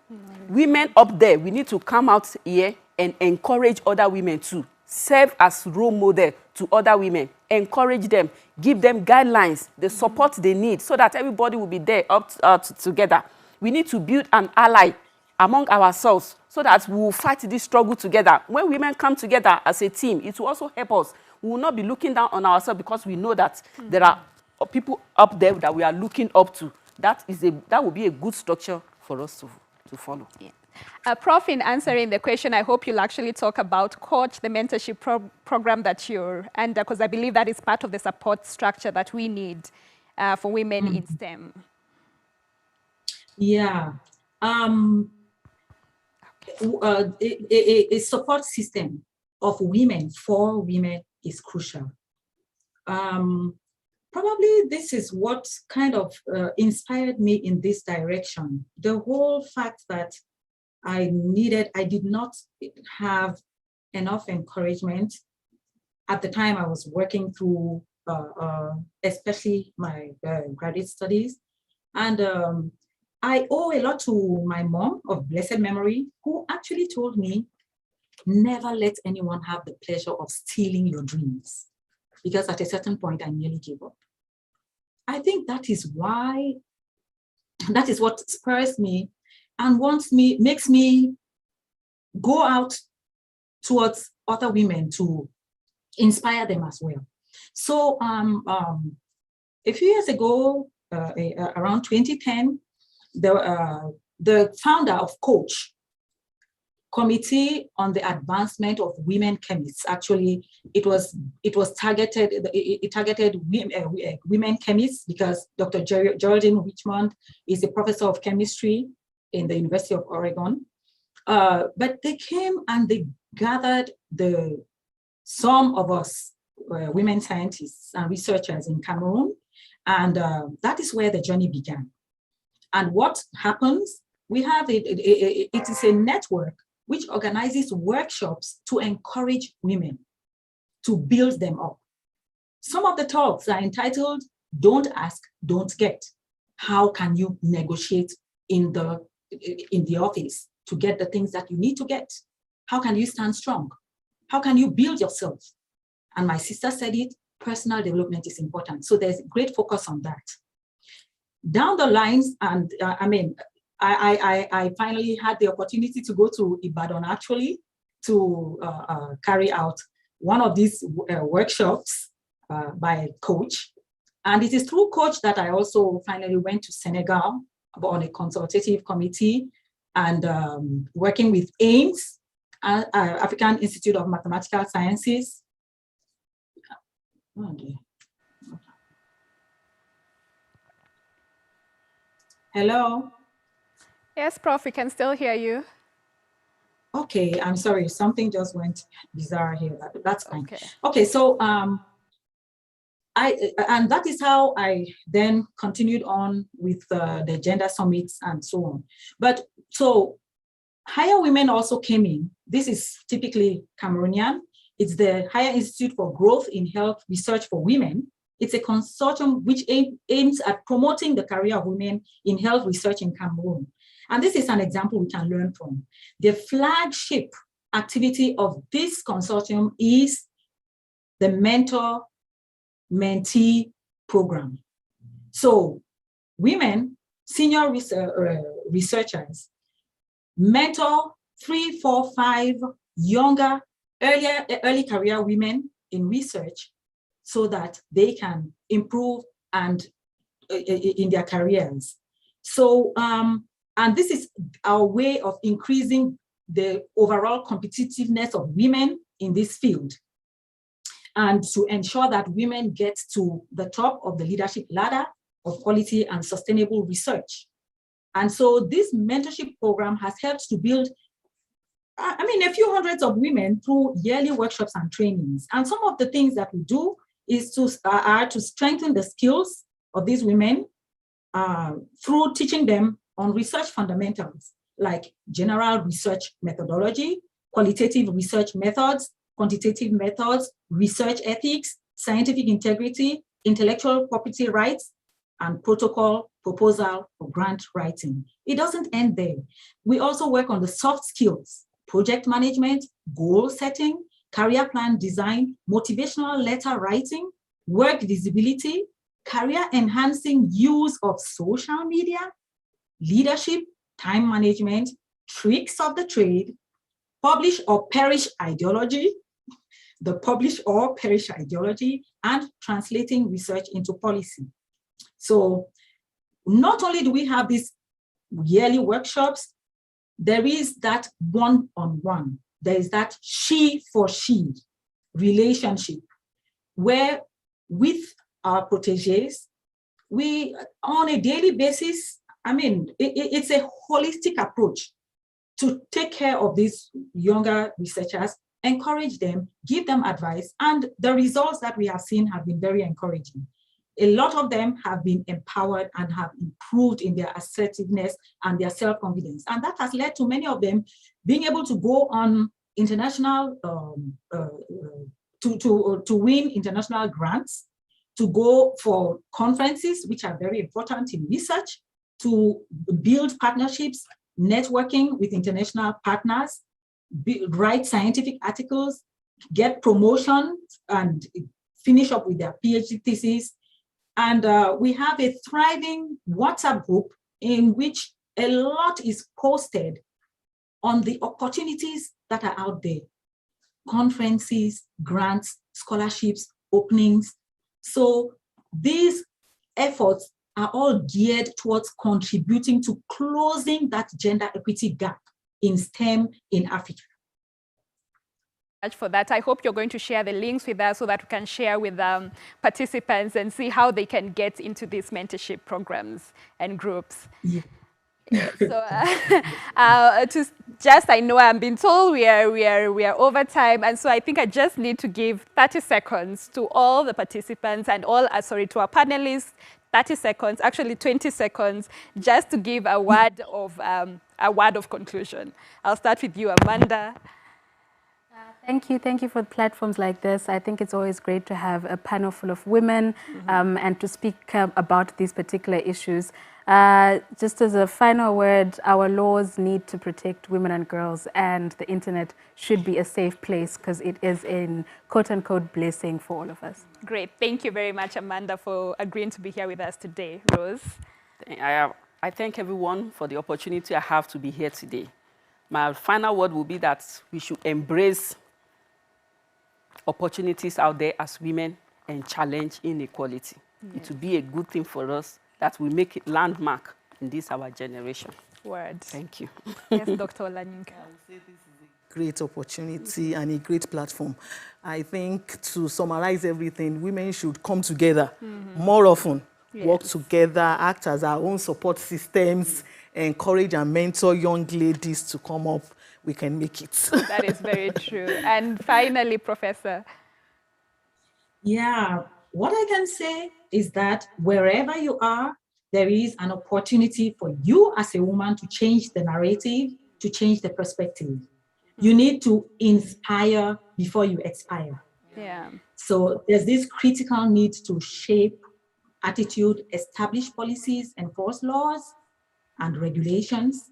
Speaker 15: Women up there, we need to come out here and encourage other women too. Serve as role model to other women. Encourage them. Give them guidelines, the support they need so that everybody will be there together. We need to build an ally among ourselves so that we will fight this struggle together. When women come together as a team, it will also help us. We will not be looking down on ourselves because we know that there are people up there that we are looking up to. That would be a good structure for us to follow.
Speaker 3: Yeah. Prof, in answering the question, I hope you'll actually talk about Coach, the mentorship program that you're under, because I believe that is part of the support structure that we need for women in STEM.
Speaker 16: Yeah. A support system of women for women is crucial. Probably this is what kind of inspired me in this direction. The whole fact that I did not have enough encouragement at the time I was working through, especially my graduate studies. And I owe a lot to my mom of blessed memory, who actually told me, never let anyone have the pleasure of stealing your dreams. Because at a certain point, I nearly gave up. I think that is what spurs me and makes me go out towards other women to inspire them as well. So a few years ago, around 2010, the founder of Coach, Committee on the Advancement of Women Chemists, actually, it targeted women chemists because Dr. Geraldine Richmond is a professor of chemistry in the University of Oregon. But they came and they gathered some of us women scientists and researchers in Cameroon, and that is where the journey began. And what happens? We have it is a network which organizes workshops to encourage women, to build them up. Some of the talks are entitled, Don't Ask, Don't Get. How can you negotiate in the office to get the things that you need to get? How can you stand strong? How can you build yourself? And my sister said it, personal development is important. So there's great focus on that. Down the lines, and I finally had the opportunity to go to Ibadan actually to carry out one of these workshops by Coach. And it is through Coach that I also finally went to Senegal on a consultative committee and working with AIMS, African Institute of Mathematical Sciences. Oh, dear. Hello?
Speaker 3: Yes, Prof, we can still hear you.
Speaker 16: Okay, I'm sorry, something just went bizarre here, that's fine. Okay, so and that is how I then continued on with the gender summits and so on. But so Higher Women also came in. This is typically Cameroonian. It's the Higher Institute for Growth in Health Research for Women. It's a consortium which aims at promoting the career of women in health research in Cameroon. And this is an example we can learn from. The flagship activity of this consortium is the mentor-mentee program. So women, senior researchers, mentor 3, 4, 5 younger, early career women in research so that they can improve and in their careers. So, and this is our way of increasing the overall competitiveness of women in this field and to ensure that women get to the top of the leadership ladder of quality and sustainable research. And so this mentorship program has helped to build, a few hundreds of women through yearly workshops and trainings. And some of the things that we do is to strengthen the skills of these women through teaching them on research fundamentals, like general research methodology, qualitative research methods, quantitative methods, research ethics, scientific integrity, intellectual property rights, and protocol proposal for grant writing. It doesn't end there. We also work on the soft skills, project management, goal setting, career plan design, motivational letter writing, work visibility, career enhancing use of social media, leadership, time management, tricks of the trade, publish or perish ideology, the publish or perish ideology, and translating research into policy. So not only do we have these yearly workshops, there is that one-on-one. There is that she-for-she relationship where with our proteges, we, on a daily basis, I mean, it's a holistic approach to take care of these younger researchers, encourage them, give them advice, and the results that we have seen have been very encouraging. A lot of them have been empowered and have improved in their assertiveness and their self-confidence. And that has led to many of them being able to go on international, to win international grants, to go for conferences, which are very important in research, to build partnerships, networking with international partners, write scientific articles, get promotion, and finish up with their PhD thesis. And we have a thriving WhatsApp group in which a lot is posted on the opportunities that are out there. Conferences, grants, scholarships, openings. So these efforts are all geared towards contributing to closing that gender equity gap in STEM in Africa.
Speaker 3: For that, I hope you're going to share the links with us so that we can share with participants and see how they can get into these mentorship programs and groups.
Speaker 16: Yeah.
Speaker 3: So I know I'm being told we are over time, and so I think I just need to give 30 seconds to all the participants and all, to our panelists, 30 seconds, actually 20 seconds, just to give a word of conclusion. I'll start with you, Amanda.
Speaker 14: Thank you for platforms like this. I think it's always great to have a panel full of women and to speak about these particular issues. Just as a final word, our laws need to protect women and girls, and the internet should be a safe place because it is a quote-unquote blessing for all of us.
Speaker 3: Great. Thank you very much, Amanda, for agreeing to be here with us today. Rose?
Speaker 15: I thank everyone for the opportunity I have to be here today. My final word will be that we should embrace opportunities out there as women and challenge inequality. Yes. It will be a good thing for us that we make it landmark in this our generation.
Speaker 3: Word.
Speaker 15: Thank you.
Speaker 3: Yes, Dr. Olanyinka.
Speaker 13: I would say this is a great opportunity and a great platform. I think to summarize everything, women should come together more often, work together, act as our own support systems, encourage and mentor young ladies to come up. We can make it.
Speaker 3: That is very true. And finally, Professor.
Speaker 16: Yeah, what I can say is that wherever you are, there is an opportunity for you as a woman to change the narrative, to change the perspective. You need to inspire before you expire.
Speaker 3: Yeah.
Speaker 16: So there's this critical need to shape attitude, establish policies, enforce laws and regulations.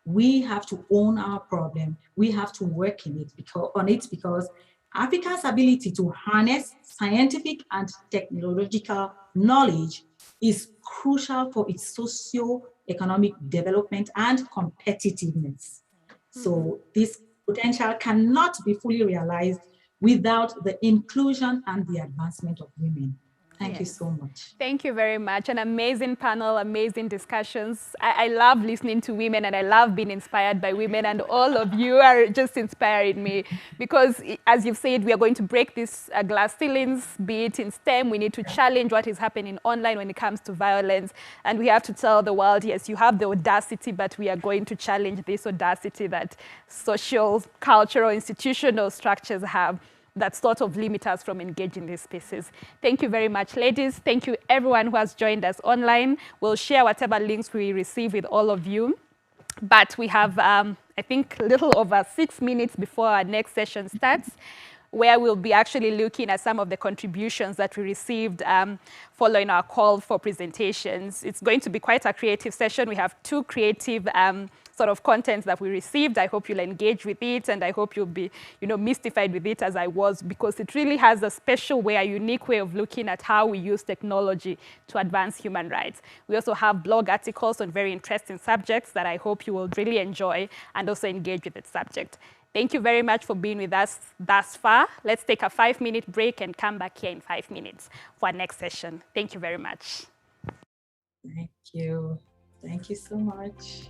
Speaker 16: We have to own our problem. We have to work on it because Africa's ability to harness scientific and technological knowledge is crucial for its socio-economic development and competitiveness. So this potential cannot be fully realized without the inclusion and the advancement of women. Thank you so much.
Speaker 3: Thank you very much. An amazing panel, amazing discussions. I love listening to women and I love being inspired by women, and all of you are just inspiring me because, as you've said, we are going to break these glass ceilings, be it in STEM. We need to challenge what is happening online when it comes to violence, and we have to tell the world, yes, you have the audacity, but we are going to challenge this audacity that social, cultural, institutional structures have that sort of limit us from engaging these spaces. Thank you very much, ladies. Thank you, everyone who has joined us online. We'll share whatever links we receive with all of you. But we have, I think, a little over 6 minutes before our next session starts, where we'll be actually looking at some of the contributions that we received following our call for presentations. It's going to be quite a creative session. We have 2 creative sort of content that we received. I hope you'll engage with it, and I hope you'll be, mystified with it as I was, because it really has a special way, a unique way of looking at how we use technology to advance human rights. We also have blog articles on very interesting subjects that I hope you will really enjoy and also engage with the subject. Thank you very much for being with us thus far. Let's take a 5-minute break and come back here in 5 minutes for our next session. Thank you very much.
Speaker 16: Thank you. Thank you so much.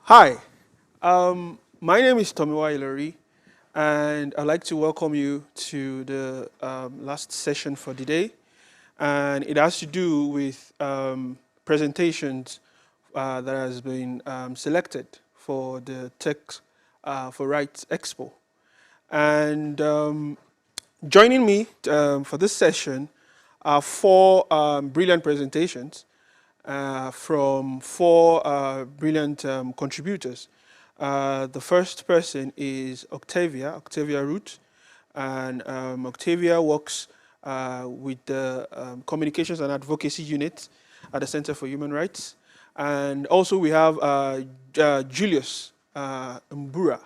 Speaker 17: Hi, my name is Tomiwa Ilori, and I'd like to welcome you to the last session for the day. And it has to do with presentations that has been selected for the Tech4Rights Expo. And joining me for this session are four brilliant presentations. from four brilliant contributors. The first person is Octavia Root, and Octavia works with the Communications and Advocacy Unit at the Center for Human Rights. And also we have Julius Mbura,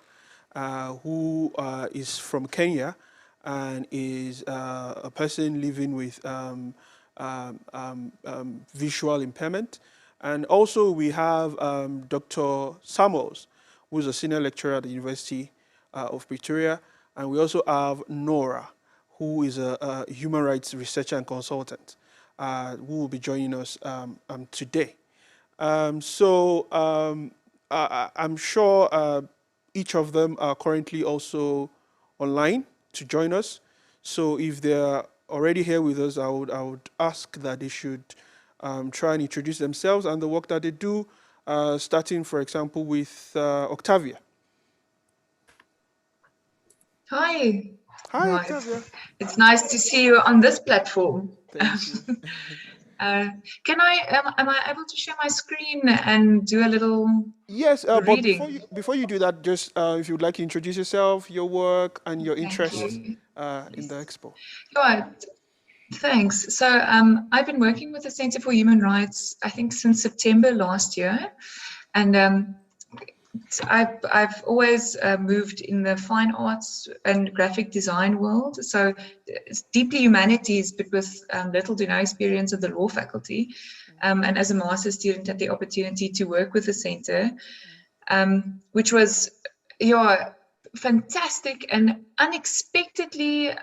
Speaker 17: who is from Kenya and is a person living with visual impairment. And also we have Dr. Samuels, who is a senior lecturer at the University of Pretoria. And we also have Nora, who is a human rights researcher and consultant, who will be joining us today. I'm sure each of them are currently also online to join us. So if they're already here with us, I would ask that they should try and introduce themselves and the work that they do, starting, for example, with Octavia.
Speaker 18: Hi.
Speaker 17: Hi, Octavia.
Speaker 18: It's nice to see you on this platform.
Speaker 17: Thank you.
Speaker 18: Am I able to share my screen and do a little
Speaker 17: Yes,
Speaker 18: reading?
Speaker 17: but before you do that, just if you would like to introduce yourself, your work, and your interests in the expo.
Speaker 18: Right. Thanks. So I've been working with the Center for Human Rights, I think, since September last year, and I've always moved in the fine arts and graphic design world. So it's deeply humanities, but with little to no experience of the law faculty. And as a master's student, had the opportunity to work with the center, which was fantastic and unexpectedly.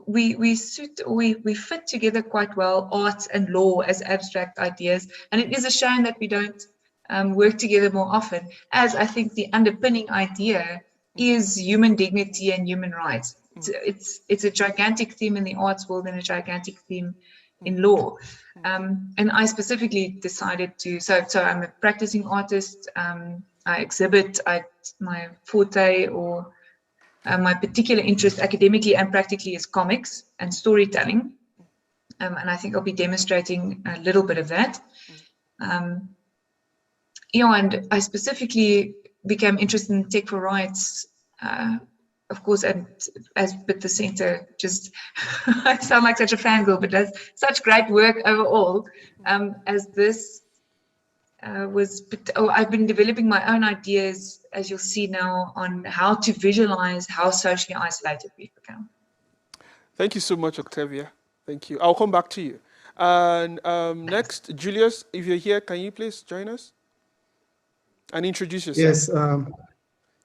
Speaker 18: We fit together quite well, art and law as abstract ideas, and it is a shame that we don't work together more often, as I think the underpinning idea is human dignity and human rights. It's a gigantic theme in the arts world and a gigantic theme in law. And I specifically decided to, so I'm a practicing artist, I exhibit, my forte or my particular interest academically and practically is comics and storytelling. And I think I'll be demonstrating a little bit of that. And I specifically became interested in Tech4Rights, of course, and as with the center, just I sound like such a fangirl, but does such great work overall. As this I've been developing my own ideas, as you'll see now, on how to visualize how socially isolated we've become.
Speaker 17: Thank you so much, Octavia. Thank you. I'll come back to you. And next, Julius, if you're here, can you please join us and introduce yourself?
Speaker 4: Yes.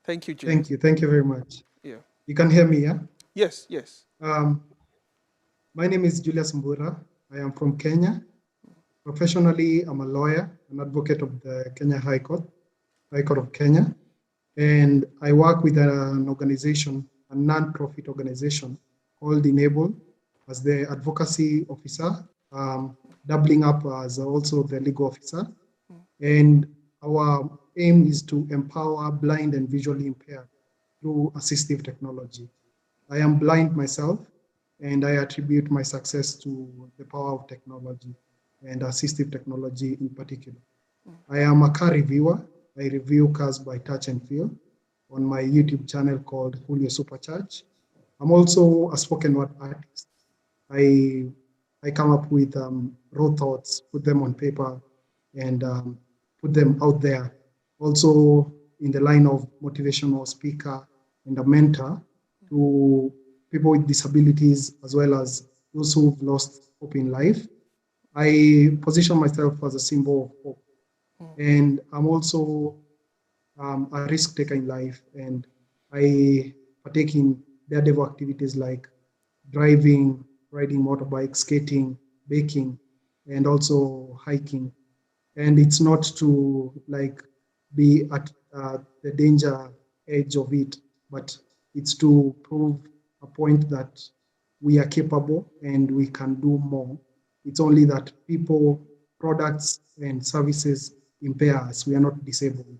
Speaker 17: Thank you, Julius.
Speaker 4: Thank you very much.
Speaker 17: Yeah.
Speaker 4: You can hear me, yeah?
Speaker 17: Yes.
Speaker 4: My name is Julius Mbura. I am from Kenya. Professionally, I'm a lawyer, an advocate of the Kenya High Court of Kenya. And I work with an organization, a non-profit organization called Enable as the advocacy officer, doubling up as also the legal officer. And our aim is to empower blind and visually impaired through assistive technology. I am blind myself, and I attribute my success to the power of technology and assistive technology in particular. I am a car reviewer. I review cars by touch and feel on my YouTube channel called Julio Supercharge. I'm also a spoken word artist. I come up with raw thoughts, put them on paper, and put them out there. Also in the line of motivational speaker and a mentor to people with disabilities, as well as those who've lost hope in life. I position myself as a symbol of hope. And I'm also a risk taker in life, and I partake in daredevil activities like driving, riding motorbike, skating, baking, and also hiking. And it's not to be at the danger edge of it, but it's to prove a point that we are capable and we can do more. It's only that people, products, and services impair us. We are not disabled.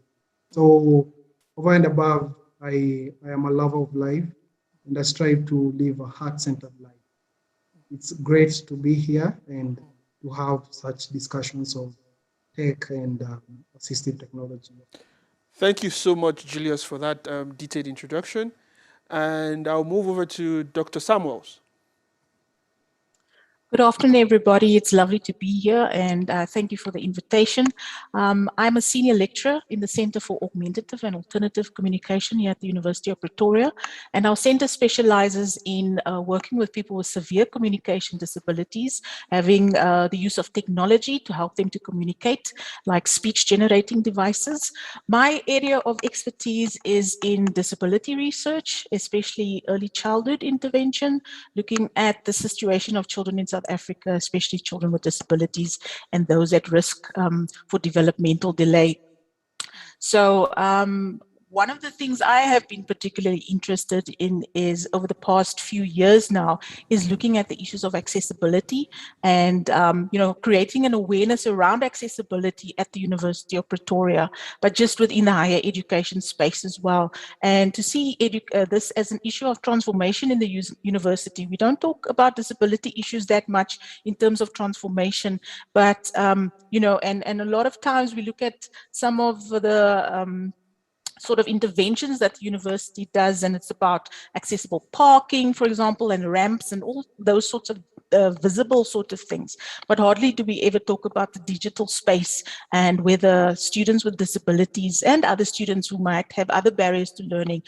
Speaker 4: So over and above, I am a lover of life, and I strive to live a heart-centered life. It's great to be here, and to have such discussions of tech and assistive technology.
Speaker 17: Thank you so much, Julius, for that detailed introduction. And I'll move over to Dr. Samuels.
Speaker 19: Good afternoon, everybody. It's lovely to be here, and thank you for the invitation. I'm a senior lecturer in the Center for Augmentative and Alternative Communication here at the University of Pretoria, and our center specializes in working with people with severe communication disabilities, having the use of technology to help them to communicate, like speech-generating devices. My area of expertise is in disability research, especially early childhood intervention, looking at the situation of children in South Africa, especially children with disabilities and those at risk for developmental delay. So one of the things I have been particularly interested in is over the past few years now is looking at the issues of accessibility and creating an awareness around accessibility at the University of Pretoria, but just within the higher education space as well. And to see this as an issue of transformation in the university. We don't talk about disability issues that much in terms of transformation, but and a lot of times we look at some of the sort of interventions that the university does, and it's about accessible parking, for example, and ramps and all those sorts of visible sort of things. But hardly do we ever talk about the digital space and whether students with disabilities and other students who might have other barriers to learning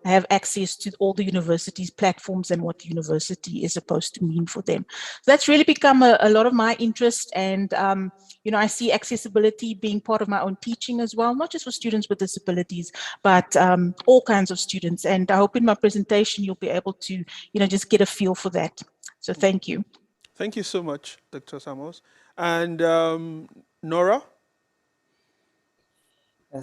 Speaker 19: have access to all the university's platforms and what the university is supposed to mean for them. So that's really become a lot of my interest, and I see accessibility being part of my own teaching as well, not just for students with disabilities, but all kinds of students. And I hope in my presentation you'll be able to, just get a feel for that. So thank you.
Speaker 17: Thank you so much, Dr. Samuels. And Nora?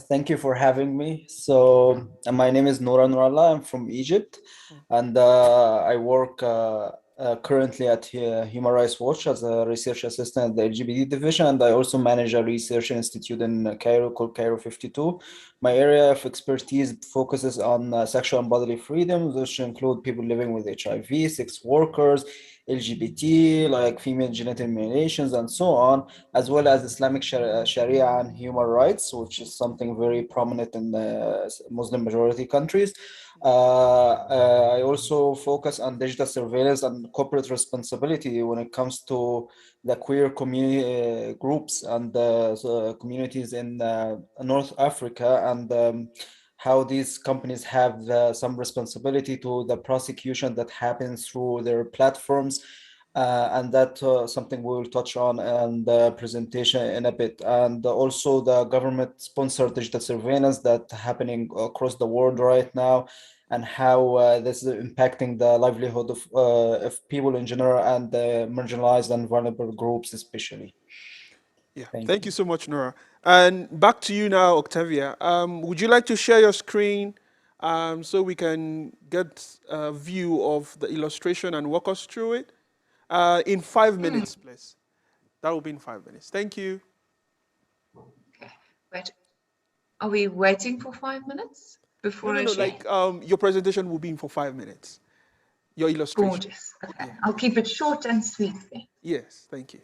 Speaker 20: Thank you for having me. So my name is Noura Nourallah. I'm from Egypt, and I work currently at Human Rights Watch as a research assistant at the LGBT division, and I also manage a research institute in Cairo called Cairo 52. My area of expertise focuses on sexual and bodily freedoms, which include people living with HIV, sex workers, LGBT, like female genital mutilations, and so on, as well as Islamic Sharia and human rights, which is something very prominent in the Muslim majority countries. I also focus on digital surveillance and corporate responsibility when it comes to the queer community groups and communities in North Africa, and how these companies have some responsibility to the prosecution that happens through their platforms. And that's something we will touch on in the presentation in a bit. And also the government-sponsored digital surveillance that's happening across the world right now, and how this is impacting the livelihood of people in general and marginalized and vulnerable groups especially.
Speaker 17: Yeah, thank you so much, Nora. And back to you now, Octavia. Would you like to share your screen so we can get a view of the illustration and walk us through it? In 5 minutes, please. That will be in 5 minutes. Thank you.
Speaker 18: Okay, wait. Are we waiting for 5 minutes before I share?
Speaker 17: Your presentation will be in for 5 minutes. Your illustration.
Speaker 18: Gorgeous. Okay, yeah. I'll keep it short and sweet then.
Speaker 17: Yes, thank you.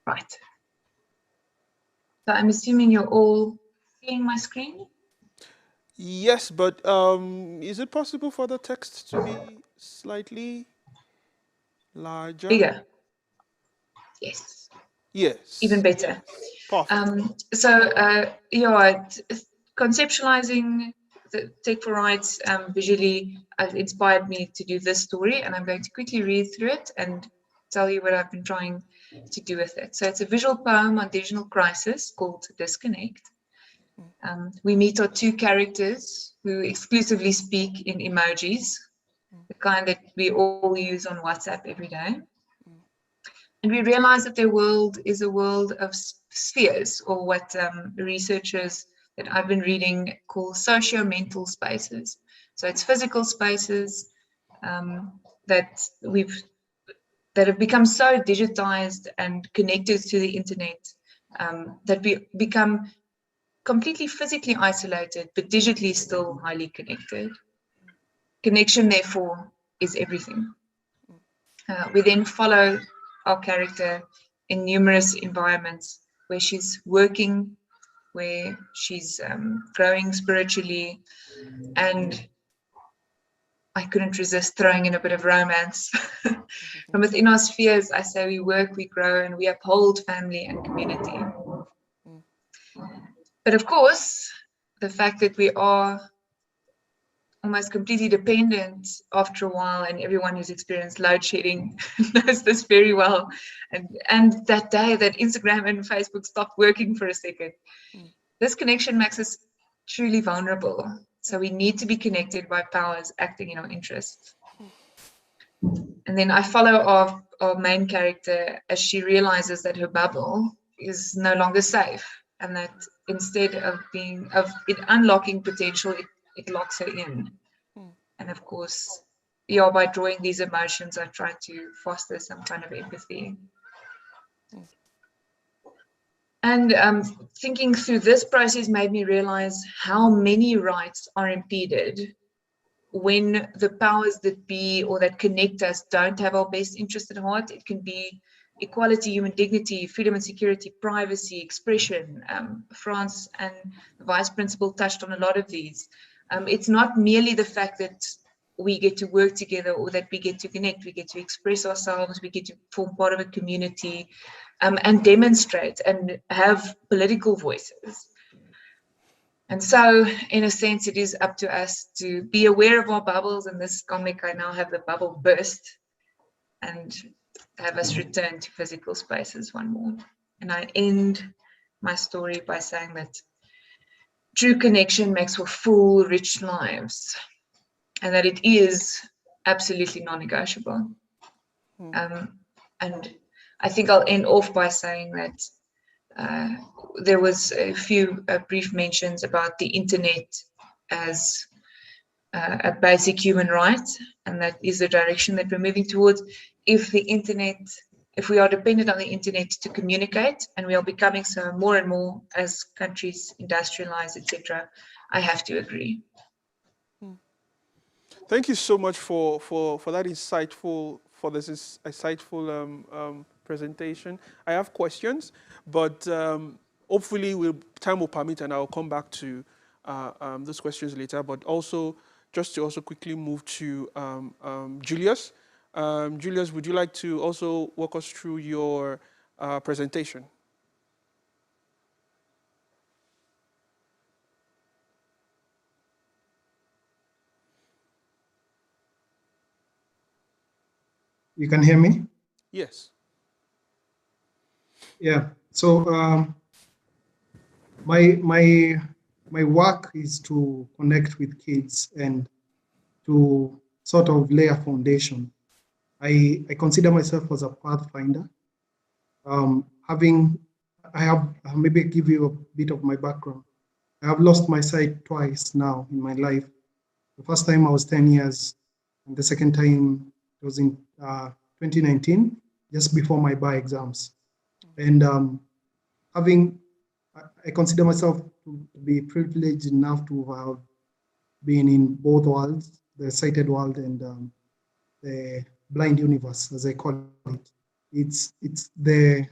Speaker 18: Right. So I'm assuming you're all seeing my screen?
Speaker 17: Yes, but is it possible for the text to be slightly larger?
Speaker 18: Bigger. Yes.
Speaker 17: Yes.
Speaker 18: Even better.
Speaker 17: Perfect.
Speaker 18: Conceptualizing the Tech4Rights visually inspired me to do this story, and I'm going to quickly read through it and tell you what I've been trying to do with it. So it's a visual poem on digital crisis called Disconnect. We meet our two characters who exclusively speak in emojis, the kind that we all use on WhatsApp every day. And we realize that their world is a world of spheres, or what researchers that I've been reading call socio-mental spaces. So it's physical spaces that have become so digitized and connected to the internet that we become completely physically isolated, but digitally still highly connected. Connection, therefore, is everything. We then follow our character in numerous environments where she's working, where she's growing spiritually, and I couldn't resist throwing in a bit of romance. From within our spheres, I say we work, we grow, and we uphold family and community. But of course, the fact that we are almost completely dependent after a while, and everyone who's experienced load shedding knows this very well. And that day that Instagram and Facebook stopped working for a second, this connection makes us truly vulnerable. So we need to be connected by powers acting in our interest. And then I follow our main character as she realizes that her bubble is no longer safe, and that instead of it unlocking potential, it locks her in. And of course, by drawing these emotions, I try to foster some kind of empathy. And thinking through this process made me realize how many rights are impeded when the powers that be or that connect us don't have our best interest at heart. It can be equality, human dignity, freedom and security, privacy, expression. France and the Vice Principal touched on a lot of these. It's not merely the fact that we get to work together or that we get to connect, we get to express ourselves, we get to form part of a community and demonstrate and have political voices. And so, in a sense, it is up to us to be aware of our bubbles. In this comic, I now have the bubble burst and have us return to physical spaces one more. And I end my story by saying that true connection makes for full, rich lives, and that it is absolutely non-negotiable. And I think I'll end off by saying that there was a few brief mentions about the internet as a basic human right, and that is the direction that we're moving towards. If we are dependent on the internet to communicate, and we are becoming so more and more as countries industrialize, etc., I have to agree.
Speaker 17: Thank you so much for that insightful presentation. I have questions, but hopefully time will permit, and I'll come back to those questions later. But also, just to also quickly move to Julius. Julius, would you like to also walk us through your presentation?
Speaker 4: You can hear me?
Speaker 17: Yes.
Speaker 4: Yeah. So my work is to connect with kids and to sort of lay a foundation. I consider myself as a pathfinder. I'll maybe give you a bit of my background. I have lost my sight twice now in my life. The first time I was 10 years, and the second time it was in 2019, just before my bar exams. And I consider myself to be privileged enough to have been in both worlds, the sighted world and the blind universe, as I call it. It's the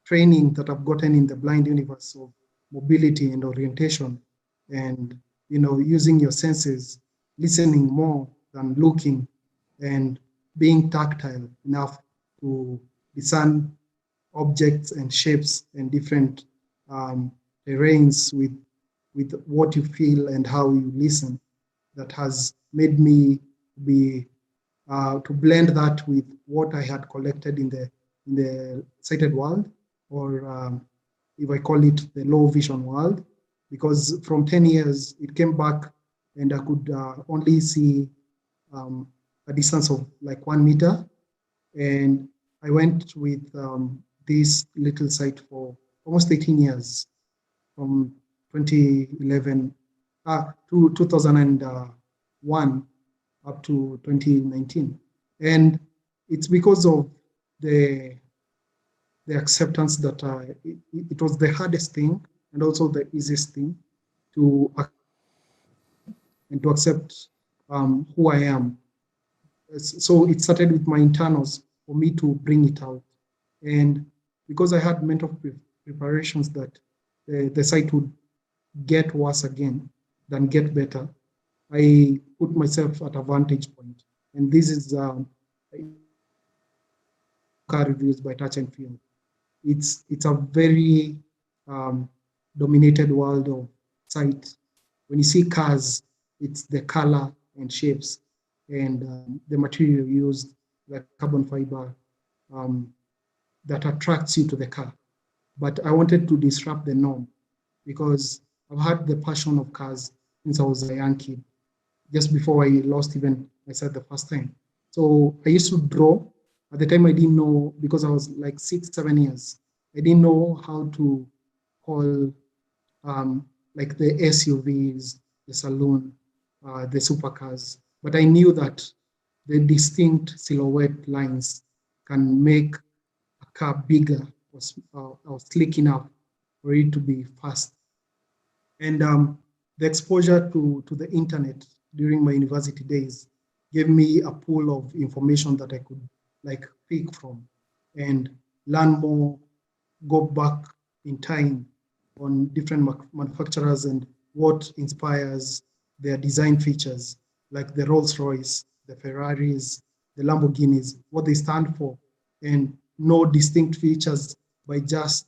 Speaker 4: training that I've gotten in the blind universe of mobility and orientation, and using your senses, listening more than looking, and being tactile enough to discern objects and shapes and different terrains with what you feel and how you listen. That has made me be to blend that with what I had collected in the sighted world, or if I call it the low vision world, because from 10 years it came back and I could only see a distance of like 1 meter, and I went with this little sight for almost 18 years, from 2011 to 2001 up to 2019. And it's because of the acceptance that it was the hardest thing and also the easiest thing to accept who I am. so it started with my internals for me to bring it out. And because I had mental preparations that the site would get worse again than get better, I put myself at a vantage point. And this is car reviews by touch and feel. It's a very dominated world of sight. When you see cars, it's the color and shapes and the material used, like carbon fiber, that attracts you to the car. But I wanted to disrupt the norm because I've had the passion of cars since I was a young kid, just before I lost even myself the first time. So I used to draw. At the time, I didn't know, because I was like 6, 7 years, I didn't know how to call like the SUVs, the saloon, the supercars. But I knew that the distinct silhouette lines can make a car bigger or sleek enough for it to be fast. And the exposure to the internet during my university days gave me a pool of information that I could like pick from and learn more, go back in time on different manufacturers and what inspires their design features, like the Rolls-Royce, the Ferraris, the Lamborghinis, what they stand for, and know distinct features by just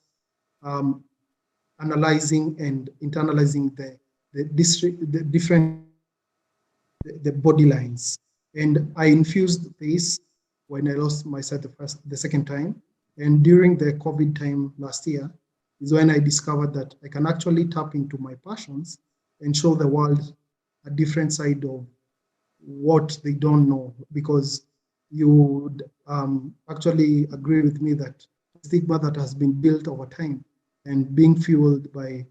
Speaker 4: analyzing and internalizing the different the body lines. And I infused this when I lost my sight the second time. And during the COVID time last year is when I discovered that I can actually tap into my passions and show the world a different side of what they don't know, because you would actually agree with me that stigma that has been built over time and being fueled by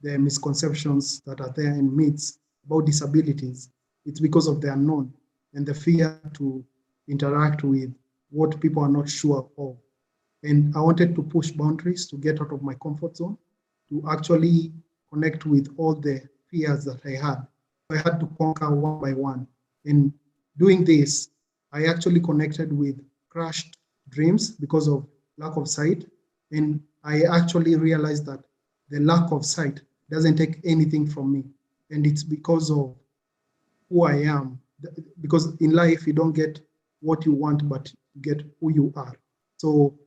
Speaker 4: the misconceptions that are there in myths about disabilities, it's because of the unknown and the fear to interact with what people are not sure of. And I wanted to push boundaries to get out of my comfort zone, to actually connect with all the fears that I had. I had to conquer one by one. In doing this, I actually connected with crushed dreams because of lack of sight. And I actually realized that the lack of sight doesn't take anything from me. And it's because of who I am. Because in life, you don't get what you want, but you get who you are. So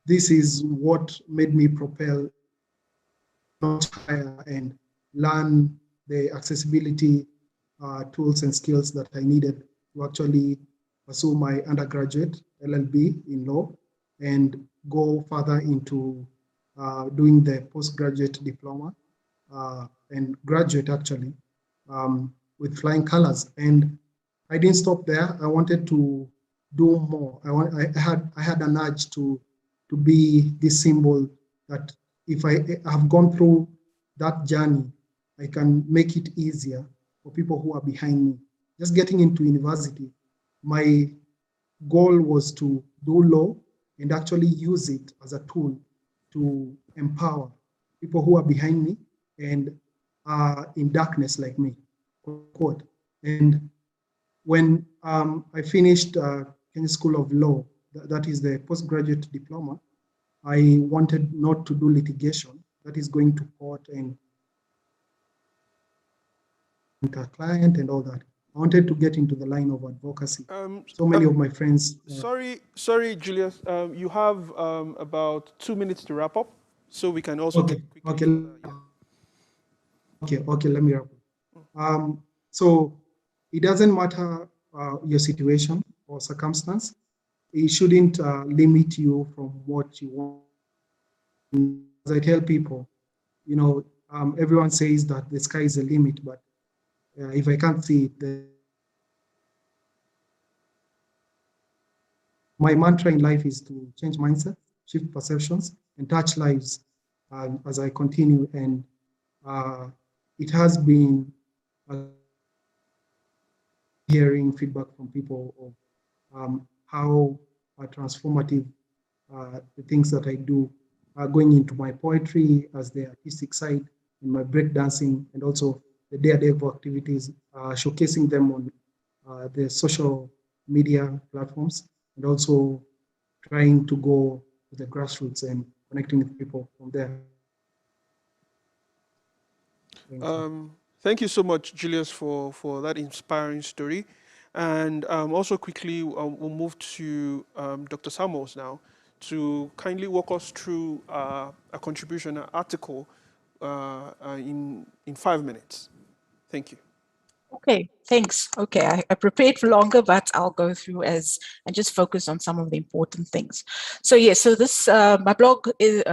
Speaker 4: this is what made me propel much higher and learn the accessibility tools and skills that I needed to actually pursue my undergraduate LLB in law and go further into doing the postgraduate diploma and graduate actually with flying colors. And I didn't stop there. I wanted to do more. I had an urge to be this symbol that if I have gone through that journey, I can make it easier for people who are behind me. Just getting into university, my goal was to do law and actually use it as a tool to empower people who are behind me and are in darkness like me, quote. And when I finished Kenya School of Law, that is the postgraduate diploma, I wanted not to do litigation, that is going to court and a client and all that. I wanted to get into the line of advocacy. So many of my friends.
Speaker 17: Sorry, Julius. You have about 2 minutes to wrap up, so we can also get quickly.
Speaker 4: Okay. Let me wrap up. So it doesn't matter your situation or circumstance. It shouldn't limit you from what you want. As I tell people, everyone says that the sky is the limit, but if I can't see it, my mantra in life is to change mindset, shift perceptions, and touch lives as I continue. And it has been hearing feedback from people of how transformative the things that I do are going into my poetry as the artistic side, in my breakdancing, and also the day-to-day activities, showcasing them on the social media platforms, and also trying to go to the grassroots and connecting with people from there.
Speaker 17: Thank you so much, Julius, for that inspiring story. And also quickly, we'll move to Dr. Samuels now to kindly walk us through a contribution, an article in 5 minutes. Thank you.
Speaker 19: Okay, thanks. Okay, I prepared for longer, but I'll go through and just focus on some of the important things. So yeah, so this my blog is,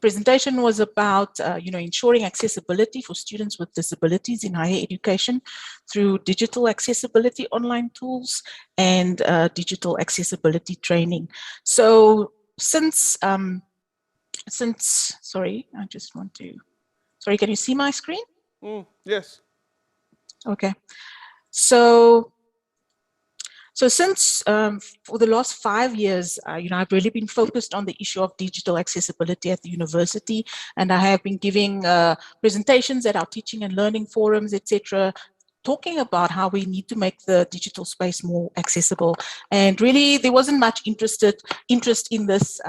Speaker 19: presentation was about ensuring accessibility for students with disabilities in higher education through digital accessibility online tools and digital accessibility training. So since sorry, I just want to can you see my screen?
Speaker 17: Yes.
Speaker 19: Okay. So since for the last 5 years, I've really been focused on the issue of digital accessibility at the university, and I have been giving presentations at our teaching and learning forums, etc., talking about how we need to make the digital space more accessible. And really, there wasn't much interest in this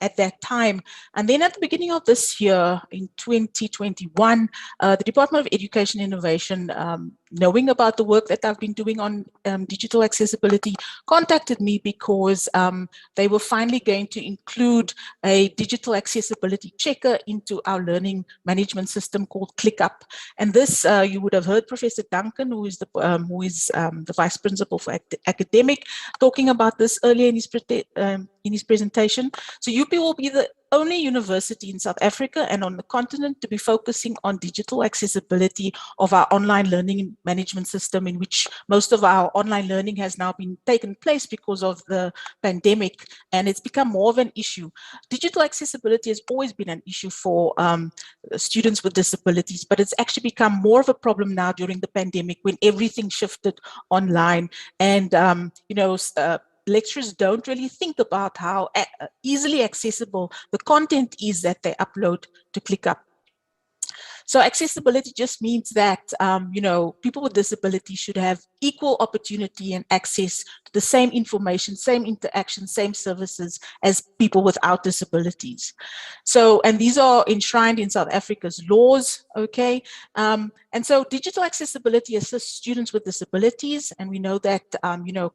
Speaker 19: at that time. And then at the beginning of this year, in 2021, the Department of Education Innovation, knowing about the work that I've been doing on digital accessibility, contacted me because they were finally going to include a digital accessibility checker into our learning management system called ClickUp. And this, you would have heard Professor Duncan, who is the Vice Principal for Academic, talking about this earlier in his presentation. So UP will be the only university in South Africa and on the continent to be focusing on digital accessibility of our online learning management system, in which most of our online learning has now been taken place because of the pandemic, and it's become more of an issue. Digital accessibility has always been an issue for students with disabilities, but it's actually become more of a problem now during the pandemic when everything shifted online, and lecturers don't really think about how easily accessible the content is that they upload to ClickUp. So accessibility just means that, people with disabilities should have equal opportunity and access to the same information, same interaction, same services as people without disabilities. So, and these are enshrined in South Africa's laws, okay? And so digital accessibility assists students with disabilities, and we know that,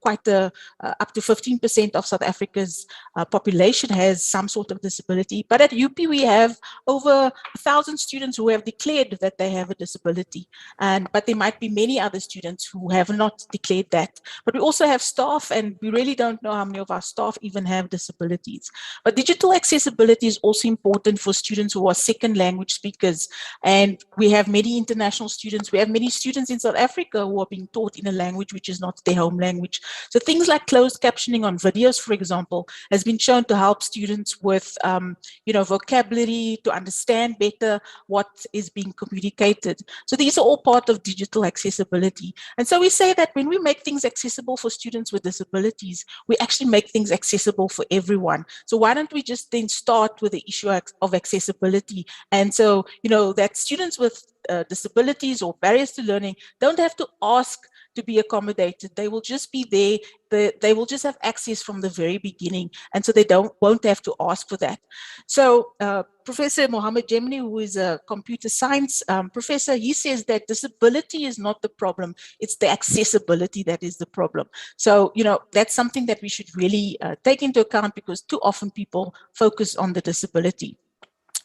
Speaker 19: quite up to 15% of South Africa's population has some sort of disability. But at UP, we have over 1,000 students who have declared that they have a disability, but there might be many other students who have not declared that. But we also have staff, and we really don't know how many of our staff even have disabilities. But digital accessibility is also important for students who are second language speakers, and we have many international students. We have many students in South Africa who are being taught in a language which is not their home language. So things like closed captioning on videos, for example, has been shown to help students with vocabulary, to understand better what is being communicated. So these are all part of digital accessibility. And so we say that when we make things accessible for students with disabilities, we actually make things accessible for everyone. So why don't we just then start with the issue of accessibility? And so, that students with disabilities or barriers to learning don't have to ask to be accommodated. They will just be there. They will just have access from the very beginning, and so they won't have to ask for that. So Professor Mohammed Jemini, who is a computer science professor, he says that disability is not the problem, it's the accessibility that is the problem. So, that's something that we should really take into account, because too often people focus on the disability.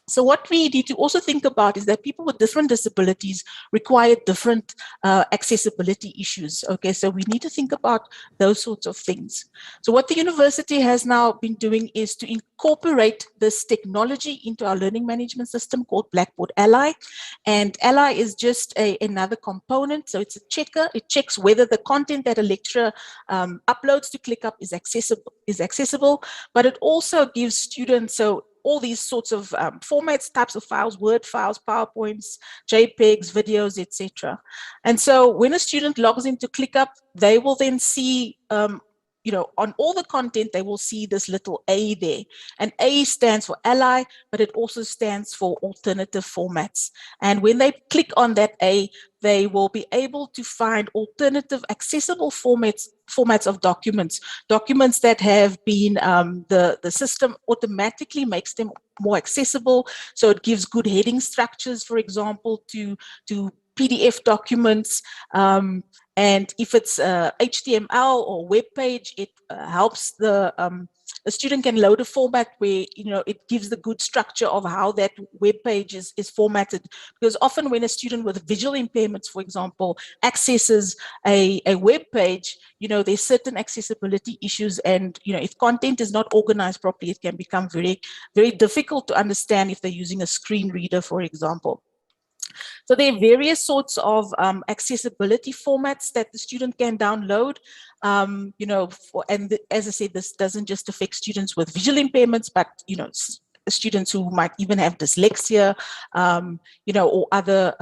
Speaker 19: So what we need to also think about is that people with different disabilities require different accessibility issues. Okay, so we need to think about those sorts of things. So what the university has now been doing is to incorporate this technology into our learning management system called Blackboard Ally. And Ally is just another component. So it's a checker. It checks whether the content that a lecturer uploads to ClickUp is accessible, but it also gives students, all these sorts of formats, types of files, Word files, PowerPoints, JPEGs, videos, etc. And so when a student logs into ClickUp, they will then see on all the content, they will see this little A there. And A stands for ally, but it also stands for alternative formats. And when they click on that A, they will be able to find alternative accessible formats of documents that have been, the system automatically makes them more accessible. So it gives good heading structures, for example, to PDF documents. And if it's HTML or web page, it helps the student can load a format where it gives the good structure of how that web page is formatted. Because often when a student with visual impairments, for example, accesses a web page, there's certain accessibility issues, and if content is not organized properly, it can become very, very difficult to understand if they're using a screen reader, for example. So there are various sorts of accessibility formats that the student can download. As I said, this doesn't just affect students with visual impairments, but students who might even have dyslexia, or other.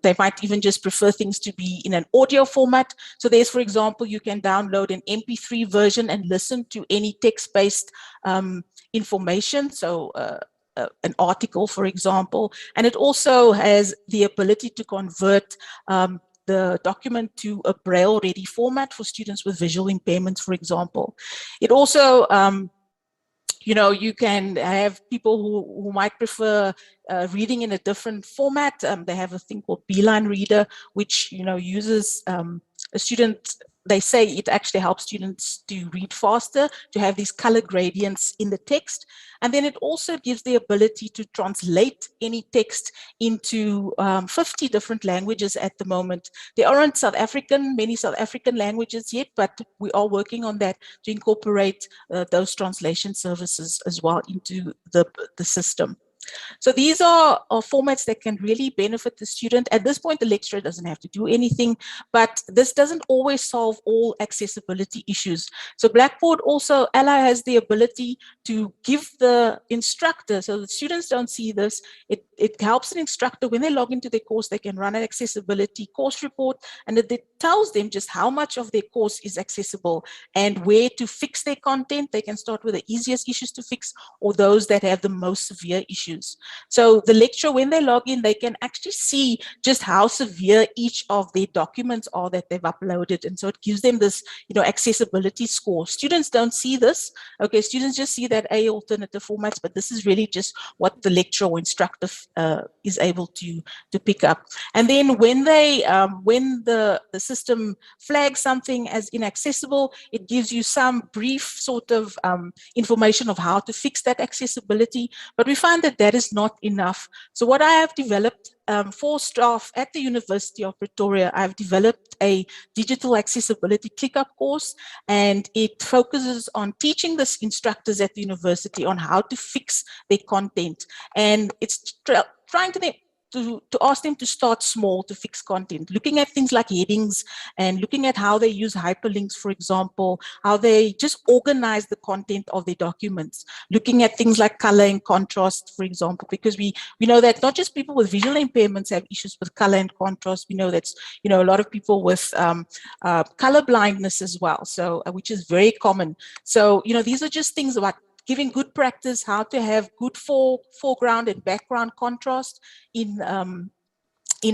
Speaker 19: They might even just prefer things to be in an audio format. So there's, for example, you can download an MP3 version and listen to any text-based information. So an article, for example, and it also has the ability to convert the document to a Braille-ready format for students with visual impairments, for example. It also you can have people who might prefer reading in a different format. They have a thing called Beeline Reader, which uses a student. They say it actually helps students to read faster, to have these color gradients in the text. And then it also gives the ability to translate any text into 50 different languages at the moment. There aren't many South African languages yet, but we are working on that to incorporate those translation services as well into the system. So these are formats that can really benefit the student. At this point, the lecturer doesn't have to do anything, but this doesn't always solve all accessibility issues. So Blackboard also, Ally has the ability to give the instructor, so the students don't see this, it helps an instructor when they log into their course, they can run an accessibility course report, and it tells them just how much of their course is accessible and where to fix their content. They can start with the easiest issues to fix or those that have the most severe issues. So the lecturer, when they log in, they can actually see just how severe each of their documents are that they've uploaded. And so it gives them this, accessibility score. Students don't see this. Okay, students just see that alternative formats, but this is really just what the lecturer or instructor is able to pick up. And then when they, when the system flags something as inaccessible, it gives you some brief sort of information of how to fix that accessibility. But we find that that is not enough. So what I have developed for staff at the University of Pretoria, I've developed a digital accessibility ClickUp course, and it focuses on teaching the instructors at the university on how to fix their content. And it's trying to ask them to start small to fix content, looking at things like headings and looking at how they use hyperlinks, for example, how they just organize the content of their documents, looking at things like color and contrast, for example, because we know that not just people with visual impairments have issues with color and contrast. We know that's, a lot of people with color blindness as well, so which is very common. So, these are just things about giving good practice, how to have good foreground and background contrast in,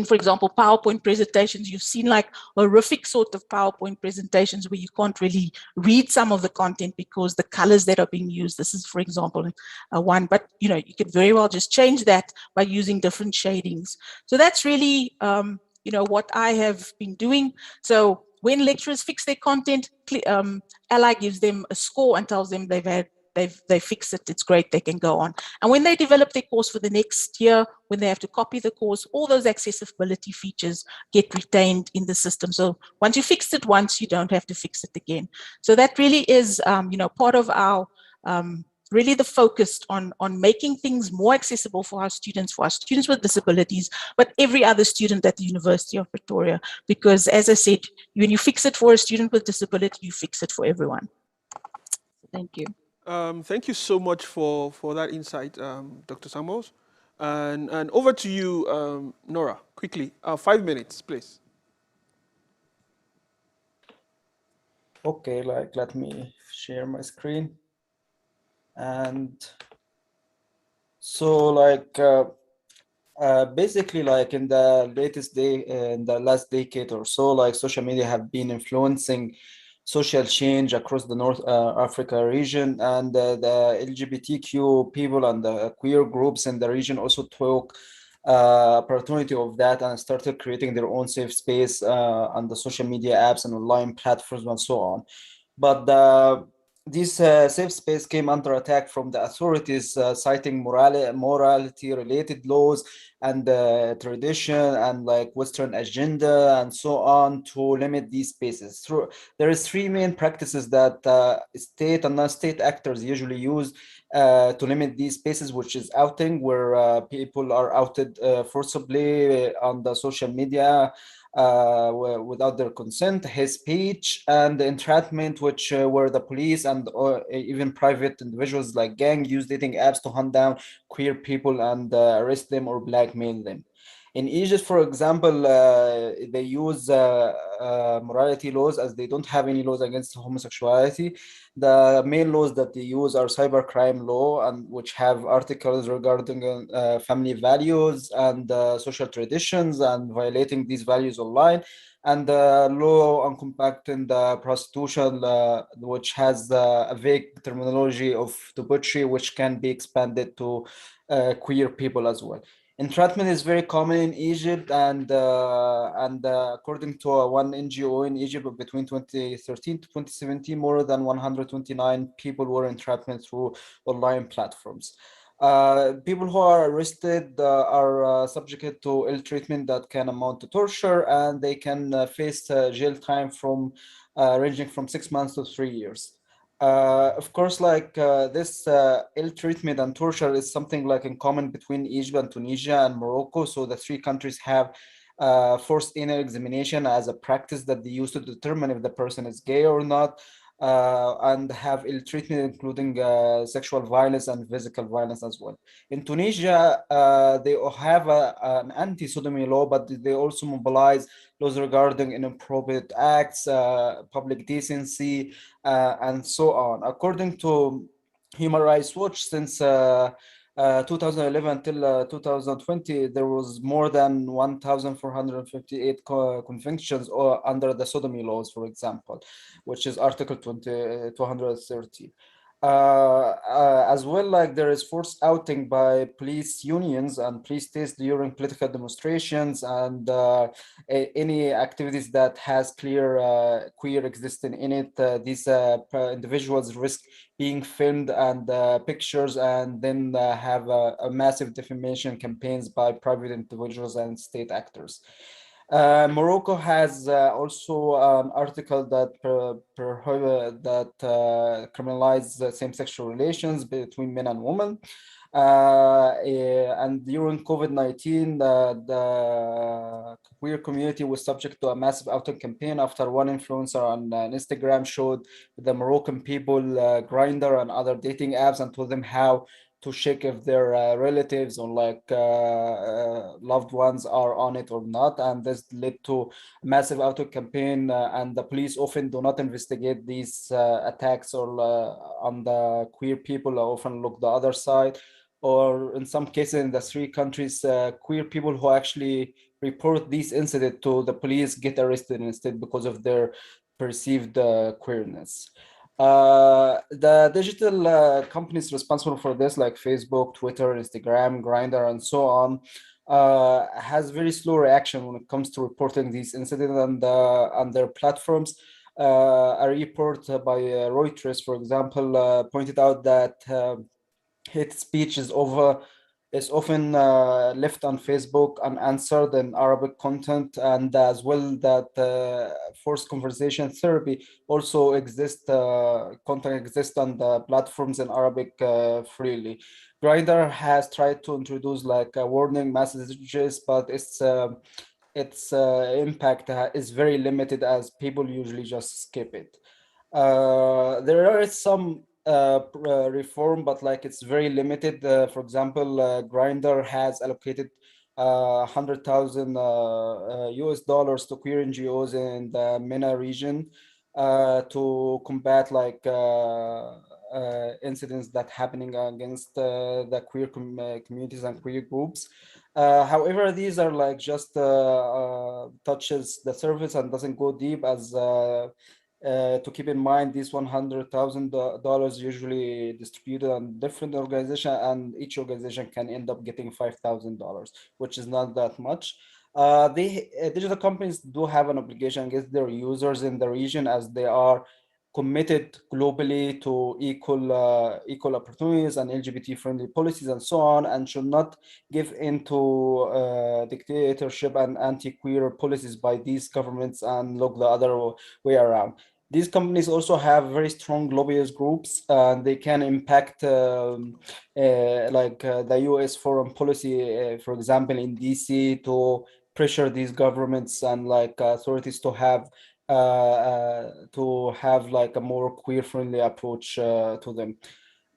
Speaker 19: for example, PowerPoint presentations. You've seen like horrific sort of PowerPoint presentations where you can't really read some of the content because the colors that are being used. This is, for example, one, but you could very well just change that by using different shadings. So that's really, what I have been doing. So when lecturers fix their content, Ally gives them a score and tells them they fix it, it's great, they can go on. And when they develop their course for the next year, when they have to copy the course, all those accessibility features get retained in the system. So once you fixed it once, you don't have to fix it again. So that really is, part of our, really the focus on making things more accessible for our students with disabilities, but every other student at the University of Pretoria. Because as I said, when you fix it for a student with disability, you fix it for everyone. Thank you.
Speaker 17: Thank you so much for that insight, Dr. Samuels. And over to you, Nora, quickly, 5 minutes, please.
Speaker 20: Okay, like let me share my screen. And so basically, like in the in the last decade or so, like social media have been influencing social change across the North Africa region, and the LGBTQ people and the queer groups in the region also took opportunity of that and started creating their own safe space on the social media apps and online platforms and so on. But this safe space came under attack from the authorities, citing morality-related laws and tradition and like Western agenda and so on to limit these spaces. There is three main practices that state and non-state actors usually use to limit these spaces, which is outing, where people are outed forcibly on the social media without their consent, his speech, and the entrapment, which where the police and even private individuals like gang use dating apps to hunt down queer people and arrest them or blackmail them. In Egypt, for example, they use morality laws, as they don't have any laws against homosexuality. The main laws that they use are cybercrime law, and which have articles regarding family values and social traditions and violating these values online, and the law on combating the prostitution, which has a vague terminology of debauchery, which can be expanded to queer people as well. Entrapment is very common in Egypt, and according to one NGO in Egypt, between 2013 to 2017, more than 129 people were entrapped through online platforms. People who are arrested are subjected to ill treatment that can amount to torture, and they can face jail time from ranging from 6 months to 3 years. Of course, this ill treatment and torture is something like in common between Egypt and Tunisia and Morocco. So the three countries have forced inner examination as a practice that they use to determine if the person is gay or not, and have ill treatment, including sexual violence and physical violence as well. In Tunisia, they have an anti-sodomy law, but they also mobilize laws regarding inappropriate acts, public decency, and so on. According to Human Rights Watch, since 2011 till 2020, there was more than 1,458 convictions or under the sodomy laws, for example, which is Article 230. As well, like there is forced outing by police unions and police states during political demonstrations and any activities that has clear queer existing in it. These individuals risk being filmed and pictures, and then have a massive defamation campaigns by private individuals and state actors. Morocco has also an article that criminalizes same-sexual relations between men and women. And during COVID-19, the queer community was subject to a massive outing campaign after one influencer on Instagram showed the Moroccan people Grindr and other dating apps and told them how to check if their relatives or loved ones are on it or not, and this led to massive auto campaign. And the police often do not investigate these attacks or on the queer people, often look the other side. Or in some cases in the three countries, queer people who actually report these incidents to the police get arrested instead because of their perceived queerness. The digital companies responsible for this, like Facebook, Twitter, Instagram, Grindr, and so on, has very slow reaction when it comes to reporting these incidents on their platforms. A report by Reuters, for example, pointed out that hate speech is often left on Facebook unanswered in Arabic content, and as well that forced conversation therapy also exists, content exists on the platforms in Arabic freely. Grindr has tried to introduce like warning messages, but its impact is very limited as people usually just skip it. There are some reform, but like it's very limited. For example, Grindr has allocated 100,000 US dollars to queer NGOs in the MENA region. to combat like incidents that happening against the queer communities and queer groups. However, these are like just touches the surface and doesn't go deep, as to keep in mind these $100,000 usually distributed on different organizations, and each organization can end up getting $5,000, which is not that much. Digital companies do have an obligation against their users in the region, as they are committed globally to equal opportunities and LGBT-friendly policies and so on, and should not give into dictatorship and anti-queer policies by these governments and look the other way around. These companies also have very strong lobbyist groups, and they can impact the US foreign policy, for example, in DC, to pressure these governments and like authorities to have like a more queer-friendly approach to them.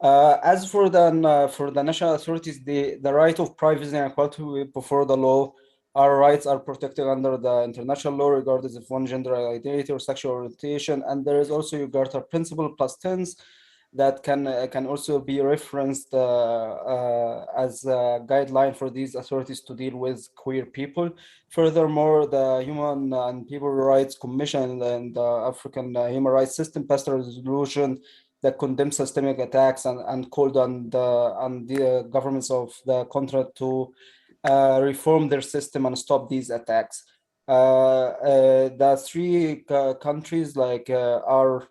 Speaker 20: As for the national authorities, the right of privacy and equality before the law, our rights are protected under the international law, regardless of one gender identity or sexual orientation. And there is also Uganda Principle plus 10s that can also be referenced as a guideline for these authorities to deal with queer people. Furthermore, the Human and People Rights Commission and the African Human Rights System passed a resolution that condemns systemic attacks and called on the governments of the country to reform their system and stop these attacks. The three countries like are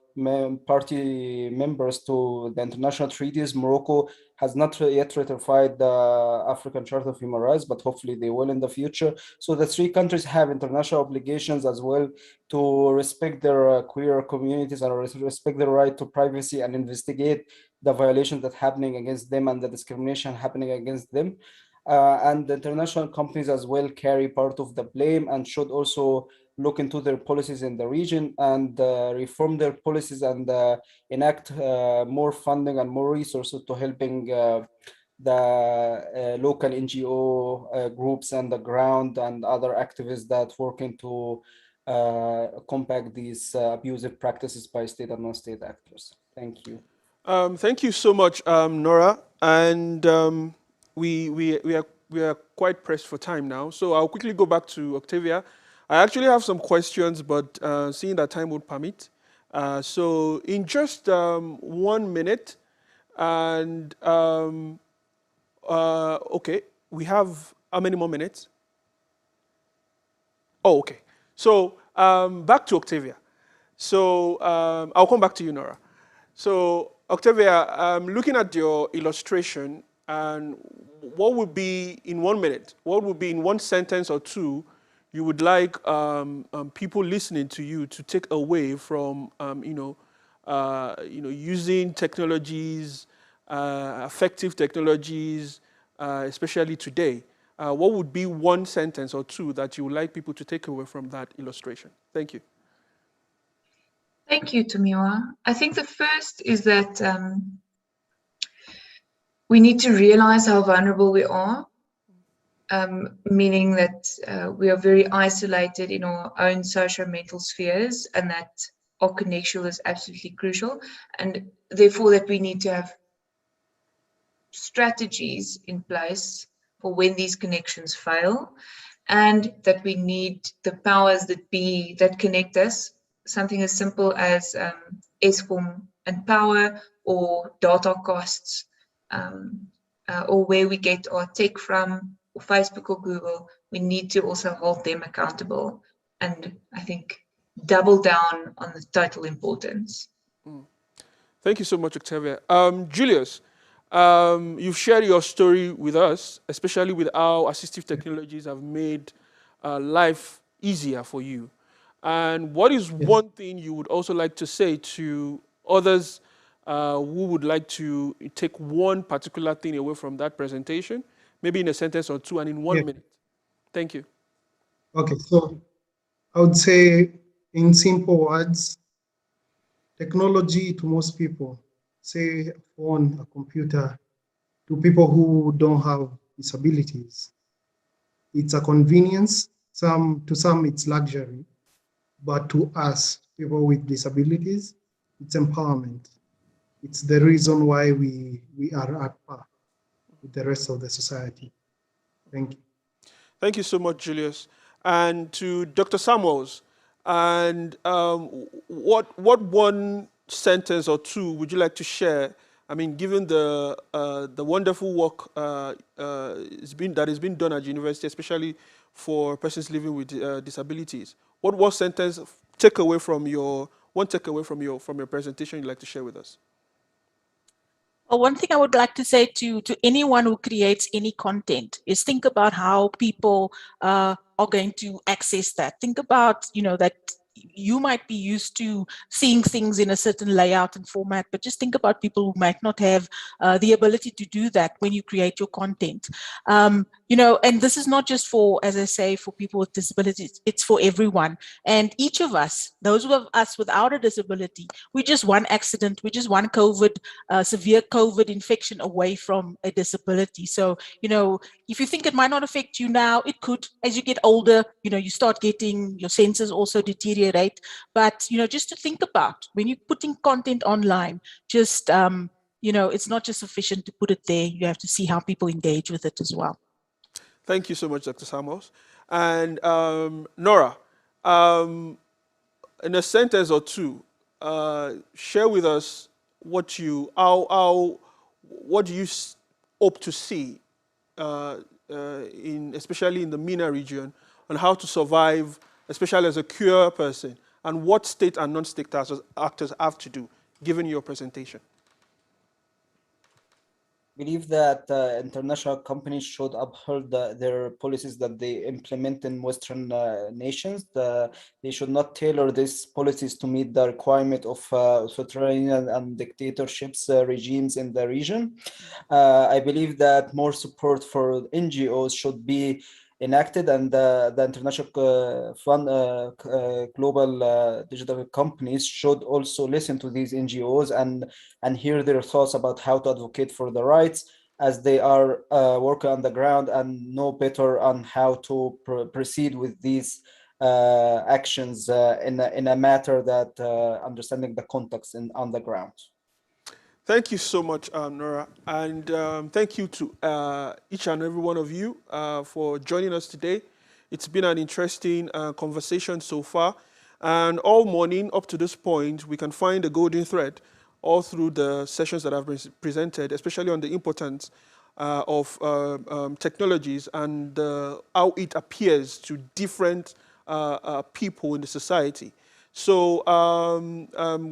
Speaker 20: party members to the international treaties. Morocco has not yet ratified the African Charter of Human Rights, but hopefully they will in the future. So the three countries have international obligations as well to respect their queer communities and respect their right to privacy and investigate the violations that happening against them and the discrimination happening against them. And the international companies as well carry part of the blame and should also look into their policies in the region and reform their policies and enact more funding and more resources to helping the local NGO groups on the ground and other activists that working to combat these abusive practices by state and non-state actors. Thank you.
Speaker 17: Thank you so much, Nora. And we are quite pressed for time now, so I'll quickly go back to Octavia. I actually have some questions, but seeing that time would permit. So in just 1 minute, and okay, we have how many more minutes? Oh, okay. So back to Octavia. So I'll come back to you, Nora. So Octavia, looking at your illustration, and what would be in 1 minute, what would be in one sentence or two you would like people listening to you to take away from using technologies, effective technologies, especially today? What would be one sentence or two that you would like people to take away from that illustration? Thank you.
Speaker 18: Thank you, Tomiwa. I think the first is that we need to realize how vulnerable we are, meaning that we are very isolated in our own social mental spheres, and that our connection is absolutely crucial, and therefore that we need to have strategies in place for when these connections fail, and that we need the powers that be that connect us. Something as simple as ESCOM and power, or data costs, or where we get our tech from, or Facebook or Google. We need to also hold them accountable, and I think double down on the total importance.
Speaker 17: Thank you so much, Octavia. Julius, you've shared your story with us, especially with how assistive technologies have made life easier for you. And what is one thing you would also like to say to others who would like to take one particular thing away from that presentation, maybe in a sentence or two and in 1 minute? Thank you.
Speaker 4: Okay, so I would say in simple words, technology to most people, say a phone, a computer, to people who don't have disabilities, it's a convenience. To some it's luxury, but to us, people with disabilities. It's empowerment. It's the reason why we are at par with the rest of the society. Thank you.
Speaker 17: Thank you so much, Julius. And to Dr. Samuels, and what one sentence or two would you like to share? I mean, given the wonderful work that has been done at university, especially for persons living with disabilities, what sentence takeaway from your presentation you'd like to share with us?
Speaker 19: Well, one thing I would like to say to anyone who creates any content is think about how people are going to access that. Think about, that you might be used to seeing things in a certain layout and format, but just think about people who might not have the ability to do that when you create your content. And this is not just for, as I say, for people with disabilities, it's for everyone. And each of us, those of us without a disability, we're just one accident, we're just one severe COVID infection away from a disability. So, if you think it might not affect you now, it could. As you get older, you start getting, your senses also deteriorate. But, just to think about when you're putting content online, just, it's not just sufficient to put it there. You have to see how people engage with it as well.
Speaker 17: Thank you so much, Dr. Samuels. And Nora, in a sentence or two, share with us what do you hope to see, especially in the MENA region, on how to survive, especially as a queer person, and what state and non-state actors have to do, given your presentation.
Speaker 20: Believe that international companies should uphold their policies that they implement in Western nations. They should not tailor these policies to meet the requirement of authoritarian and dictatorships regimes in the region. I believe that more support for NGOs should be enacted, and the international global digital companies should also listen to these NGOs and hear their thoughts about how to advocate for the rights, as they are working on the ground and know better on how to proceed with these actions in a matter that understanding the context on the ground.
Speaker 17: Thank you so much, Nora, and thank you to each and every one of you for joining us today. It's been an interesting conversation so far, and all morning up to this point, we can find a golden thread all through the sessions that have been presented, especially on the importance of technologies and how it appears to different people in the society. So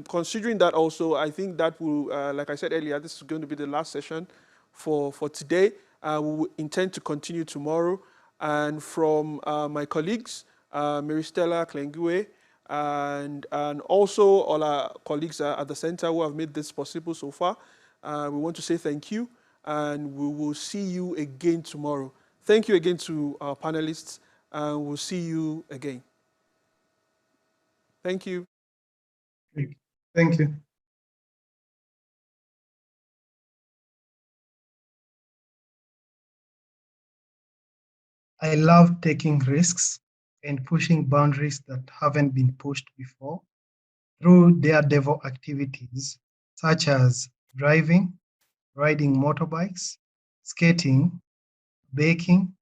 Speaker 17: considering that also, I think that will, like I said earlier, this is going to be the last session for today. We will intend to continue tomorrow. And from my colleagues, Mary Stella Klengue, and also all our colleagues at the center who have made this possible so far, we want to say thank you, and we will see you again tomorrow. Thank you again to our panelists, and we'll see you again. Thank you.
Speaker 4: Thank you. I love taking risks and pushing boundaries that haven't been pushed before through daredevil activities such as driving, riding motorbikes, skating, baking,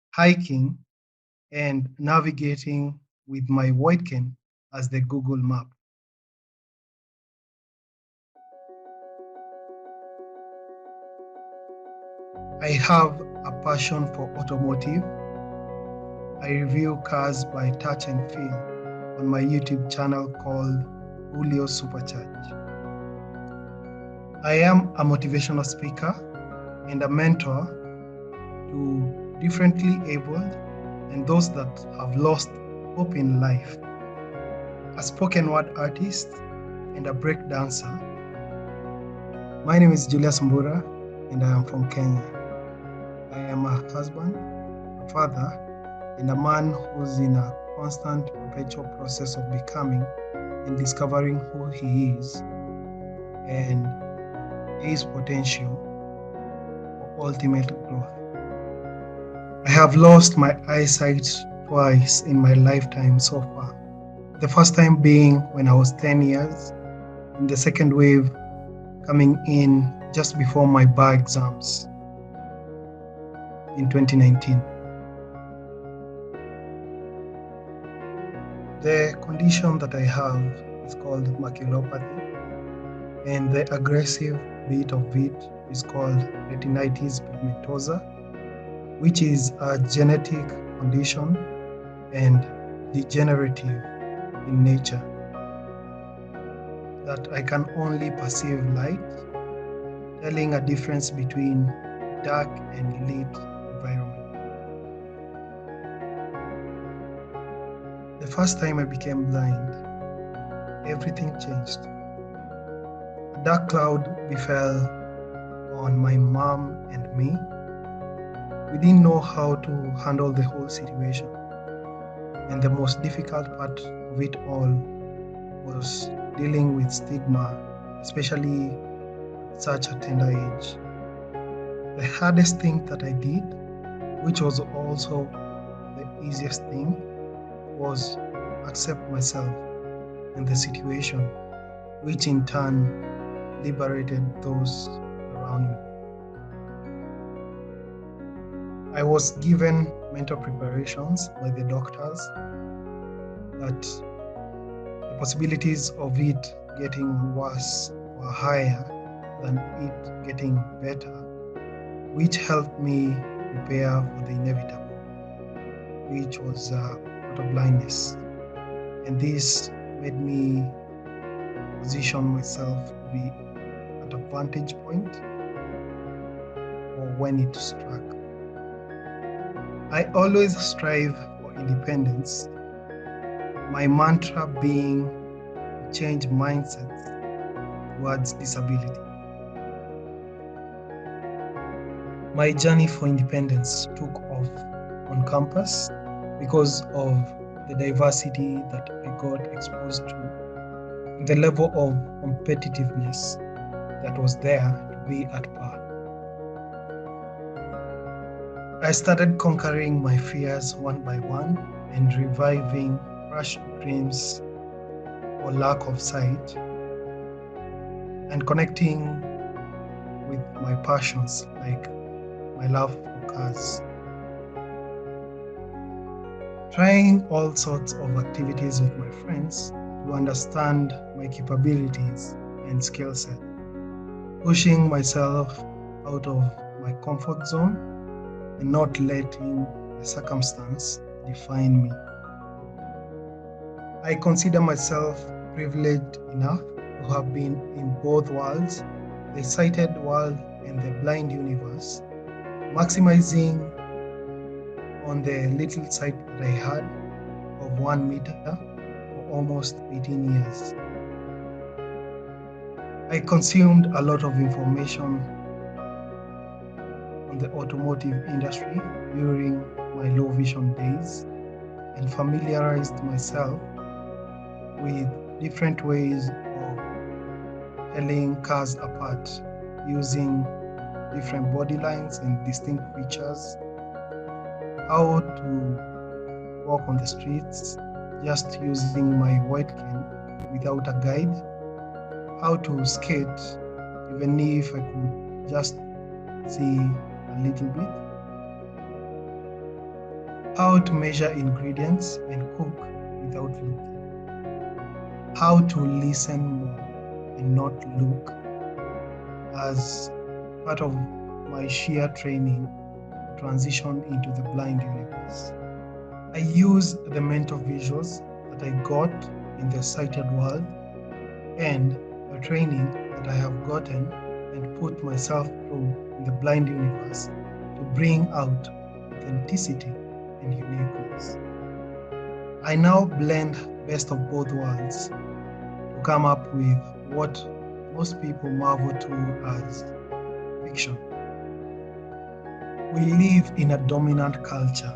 Speaker 4: hiking, and navigating with my Voidken as the Google map. I have a passion for automotive. I review cars by touch and feel on my YouTube channel called Julio Supercharge. I am a motivational speaker and a mentor to differently abled and those that have lost hope in life. A spoken word artist and a break dancer. My name is Julius Mbura and I am from Kenya. I am a husband, a father, and a man who's in a constant, perpetual process of becoming and discovering who he is and his potential for ultimate growth. I have lost my eyesight twice in my lifetime so far, The first time being when I was 10 years, and the second wave coming in just before my bar exams in 2019. The condition that I have is called maculopathy, and the aggressive bit of it is called retinitis pigmentosa, which is a genetic condition and degenerative in nature, that I can only perceive light, telling a difference between dark and lit environment. The first time I became blind, everything changed. A dark cloud befell on my mom and me. We didn't know how to handle the whole situation. And the most difficult part of it all was dealing with stigma, especially at such a tender age. The hardest thing that I did, which was also the easiest thing, was accept myself and the situation, which in turn liberated those around me. I was given mental preparations by the doctors that the possibilities of it getting worse were higher than it getting better, which helped me prepare for the inevitable, which was utter blindness. And this made me position myself to be at a vantage point or when it struck. I always strive for independence, my mantra being to change mindsets towards disability. My journey for independence took off on campus because of the diversity that I got exposed to, the level of competitiveness that was there to be at par. I started conquering my fears one by one and reviving crushed dreams or lack of sight and connecting with my passions like my love for cars. Trying all sorts of activities with my friends to understand my capabilities and skill set. Pushing myself out of my comfort zone and not letting the circumstance define me. I consider myself privileged enough to have been in both worlds, the sighted world and the blind universe, maximizing on the little sight that I had of 1 meter for almost 18 years. I consumed a lot of information on the automotive industry during my low vision days and familiarized myself with different ways of telling cars apart using different body lines and distinct features, how to walk on the streets just using my white cane without a guide, how to skate even if I could just see a little bit, how to measure ingredients and cook without looking, how to listen more and not look as part of my sheer training to transition into the blind universe. I use the mental visuals that I got in the sighted world and the training that I have gotten and put myself through in the blind universe to bring out authenticity and uniqueness. I now blend best of both worlds to come up with what most people marvel to as fiction. We live in a dominant culture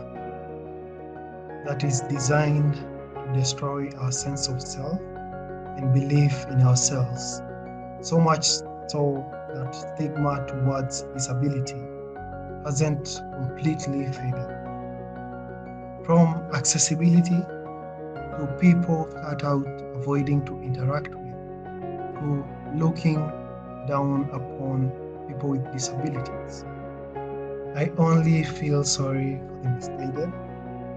Speaker 4: that is designed to destroy our sense of self and belief in ourselves, so much so that stigma towards disability hasn't completely faded. From accessibility to people flat out avoiding to interact with, to looking down upon people with disabilities. I only feel sorry for the misguided,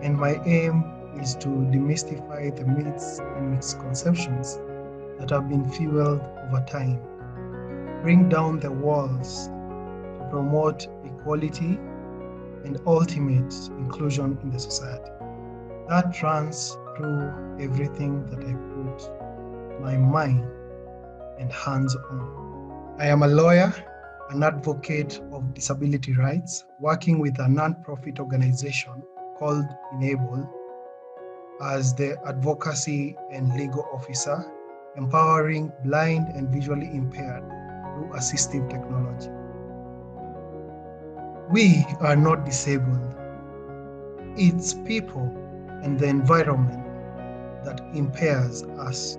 Speaker 4: and my aim is to demystify the myths and misconceptions that have been fueled over time, bring down the walls to promote equality and ultimate inclusion in the society. That runs through everything that I put my mind and hands on. I am a lawyer, an advocate of disability rights, working with a non-profit organization called Enable as the advocacy and legal officer, empowering blind and visually impaired through assistive technology. We are not disabled. It's people and the environment that impairs us.